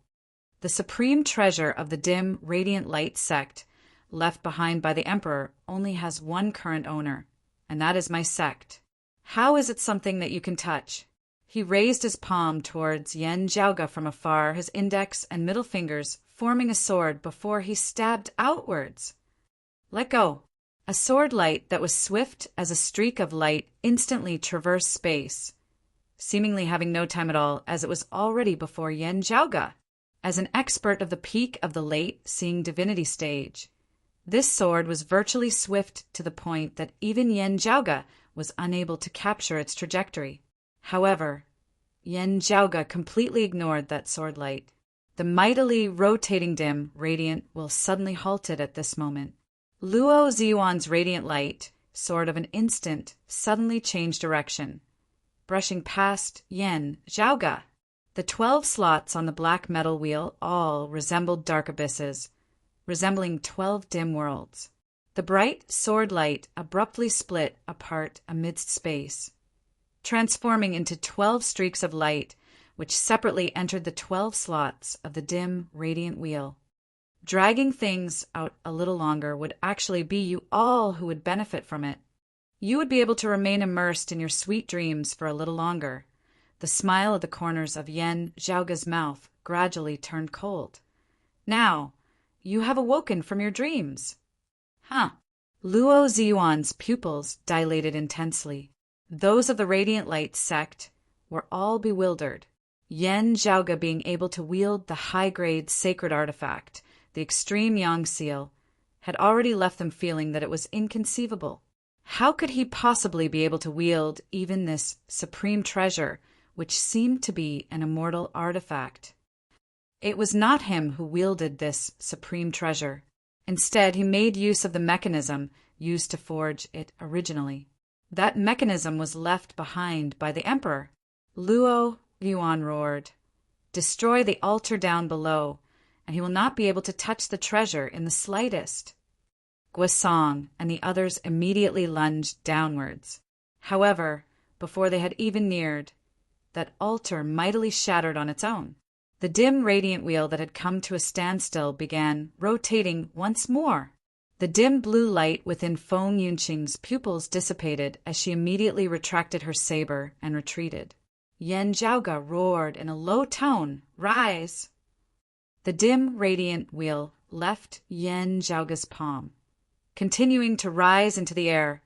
The supreme treasure of the dim radiant light sect, left behind by the Emperor, only has one current owner, and that is my sect. How is it something that you can touch? He raised his palm towards Yin Zhaoge from afar, his index and middle fingers forming a sword before he stabbed outwards. Let go. A sword light that was swift as a streak of light instantly traversed space, seemingly having no time at all, as it was already before Yin Zhaoge. As an expert of the peak of the late-seeing divinity stage, this sword was virtually swift to the point that even Yin Zhaoge was unable to capture its trajectory. However, Yin Zhaoge completely ignored that sword light. The mightily rotating dim radiant will suddenly halted at this moment. Luo Ziyuan's radiant light, sword of an instant, suddenly changed direction, brushing past Yin Zhaoge. The 12 slots on the black metal wheel all resembled dark abysses, resembling 12 dim worlds. The bright sword light abruptly split apart amidst space, transforming into 12 streaks of light, which separately entered the 12 slots of the dim, radiant wheel. Dragging things out a little longer would actually be you all who would benefit from it. You would be able to remain immersed in your sweet dreams for a little longer. The smile at the corners of Yin Zhaoge's mouth gradually turned cold. Now, you have awoken from your dreams. Huh. Luo Ziyuan's pupils dilated intensely. Those of the Radiant Light sect were all bewildered. Yin Zhaoge being able to wield the high-grade sacred artifact, the extreme Yang seal, had already left them feeling that it was inconceivable. How could he possibly be able to wield even this supreme treasure, which seemed to be an immortal artifact? It was not him who wielded this supreme treasure. Instead, he made use of the mechanism used to forge it originally. That mechanism was left behind by the Emperor. Luo Ziyuan roared, "Destroy the altar down below, and he will not be able to touch the treasure in the slightest." Guisong and the others immediately lunged downwards. However, before they had even neared, that altar mightily shattered on its own. The dim radiant wheel that had come to a standstill began rotating once more. The dim blue light within Feng Yunqing's pupils dissipated as she immediately retracted her saber and retreated. Yin Zhaoge roared in a low tone, "Rise!" The dim radiant wheel left Yin Zhaoge's palm, continuing to rise into the air,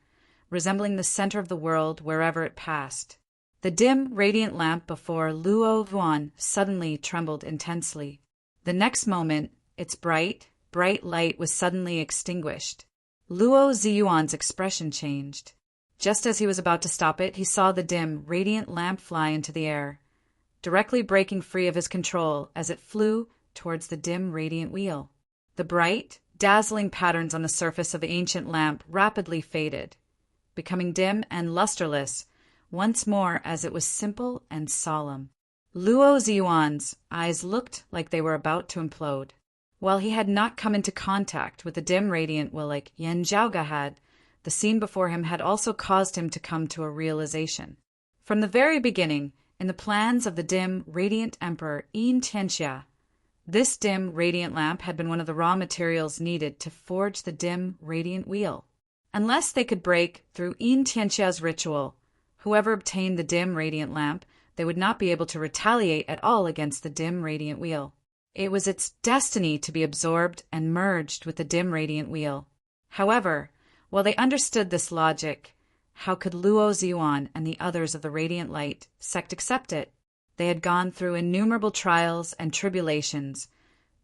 resembling the center of the world wherever it passed. The dim radiant lamp before Luo Ziyuan suddenly trembled intensely. The next moment, its bright light was suddenly extinguished. Luo Ziyuan's expression changed. Just as he was about to stop it, he saw the dim, radiant lamp fly into the air, directly breaking free of his control as it flew towards the dim, radiant wheel. The bright, dazzling patterns on the surface of the ancient lamp rapidly faded, becoming dim and lusterless once more as it was simple and solemn. Luo Ziyuan's eyes looked like they were about to implode. While he had not come into contact with the dim, radiant will like Yan Zhaoga had, the scene before him had also caused him to come to a realization. From the very beginning, in the plans of the dim, radiant emperor Yin Tianxia, this dim, radiant lamp had been one of the raw materials needed to forge the dim, radiant wheel. Unless they could break through Yin Tianxia's ritual, whoever obtained the dim, radiant lamp, they would not be able to retaliate at all against the dim, radiant wheel. It was its destiny to be absorbed and merged with the dim, radiant wheel. However, while they understood this logic, how could Luo Ziyuan and the others of the Radiant Light sect accept it? They had gone through innumerable trials and tribulations,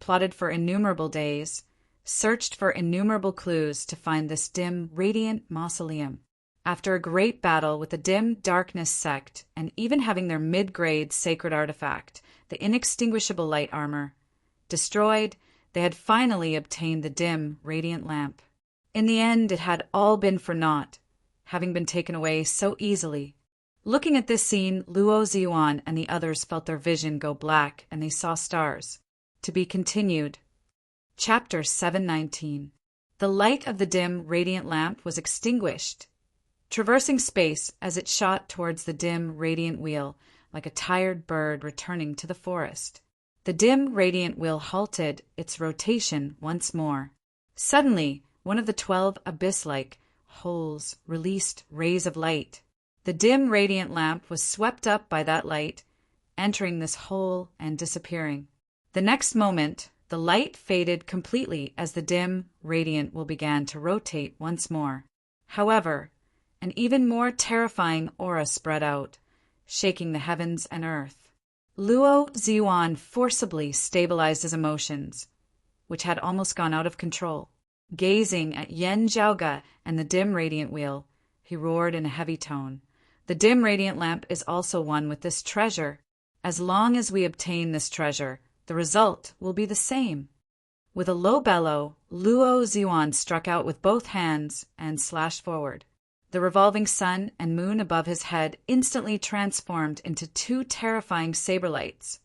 plotted for innumerable days, searched for innumerable clues to find this dim, radiant mausoleum. After a great battle with the dim darkness sect, and even having their mid-grade sacred artifact, the inextinguishable light armor, destroyed, they had finally obtained the dim, radiant lamp. In the end, it had all been for naught, having been taken away so easily. Looking at this scene, Luo Ziyuan and the others felt their vision go black, and they saw stars. To be continued. Chapter 719. The light of the dim, radiant lamp was extinguished, traversing space as it shot towards the dim, radiant wheel, like a tired bird returning to the forest. The dim, radiant wheel halted its rotation once more. Suddenly, one of the 12 abyss-like holes released rays of light. The dim, radiant lamp was swept up by that light, entering this hole and disappearing. The next moment, the light faded completely as the dim, radiant wheel began to rotate once more. However, an even more terrifying aura spread out, shaking the heavens and earth. Luo Ziyuan forcibly stabilized his emotions, which had almost gone out of control. Gazing at Yan Zhaoga and the dim radiant wheel, he roared in a heavy tone. The dim radiant lamp is also one with this treasure. As long as we obtain this treasure, the result will be the same. With a low bellow, Luo Ziyuan struck out with both hands and slashed forward. The revolving sun and moon above his head instantly transformed into two terrifying saber lights,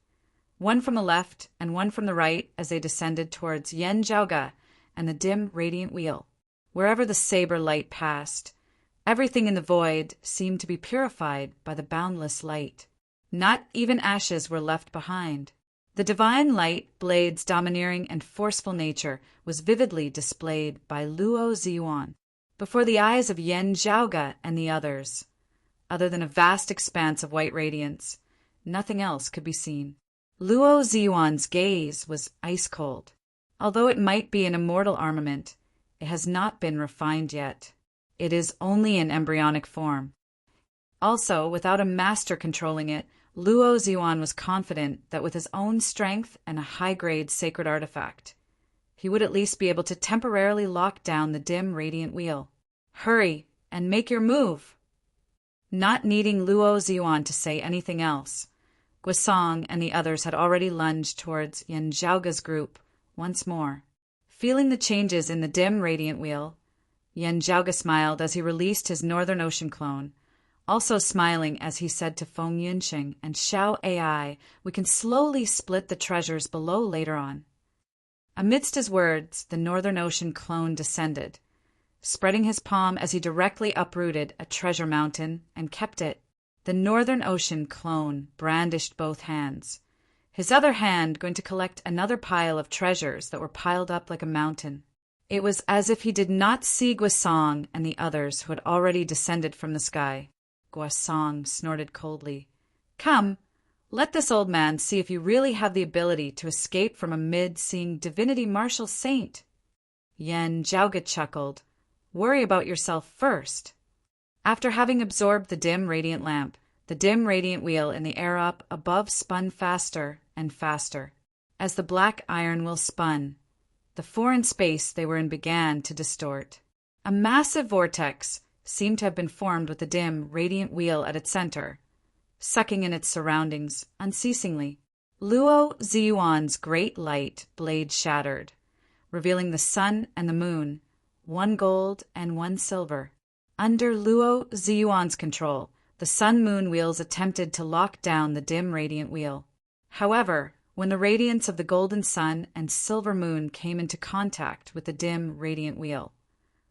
one from the left and one from the right as they descended towards Yan Zhaoga and the dim radiant wheel. Wherever the saber light passed, everything in the void seemed to be purified by the boundless light. Not even ashes were left behind. The divine light blade's domineering and forceful nature was vividly displayed by Luo Ziyuan before the eyes of Yan Zhaoga and the others. Other than a vast expanse of white radiance, nothing else could be seen. Luo Ziyuan's gaze was ice cold. Although it might be an immortal armament, it has not been refined yet. It is only in embryonic form. Also, without a master controlling it, Luo Ziyuan was confident that with his own strength and a high-grade sacred artifact, he would at least be able to temporarily lock down the dim radiant wheel. Hurry and make your move! Not needing Luo Ziyuan to say anything else, Guisong and the others had already lunged towards Yan Zhaoga's group once more. Feeling the changes in the dim radiant wheel, Yan Zhaoga smiled as he released his Northern Ocean clone, also smiling as he said to Feng Yunxing and Xiao AI, "We can slowly split the treasures below later on." Amidst his words, the Northern Ocean clone descended, spreading his palm as he directly uprooted a treasure mountain and kept it. The Northern Ocean clone brandished both hands, his other hand going to collect another pile of treasures that were piled up like a mountain. It was as if he did not see Guisong and the others who had already descended from the sky. Guisong snorted coldly. "Come, let this old man see if you really have the ability to escape from a mid-seeing divinity martial saint." Yan Zhaoga chuckled. "Worry about yourself first." After having absorbed the dim radiant lamp, the dim radiant wheel in the air up above spun faster and faster. As the black iron wheel spun, the foreign space they were in began to distort. A massive vortex, seemed to have been formed with the dim, radiant wheel at its center, sucking in its surroundings unceasingly. Luo Ziyuan's great light blade shattered, revealing the sun and the moon, one gold and one silver. Under Luo Ziyuan's control, the sun-moon wheels attempted to lock down the dim radiant wheel. However, when the radiance of the golden sun and silver moon came into contact with the dim radiant wheel,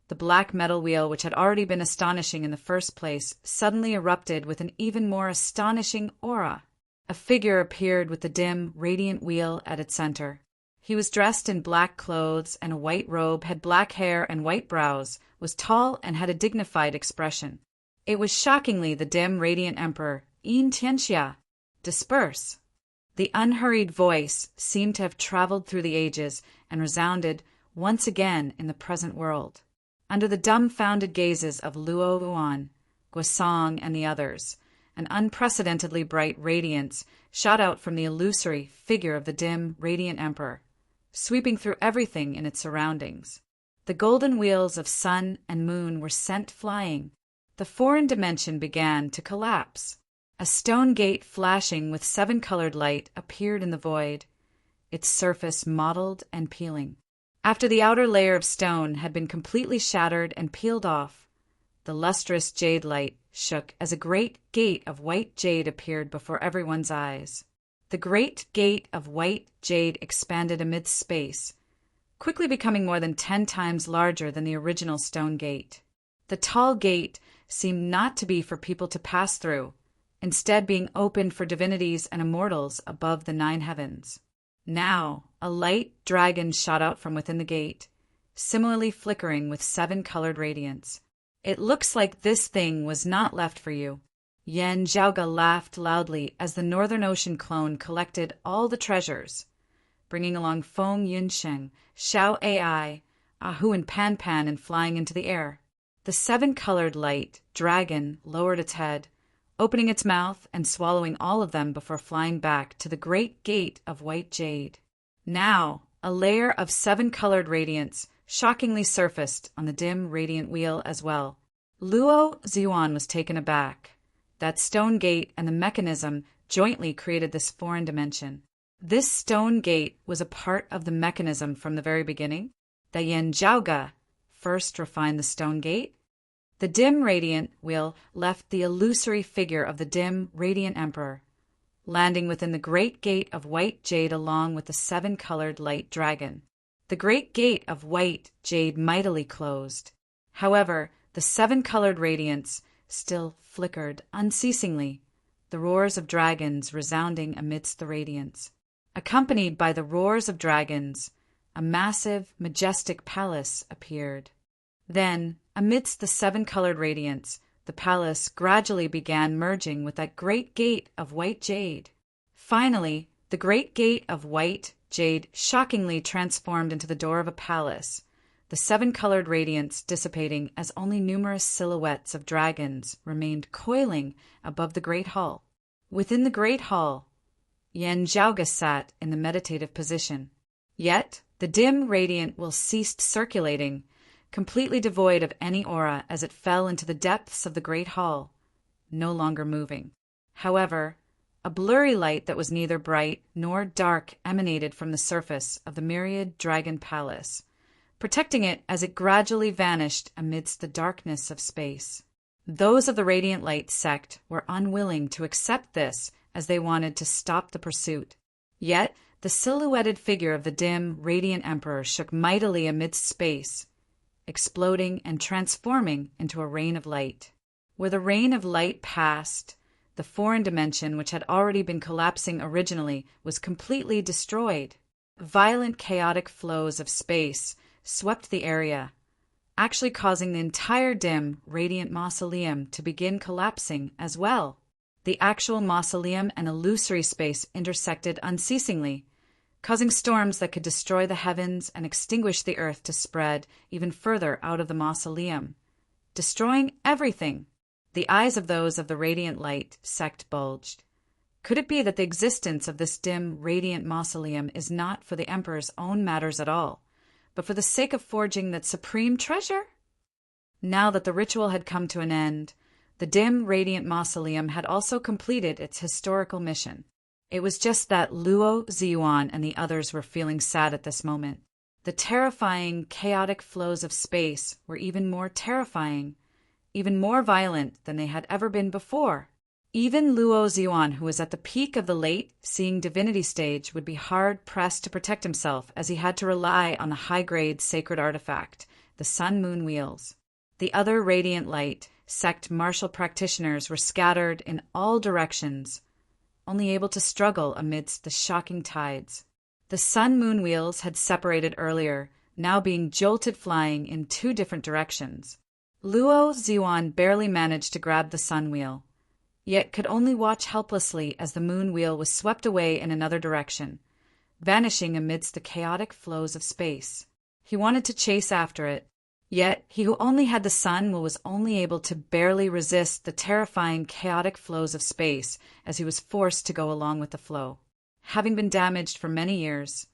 the black metal wheel, which had already been astonishing in the first place, suddenly erupted with an even more astonishing aura. A figure appeared with the dim, radiant wheel at its center. He was dressed in black clothes and a white robe, had black hair and white brows, was tall and had a dignified expression. It was shockingly the dim, radiant emperor, Yin Tianxia. Disperse! The unhurried voice seemed to have traveled through the ages and resounded once again in the present world. Under the dumbfounded gazes of Luo Yuan, Guosong, and the others, an unprecedentedly bright radiance shot out from the illusory figure of the dim, radiant emperor, sweeping through everything in its surroundings. The golden wheels of sun and moon were sent flying. The foreign dimension began to collapse. A stone gate flashing with 7-colored light appeared in the void, its surface mottled and peeling. After the outer layer of stone had been completely shattered and peeled off, the lustrous jade light shook as a great gate of white jade appeared before everyone's eyes. The great gate of white jade expanded amidst space, quickly becoming more than 10 times larger than the original stone gate. The tall gate seemed not to be for people to pass through, instead being opened for divinities and immortals above the 9 heavens. Now, a light dragon shot out from within the gate, similarly flickering with 7-colored radiance. It looks like this thing was not left for you. Yan Zhaoga laughed loudly as the Northern Ocean clone collected all the treasures, bringing along Feng Yunsheng, Xiao Ai, Ahu and Pan Pan, and flying into the air. The 7-colored light dragon lowered its head, opening its mouth and swallowing all of them before flying back to the great gate of white jade. Now, a layer of 7-colored radiance shockingly surfaced on the dim radiant wheel as well. Luo Ziyuan was taken aback. That stone gate and the mechanism jointly created this foreign dimension. This stone gate was a part of the mechanism from the very beginning. The Yan Zhaoga first refined the stone gate. The dim radiant wheel left the illusory figure of the dim radiant emperor, landing within the great gate of white jade along with the 7-colored light dragon. The great gate of white jade mightily closed. However, the 7-colored radiance still flickered unceasingly, the roars of dragons resounding amidst the radiance. Accompanied by the roars of dragons, a massive, majestic palace appeared. Then, amidst the 7-colored radiance, the palace gradually began merging with that great gate of white jade. Finally, the great gate of white jade shockingly transformed into the door of a palace, the 7-colored radiance dissipating as only numerous silhouettes of dragons remained coiling above the great hall. Within the great hall, Yan Zhaoga sat in the meditative position. Yet, the dim radiant will ceased circulating, completely devoid of any aura as it fell into the depths of the great hall, no longer moving. However, a blurry light that was neither bright nor dark emanated from the surface of the myriad dragon palace, protecting it as it gradually vanished amidst the darkness of space. Those of the Radiant Light sect were unwilling to accept this, as they wanted to stop the pursuit. Yet, the silhouetted figure of the dim, radiant emperor shook mightily amidst space, exploding and transforming into a rain of light. Where the rain of light passed, the foreign dimension, which had already been collapsing originally, was completely destroyed. Violent, chaotic flows of space swept the area, actually causing the entire dim, radiant mausoleum to begin collapsing as well. The actual mausoleum and illusory space intersected unceasingly, causing storms that could destroy the heavens and extinguish the earth to spread even further out of the mausoleum, destroying everything. The eyes of those of the Radiant Light sect bulged. Could it be that the existence of this dim, radiant mausoleum is not for the Emperor's own matters at all, but for the sake of forging that supreme treasure? Now that the ritual had come to an end, the dim, radiant mausoleum had also completed its historical mission. It was just that Luo Ziyuan and the others were feeling sad at this moment. The terrifying, chaotic flows of space were even more terrifying, even more violent than they had ever been before. Even Luo Ziyuan, who was at the peak of the late-seeing divinity stage, would be hard-pressed to protect himself as he had to rely on the high-grade sacred artifact, the sun-moon wheels. The other radiant light sect martial practitioners were scattered in all directions, only able to struggle amidst the shocking tides. The sun-moon wheels had separated earlier, now being jolted flying in two different directions. Luo Ziyuan barely managed to grab the sun wheel, yet could only watch helplessly as the moon wheel was swept away in another direction, vanishing amidst the chaotic flows of space. He wanted to chase after it, yet he who only had the sun was only able to barely resist the terrifying chaotic flows of space as he was forced to go along with the flow. Having been damaged for many years,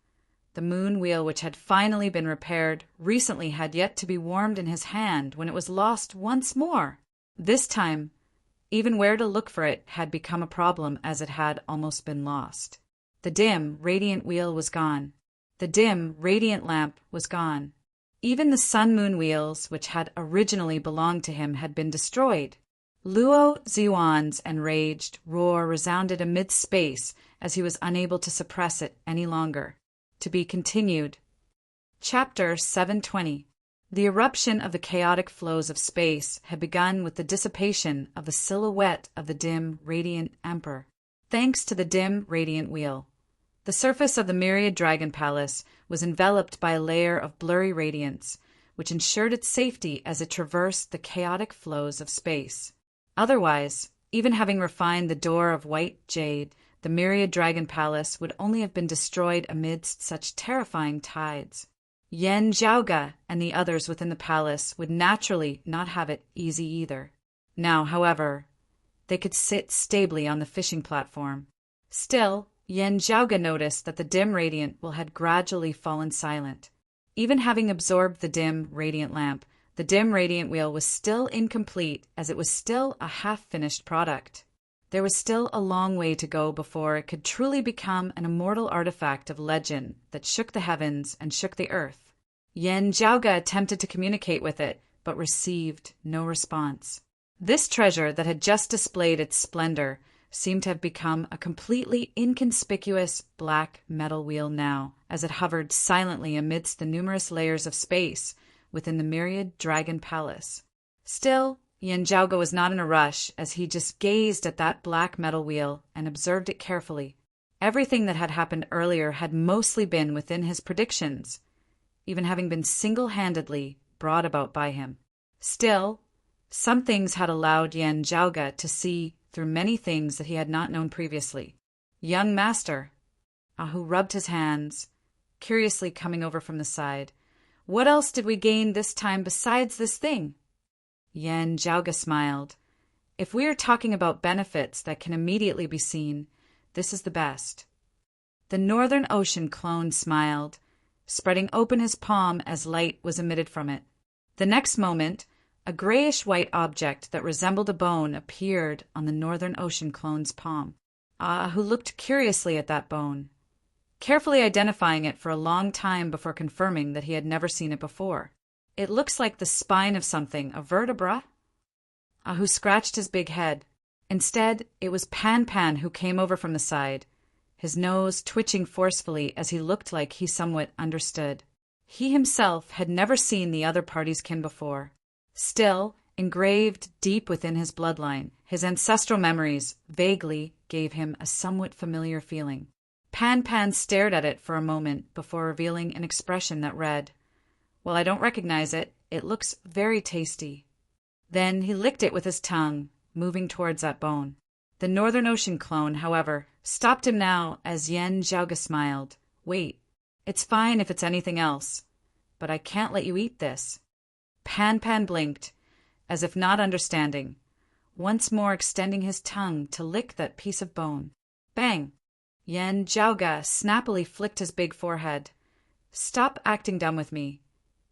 the moon wheel, which had finally been repaired, recently had yet to be warmed in his hand when it was lost once more. This time, even where to look for it had become a problem, as it had almost been lost. The dim, radiant wheel was gone. The dim, radiant lamp was gone. Even the sun-moon wheels, which had originally belonged to him, had been destroyed. Luo Ziyuan's enraged roar resounded amid space as he was unable to suppress it any longer. To be continued. Chapter 720. The eruption of the chaotic flows of space had begun with the dissipation of the silhouette of the dim, radiant emperor. Thanks to the dim, radiant wheel, the surface of the myriad dragon palace was enveloped by a layer of blurry radiance, which ensured its safety as it traversed the chaotic flows of space. Otherwise, even having refined the door of white jade, the myriad dragon palace would only have been destroyed amidst such terrifying tides. Yan Zhaoge and the others within the palace would naturally not have it easy either. Now, however, they could sit stably on the fishing platform. Still, Yan Zhaoge noticed that the dim radiant wheel had gradually fallen silent. Even having absorbed the dim radiant lamp, the dim radiant wheel was still incomplete, as it was still a half-finished product. There was still a long way to go before it could truly become an immortal artifact of legend that shook the heavens and shook the earth. Yan Zhaoge attempted to communicate with it, but received no response. This treasure that had just displayed its splendor seemed to have become a completely inconspicuous black metal wheel now, as it hovered silently amidst the numerous layers of space within the myriad dragon palace. Still, Yan Zhaoge was not in a rush, as he just gazed at that black metal wheel and observed it carefully. Everything that had happened earlier had mostly been within his predictions, even having been single-handedly brought about by him. Still, some things had allowed Yan Zhaoge to see through many things that he had not known previously. Young master, Ahu rubbed his hands, curiously coming over from the side. What else did we gain this time besides this thing? Yan Zhaoge smiled. If we are talking about benefits that can immediately be seen, this is the best. The Northern Ocean clone smiled, spreading open his palm as light was emitted from it. The next moment, a grayish-white object that resembled a bone appeared on the Northern Ocean clone's palm. Ahu looked curiously at that bone, carefully identifying it for a long time before confirming that he had never seen it before. It looks like the spine of something, a vertebra? Ahu scratched his big head. Instead, it was Pan who came over from the side, his nose twitching forcefully as he looked like he somewhat understood. He himself had never seen the other party's kin before. Still, engraved deep within his bloodline, his ancestral memories vaguely gave him a somewhat familiar feeling. Pan stared at it for a moment before revealing an expression that read, "Well, I don't recognize it. It looks very tasty." Then he licked it with his tongue, moving towards that bone. The Northern Ocean clone, however, stopped him now as Yan Zhaoge smiled. "Wait, it's fine if it's anything else, but I can't let you eat this." Pan blinked, as if not understanding, once more extending his tongue to lick that piece of bone. Bang! Yan Zhaoge snappily flicked his big forehead. "Stop acting dumb with me.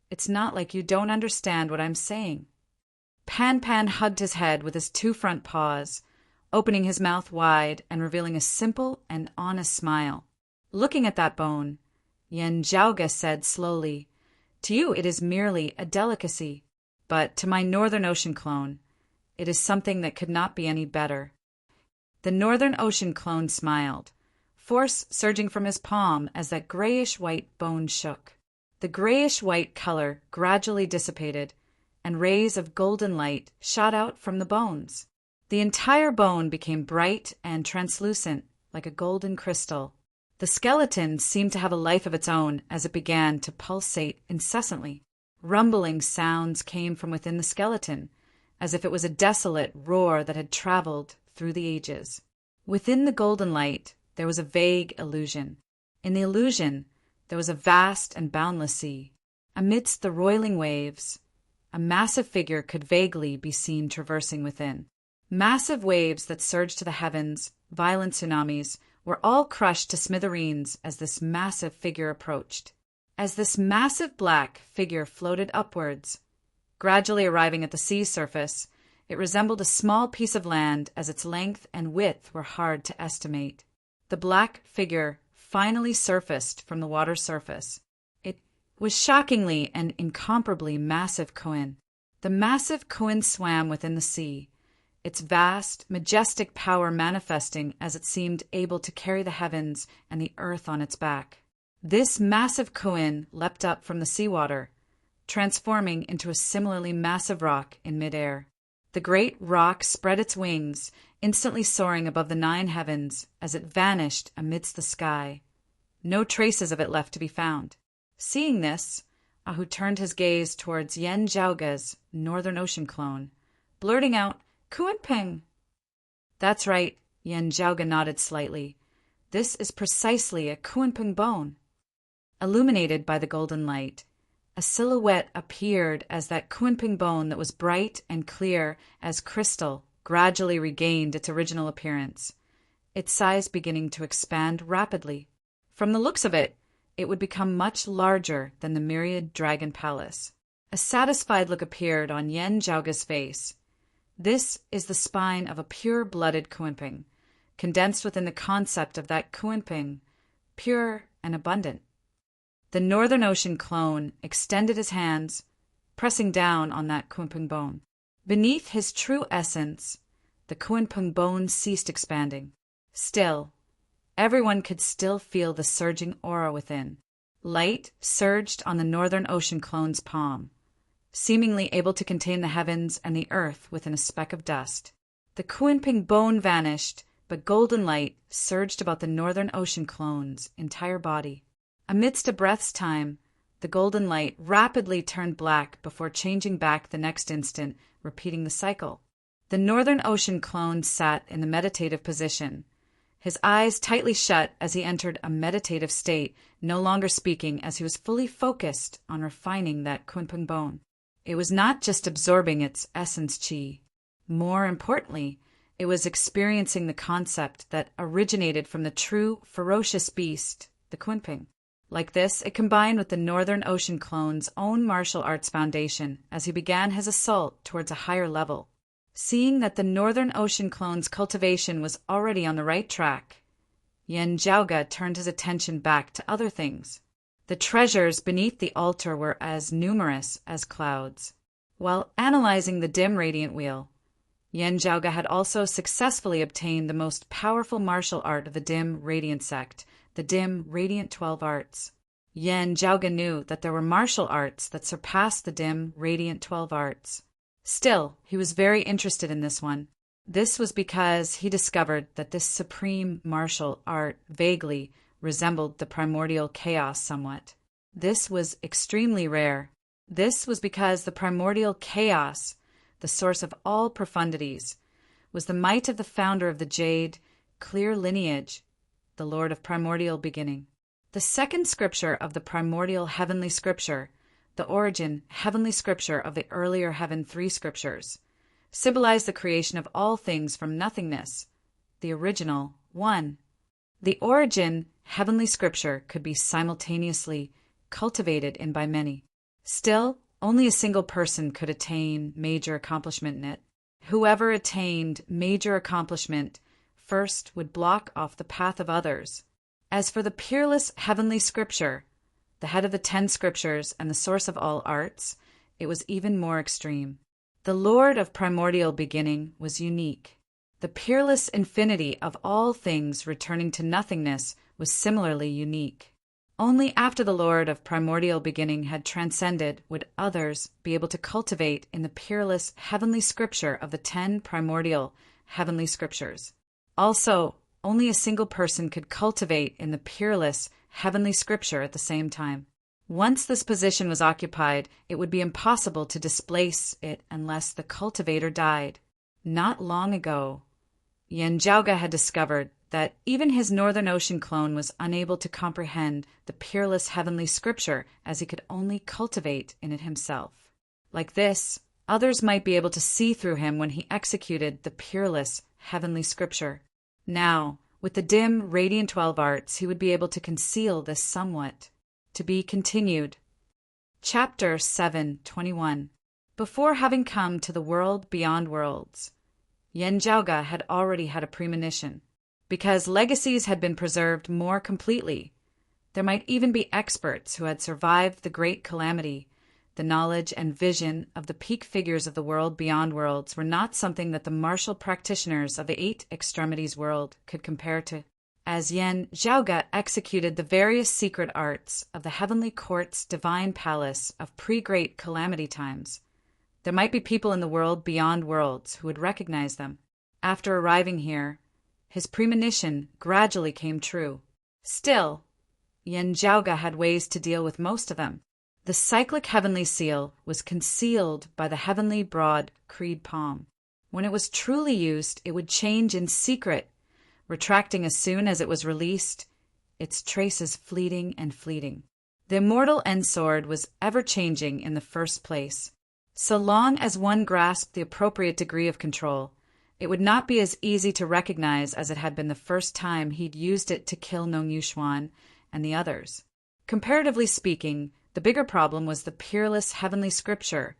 It's not like you don't understand what I'm saying." Pan Pan hugged his head with his two front paws, opening his mouth wide and revealing a simple and honest smile. Looking at that bone, Yen Jiaoge said slowly, "To you it is merely a delicacy, but to my Northern Ocean clone, it is something that could not be any better." The Northern Ocean clone smiled, force surging from his palm as that grayish-white bone shook. The grayish-white color gradually dissipated, and rays of golden light shot out from the bones. The entire bone became bright and translucent, like a golden crystal. The skeleton seemed to have a life of its own as it began to pulsate incessantly. Rumbling sounds came from within the skeleton, as if it was a desolate roar that had traveled through the ages. Within the golden light, there was a vague illusion. In the illusion, there was a vast and boundless sea. Amidst the roiling waves, a massive figure could vaguely be seen traversing within. Massive waves that surged to the heavens, violent tsunamis, were all crushed to smithereens as this massive figure approached. As this massive black figure floated upwards, gradually arriving at the sea surface, it resembled a small piece of land as its length and width were hard to estimate. The black figure finally surfaced from the water surface. It was shockingly and incomparably massive Koan. The massive Koan swam within the sea, its vast, majestic power manifesting as it seemed able to carry the heavens and the earth on its back. This massive Koan leapt up from the seawater, transforming into a similarly massive rock in midair. The great rock spread its wings, instantly soaring above the 9 heavens as it vanished amidst the sky. No traces of it left to be found. Seeing this, Ahu turned his gaze towards Yen Jiaoge's Northern Ocean clone, blurting out, "Kuanping!" "That's right," Yen Jiaoge nodded slightly. "This is precisely a Kuanping bone." Illuminated by the golden light, a silhouette appeared as that Kuanping bone that was bright and clear as crystal gradually regained its original appearance, its size beginning to expand rapidly. From the looks of it, it would become much larger than the myriad dragon palace. A satisfied look appeared on Yen Jiaoge's face. This is the spine of a pure-blooded Kuanping, condensed within the concept of that Kuanping, pure and abundant. The Northern Ocean clone extended his hands, pressing down on that Kuanping bone. Beneath his true essence, the Kuanping bone ceased expanding. Still, everyone could still feel the surging aura within. Light surged on the Northern Ocean clone's palm, seemingly able to contain the heavens and the earth within a speck of dust. The Kuanping bone vanished, but golden light surged about the Northern Ocean clone's entire body. Amidst a breath's time, the golden light rapidly turned black before changing back the next instant, repeating the cycle. The Northern Ocean clone sat in the meditative position, his eyes tightly shut as he entered a meditative state, no longer speaking as he was fully focused on refining that Kuanping bone. It was not just absorbing its essence qi. More importantly, it was experiencing the concept that originated from the true, ferocious beast, the Kuanping. Like this, it combined with the Northern Ocean clone's own martial arts foundation as he began his assault towards a higher level. Seeing that the Northern Ocean clone's cultivation was already on the right track, Yen Jiaoge turned his attention back to other things. The treasures beneath the altar were as numerous as clouds. While analyzing the dim radiant wheel, Yen Jiaoge had also successfully obtained the most powerful martial art of the dim radiant sect, the dim radiant 12 arts. Yen Jiaoge knew that there were martial arts that surpassed the dim radiant 12 arts. Still, he was very interested in this one. This was because he discovered that this supreme martial art vaguely resembled the primordial chaos somewhat. This was extremely rare. This was because the primordial chaos, the source of all profundities, was the might of the founder of the Jade, clear lineage, the Lord of primordial beginning. The second scripture of the primordial heavenly scripture, the origin heavenly scripture of the earlier heaven 3 scriptures, symbolized the creation of all things from nothingness, the original one. The origin heavenly scripture could be simultaneously cultivated in by many. Still, only a single person could attain major accomplishment in it. Whoever attained major accomplishment first would block off the path of others. As for the peerless heavenly scripture, the head of the 10 scriptures and the source of all arts, it was even more extreme. The Lord of primordial beginning was unique. The peerless infinity of all things returning to nothingness was similarly unique. Only after the Lord of primordial beginning had transcended would others be able to cultivate in the peerless heavenly scripture of the 10 primordial heavenly scriptures. Also, only a single person could cultivate in the peerless heavenly scripture at the same time. Once this position was occupied, it would be impossible to displace it unless the cultivator died. Not long ago, Yanjiaoga had discovered that even his Northern Ocean clone was unable to comprehend the peerless heavenly scripture as he could only cultivate in it himself. Like this, others might be able to see through him when he executed the peerless heavenly scripture. Now, with the dim, radiant 12 arts, he would be able to conceal this somewhat. To be continued. Chapter 7:21. Before having come to the world beyond worlds, Yanjiaoga had already had a premonition. Because legacies had been preserved more completely, there might even be experts who had survived the great calamity. The knowledge and vision of the peak figures of the world beyond worlds were not something that the martial practitioners of the 8 extremities world could compare to. As Yanjiaoga executed the various secret arts of the heavenly court's divine palace of pre-great calamity times, there might be people in the world beyond worlds who would recognize them. After arriving here, his premonition gradually came true. Still, Yanjiaoga had ways to deal with most of them. The cyclic heavenly seal was concealed by the heavenly broad creed palm. When it was truly used, it would change in secret, retracting as soon as it was released, its traces fleeting and fleeting. The immortal end sword was ever-changing in the first place. So long as one grasped the appropriate degree of control, it would not be as easy to recognize as it had been the first time he'd used it to kill Nong Yuxuan and the others. Comparatively speaking, the bigger problem was the peerless heavenly scripture,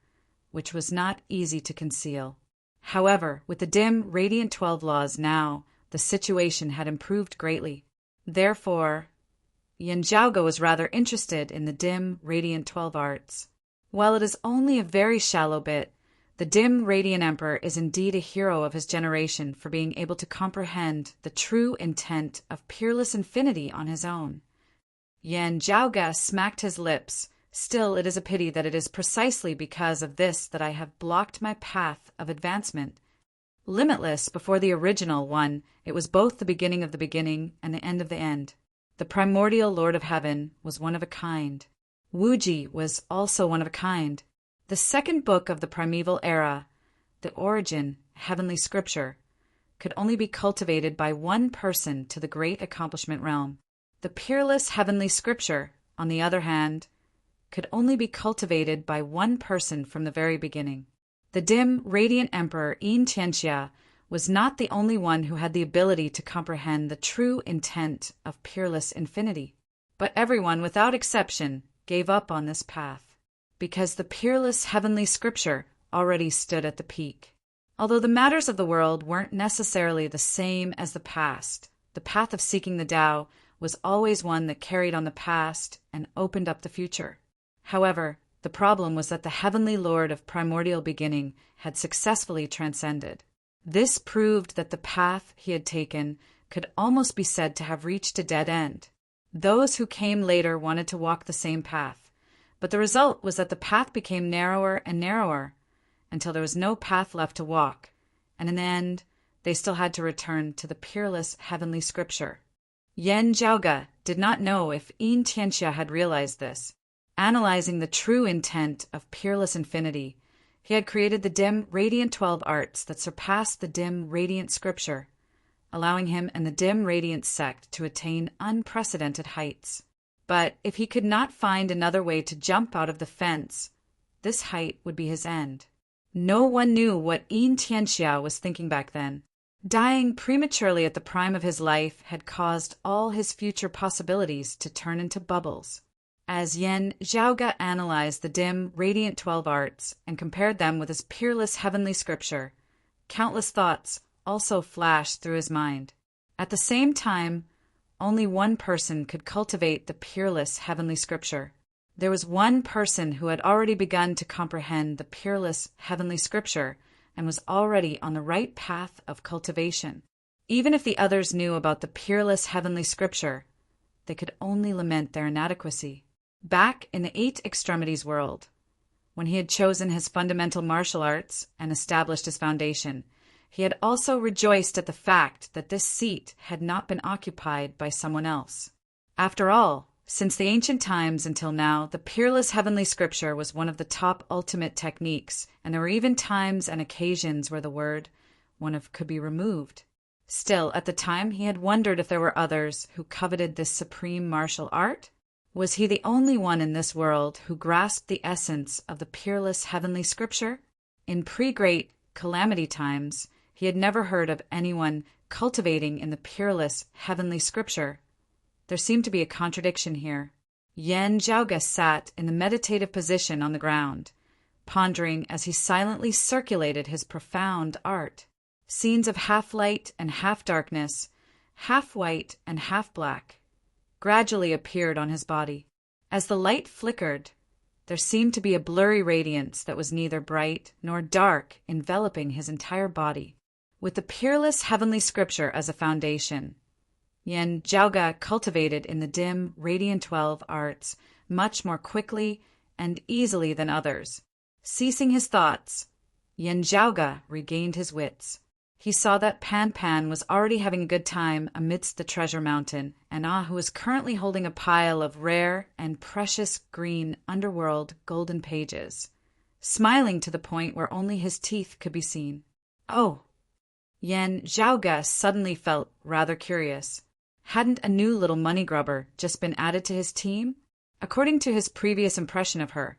which was not easy to conceal. However, with the dim, radiant 12 laws now, the situation had improved greatly. Therefore, Yanjiaoga was rather interested in the dim, radiant 12 arts. While it is only a very shallow bit, the dim, radiant emperor is indeed a hero of his generation for being able to comprehend the true intent of peerless infinity on his own. Yanjiaoga smacked his lips. Still, it is a pity that it is precisely because of this that I have blocked my path of advancement. Limitless before the original one, it was both the beginning of the beginning and the end of the end. The primordial Lord of Heaven was one of a kind. Wuji was also one of a kind. The second book of the primeval era, the origin, heavenly scripture, could only be cultivated by one person to the great accomplishment realm. The peerless heavenly scripture, on the other hand, could only be cultivated by one person from the very beginning. The dim, radiant emperor Yin Tianxia was not the only one who had the ability to comprehend the true intent of peerless infinity. But everyone, without exception, gave up on this path, because the peerless heavenly scripture already stood at the peak. Although the matters of the world weren't necessarily the same as the past, the path of seeking the Tao was always one that carried on the past and opened up the future. However, the problem was that the heavenly Lord of primordial beginning had successfully transcended. This proved that the path he had taken could almost be said to have reached a dead end. Those who came later wanted to walk the same path, but the result was that the path became narrower and narrower until there was no path left to walk, and in the end, they still had to return to the peerless heavenly scripture. Yanjiaoga did not know if Yin Tianxia had realized this. Analyzing the true intent of peerless infinity, he had created the dim, radiant 12 arts that surpassed the dim, radiant scripture, allowing him and the dim, radiant sect to attain unprecedented heights. But if he could not find another way to jump out of the fence, this height would be his end. No one knew what Yin Tianxia was thinking back then. Dying prematurely at the prime of his life had caused all his future possibilities to turn into bubbles. As Yen Zhaoge analyzed the dim, radiant 12 arts and compared them with his peerless heavenly scripture, countless thoughts also flashed through his mind. At the same time, only one person could cultivate the peerless heavenly scripture. There was one person who had already begun to comprehend the peerless heavenly scripture and was already on the right path of cultivation. Even if the others knew about the peerless heavenly scripture, they could only lament their inadequacy. Back in the Eight Extremities world, when he had chosen his fundamental martial arts and established his foundation, he had also rejoiced at the fact that this seat had not been occupied by someone else. After all, since the ancient times until now, the peerless heavenly scripture was one of the top ultimate techniques, and there were even times and occasions where the word could be removed. Still, at the time, he had wondered if there were others who coveted this supreme martial art. Was he the only one in this world who grasped the essence of the peerless heavenly scripture? In pre-great calamity times, he had never heard of anyone cultivating in the peerless heavenly scripture. There seemed to be a contradiction here. Yen Zhaoge sat in the meditative position on the ground, pondering as he silently circulated his profound art. Scenes of half-light and half-darkness, half-white and half-black, gradually appeared on his body. As the light flickered, there seemed to be a blurry radiance that was neither bright nor dark enveloping his entire body. With the peerless heavenly scripture as a foundation, Yen Zhaoge cultivated in the dim, radiant 12 arts much more quickly and easily than others. Ceasing his thoughts, Yen Zhaoge regained his wits. He saw that Pan Pan was already having a good time amidst the treasure mountain, and who was currently holding a pile of rare and precious green underworld golden pages, smiling to the point where only his teeth could be seen. Oh! Yen Zhaoge suddenly felt rather curious. Hadn't a new little money grubber just been added to his team? According to his previous impression of her,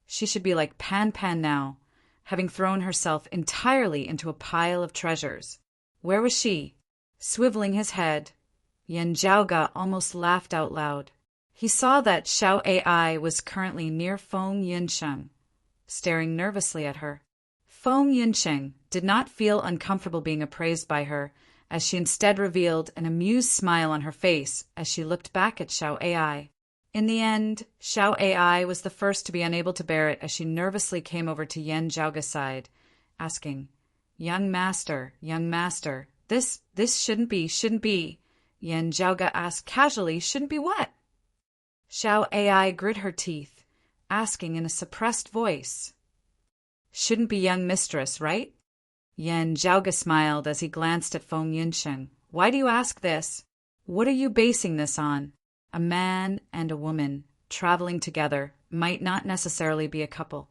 she should be like Pan Pan now, having thrown herself entirely into a pile of treasures. Where was she? Swiveling his head, Yen Zhaoge almost laughed out loud. He saw that Xiao Ai was currently near Feng Yunsheng, staring nervously at her. Feng Yunsheng did not feel uncomfortable being appraised by her, as she instead revealed an amused smile on her face as she looked back at Xiao Ai. In the end, Xiao Ai was the first to be unable to bear it as she nervously came over to Yen Zhaoge's side, asking, young master, this shouldn't be. Yen Zhaoge asked casually, shouldn't be what? Xiao Ai grit her teeth, asking in a suppressed voice, shouldn't be young mistress, right? Yen Zhaoge smiled as he glanced at Feng Yunsheng. Why do you ask this? What are you basing this on? A man and a woman, traveling together, might not necessarily be a couple.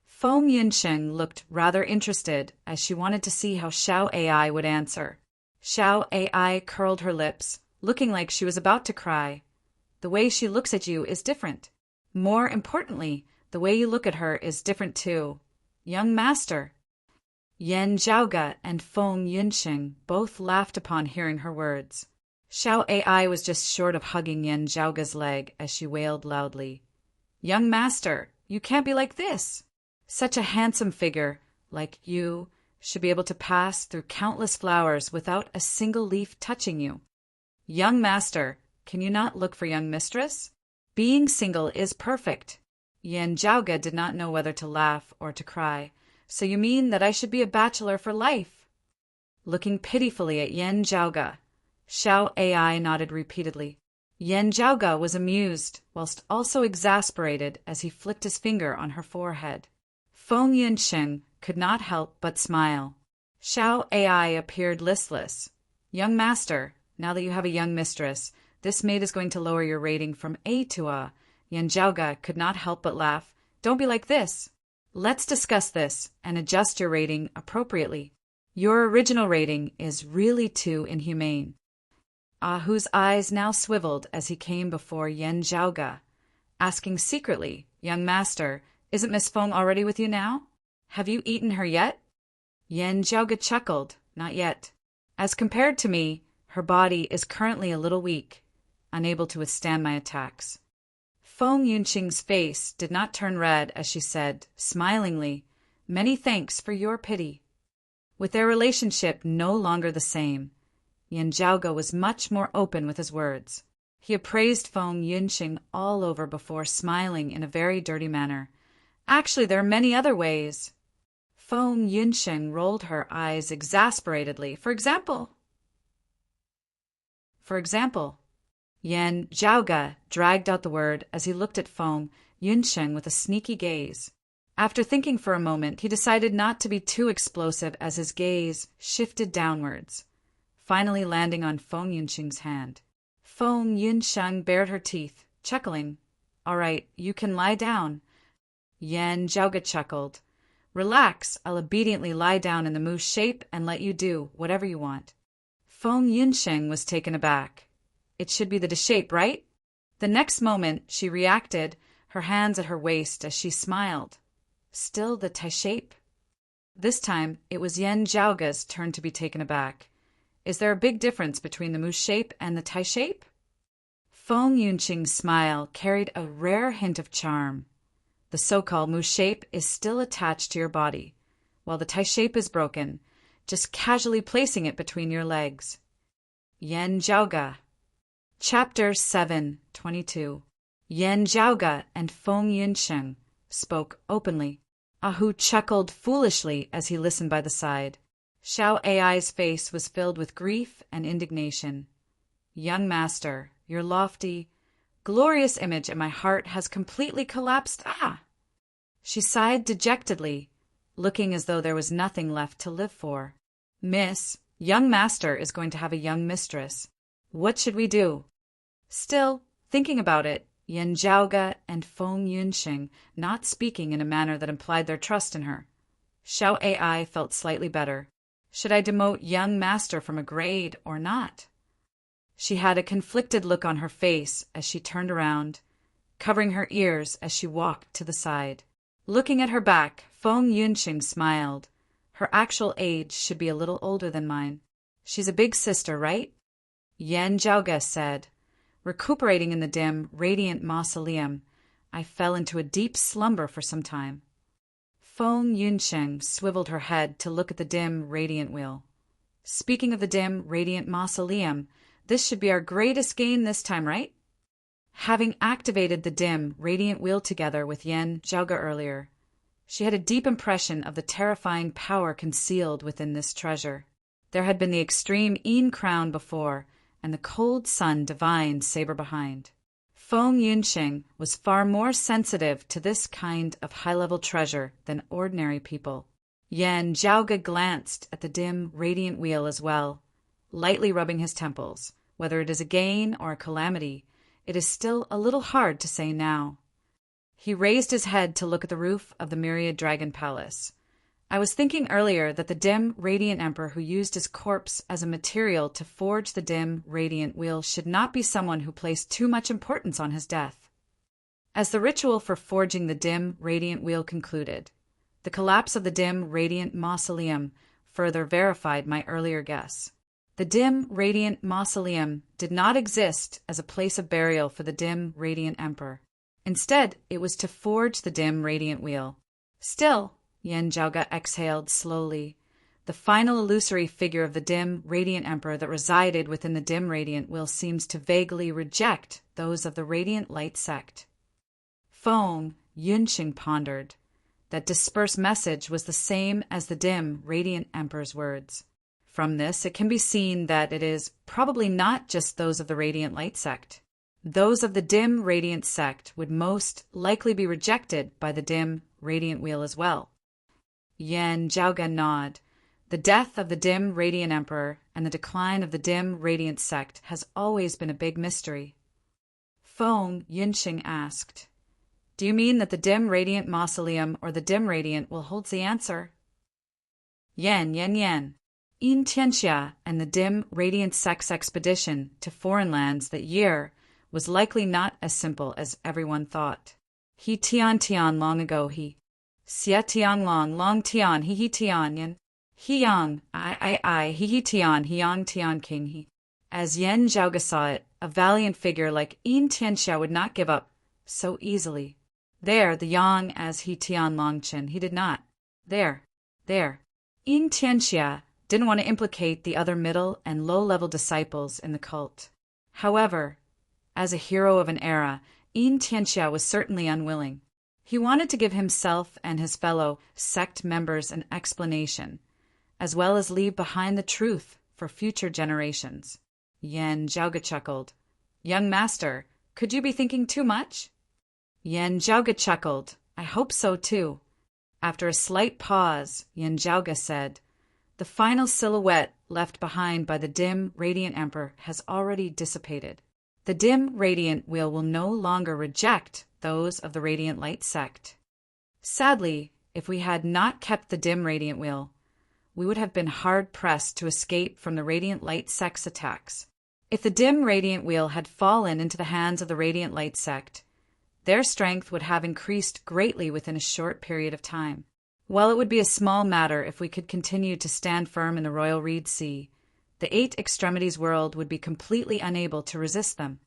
Feng Yunsheng looked rather interested as she wanted to see how Xiao Ai would answer. Xiao Ai curled her lips, looking like she was about to cry. The way she looks at you is different. More importantly, the way you look at her is different too. Young master. Yen Zhaoge and Feng Yunsheng both laughed upon hearing her words. Xiao Ai was just short of hugging Yen Zhaoge's leg as she wailed loudly. Young master, you can't be like this. Such a handsome figure, like you, should be able to pass through countless flowers without a single leaf touching you. Young master, can you not look for young mistress? Being single is perfect. Yen Zhaoge did not know whether to laugh or to cry. So you mean that I should be a bachelor for life? Looking pitifully at Yen Zhaoge, Xiao Ai nodded repeatedly. Yen Zhaoge was amused, whilst also exasperated as he flicked his finger on her forehead. Feng Yunsheng could not help but smile. Xiao Ai appeared listless. Young master, now that you have a young mistress, this maid is going to lower your rating from A to A. Yen Zhaoge could not help but laugh. Don't be like this. Let's discuss this and adjust your rating appropriately. Your original rating is really too inhumane. Ahu's eyes now swiveled as he came before Yen Zhaoge, asking secretly, young master, isn't Miss Feng already with you now? Have you eaten her yet? Yen Zhaoge chuckled, not yet. As compared to me, her body is currently a little weak, unable to withstand my attacks. Feng Yunqing's face did not turn red as she said, smilingly, "Many thanks for your pity." With their relationship no longer the same, Yan Zhaoge was much more open with his words. He appraised Feng Yunqing all over before smiling in a very dirty manner. "Actually, there are many other ways." Feng Yunqing rolled her eyes exasperatedly. For example, Yan Zhaoge dragged out the word as he looked at Feng Yunqing with a sneaky gaze. After thinking for a moment, he decided not to be too explosive as his gaze shifted downwards, finally landing on Feng Yunqing's hand. Feng Yunqing bared her teeth, chuckling. "All right, you can lie down." Yan Zhaoge chuckled. "Relax, I'll obediently lie down in the moose shape and let you do whatever you want." Feng Yunqing was taken aback. It should be the shape, right? The next moment, she reacted, her hands at her waist as she smiled. Still the Tai shape? This time, it was Yan Zhaoge's turn to be taken aback. "Is there a big difference between the moose shape and the Tai shape?" Feng Yunqing's smile carried a rare hint of charm. The so-called moose shape is still attached to your body, while the Tai shape is broken, just casually placing it between your legs. Yan Zhaoge. Chapter 7:22. Yan Zhaoge and Feng Yunqing spoke openly. Ahu chuckled foolishly as he listened by the side. Xiao Ai's face was filled with grief and indignation. "Young master, your lofty, glorious image in my heart has completely collapsed. Ah!" She sighed dejectedly, looking as though there was nothing left to live for. "Miss, young master is going to have a young mistress. What should we do?" Still, thinking about it, Yan Zhaoge and Feng Yunqing not speaking in a manner that implied their trust in her. Xiao Ai felt slightly better. Should I demote young master from a grade or not? She had a conflicted look on her face as she turned around, covering her ears as she walked to the side. Looking at her back, Feng Yunqing smiled. Her actual age should be a little older than mine. "She's a big sister, right?" Yan Zhaoge said. Recuperating in the dim, radiant mausoleum, I fell into a deep slumber for some time. Feng Yunqing swiveled her head to look at the dim, radiant wheel. "Speaking of the dim, radiant mausoleum, this should be our greatest gain this time, right?" Having activated the dim, radiant wheel together with Yan Zhaoge earlier, she had a deep impression of the terrifying power concealed within this treasure. There had been the extreme Yin crown before, and the cold sun divine saber behind. Feng Yunqing was far more sensitive to this kind of high-level treasure than ordinary people. Yan Zhaoge glanced at the dim, radiant wheel as well, lightly rubbing his temples. Whether it is a gain or a calamity, it is still a little hard to say now. He raised his head to look at the roof of the Myriad Dragon Palace. "I was thinking earlier that the dim, radiant emperor who used his corpse as a material to forge the dim, radiant wheel should not be someone who placed too much importance on his death." As the ritual for forging the dim, radiant wheel concluded, the collapse of the dim, radiant mausoleum further verified my earlier guess. The dim, radiant mausoleum did not exist as a place of burial for the dim, radiant emperor. Instead, it was to forge the dim, radiant wheel. Still, Yan Zhaoge exhaled slowly. The final illusory figure of the dim, radiant emperor that resided within the dim, radiant wheel seems to vaguely reject those of the radiant light sect. Feng Yunqing pondered. That dispersed message was the same as the dim, radiant emperor's words. From this, it can be seen that it is probably not just those of the radiant light sect. Those of the dim, radiant sect would most likely be rejected by the dim, radiant wheel as well. Yan Zhaoge nodded. The death of the dim, radiant emperor and the decline of the dim, radiant sect has always been a big mystery. Feng Yunqing asked, "Do you mean that the dim, radiant mausoleum or the dim radiant will hold the answer?" Yan. In Tianxia and the dim, radiant sect's expedition to foreign lands that year was likely not as simple as everyone thought. He tian long ago he. Xia tiang long tian he tian yan. He yang I he tian he yang tian king he. As Yan Zhaoge saw it, a valiant figure like Yin Tianxia would not give up, so easily. There, the yang as he Tian Longchen, he did not. There. Yin Tianxia didn't want to implicate the other middle and low-level disciples in the cult. However, as a hero of an era, Yin Tianxia was certainly unwilling. He wanted to give himself and his fellow sect members an explanation, as well as leave behind the truth for future generations. Yan Zhaoge chuckled. "Young master, could you be thinking too much?" Yan Zhaoge chuckled. "I hope so too." After a slight pause, Yan Zhaoge said, "The final silhouette left behind by the dim, radiant emperor has already dissipated. The dim, radiant wheel will no longer reject those of the radiant light sect. Sadly, if we had not kept the dim, radiant wheel, we would have been hard-pressed to escape from the radiant light sect's attacks. If the dim, radiant wheel had fallen into the hands of the radiant light sect, their strength would have increased greatly within a short period of time. While it would be a small matter if we could continue to stand firm in the Royal Reed Sea, the Eight Extremities world would be completely unable to resist them."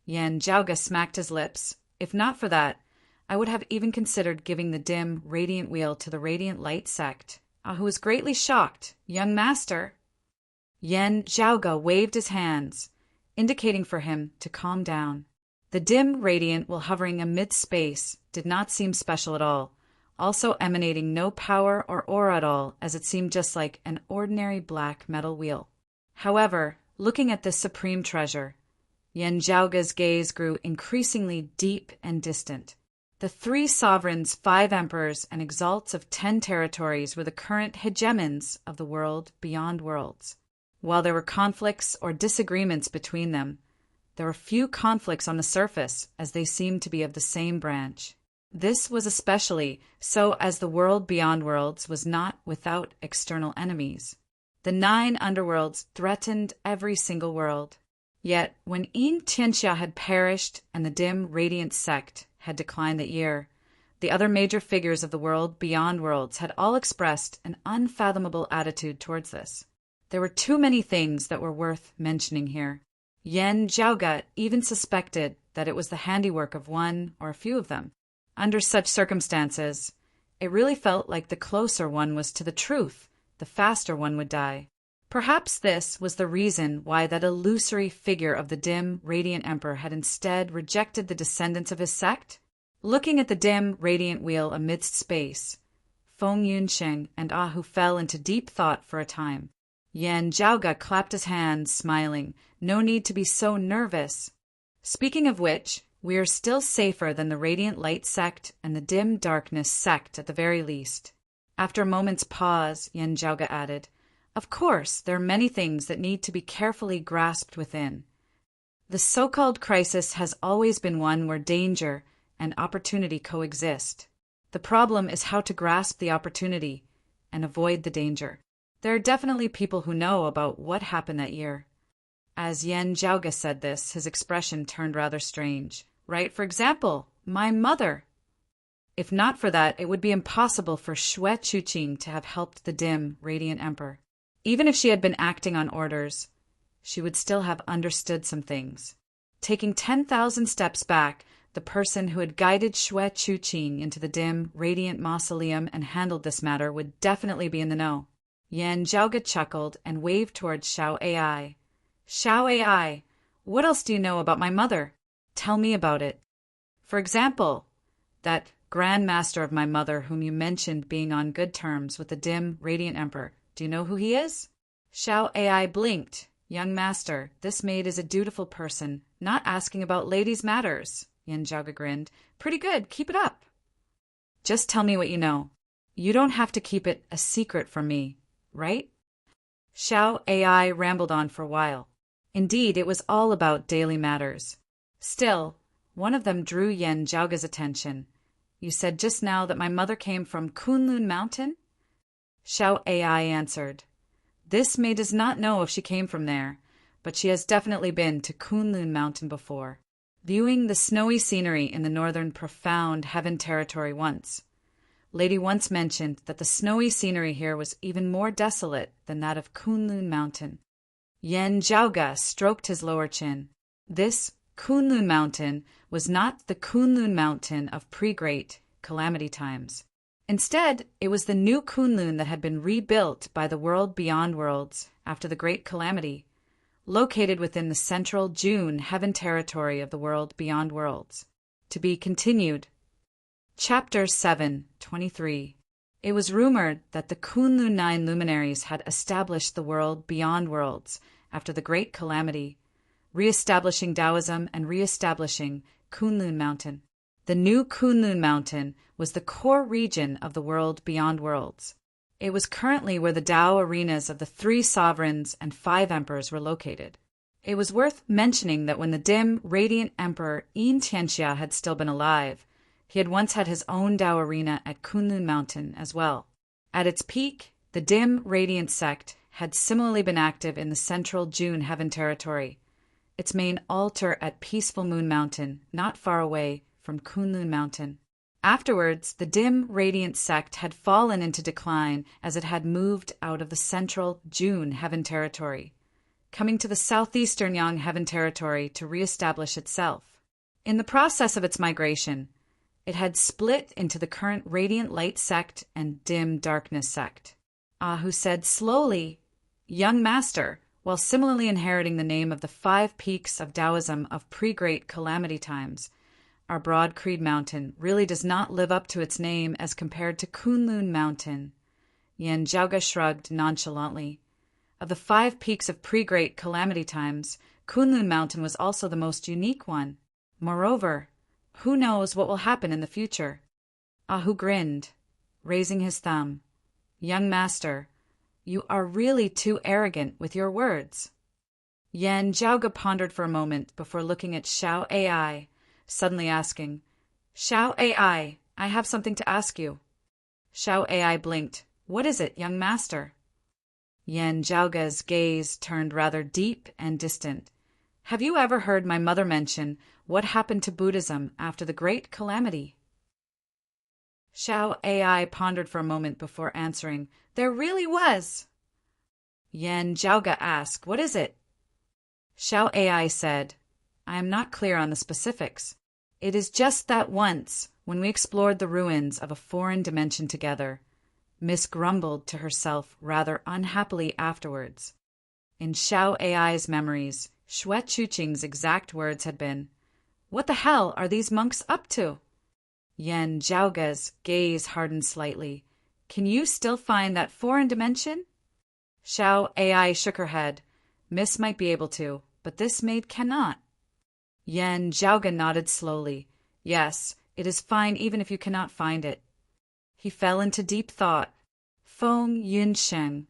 Yan Zhaoge smacked his lips. "If not for that, I would have even considered giving the dim, radiant wheel to the radiant light sect." Who was greatly shocked. "Young master." Yan Zhaoge waved his hands, indicating for him to calm down. The dim radiant while hovering amid space did not seem special at all, also emanating no power or aura at all, as it seemed just like an ordinary black metal wheel. However, looking at this supreme treasure, Yan Zhaoge's gaze grew increasingly deep and distant. The 3 sovereigns, 5 emperors, and exalts of 10 territories were the current hegemons of the world beyond worlds. While there were conflicts or disagreements between them, there were few conflicts on the surface, as they seemed to be of the same branch. This was especially so as the world beyond worlds was not without external enemies. The 9 underworlds threatened every single world. Yet, when Yin Tianxia had perished and the dim, radiant sect had declined that year, the other major figures of the world beyond worlds had all expressed an unfathomable attitude towards this. There were too many things that were worth mentioning here. Yan Zhaoge even suspected that it was the handiwork of one or a few of them. Under such circumstances, it really felt like the closer one was to the truth, the faster one would die. Perhaps this was the reason why that illusory figure of the dim, radiant emperor had instead rejected the descendants of his sect. Looking at the dim, radiant wheel amidst space, Feng Yunsheng and Ahu fell into deep thought for a time. Yan Zhaoge clapped his hands, smiling. "No need to be so nervous. Speaking of which, we are still safer than the Radiant Light sect and the Dim Darkness sect at the very least." After a moment's pause, Yan Zhaoge added, "Of course, there are many things that need to be carefully grasped within. The so-called crisis has always been one where danger and opportunity coexist. The problem is how to grasp the opportunity and avoid the danger. There are definitely people who know about what happened that year." As Yan Zhaoge said this, his expression turned rather strange. "Right, for example, my mother. If not for that, it would be impossible for Xue Chuqing to have helped the dim, radiant emperor. Even if she had been acting on orders, she would still have understood some things. Taking 10,000 steps back, the person who had guided Xue Chuqing into the dim, radiant mausoleum and handled this matter would definitely be in the know." Yan Zhaoge chuckled and waved towards Xiao Ai. "Xiao Ai, what else do you know about my mother? Tell me about it. For example, that Grand Master of my mother whom you mentioned being on good terms with the dim, radiant emperor. Do you know who he is?" Xiao Ai blinked. "Young master, this maid is a dutiful person, not asking about ladies' matters." Yan Zhaoge grinned. "Pretty good, keep it up." "Just tell me what you know. You don't have to keep it a secret from me, right?" Xiao Ai rambled on for a while. Indeed, it was all about daily matters. Still, one of them drew Yan Zhaoge's attention. "You said just now that my mother came from Kunlun Mountain?" Xiao Ai answered, "This maid does not know if she came from there, but she has definitely been to Kunlun Mountain before, viewing the snowy scenery in the northern profound heaven territory once. Lady once mentioned that the snowy scenery here was even more desolate than that of Kunlun Mountain." Yan Zhaoge stroked his lower chin. "This Kunlun Mountain was not the Kunlun Mountain of pre-Great Calamity times. Instead, it was the new Kunlun that had been rebuilt by the world beyond worlds after the Great Calamity, located within the central June heaven territory of the world beyond worlds. To be continued. Chapter 7:23. It was rumored that the Kunlun 9 luminaries had established the world beyond worlds after the Great Calamity, re-establishing Taoism and re-establishing Kunlun Mountain. The new Kunlun Mountain was the core region of the world beyond worlds. It was currently where the Tao arenas of the 3 sovereigns and 5 emperors were located. It was worth mentioning that when the dim, radiant emperor Yin Tianxia had still been alive, he had once had his own Tao arena at Kunlun Mountain as well. At its peak, the dim, radiant sect had similarly been active in the central June heaven territory, its main altar at Peaceful Moon Mountain, not far away from Kunlun Mountain. Afterwards, the dim, radiant sect had fallen into decline as it had moved out of the central June heaven territory, coming to the southeastern Yang heaven territory to re-establish itself. In the process of its migration, it had split into the current radiant light sect and dim darkness sect. Ahu said slowly, "Young master," while similarly inheriting the name of the 5 peaks of Taoism of pre-Great Calamity times. Our broad Creed Mountain really does not live up to its name as compared to Kunlun Mountain. Yen Jiaoge shrugged nonchalantly. Of the 5 peaks of pre-Great Calamity times, Kunlun Mountain was also the most unique one. Moreover, who knows what will happen in the future? Ahu grinned, raising his thumb. "Young master, you are really too arrogant with your words." Yen Jiaoge pondered for a moment before looking at Xiao AI, suddenly asking, "Xiao AI, I have something to ask you." Xiao AI blinked. "What is it, young master?" Yen Jiaoge's gaze turned rather deep and distant. "Have you ever heard my mother mention what happened to Buddhism after the Great Calamity?" Xiao AI pondered for a moment before answering, "There really was." Yen Jiaoge asked, "What is it?" Xiao AI said, "I am not clear on the specifics. It is just that once, when we explored the ruins of a foreign dimension together, Miss grumbled to herself rather unhappily afterwards. In Xiao AI's memories, Xue Chuqing's exact words had been, 'What the hell are these monks up to?'" Yen Jiaoge's gaze hardened slightly. "Can you still find that foreign dimension?" Xiao AI shook her head. "Miss might be able to, but this maid cannot." Yen Jiaoge nodded slowly. "Yes, it is fine even if you cannot find it." He fell into deep thought. Feng Yunsheng,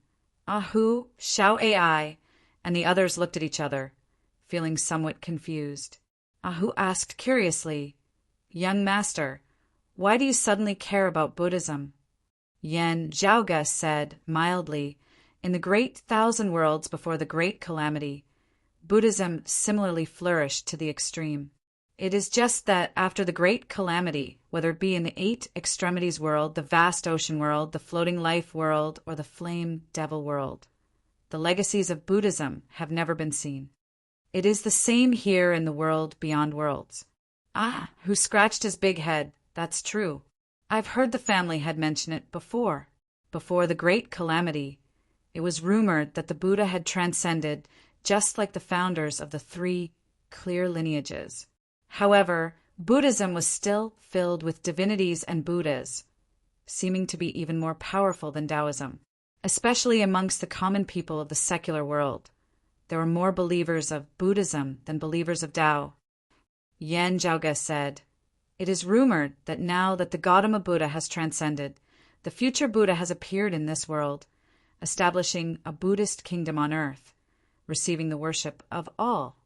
Ahu, Xiao AI, and the others looked at each other, feeling somewhat confused. Ahu asked curiously, "Young master, why do you suddenly care about Buddhism?" Yen Jiaoge said mildly, "In the great 1,000 worlds before the Great Calamity, Buddhism similarly flourished to the extreme. It is just that after the Great Calamity, whether it be in the 8 extremities world, the vast ocean world, the floating life world, or the flame devil world, the legacies of Buddhism have never been seen. It is the same here in the world beyond worlds." Ah, who scratched his big head. "That's true. I've heard the family had mentioned it before. Before the Great Calamity, it was rumored that the Buddha had transcended just like the founders of the 3 clear lineages. However, Buddhism was still filled with divinities and Buddhas, seeming to be even more powerful than Taoism, especially amongst the common people of the secular world. There were more believers of Buddhism than believers of Tao." Yen Jiaoge said, "It is rumored that now that the Gautama Buddha has transcended, the future Buddha has appeared in this world, establishing a Buddhist kingdom on earth, receiving the worship of all.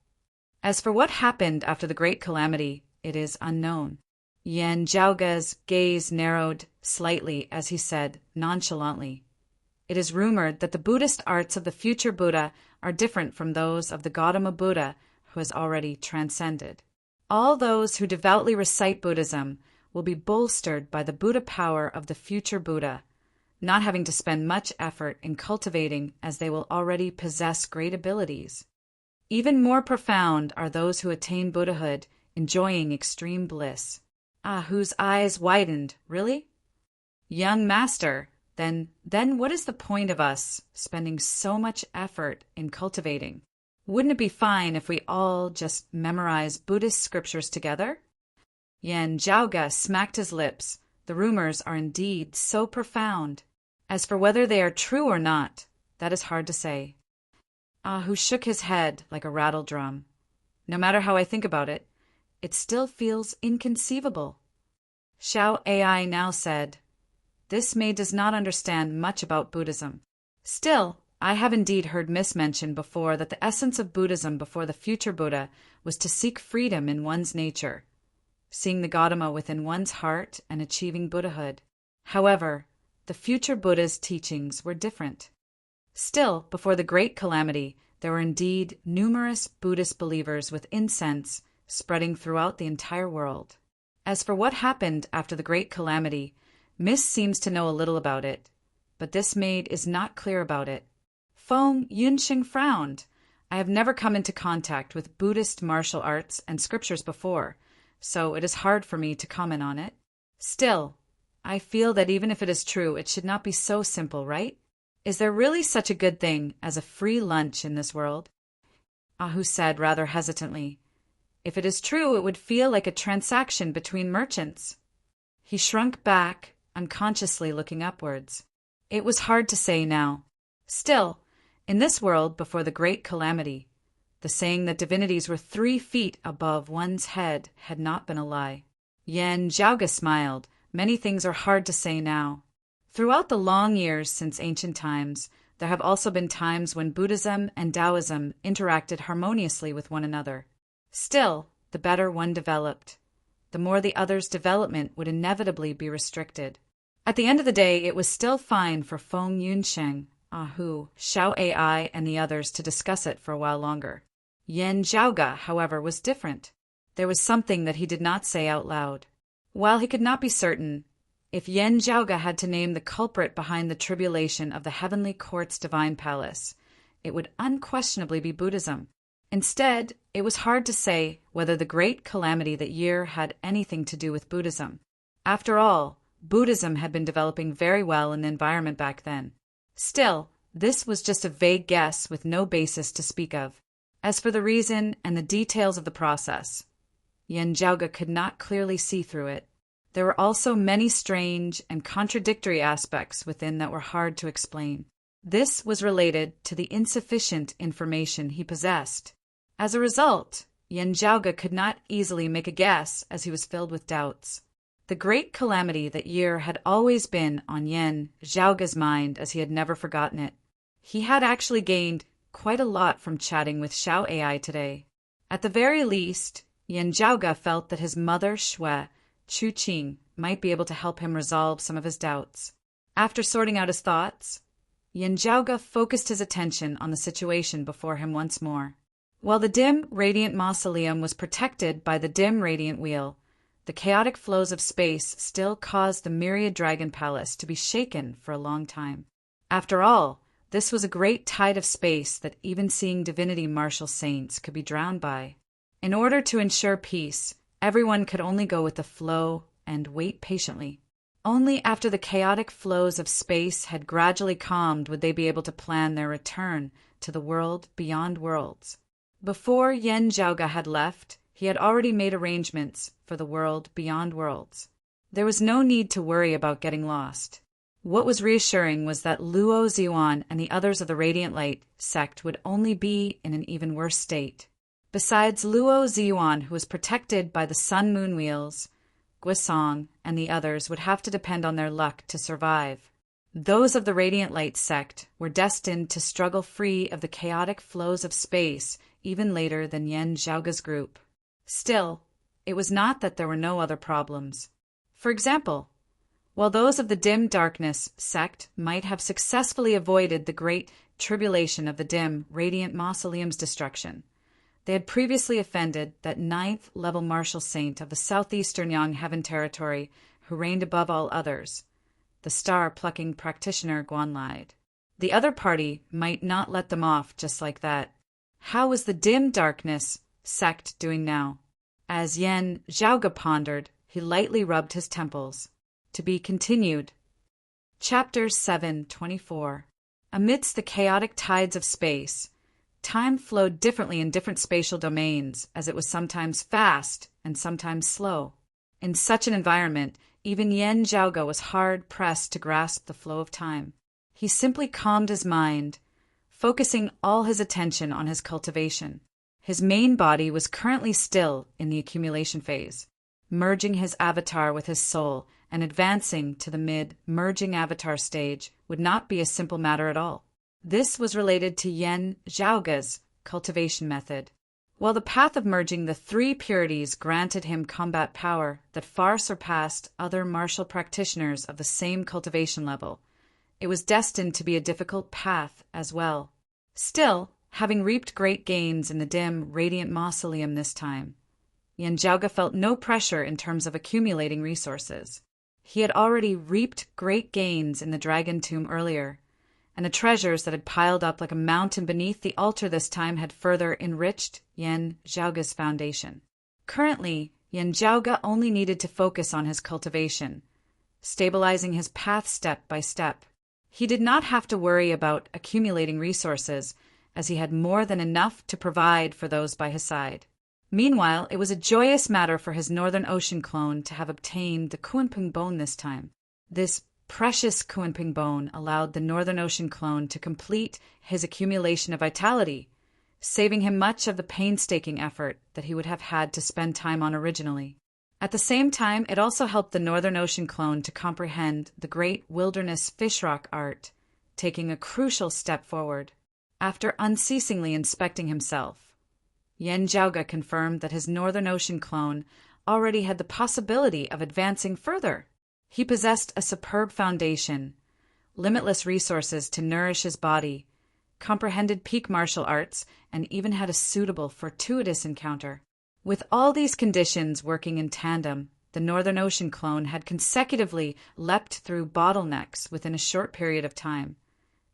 As for what happened after the Great Calamity, it is unknown." Yen Jiaoge's gaze narrowed slightly as he said, nonchalantly, "It is rumored that the Buddhist arts of the future Buddha are different from those of the Gautama Buddha who has already transcended. All those who devoutly recite Buddhism will be bolstered by the Buddha power of the future Buddha, not having to spend much effort in cultivating as they will already possess great abilities." Even more profound are those who attain Buddhahood, enjoying extreme bliss. Whose eyes widened. Really? Young master, then what is the point of us spending so much effort in cultivating? Wouldn't it be fine if we all just memorize Buddhist scriptures together? Yen Zhaoge smacked his lips. The rumors are indeed so profound. As for whether they are true or not, that is hard to say. Who shook his head like a rattle drum. No matter how I think about it, it still feels inconceivable. Xiao Ai now said, "This maid does not understand much about Buddhism. Still, I have indeed heard Miss mention before that the essence of Buddhism before the future Buddha was to seek freedom in one's nature, seeing the Gautama within one's heart and achieving Buddhahood. However, the future Buddha's teachings were different. Still, before the Great Calamity, there were indeed numerous Buddhist believers with incense spreading throughout the entire world. As for what happened after the Great Calamity, Miss seems to know a little about it, but this maid is not clear about it." Feng Yunxing frowned. "I have never come into contact with Buddhist martial arts and scriptures before, so it is hard for me to comment on it. Still, I feel that even if it is true, it should not be so simple, right? Is there really such a good thing as a free lunch in this world?" Ahu said rather hesitantly, "If it is true, it would feel like a transaction between merchants." He shrunk back, unconsciously looking upwards. It was hard to say now. Still, in this world before the Great Calamity, the saying that divinities were 3 feet above one's head had not been a lie. Yen Zhaoge smiled. Many things are hard to say now. Throughout the long years since ancient times, there have also been times when Buddhism and Taoism interacted harmoniously with one another. Still, the better one developed, the more the other's development would inevitably be restricted. At the end of the day, it was still fine for Feng Yunsheng, Ahu, Xiao Ai, and the others to discuss it for a while longer. Yen Zhaoge, however, was different. There was something that he did not say out loud. While he could not be certain, if Yen Zhaoge had to name the culprit behind the tribulation of the Heavenly Court's divine palace, it would unquestionably be Buddhism. Instead, it was hard to say whether the Great Calamity that year had anything to do with Buddhism. After all, Buddhism had been developing very well in the environment back then. Still, this was just a vague guess with no basis to speak of. As for the reason and the details of the process, Yen Zhaoge could not clearly see through it. There were also many strange and contradictory aspects within that were hard to explain. This was related to the insufficient information he possessed. As a result, Yen Zhaoge could not easily make a guess as he was filled with doubts. The Great Calamity that year had always been on Yen Zhaoge's mind as he had never forgotten it. He had actually gained quite a lot from chatting with Xiao Ai today. At the very least, Yen Zhaoge felt that his mother Shui, Chu Qing, might be able to help him resolve some of his doubts. After sorting out his thoughts, Yen Zhaoge focused his attention on the situation before him once more. While the dim, radiant mausoleum was protected by the dim, radiant wheel, the chaotic flows of space still caused the myriad dragon palace to be shaken for a long time. After all, this was a great tide of space that even seeing divinity martial saints could be drowned by. In order to ensure peace, everyone could only go with the flow and wait patiently. Only after the chaotic flows of space had gradually calmed would they be able to plan their return to the world beyond worlds. Before Yen Zhaoge had left, he had already made arrangements for the world beyond worlds. There was no need to worry about getting lost. What was reassuring was that Luo Ziyuan and the others of the Radiant Light sect would only be in an even worse state. Besides Luo Ziyuan, who was protected by the Sun-Moon Wheels, Guisong and the others would have to depend on their luck to survive. Those of the Radiant Light sect were destined to struggle free of the chaotic flows of space even later than Yen Zhaoge's group. Still, it was not that there were no other problems. For example, while those of the dim darkness sect might have successfully avoided the great tribulation of the dim, radiant mausoleum's destruction, they had previously offended that 9th level martial saint of the southeastern Yang Heaven territory who reigned above all others, the star-plucking practitioner Guanlide. The other party might not let them off just like that. How was the dim darkness sect doing now? As Yen Zhaoge pondered, he lightly rubbed his temples. To be continued. Chapter 7:24. Amidst the chaotic tides of space, time flowed differently in different spatial domains, as it was sometimes fast and sometimes slow. In such an environment, even Yen Zhaoge was hard-pressed to grasp the flow of time. He simply calmed his mind, focusing all his attention on his cultivation. His main body was currently still in the accumulation phase. Merging his avatar with his soul and advancing to the mid-merging avatar stage would not be a simple matter at all. This was related to Yen Zhaoge's cultivation method. While the path of merging the three purities granted him combat power that far surpassed other martial practitioners of the same cultivation level, it was destined to be a difficult path as well. Still, having reaped great gains in the dim, radiant mausoleum this time, Yen Zhaoge felt no pressure in terms of accumulating resources. He had already reaped great gains in the Dragon Tomb earlier, and the treasures that had piled up like a mountain beneath the altar this time had further enriched Yen Zhaoge's foundation. Currently, Yen Zhaoge only needed to focus on his cultivation, stabilizing his path step by step. He did not have to worry about accumulating resources, as he had more than enough to provide for those by his side. Meanwhile, it was a joyous matter for his Northern Ocean clone to have obtained the Kunpeng bone this time. This precious Kunpeng bone allowed the Northern Ocean clone to complete his accumulation of vitality, saving him much of the painstaking effort that he would have had to spend time on originally. At the same time, it also helped the Northern Ocean clone to comprehend the great wilderness fishrock art, taking a crucial step forward. After unceasingly inspecting himself, Yen Zhaoge confirmed that his Northern Ocean clone already had the possibility of advancing further. He possessed a superb foundation, limitless resources to nourish his body, comprehended peak martial arts, and even had a suitable fortuitous encounter. With all these conditions working in tandem, the Northern Ocean clone had consecutively leapt through bottlenecks within a short period of time,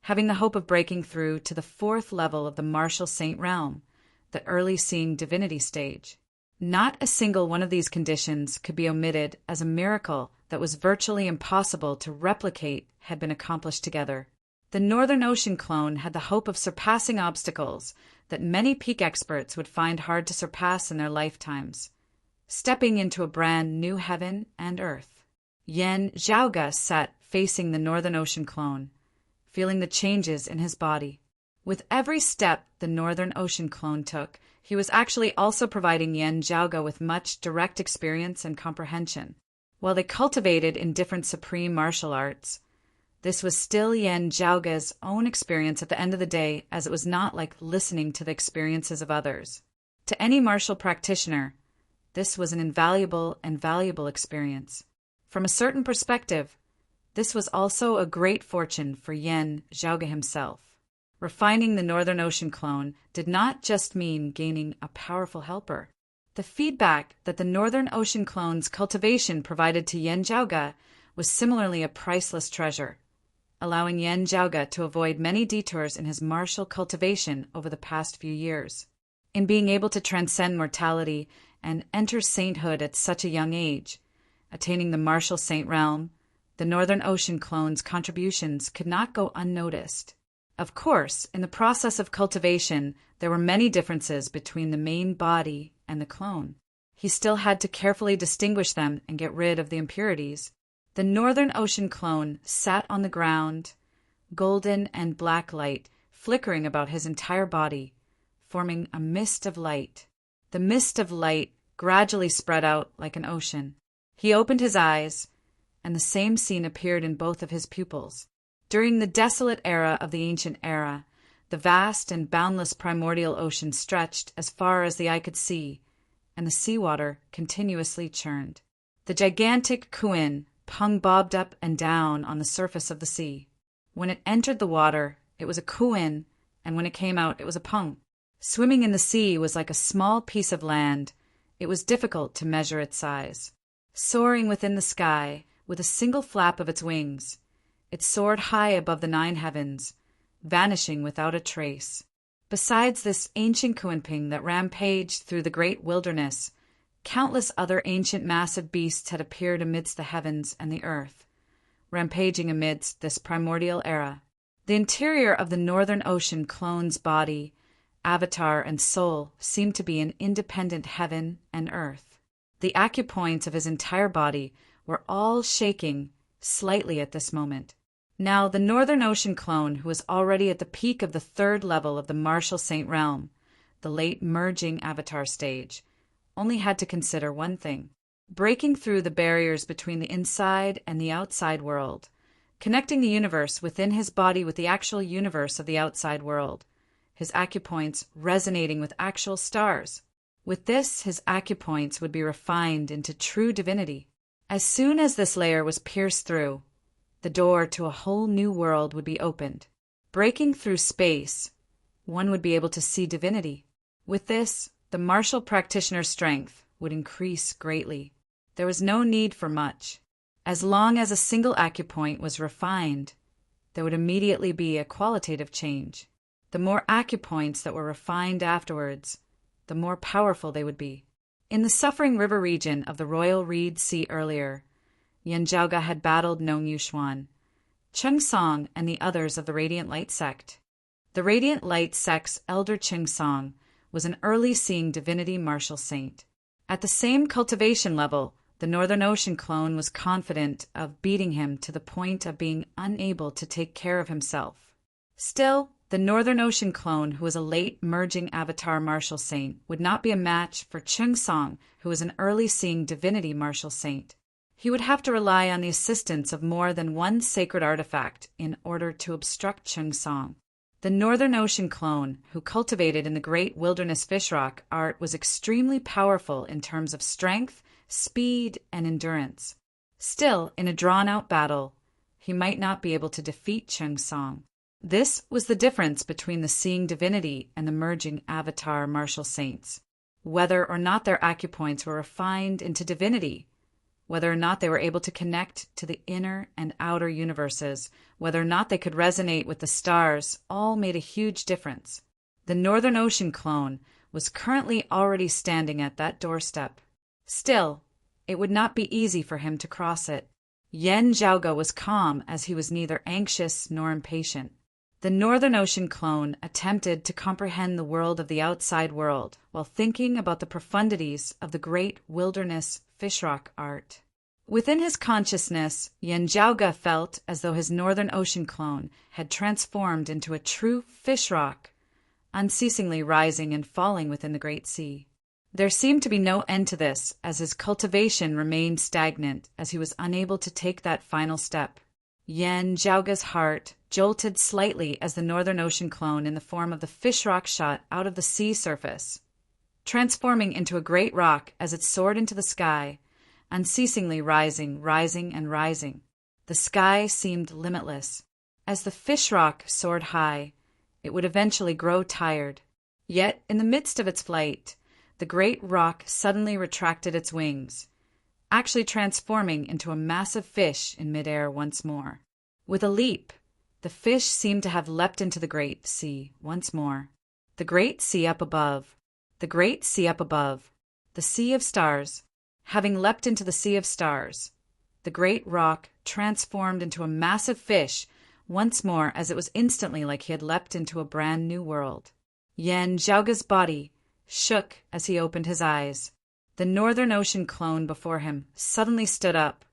having the hope of breaking through to the 4th level of the martial saint realm, the early seeing divinity stage. Not a single one of these conditions could be omitted, as a miracle that was virtually impossible to replicate had been accomplished together. The Northern Ocean clone had the hope of surpassing obstacles that many peak experts would find hard to surpass in their lifetimes, stepping into a brand new heaven and earth. Yen Zhaoge sat facing the Northern Ocean clone, feeling the changes in his body. With every step the Northern Ocean clone took, he was actually also providing Yen Zhaoge with much direct experience and comprehension. While they cultivated in different supreme martial arts, this was still Yen Zhaoge's own experience at the end of the day, as it was not like listening to the experiences of others. To any martial practitioner, this was an invaluable and valuable experience. From a certain perspective, this was also a great fortune for Yen Zhaoge himself. Refining the Northern Ocean clone did not just mean gaining a powerful helper. The feedback that the Northern Ocean clone's cultivation provided to Yen Zhaoge was similarly a priceless treasure, allowing Yen Zhaoge to avoid many detours in his martial cultivation over the past few years. In being able to transcend mortality and enter sainthood at such a young age, attaining the martial saint realm, the Northern Ocean clone's contributions could not go unnoticed. Of course, in the process of cultivation, there were many differences between the main body and the clone. He still had to carefully distinguish them and get rid of the impurities. The Northern Ocean clone sat on the ground, golden and black light flickering about his entire body, forming a mist of light. The mist of light gradually spread out like an ocean. He opened his eyes, and the same scene appeared in both of his pupils. During the desolate era of the ancient era, the vast and boundless primordial ocean stretched as far as the eye could see, and the seawater continuously churned. The gigantic Kuin Peng bobbed up and down on the surface of the sea. When it entered the water, it was a Kuin, and when it came out, it was a Peng. Swimming in the sea was like a small piece of land. It was difficult to measure its size. Soaring within the sky, with a single flap of its wings, it soared high above the 9 heavens, vanishing without a trace. Besides this ancient Kuanping that rampaged through the great wilderness, countless other ancient massive beasts had appeared amidst the heavens and the earth, rampaging amidst this primordial era. The interior of the Northern Ocean clone's body, avatar, and soul seemed to be an independent heaven and earth. The acupoints of his entire body were all shaking slightly at this moment. Now, the Northern Ocean clone, who was already at the peak of the third level of the Martial Saint realm, the late merging avatar stage, only had to consider one thing: breaking through the barriers between the inside and the outside world, connecting the universe within his body with the actual universe of the outside world, his acupoints resonating with actual stars. With this, his acupoints would be refined into true divinity. As soon as this layer was pierced through, the door to a whole new world would be opened. Breaking through space, one would be able to see divinity. With this, the martial practitioner's strength would increase greatly. There was no need for much. As long as a single acupoint was refined, there would immediately be a qualitative change. The more acupoints that were refined afterwards, the more powerful they would be. In the Suffering River region of the Royal Reed Sea earlier, Yanjiaoga had battled Nong Yushuan, Cheng Song, and the others of the Radiant Light sect. The Radiant Light sect's elder Cheng Song was an early seeing divinity martial saint. At the same cultivation level, the Northern Ocean clone was confident of beating him to the point of being unable to take care of himself. Still, the Northern Ocean clone, who was a late merging avatar martial saint, would not be a match for Cheng Song, who was an early seeing divinity martial saint. He would have to rely on the assistance of more than one sacred artifact in order to obstruct Cheng Song. The Northern Ocean clone, who cultivated in the great wilderness fish rock art, was extremely powerful in terms of strength, speed, and endurance. Still, in a drawn-out battle, he might not be able to defeat Cheng Song. This was the difference between the seeing divinity and the merging avatar martial saints. Whether or not their acupoints were refined into divinity, whether or not they were able to connect to the inner and outer universes, whether or not they could resonate with the stars, all made a huge difference. The Northern Ocean clone was currently already standing at that doorstep. Still, it would not be easy for him to cross it. Yen Zhaoge was calm, as he was neither anxious nor impatient. The Northern Ocean clone attempted to comprehend the world of the outside world while thinking about the profundities of the great wilderness fishrock art. Within his consciousness, Yen Zhaoge felt as though his Northern Ocean clone had transformed into a true fishrock, unceasingly rising and falling within the great sea. There seemed to be no end to this, as his cultivation remained stagnant, as he was unable to take that final step. Yen Zhaoge's heart jolted slightly as the Northern Ocean clone in the form of the fish rock shot out of the sea surface, transforming into a great rock as it soared into the sky, unceasingly rising, and rising. The sky seemed limitless. As the fish rock soared high, it would eventually grow tired. Yet, in the midst of its flight, the great rock suddenly retracted its wings, actually transforming into a massive fish in midair once more. With a leap, the fish seemed to have leapt into the great sea once more. The great sea up above, the great sea up above, the sea of stars. Having leapt into the sea of stars, the great rock transformed into a massive fish once more, as it was instantly like he had leapt into a brand new world. Yen Zhaoge's body shook as he opened his eyes. The Northern Ocean clone before him suddenly stood up,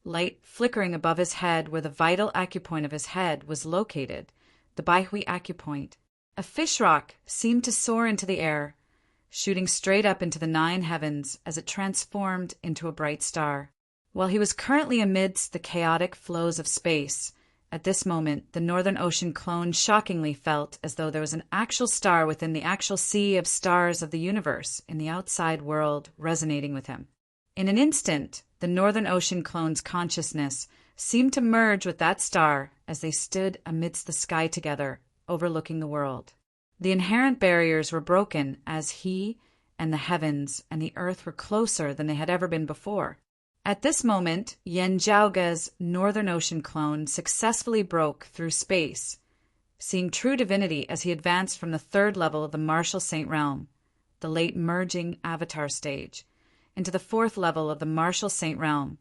light flickering above his head where the vital acupoint of his head was located, the Baihui acupoint. A fish rock seemed to soar into the air, shooting straight up into the 9 heavens as it transformed into a bright star. While he was currently amidst the chaotic flows of space, at this moment the Northern Ocean clone shockingly felt as though there was an actual star within the actual sea of stars of the universe in the outside world resonating with him. In an instant, the Northern Ocean clone's consciousness seemed to merge with that star as they stood amidst the sky together, overlooking the world. The inherent barriers were broken as he and the heavens and the earth were closer than they had ever been before. At this moment, Yen Zhaoge's Northern Ocean clone successfully broke through space, seeing true divinity as he advanced from the third level of the martial saint realm, the late merging avatar stage, into the fourth level of the martial saint realm,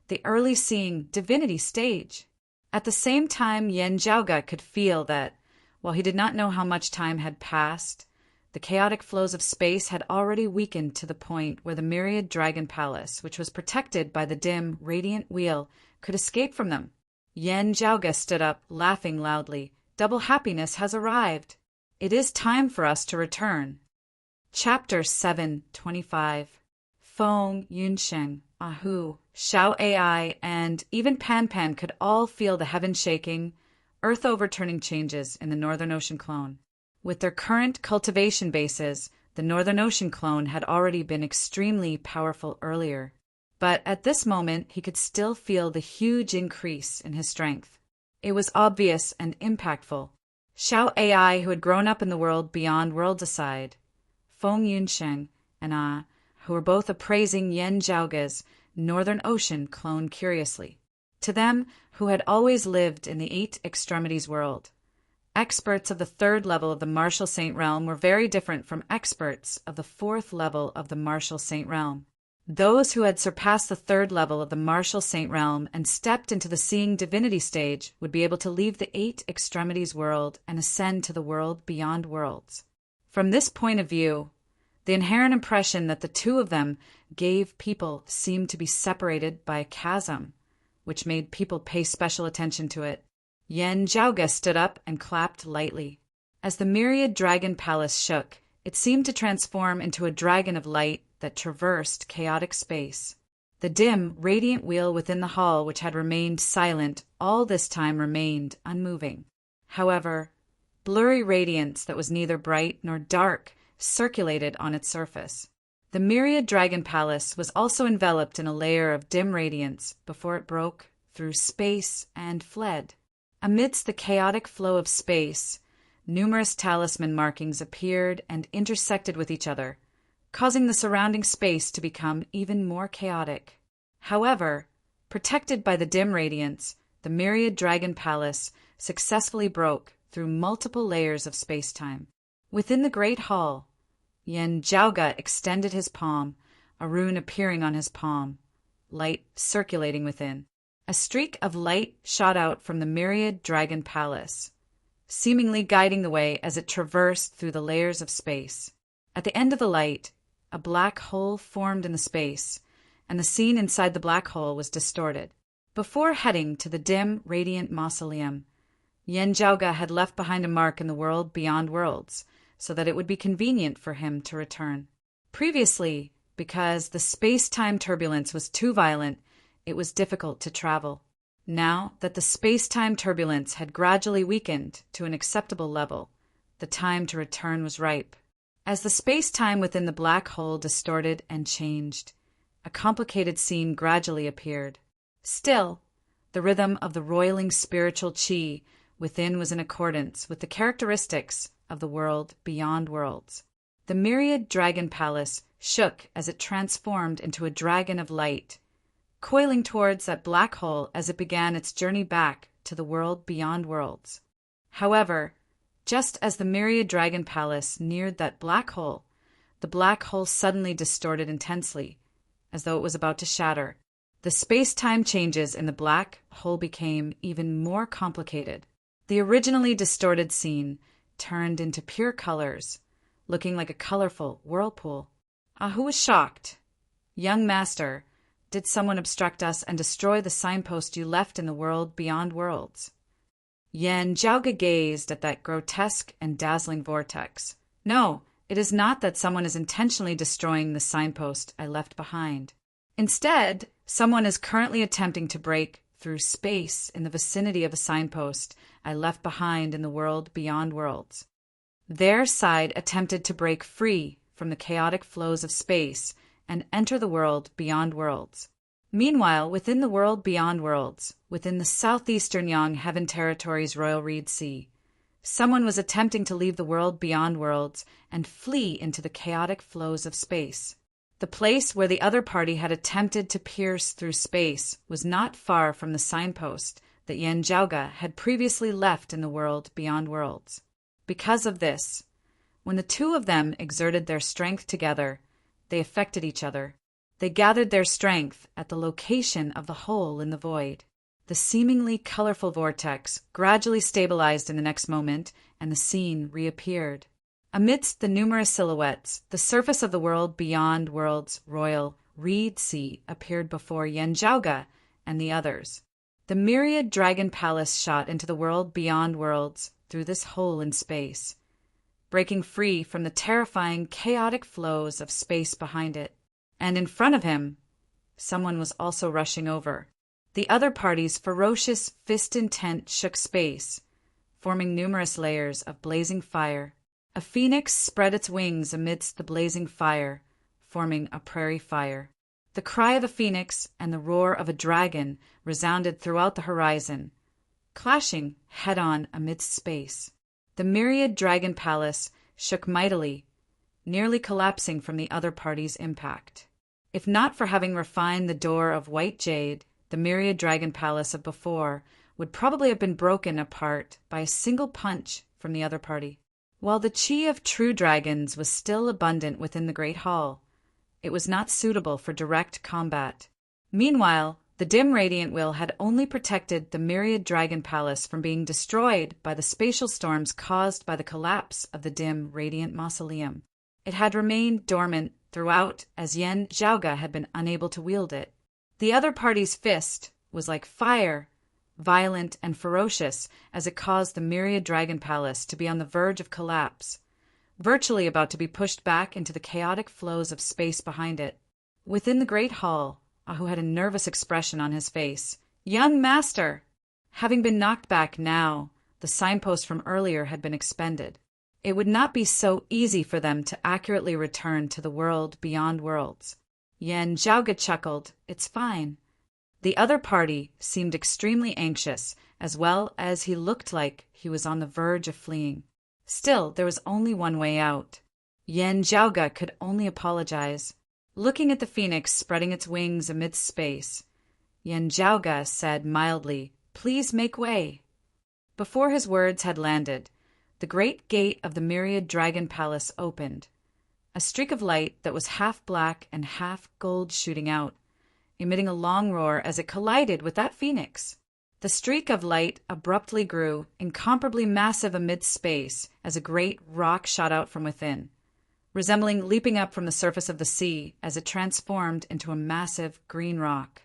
the early seeing divinity stage. At the same time, Yen Zhaoge could feel that, while he did not know how much time had passed, the chaotic flows of space had already weakened to the point where the myriad dragon palace, which was protected by the dim, radiant wheel, could escape from them. Yen Zhaoge stood up, laughing loudly. Double happiness has arrived. It is time for us to return. Chapter 725. Feng, Yunsheng, Ahu, Xiao AI, and even Pan Pan could all feel the heaven-shaking, earth-overturning changes in the Northern Ocean clone. With their current cultivation bases, the Northern Ocean clone had already been extremely powerful earlier. But at this moment, he could still feel the huge increase in his strength. It was obvious and impactful. Xiao AI, who had grown up in the world beyond worlds aside, Feng Yunsheng, and who were both appraising Yen Zhaoge's Northern Ocean clone curiously. To them, who had always lived in the Eight Extremities world, experts of the third level of the Martial Saint realm were very different from experts of the fourth level of the Martial Saint realm. Those who had surpassed the third level of the Martial Saint realm and stepped into the Seeing Divinity stage would be able to leave the Eight Extremities world and ascend to the world beyond worlds. From this point of view, the inherent impression that the two of them gave people seemed to be separated by a chasm, which made people pay special attention to it. Yen Zhaoge stood up and clapped lightly. As the myriad dragon palace shook, it seemed to transform into a dragon of light that traversed chaotic space. The dim, radiant wheel within the hall, which had remained silent all this time, remained unmoving. However, blurry radiance that was neither bright nor dark circulated on its surface. The myriad dragon palace was also enveloped in a layer of dim radiance before it broke through space and fled. Amidst the chaotic flow of space, numerous talisman markings appeared and intersected with each other, causing the surrounding space to become even more chaotic. However, protected by the dim radiance, the myriad dragon palace successfully broke through multiple layers of space-time. Within the great hall, Yen Zhaoge extended his palm, a rune appearing on his palm, light circulating within. A streak of light shot out from the myriad dragon palace, seemingly guiding the way as it traversed through the layers of space. At the end of the light, a black hole formed in the space, and the scene inside the black hole was distorted. Before heading to the dim, radiant mausoleum, Yen Zhaoge had left behind a mark in the world beyond worlds, so that it would be convenient for him to return. Previously, because the space-time turbulence was too violent, it was difficult to travel. Now that the space-time turbulence had gradually weakened to an acceptable level, the time to return was ripe. As the space-time within the black hole distorted and changed, a complicated scene gradually appeared. Still, the rhythm of the roiling spiritual qi within was in accordance with the characteristics of the world beyond worlds. The myriad dragon palace shook as it transformed into a dragon of light, coiling towards that black hole as it began its journey back to the world beyond worlds. However, just as the myriad dragon palace neared that black hole, the black hole suddenly distorted intensely, as though it was about to shatter. The space-time changes in the black hole became even more complicated. The originally distorted scene turned into pure colors, looking like a colorful whirlpool. Ahu was shocked. Young master, did someone obstruct us and destroy the signpost you left in the world beyond worlds? Yen Zhaoge gazed at that grotesque and dazzling vortex. No, it is not that someone is intentionally destroying the signpost I left behind. Instead, someone is currently attempting to break through space in the vicinity of a signpost I left behind in the world beyond worlds. Their side attempted to break free from the chaotic flows of space and enter the world beyond worlds. Meanwhile, within the world beyond worlds, within the southeastern Yang Heaven Territory's Royal Reed Sea, someone was attempting to leave the world beyond worlds and flee into the chaotic flows of space. The place where the other party had attempted to pierce through space was not far from the signpost that Yen Zhaoge had previously left in the world beyond worlds. Because of this, when the two of them exerted their strength together, they affected each other. They gathered their strength at the location of the hole in the void. The seemingly colorful vortex gradually stabilized in the next moment, and the scene reappeared. Amidst the numerous silhouettes, the surface of the world beyond worlds royal reed sea appeared before Yen Zhaoge and the others. The myriad dragon palace shot into the world beyond worlds through this hole in space, breaking free from the terrifying, chaotic flows of space behind it. And in front of him, someone was also rushing over. The other party's ferocious fist intent shook space, forming numerous layers of blazing fire. A phoenix spread its wings amidst the blazing fire, forming a prairie fire. The cry of a phoenix and the roar of a dragon resounded throughout the horizon, clashing head-on amidst space. The myriad dragon palace shook mightily, nearly collapsing from the other party's impact. If not for having refined the door of white jade, the myriad dragon palace of before would probably have been broken apart by a single punch from the other party. While the chi of true dragons was still abundant within the great hall, it was not suitable for direct combat. Meanwhile, the dim radiant will had only protected the myriad dragon palace from being destroyed by the spatial storms caused by the collapse of the dim radiant mausoleum. It had remained dormant throughout, as Yen Zhaoge had been unable to wield it. The other party's fist was like fire, violent and ferocious, as it caused the myriad dragon palace to be on the verge of collapse, virtually about to be pushed back into the chaotic flows of space behind it. Within the great hall, Ahu had a nervous expression on his face. "Young master!" Having been knocked back now, the signpost from earlier had been expended. It would not be so easy for them to accurately return to the world beyond worlds. Yen Zhaoge chuckled. "It's fine." The other party seemed extremely anxious, as well as he looked like he was on the verge of fleeing. Still, there was only one way out. Yen Zhaoge could only apologize. Looking at the phoenix spreading its wings amidst space, Yen Zhaoge said mildly, "Please make way." Before his words had landed, the great gate of the myriad dragon palace opened, a streak of light that was half black and half gold shooting out, emitting a long roar as it collided with that phoenix. The streak of light abruptly grew, incomparably massive amidst space, as a great rock shot out from within, resembling leaping up from the surface of the sea as it transformed into a massive green rock.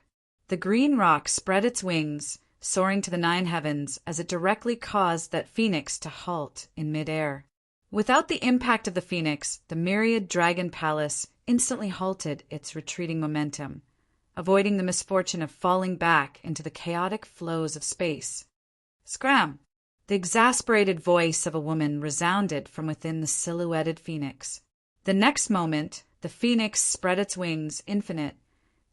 The green rock spread its wings, soaring to the 9 heavens as it directly caused that phoenix to halt in midair. Without the impact of the phoenix, the myriad dragon palace instantly halted its retreating momentum, avoiding the misfortune of falling back into the chaotic flows of space. "Scram!" The exasperated voice of a woman resounded from within the silhouetted phoenix. The next moment, the phoenix spread its wings, infinite,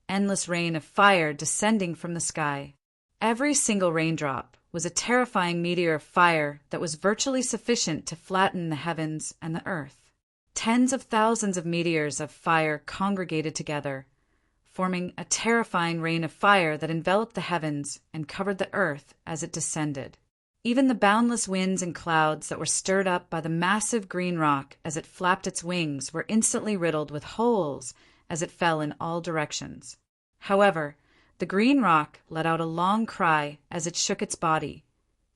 endless rain of fire descending from the sky. Every single raindrop was a terrifying meteor of fire that was virtually sufficient to flatten the heavens and the earth. Tens of thousands of meteors of fire congregated together, forming a terrifying rain of fire that enveloped the heavens and covered the earth as it descended. Even the boundless winds and clouds that were stirred up by the massive green rock as it flapped its wings were instantly riddled with holes as it fell in all directions. However, the green rock let out a long cry as it shook its body,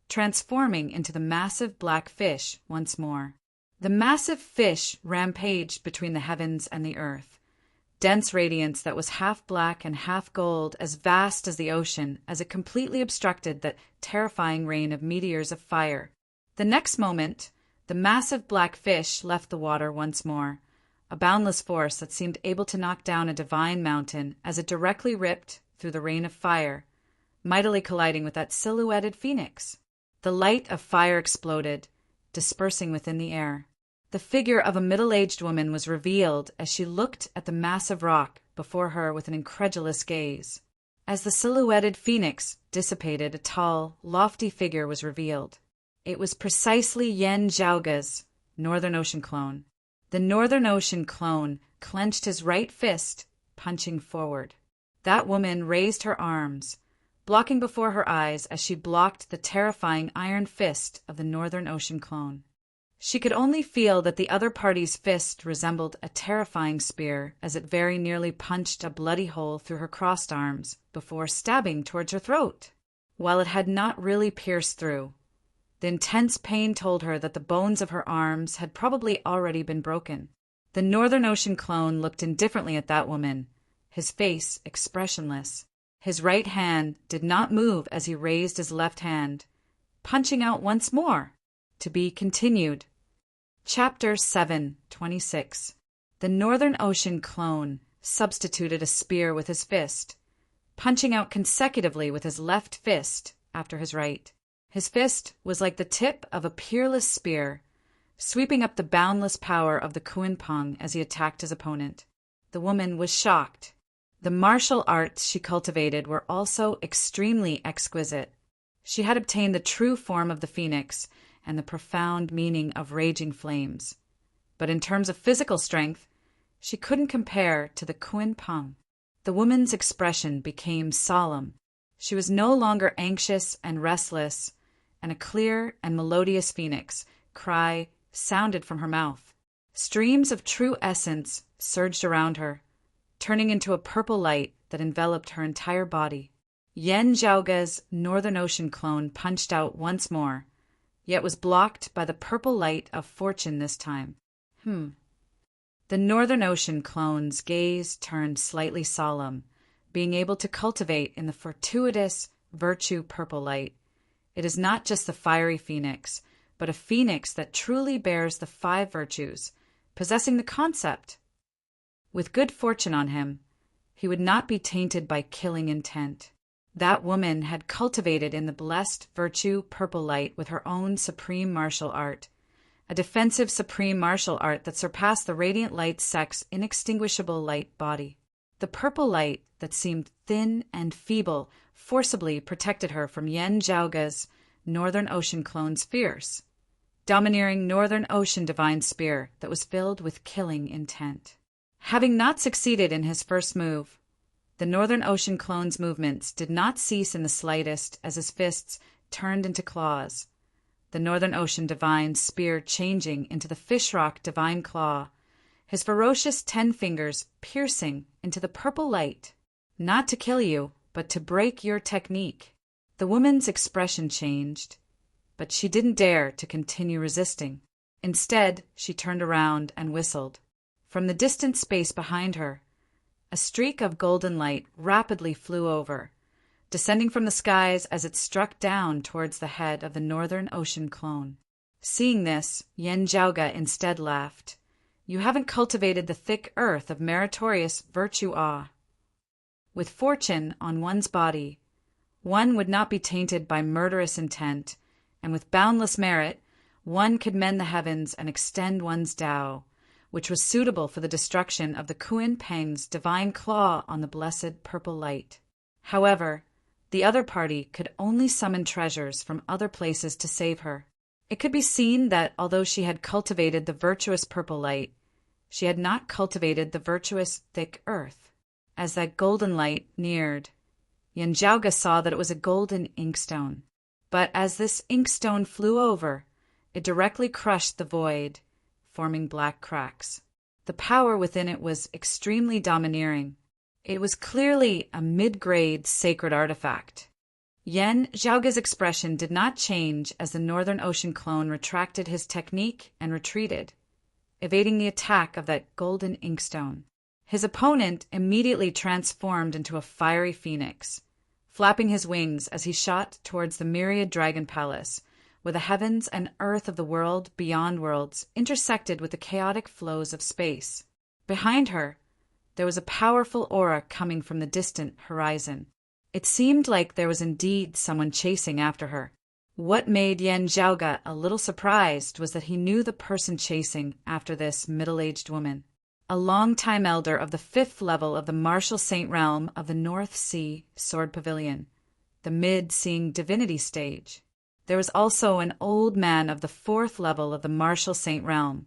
transforming into the massive black fish once more. The massive fish rampaged between the heavens and the earth, dense radiance that was half black and half gold, as vast as the ocean, as it completely obstructed that terrifying rain of meteors of fire. The next moment, the massive black fish left the water once more, a boundless force that seemed able to knock down a divine mountain as it directly ripped through the rain of fire, mightily colliding with that silhouetted phoenix. The light of fire exploded, dispersing within the air. The figure of a middle-aged woman was revealed as she looked at the massive rock before her with an incredulous gaze. As the silhouetted phoenix dissipated, a tall, lofty figure was revealed. It was precisely Yen Zhaoge's Northern Ocean clone. The Northern Ocean clone clenched his right fist, punching forward. That woman raised her arms, blocking before her eyes as she blocked the terrifying iron fist of the Northern Ocean clone. She could only feel that the other party's fist resembled a terrifying spear as it very nearly punched a bloody hole through her crossed arms before stabbing towards her throat. While it had not really pierced through, the intense pain told her that the bones of her arms had probably already been broken. The Northern Ocean clone looked indifferently at that woman, his face expressionless. His right hand did not move as he raised his left hand, punching out once more. To be continued. Chapter 7:26. The Northern Ocean clone substituted a spear with his fist, punching out consecutively with his left fist after his right. His fist was like the tip of a peerless spear, sweeping up the boundless power of the Kuin as he attacked his opponent. The woman was shocked. The martial arts she cultivated were also extremely exquisite. She had obtained the true form of the phoenix and the profound meaning of raging flames. But in terms of physical strength, she couldn't compare to the Kuin. The woman's expression became solemn. She was no longer anxious and restless, and a clear and melodious phoenix cry sounded from her mouth. Streams of true essence surged around her, turning into a purple light that enveloped her entire body. Yen Zhaoge's Northern Ocean clone punched out once more, yet was blocked by the purple light of fortune this time. The Northern Ocean clone's gaze turned slightly solemn, being able to cultivate in the fortuitous virtue purple light. It is not just the fiery phoenix, but a phoenix that truly bears the 5 virtues, possessing the concept. With good fortune on him, he would not be tainted by killing intent. That woman had cultivated in the blessed virtue purple light with her own supreme martial art, a defensive supreme martial art that surpassed the radiant light sect's inextinguishable light body. The purple light that seemed thin and feeble forcibly protected her from Yen Zhaoge's Northern Ocean clone's fierce, domineering Northern Ocean divine spear that was filled with killing intent. Having not succeeded in his first move, the Northern Ocean clone's movements did not cease in the slightest as his fists turned into claws, the Northern Ocean divine spear changing into the fishrock divine claw, his ferocious 10 fingers piercing into the purple light, not to kill you, but to break your technique. The woman's expression changed, but she didn't dare to continue resisting. Instead, she turned around and whistled. From the distant space behind her, a streak of golden light rapidly flew over, descending from the skies as it struck down towards the head of the Northern Ocean clone. Seeing this, Yen Zhaoge instead laughed. You haven't cultivated the thick earth of meritorious virtue awe. With fortune on one's body, one would not be tainted by murderous intent, and with boundless merit, one could mend the heavens and extend one's Tao, which was suitable for the destruction of the Kuin Peng's divine claw on the blessed purple light. However, the other party could only summon treasures from other places to save her. It could be seen that although she had cultivated the virtuous purple light, she had not cultivated the virtuous thick earth. As that golden light neared, Yen Zhaoge saw that it was a golden inkstone. But as this inkstone flew over, it directly crushed the void, forming black cracks. The power within it was extremely domineering. It was clearly a mid-grade sacred artifact. Yen Zhaoge's expression did not change as the Northern Ocean clone retracted his technique and retreated, evading the attack of that golden inkstone. His opponent immediately transformed into a fiery phoenix, flapping his wings as he shot towards the myriad dragon palace, where the heavens and earth of the world beyond worlds intersected with the chaotic flows of space. Behind her, there was a powerful aura coming from the distant horizon. It seemed like there was indeed someone chasing after her. What made Yen Zhaoge a little surprised was that he knew the person chasing after this middle-aged woman, a long-time elder of the 5th level of the martial saint realm of the North Sea Sword Pavilion, the mid-seeing divinity stage. There was also an old man of the 4th level of the martial saint realm,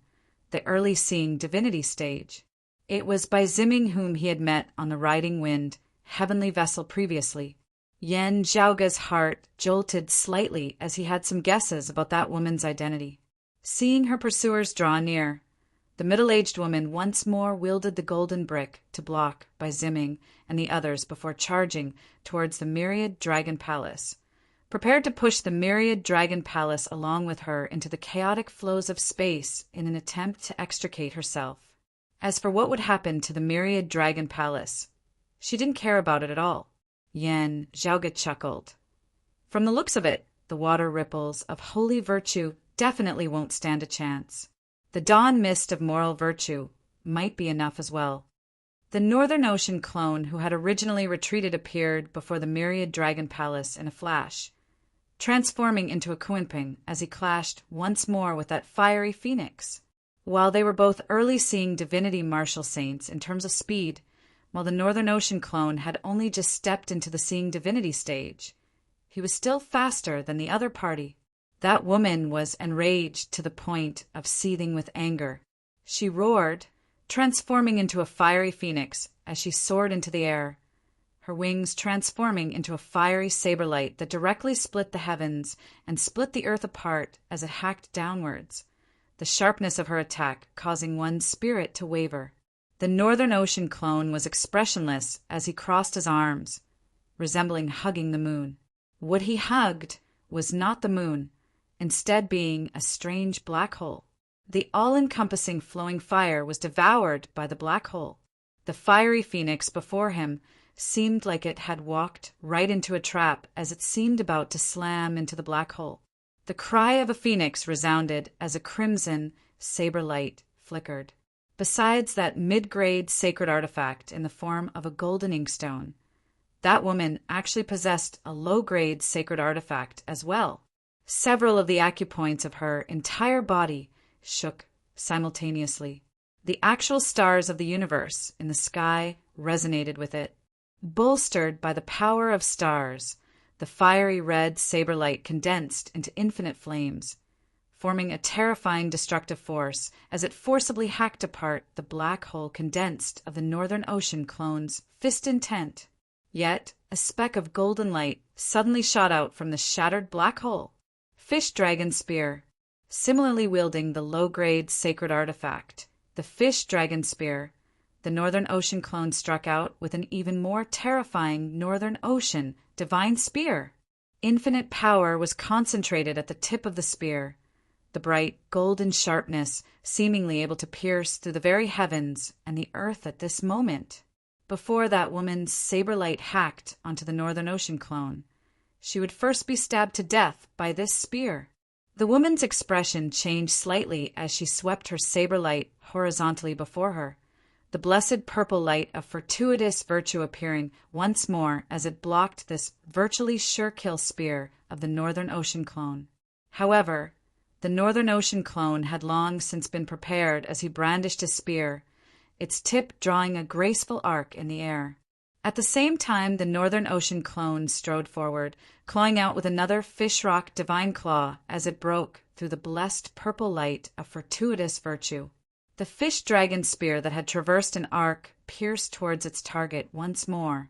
the early seeing divinity stage. It was Bai Ziming whom he had met on the Riding Wind heavenly vessel previously. Yan Zhaoge's heart jolted slightly as he had some guesses about that woman's identity. Seeing her pursuers draw near, the middle-aged woman once more wielded the golden brick to block Bai Ziming and the others before charging towards the Myriad Dragon Palace, prepared to push the Myriad Dragon Palace along with her into the chaotic flows of space in an attempt to extricate herself. As for what would happen to the Myriad Dragon Palace, she didn't care about it at all. Yan Zhaoge chuckled. From the looks of it, the water ripples of holy virtue definitely won't stand a chance. The dawn mist of moral virtue might be enough as well. The Northern Ocean clone who had originally retreated appeared before the Myriad Dragon Palace in a flash, transforming into a Kunping as he clashed once more with that fiery phoenix. While they were both early-seeing divinity martial saints in terms of speed, while the Northern Ocean clone had only just stepped into the seeing divinity stage, he was still faster than the other party. That woman was enraged to the point of seething with anger. She roared, transforming into a fiery phoenix as she soared into the air, her wings transforming into a fiery saber light that directly split the heavens and split the earth apart as it hacked downwards, the sharpness of her attack causing one's spirit to waver. The Northern Ocean clone was expressionless as he crossed his arms, resembling hugging the moon. What he hugged was not the moon, instead being a strange black hole. The all-encompassing flowing fire was devoured by the black hole. The fiery phoenix before him seemed like it had walked right into a trap as it seemed about to slam into the black hole. The cry of a phoenix resounded as a crimson saber light flickered. Besides that mid-grade sacred artifact in the form of a golden inkstone, that woman actually possessed a low-grade sacred artifact as well. Several of the acupoints of her entire body shook simultaneously. The actual stars of the universe in the sky resonated with it. Bolstered by the power of stars, the fiery red saber light condensed into infinite flames, forming a terrifying destructive force as it forcibly hacked apart the black hole condensed of the Northern Ocean clone's fist intent. Yet a speck of golden light suddenly shot out from the shattered black hole. Fish Dragon Spear. Similarly wielding the low-grade sacred artifact, the Fish Dragon Spear, the Northern Ocean clone struck out with an even more terrifying Northern Ocean divine spear. Infinite power was concentrated at the tip of the spear, the bright golden sharpness seemingly able to pierce through the very heavens and the earth at this moment. Before that woman's saber light hacked onto the Northern Ocean clone, she would first be stabbed to death by this spear. The woman's expression changed slightly as she swept her saber light horizontally before her, the blessed purple light of fortuitous virtue appearing once more as it blocked this virtually sure-kill spear of the Northern Ocean clone. However, the Northern Ocean clone had long since been prepared as he brandished his spear, its tip drawing a graceful arc in the air. At the same time, the Northern Ocean clone strode forward, clawing out with another fish rock divine claw as it broke through the blessed purple light of fortuitous virtue. The fish dragon spear that had traversed an arc pierced towards its target once more,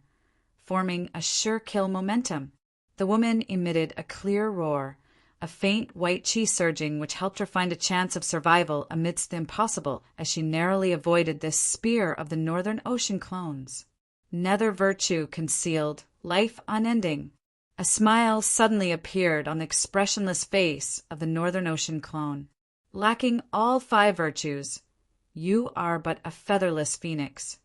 forming a sure-kill momentum. The woman emitted a clear roar, a faint white chi surging which helped her find a chance of survival amidst the impossible as she narrowly avoided this spear of the Northern Ocean clones. Nether virtue concealed, life unending. A smile suddenly appeared on the expressionless face of the Northern Ocean clone. Lacking all 5 virtues, you are but a featherless phoenix.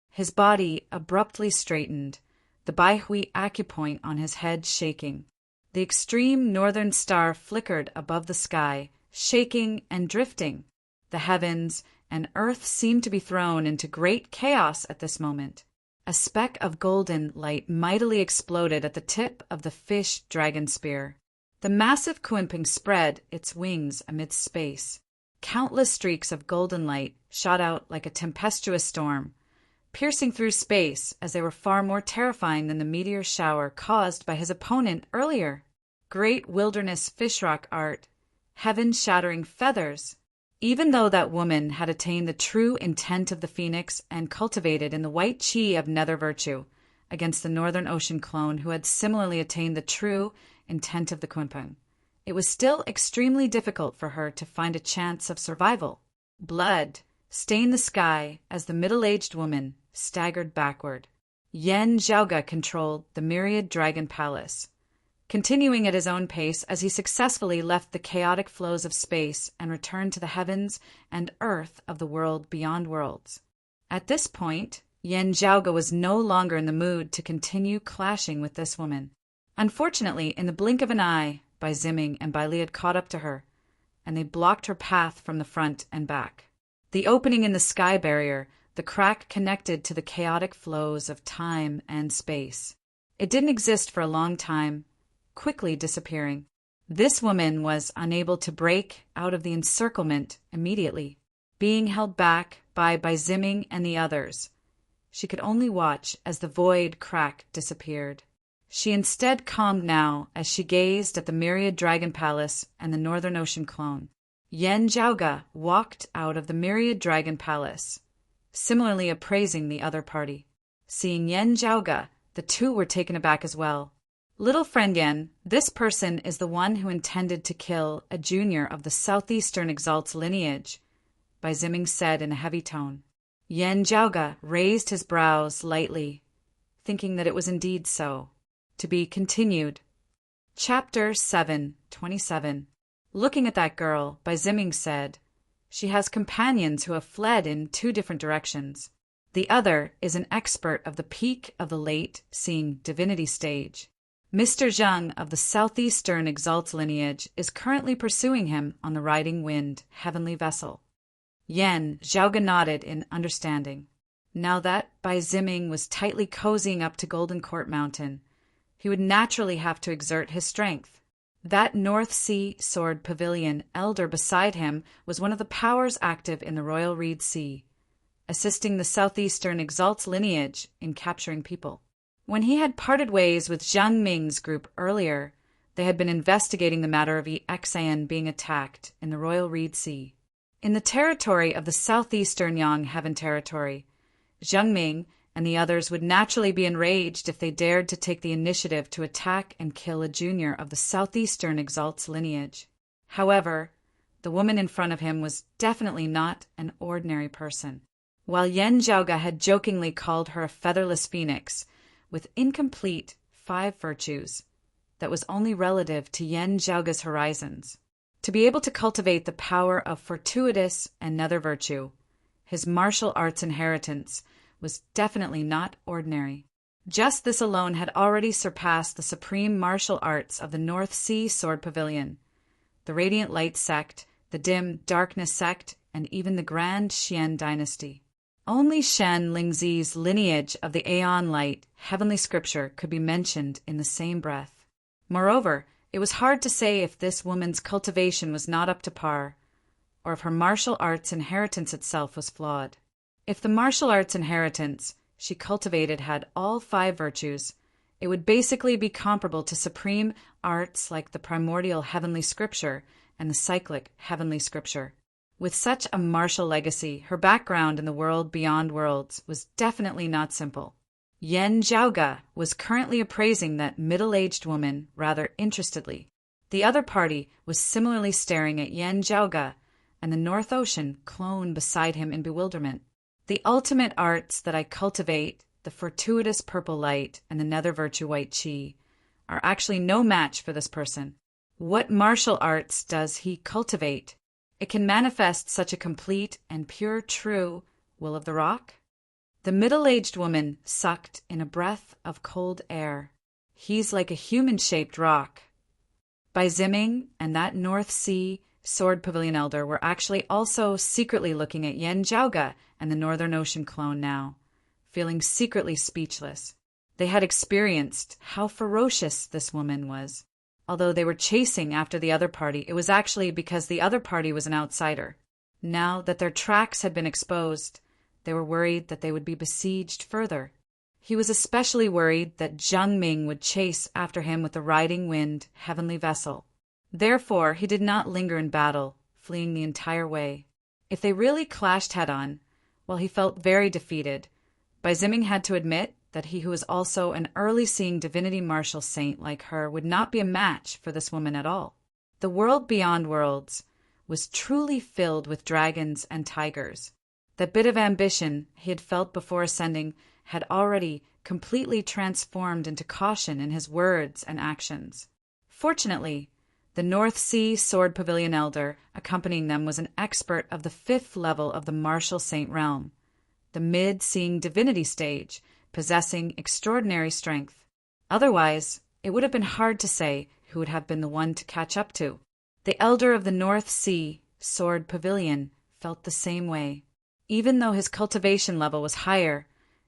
His body abruptly straightened, the Baihui acupoint on his head shaking. The extreme northern star flickered above the sky, shaking and drifting. The heavens and earth seemed to be thrown into great chaos at this moment. A speck of golden light mightily exploded at the tip of the fish dragon spear. The massive Kunping spread its wings amidst space. Countless streaks of golden light shot out like a tempestuous storm, piercing through space as they were far more terrifying than the meteor shower caused by his opponent earlier. Great wilderness fishrock art, heaven-shattering feathers. Even though that woman had attained the true intent of the phoenix and cultivated in the white chi of nether virtue, against the Northern Ocean clone who had similarly attained the true intent of the Kunpeng. It was still extremely difficult for her to find a chance of survival. Blood stained the sky as the middle-aged woman staggered backward. Yen Zhaoge controlled the myriad dragon palace, continuing at his own pace as he successfully left the chaotic flows of space and returned to the heavens and earth of the world beyond worlds. At this point, Yen Zhaoge was no longer in the mood to continue clashing with this woman. Unfortunately, in the blink of an eye, Bai Ziming and Bai Li had caught up to her, and they blocked her path from the front and back. The opening in the sky barrier, the crack connected to the chaotic flows of time and space. It didn't exist for a long time, quickly disappearing. This woman was unable to break out of the encirclement immediately, being held back by Bai Ziming and the others. She could only watch as the void crack disappeared. She instead calmed now as she gazed at the myriad dragon palace and the Northern Ocean clone. Yen Zhaoge walked out of the myriad dragon palace, similarly appraising the other party. Seeing Yen Zhaoge, the two were taken aback as well. Little friend Yen, this person is the one who intended to kill a junior of the Southeastern Exalt's lineage, Bai Ziming said in a heavy tone. Yen Zhaoge raised his brows lightly, thinking that it was indeed so. To be continued. Chapter 7:27. Looking at that girl, Bai Ziming said, "She has companions who have fled in two different directions. The other is an expert of the peak of the late-seeing divinity stage. Mr. Zhang of the Southeastern Exalt's lineage is currently pursuing him on the Riding Wind heavenly vessel." Yen Zhaoge nodded in understanding. Now that Bai Ziming was tightly cozying up to Golden Court Mountain, he would naturally have to exert his strength. That North Sea Sword Pavilion elder beside him was one of the powers active in the Royal Reed Sea, assisting the Southeastern Exalt's lineage in capturing people. When he had parted ways with Zhang Ming's group earlier, they had been investigating the matter of Exan being attacked in the Royal Reed Sea. In the territory of the Southeastern Yang Heaven Territory, Zhang Ming and the others would naturally be enraged if they dared to take the initiative to attack and kill a junior of the Southeastern Exalt's lineage. However, the woman in front of him was definitely not an ordinary person. While Yen Zhaoge had jokingly called her a featherless phoenix, with incomplete 5 virtues, that was only relative to Yen Zhaoge's horizons. To be able to cultivate the power of fortuitous and nether virtue, his martial arts inheritance, was definitely not ordinary. Just this alone had already surpassed the supreme martial arts of the North Sea Sword Pavilion, the Radiant Light sect, the Dim Darkness sect, and even the Grand Xian dynasty. Only Shen Lingzi's lineage of the Aeon Light heavenly scripture could be mentioned in the same breath. Moreover, it was hard to say if this woman's cultivation was not up to par, or if her martial arts inheritance itself was flawed. If the martial arts inheritance she cultivated had all 5 virtues, it would basically be comparable to supreme arts like the primordial heavenly scripture and the cyclic heavenly scripture. With such a martial legacy, her background in the world beyond worlds was definitely not simple. Yen Zhaoge was currently appraising that middle-aged woman rather interestedly. The other party was similarly staring at Yen Zhaoge and the North Ocean clone beside him in bewilderment. The ultimate arts that I cultivate, the fortuitous purple light and the nether virtue white qi, are actually no match for this person. What martial arts does he cultivate? It can manifest such a complete and pure true will of the rock? The middle-aged woman sucked in a breath of cold air. He's like a human-shaped rock. Bai Ziming and that North Sea Sword Pavilion elder were actually also secretly looking at Yen Zhaoge and the Northern Ocean clone now, feeling secretly speechless. They had experienced how ferocious this woman was. Although they were chasing after the other party, it was actually because the other party was an outsider. Now that their tracks had been exposed, they were worried that they would be besieged further. He was especially worried that Zhang Ming would chase after him with the Riding Wind heavenly vessel. Therefore, he did not linger in battle, fleeing the entire way. If they really clashed head-on, while he felt very defeated, Bai Ziming had to admit that he who was also an early-seeing divinity martial saint like her would not be a match for this woman at all. The world beyond worlds was truly filled with dragons and tigers. That bit of ambition he had felt before ascending had already completely transformed into caution in his words and actions. Fortunately, the North Sea Sword Pavilion Elder accompanying them was an expert of the 5th level of the martial saint realm, the mid-seeing divinity stage, possessing extraordinary strength. Otherwise, it would have been hard to say who would have been the one to catch up to. The Elder of the North Sea Sword Pavilion felt the same way. Even though his cultivation level was higher,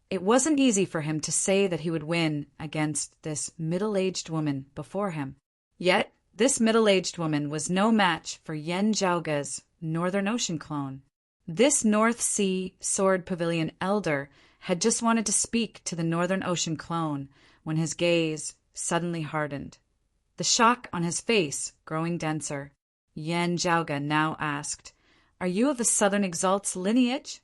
it wasn't easy for him to say that he would win against this middle-aged woman before him. Yet, this middle-aged woman was no match for Yen Zhaoge's Northern Ocean clone. This North Sea Sword Pavilion Elder had just wanted to speak to the Northern Ocean clone when his gaze suddenly hardened, the shock on his face growing denser. Yen Zhaoge now asked, "Are you of the Southern Exalt's lineage?"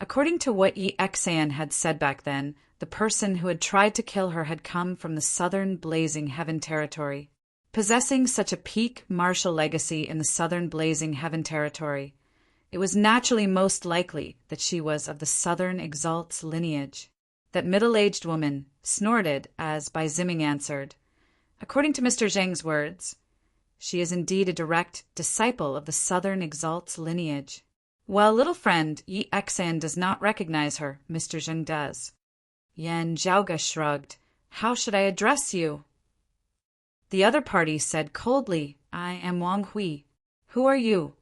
According to what Yi Exan had said back then, the person who had tried to kill her had come from the Southern Blazing Heaven territory. Possessing such a peak martial legacy in the Southern Blazing Heaven territory, it was naturally most likely that she was of the Southern Exalt's lineage. That middle-aged woman snorted as Bai Ziming answered, "According to Mr. Zheng's words, she is indeed a direct disciple of the Southern Exalt's lineage. While little friend Yi Exan does not recognize her, Mr. Zheng does." Yen Zhaoge shrugged. "How should I address you?" The other party said coldly, "I am Wang Hui. Who are you?"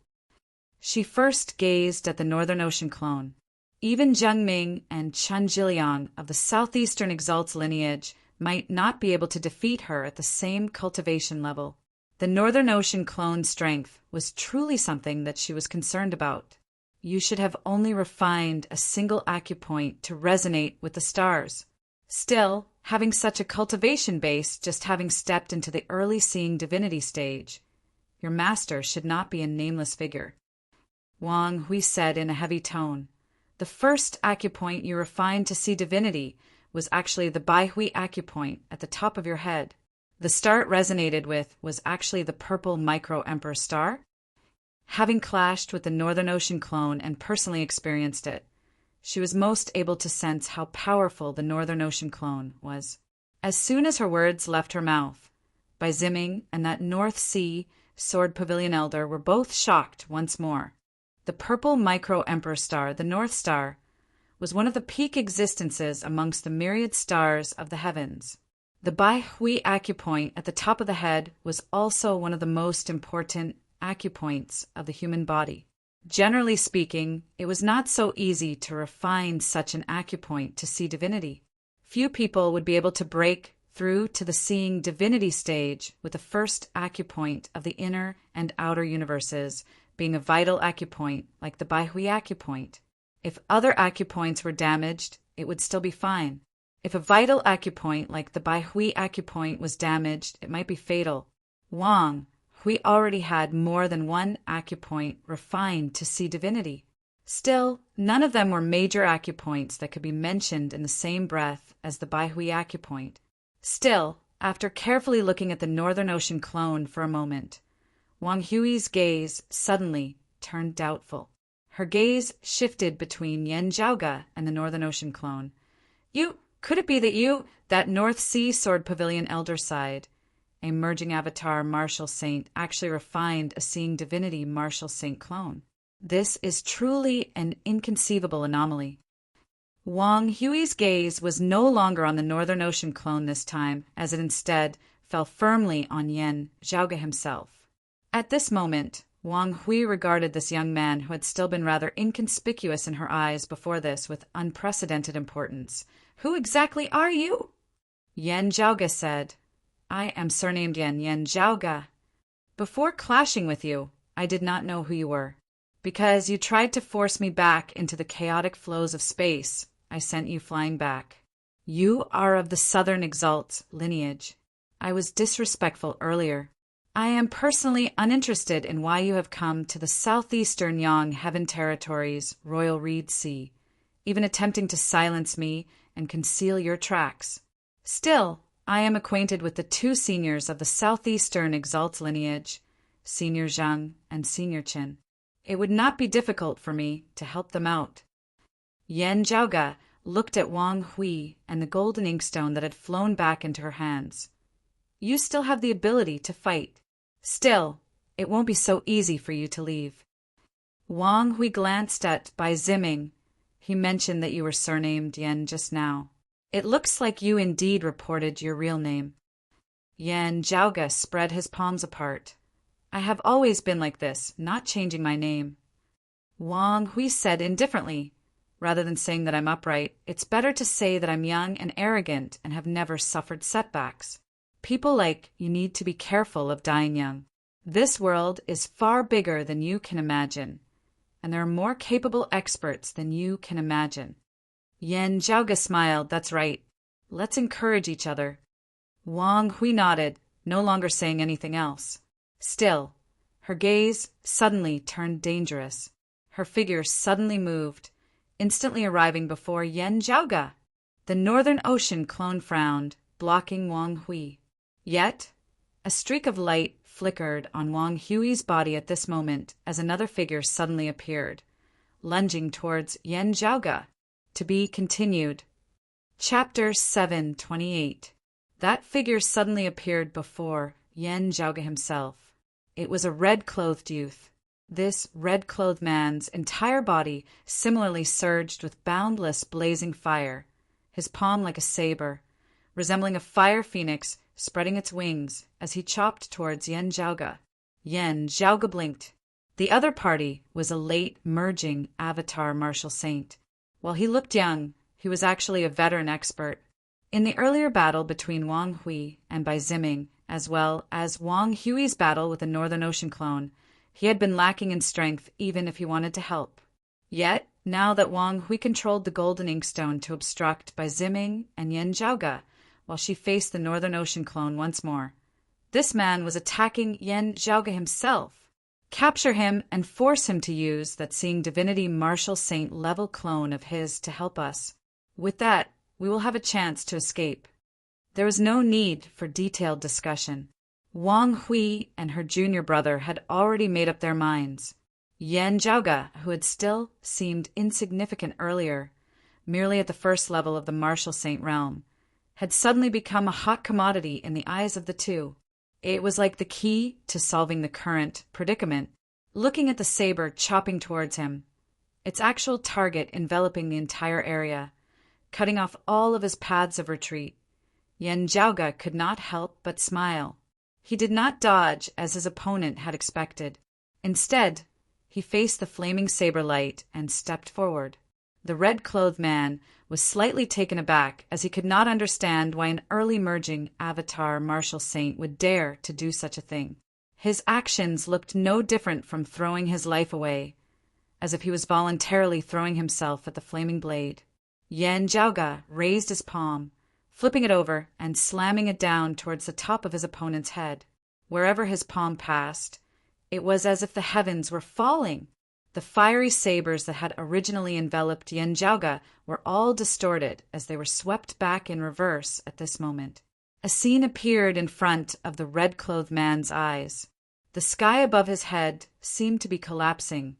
She first gazed at the Northern Ocean clone. Even Zheng Ming and Chen Jiliang of the Southeastern Exalt's lineage might not be able to defeat her at the same cultivation level. The Northern Ocean clone's strength was truly something that she was concerned about. You should have only refined a single acupoint to resonate with the stars. Still, having such a cultivation base, just having stepped into the early seeing divinity stage, your master should not be a nameless figure. Wang Hui said in a heavy tone, "The first acupoint you refined to see divinity was actually the Bai Hui acupoint at the top of your head. The star it resonated with was actually the purple micro-emperor star." Having clashed with the Northern Ocean clone and personally experienced it, she was most able to sense how powerful the Northern Ocean clone was. As soon as her words left her mouth, Bai Ziming and that North Sea Sword Pavilion Elder were both shocked once more. The purple micro-emperor star, the North Star, was one of the peak existences amongst the myriad stars of the heavens. The Bai Hui acupoint at the top of the head was also one of the most important acupoints of the human body. Generally speaking, it was not so easy to refine such an acupoint to see divinity. Few people would be able to break through to the seeing divinity stage with the first acupoint of the inner and outer universes being a vital acupoint like the Bai Hui acupoint. If other acupoints were damaged, it would still be fine. If a vital acupoint like the Bai Hui acupoint was damaged, it might be fatal. Wang Hui already had more than one acupoint refined to see divinity. Still, none of them were major acupoints that could be mentioned in the same breath as the Bai Hui acupoint. Still, after carefully looking at the Northern Ocean clone for a moment, Wang Hui's gaze suddenly turned doubtful. Her gaze shifted between Yen Zhaoge and the Northern Ocean clone. Could it be that North Sea Sword Pavilion Elder sighed? A merging avatar martial saint actually refined a seeing divinity martial saint clone. This is truly an inconceivable anomaly. Wang Hui's gaze was no longer on the Northern Ocean clone this time, as it instead fell firmly on Yen Zhaoge himself. At this moment, Wang Hui regarded this young man who had still been rather inconspicuous in her eyes before this with unprecedented importance. "Who exactly are you?" Yen Zhaoge said, "I am surnamed Yen Zhaoge. Before clashing with you, I did not know who you were. Because you tried to force me back into the chaotic flows of space, I sent you flying back. You are of the Southern Exalt lineage. I was disrespectful earlier. I am personally uninterested in why you have come to the Southeastern Yang Heaven Territories Royal Reed Sea, even attempting to silence me and conceal your tracks. Still, I am acquainted with the two seniors of the southeastern Exalt lineage, Senior Zhang and Senior Qin. It would not be difficult for me to help them out. Yan Zhaoge looked at Wang Hui and the golden inkstone that had flown back into her hands. You still have the ability to fight. Still, it won't be so easy for you to leave. Wang Hui glanced at Bai Ziming. He mentioned that you were surnamed Yan just now. It looks like you indeed reported your real name. Yan Zhaoge spread his palms apart. I have always been like this, not changing my name. Wang Hui said indifferently, rather than saying that I'm upright, it's better to say that I'm young and arrogant and have never suffered setbacks. People like you need to be careful of dying young. This world is far bigger than you can imagine, and there are more capable experts than you can imagine. Yan Zhaoge smiled. That's right. Let's encourage each other. Wang Hui nodded, no longer saying anything else. Still, her gaze suddenly turned dangerous. Her figure suddenly moved, instantly arriving before Yan Zhaoge. The Northern Ocean clone frowned, blocking Wang Hui. Yet, a streak of light flickered on Wang Hui's body at this moment as another figure suddenly appeared, lunging towards Yan Zhaoge. To be continued. Chapter 728. That figure suddenly appeared before Yan Zhaoge himself. It was a red-clothed youth. This red-clothed man's entire body similarly surged with boundless blazing fire, his palm like a saber, resembling a fire phoenix spreading its wings as he chopped towards Yan Zhaoge. Yan Zhaoge blinked. The other party was a late-merging avatar martial saint. While he looked young, he was actually a veteran expert. In the earlier battle between Wang Hui and Bai Ziming, as well as Wang Hui's battle with the Northern Ocean clone, he had been lacking in strength even if he wanted to help. Yet, now that Wang Hui controlled the golden inkstone to obstruct Bai Ziming and Yan Zhaoge, while she faced the Northern Ocean clone once more, this man was attacking Yan Zhaoge himself. Capture him and force him to use that Seeing Divinity Martial Saint level clone of his to help us. With that, we will have a chance to escape. There was no need for detailed discussion. Wang Hui and her junior brother had already made up their minds. Yan Zhaoge, who had still seemed insignificant earlier, merely at the first level of the Martial Saint realm, had suddenly become a hot commodity in the eyes of the two. It was like the key to solving the current predicament. Looking at the saber chopping towards him, its actual target enveloping the entire area, cutting off all of his paths of retreat, Yan Zhaoge could not help but smile. He did not dodge as his opponent had expected. Instead, he faced the flaming saber light and stepped forward. The red-clothed man was slightly taken aback as he could not understand why an early-merging avatar martial saint would dare to do such a thing. His actions looked no different from throwing his life away, as if he was voluntarily throwing himself at the flaming blade. Yan Zhaoge raised his palm, flipping it over and slamming it down towards the top of his opponent's head. Wherever his palm passed, it was as if the heavens were falling. The fiery sabers that had originally enveloped Yan Zhaoge were all distorted as they were swept back in reverse at this moment. A scene appeared in front of the red-clothed man's eyes. The sky above his head seemed to be collapsing,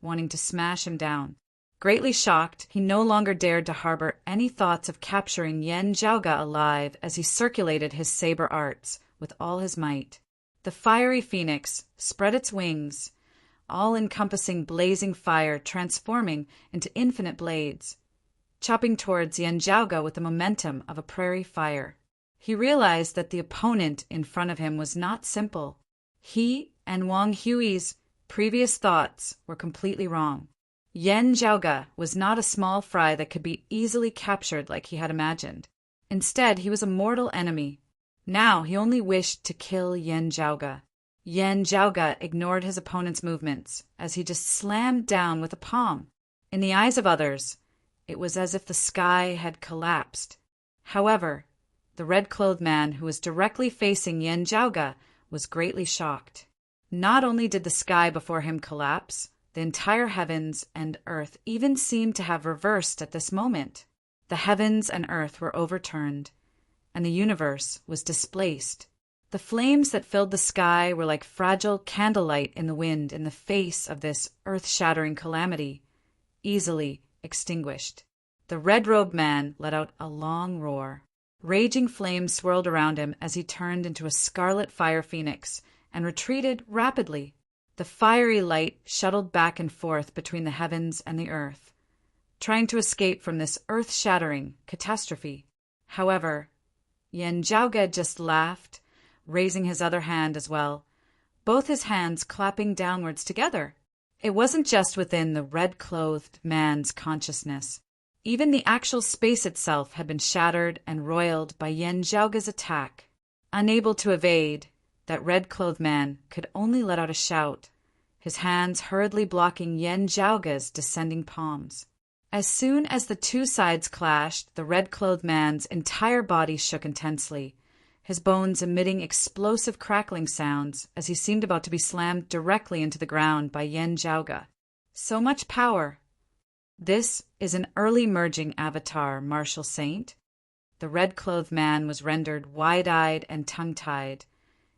wanting to smash him down. Greatly shocked, he no longer dared to harbor any thoughts of capturing Yan Zhaoge alive as he circulated his saber arts with all his might. The fiery phoenix spread its wings, all-encompassing blazing fire transforming into infinite blades, chopping towards Yan Zhaoge with the momentum of a prairie fire. He realized that the opponent in front of him was not simple. He and Wang Hui's previous thoughts were completely wrong. Yan Zhaoge was not a small fry that could be easily captured like he had imagined. Instead, he was a mortal enemy. Now he only wished to kill Yan Zhaoge. Yan Zhaoge ignored his opponent's movements as he just slammed down with a palm. In the eyes of others, it was as if the sky had collapsed. However, the red-clothed man who was directly facing Yan Zhaoge was greatly shocked. Not only did the sky before him collapse, the entire heavens and earth even seemed to have reversed at this moment. the heavens and earth were overturned, and the universe was displaced. The flames that filled the sky were like fragile candlelight in the wind in the face of this earth-shattering calamity, easily extinguished. The red-robed man let out a long roar. Raging flames swirled around him as he turned into a scarlet fire phoenix and retreated rapidly. The fiery light shuttled back and forth between the heavens and the earth, trying to escape from this earth-shattering catastrophe. However, Yen Zhaoge just laughed, raising his other hand as well, both his hands clapping downwards together. It wasn't just within the red-clothed man's consciousness. Even the actual space itself had been shattered and roiled by Yen Zhaoge's attack. Unable to evade, that red-clothed man could only let out a shout, his hands hurriedly blocking Yen Zhaoge's descending palms. As soon as the two sides clashed, the red-clothed man's entire body shook intensely, his bones emitting explosive crackling sounds as he seemed about to be slammed directly into the ground by Yen Zhaoge. So much power! This is an early merging avatar, martial saint. The red-clothed man was rendered wide-eyed and tongue-tied.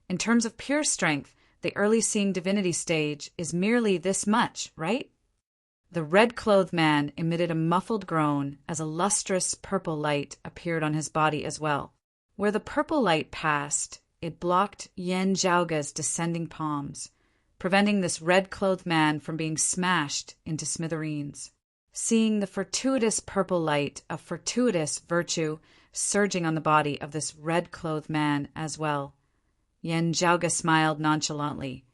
In terms of pure strength, the early seeing divinity stage is merely this much, right? The red-clothed man emitted a muffled groan as a lustrous purple light appeared on his body as well. Where the purple light passed, it blocked Yen Zhaoge's descending palms, preventing this red-clothed man from being smashed into smithereens. Seeing the fortuitous purple light of fortuitous virtue surging on the body of this red-clothed man as well, Yen Zhaoge smiled nonchalantly.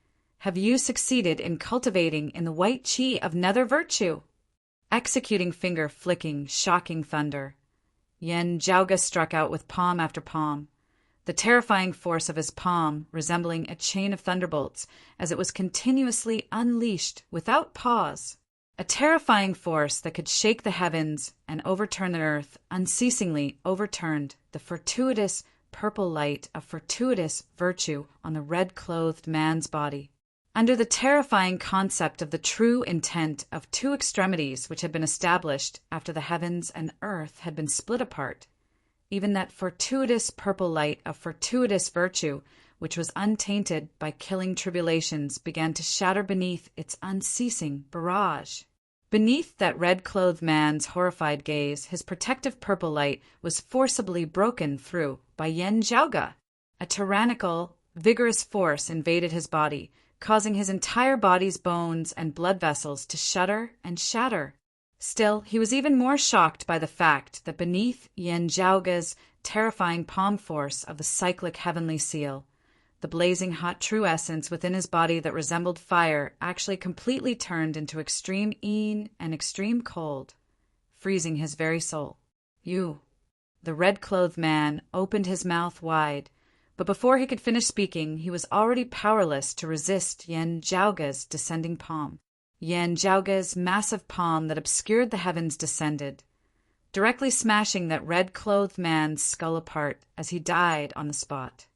Have you succeeded in cultivating in the white qi of nether virtue? Executing finger flicking, shocking thunder, Yen Zhaoge struck out with palm after palm, the terrifying force of his palm resembling a chain of thunderbolts as it was continuously unleashed without pause. A terrifying force that could shake the heavens and overturn the earth unceasingly overturned the fortuitous purple light of fortuitous virtue on the red-clothed man's body. Under the terrifying concept of the true intent of two extremities which had been established after the heavens and earth had been split apart, even that fortuitous purple light of fortuitous virtue, which was untainted by killing tribulations, began to shatter beneath its unceasing barrage. Beneath that red-clothed man's horrified gaze, his protective purple light was forcibly broken through by Yen Zhaoge. A tyrannical, vigorous force invaded his body, causing his entire body's bones and blood vessels to shudder and shatter. Still, he was even more shocked by the fact that beneath Yen Zhaoge's terrifying palm force of the cyclic heavenly seal, the blazing hot true essence within his body that resembled fire actually completely turned into extreme yin and extreme cold, freezing his very soul. You, the red-clothed man, opened his mouth wide, but before he could finish speaking, he was already powerless to resist Yen Zhaoge's descending palm. Yen Zhaoge's massive palm that obscured the heavens descended, directly smashing that red-clothed man's skull apart as he died on the spot.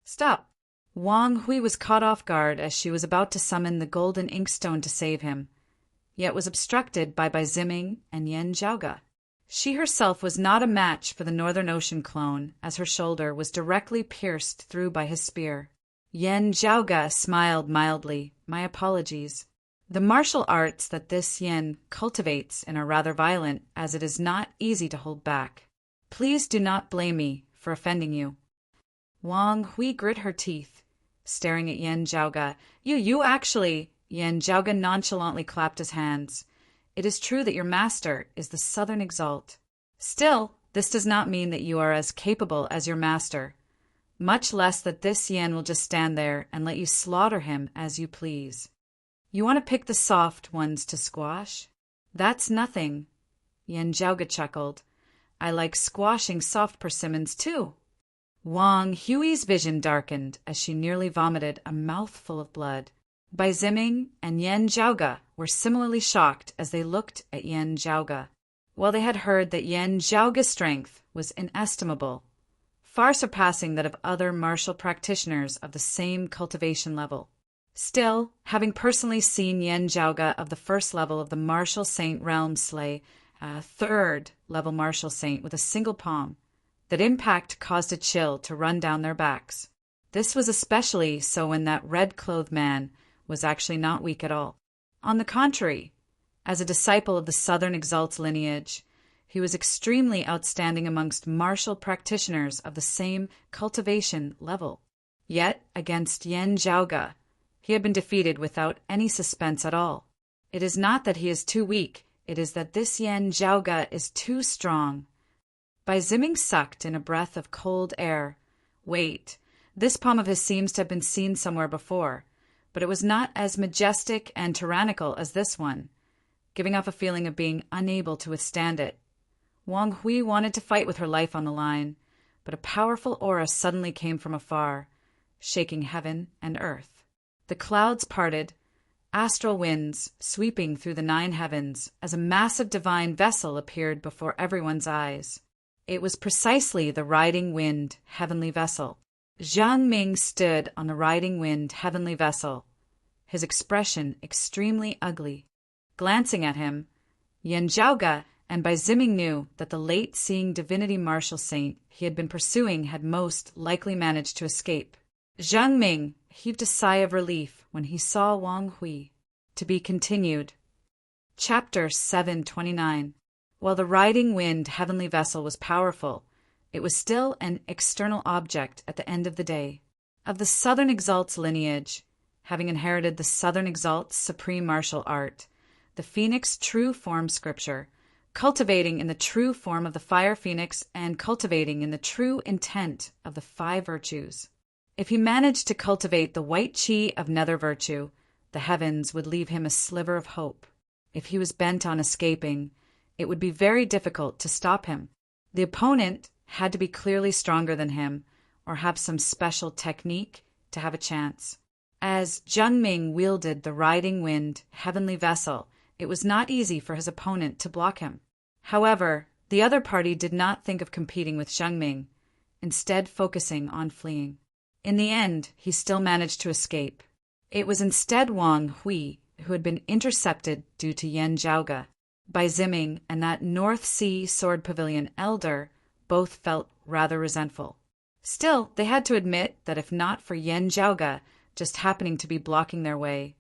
Stop! Wang Hui was caught off guard as she was about to summon the golden inkstone to save him, yet was obstructed by Ziming and Yen Zhaoge. She herself was not a match for the Northern Ocean clone, as her shoulder was directly pierced through by his spear. Yen Zhaoge smiled mildly. My apologies. The martial arts that this Yen cultivates are rather violent, as it is not easy to hold back. Please do not blame me for offending you. Wang Hui grit her teeth, staring at Yen Zhaoge. You actually... Yen Zhaoge nonchalantly clapped his hands. It is true that your master is the Southern Exalt. Still, this does not mean that you are as capable as your master, much less that this Yen will just stand there and let you slaughter him as you please. You want to pick the soft ones to squash? That's nothing. Yen Zhaoge chuckled. I like squashing soft persimmons too. Wang Hui's vision darkened as she nearly vomited a mouthful of blood. Bai Ziming and Yen Zhaoge were similarly shocked as they looked at Yen Zhaoge. While they had heard that Yen Zhaoge's strength was inestimable, far surpassing that of other martial practitioners of the same cultivation level. Still, having personally seen Yen Zhaoge of the first level of the martial saint realm slay a third-level martial saint with a single palm. That impact caused a chill to run down their backs. This was especially so when that red-clothed man was actually not weak at all. On the contrary, as a disciple of the Southern Exalt's lineage, he was extremely outstanding amongst martial practitioners of the same cultivation level. Yet, against Yan Zhaoge, he had been defeated without any suspense at all. It is not that he is too weak, it is that this Yan Zhaoge is too strong. Bai Ziming sucked in a breath of cold air. Wait, this palm of his seems to have been seen somewhere before, but it was not as majestic and tyrannical as this one, giving off a feeling of being unable to withstand it. Wang Hui wanted to fight with her life on the line, but a powerful aura suddenly came from afar, shaking heaven and earth. The clouds parted, astral winds sweeping through the 9 heavens as a massive divine vessel appeared before everyone's eyes. It was precisely the riding wind heavenly vessel. Zhang Ming stood on the riding wind heavenly vessel, his expression extremely ugly. Glancing at him, Yan Zhaoge and Bai Ziming knew that the late-seeing divinity martial saint he had been pursuing had most likely managed to escape. Zhang Ming heaved a sigh of relief when he saw Wang Hui. To be continued. Chapter 729. While the riding wind heavenly vessel was powerful, it was still an external object at the end of the day. Of the Southern Exalt's lineage, having inherited the Southern Exalt's supreme martial art, the Phoenix true form scripture, cultivating in the true form of the fire phoenix and cultivating in the true intent of the 5 virtues. If he managed to cultivate the white chi of nether virtue, the heavens would leave him a sliver of hope. If he was bent on escaping, it would be very difficult to stop him. The opponent had to be clearly stronger than him or have some special technique to have a chance. As Zhang Ming wielded the riding wind heavenly vessel, it was not easy for his opponent to block him. However, the other party did not think of competing with Zhang Ming, instead focusing on fleeing. In the end, he still managed to escape. It was instead Wang Hui who had been intercepted due to Yan Zhaoge. Bai Ziming and that North Sea Sword Pavilion elder both felt rather resentful. Still, they had to admit that if not for Yan Zhaoge just happening to be blocking their way,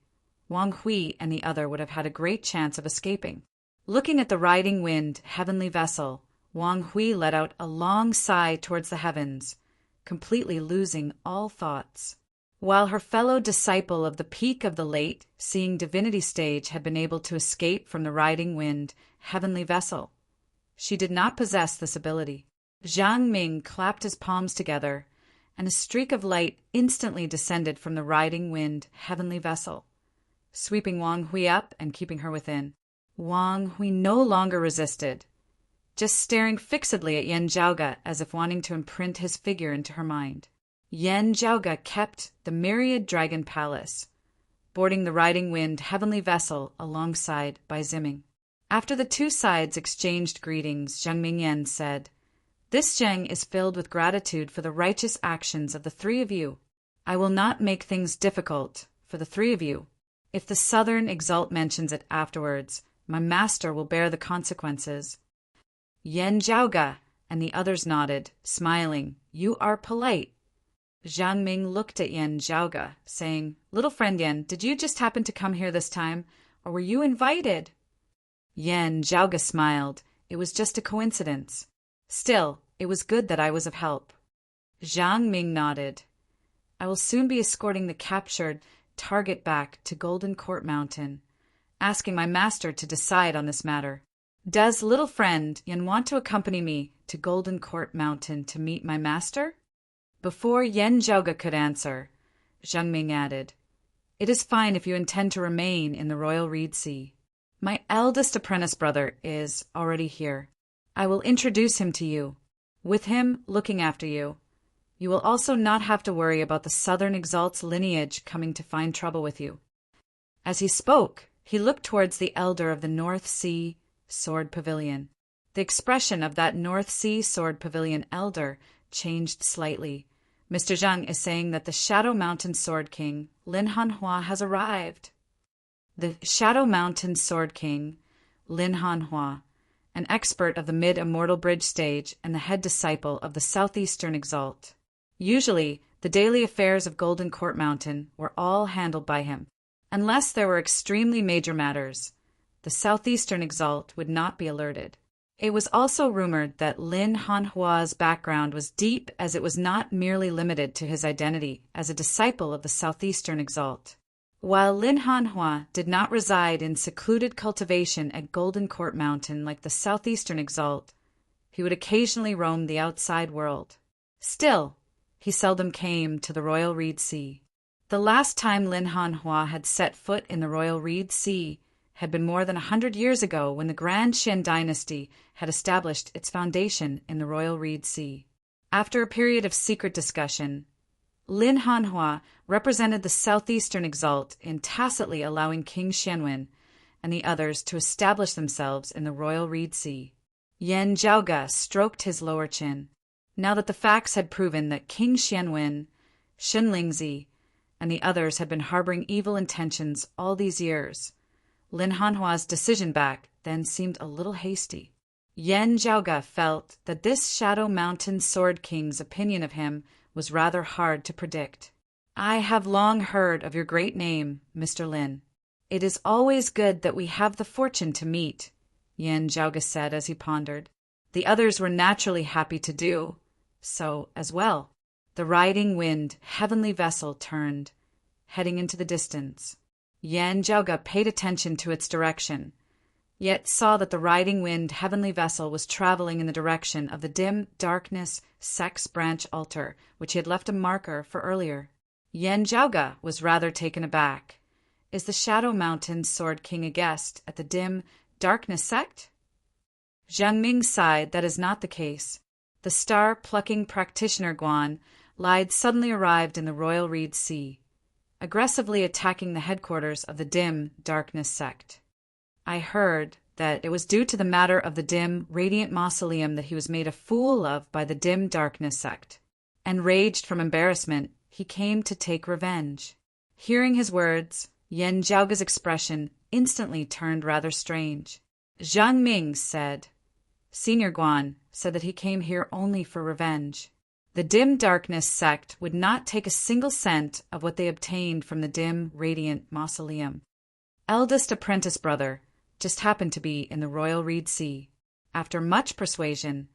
Wang Hui and the other would have had a great chance of escaping. Looking at the riding wind heavenly vessel, Wang Hui let out a long sigh towards the heavens, completely losing all thoughts. While her fellow disciple of the peak of the late-seeing divinity stage had been able to escape from the riding wind heavenly vessel, she did not possess this ability. Zhang Ming clapped his palms together, and a streak of light instantly descended from the riding wind heavenly vessel, sweeping Wang Hui up and keeping her within. Wang Hui no longer resisted, just staring fixedly at Yan Zhaoge as if wanting to imprint his figure into her mind. Yan Zhaoge kept the myriad dragon palace, boarding the riding wind heavenly vessel alongside Bai Ziming. After the 2 sides exchanged greetings, Zhang Mingyan said, "This Zheng is filled with gratitude for the righteous actions of the 3 of you. I will not make things difficult for the 3 of you. If the Southern Exalt mentions it afterwards, my master will bear the consequences." Yan Zhaoge and the others nodded, smiling. "You are polite." Zhang Ming looked at Yan Zhaoge, saying, "Little friend Yan, did you just happen to come here this time, or were you invited?" Yan Zhaoge smiled. "It was just a coincidence. Still, it was good that I was of help." Zhang Ming nodded. "I will soon be escorting the captured target back to Golden Court Mountain, asking my master to decide on this matter. Does little friend Yan want to accompany me to Golden Court Mountain to meet my master?" Before Yan Zhaoge could answer, Zhang Ming added, "It is fine if you intend to remain in the Royal Reed Sea. My eldest apprentice brother is already here. I will introduce him to you. With him looking after you, you will also not have to worry about the Southern Exalt's lineage coming to find trouble with you." As he spoke, he looked towards the elder of the North Sea Sword Pavilion. The expression of that North Sea Sword Pavilion elder changed slightly. "Mr. Zhang is saying that the Shadow Mountain Sword King, Lin Hanhua, has arrived." The Shadow Mountain Sword King, Lin Hanhua, an expert of the mid-immortal bridge stage and the head disciple of the Southeastern Exalt. Usually, the daily affairs of Golden Court Mountain were all handled by him. Unless there were extremely major matters, the Southeastern Exalt would not be alerted. It was also rumored that Lin Hanhua's background was deep, as it was not merely limited to his identity as a disciple of the Southeastern Exalt. While Lin Hanhua did not reside in secluded cultivation at Golden Court Mountain like the Southeastern Exalt, he would occasionally roam the outside world. Still, he seldom came to the Royal Reed Sea. The last time Lin Hanhua had set foot in the Royal Reed Sea had been more than 100 years ago, when the Grand Qian dynasty had established its foundation in the Royal Reed Sea. After a period of secret discussion, Lin Hanhua represented the Southeastern Exalt in tacitly allowing King Xianwen and the others to establish themselves in the Royal Reed Sea. Yan Zhaoge stroked his lower chin. Now that the facts had proven that King Xianwen, Shen Lingzi, and the others had been harboring evil intentions all these years, Lin Hanhua's decision back then seemed a little hasty. Yan Zhaoge felt that this Shadow Mountain Sword King's opinion of him was rather hard to predict. "I have long heard of your great name, Mr. Lin. It is always good that we have the fortune to meet," Yan Zhaoge said as he pondered. The others were naturally happy to do so as well. The riding wind heavenly vessel turned, heading into the distance. Yan Zhaoge paid attention to its direction, yet saw that the riding wind heavenly vessel was traveling in the direction of the dim darkness sex branch altar, which he had left a marker for earlier. Yan Zhaoge was rather taken aback. Is the Shadow Mountain Sword King a guest at the dim darkness sect? Zhang Ming sighed. That is not the case. The star-plucking practitioner Guan Lide suddenly arrived in the Royal Reed Sea, aggressively attacking the headquarters of the dim darkness sect. I heard that it was due to the matter of the dim radiant mausoleum that he was made a fool of by the dim darkness sect. Enraged from embarrassment, he came to take revenge. Hearing his words, Yan Zhaoge's expression instantly turned rather strange. Zhang Ming said, "Senior Guan said that he came here only for revenge. The dim darkness sect would not take a single cent of what they obtained from the dim radiant mausoleum. Eldest apprentice brother just happened to be in the Royal Reed Sea. After much persuasion,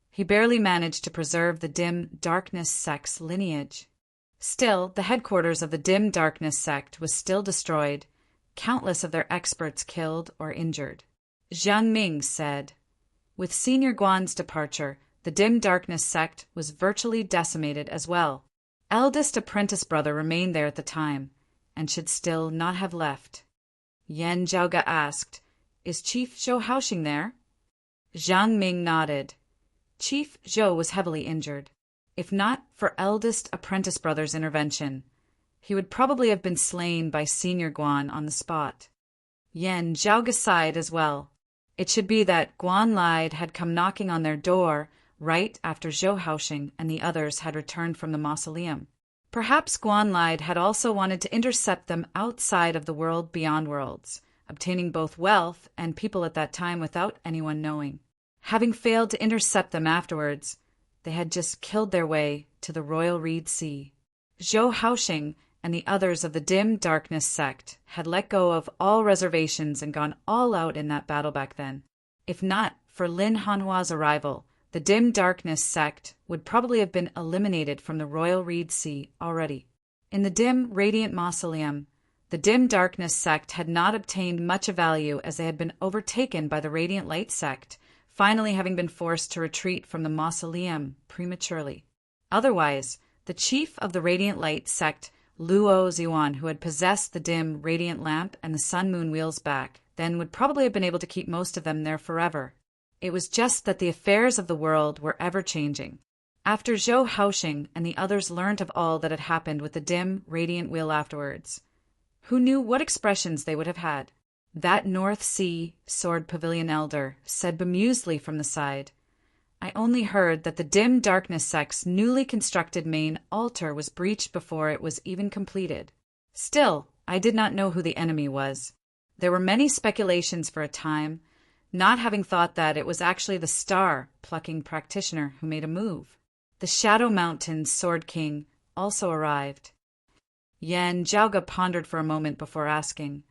he barely managed to preserve the dim darkness sect's lineage. Still, the headquarters of the dim darkness sect was still destroyed, countless of their experts killed or injured." Zhang Ming said, "With Senior Guan's departure, the dim darkness sect was virtually decimated as well. Eldest apprentice brother remained there at the time, and should still not have left." Yan Zhaoge asked, "Is Chief Zhou Haoxing there?" Zhang Ming nodded. Chief Zhou was heavily injured. If not for eldest apprentice brother's intervention, he would probably have been slain by Senior Guan on the spot. Yan Zhaoge sighed as well. It should be that Guan Lide had come knocking on their door right after Zhou Haoxing and the others had returned from the mausoleum. Perhaps Guan Lide had also wanted to intercept them outside of the world beyond worlds, obtaining both wealth and people at that time without anyone knowing. Having failed to intercept them afterwards, they had just killed their way to the Royal Reed Sea. Zhou Haoxing and the others of the dim darkness sect had let go of all reservations and gone all out in that battle back then. If not for Lin Hanhua's arrival, the dim darkness sect would probably have been eliminated from the Royal Reed Sea already. In the dim radiant mausoleum, the dim darkness sect had not obtained much of value, as they had been overtaken by the radiant light sect, finally having been forced to retreat from the mausoleum prematurely. Otherwise, the chief of the radiant light sect, Luo Ziwan, who had possessed the dim radiant lamp and the sun-moon wheels back, then would probably have been able to keep most of them there forever. It was just that the affairs of the world were ever-changing. After Zhou Haoxing and the others learned of all that had happened with the dim radiant wheel afterwards, who knew what expressions they would have had? That North Sea Sword Pavilion elder said bemusedly from the side, "I only heard that the dim darkness sect's newly constructed main altar was breached before it was even completed. Still, I did not know who the enemy was. There were many speculations for a time, not having thought that it was actually the star-plucking practitioner who made a move. The Shadow Mountain's Sword King also arrived. Yan Zhaoge pondered for a moment before asking,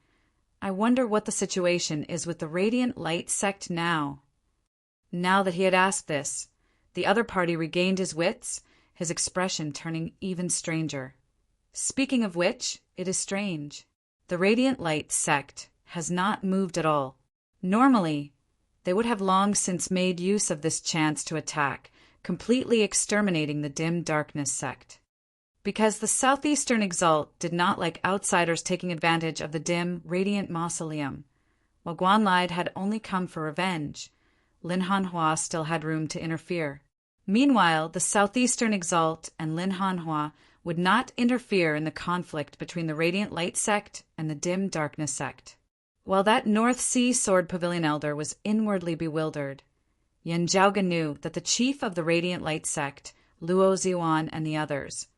"I wonder what the situation is with the Radiant Light sect now?" Now that he had asked this, the other party regained his wits, his expression turning even stranger. Speaking of which, it is strange. The Radiant Light sect has not moved at all. Normally, they would have long since made use of this chance to attack, completely exterminating the Dim Darkness sect. Because the Southeastern Exalt did not like outsiders taking advantage of the dim, radiant mausoleum. While Guanlide had only come for revenge, Lin Hanhua still had room to interfere. Meanwhile, the Southeastern Exalt and Lin Hanhua would not interfere in the conflict between the Radiant Light sect and the Dim Darkness sect. While that North Sea Sword Pavilion elder was inwardly bewildered, Yan Zhaoge knew that the chief of the Radiant Light sect, Luo Ziyuan and the others,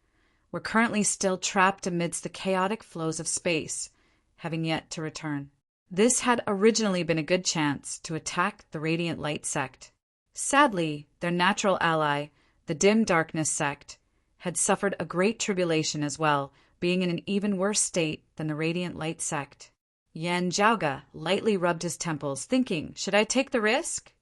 were currently still trapped amidst the chaotic flows of space, having yet to return. This had originally been a good chance to attack the Radiant Light sect. Sadly, their natural ally, the Dim Darkness sect, had suffered a great tribulation as well, being in an even worse state than the Radiant Light sect. Yan Zhaoge lightly rubbed his temples, thinking, should I take the risk?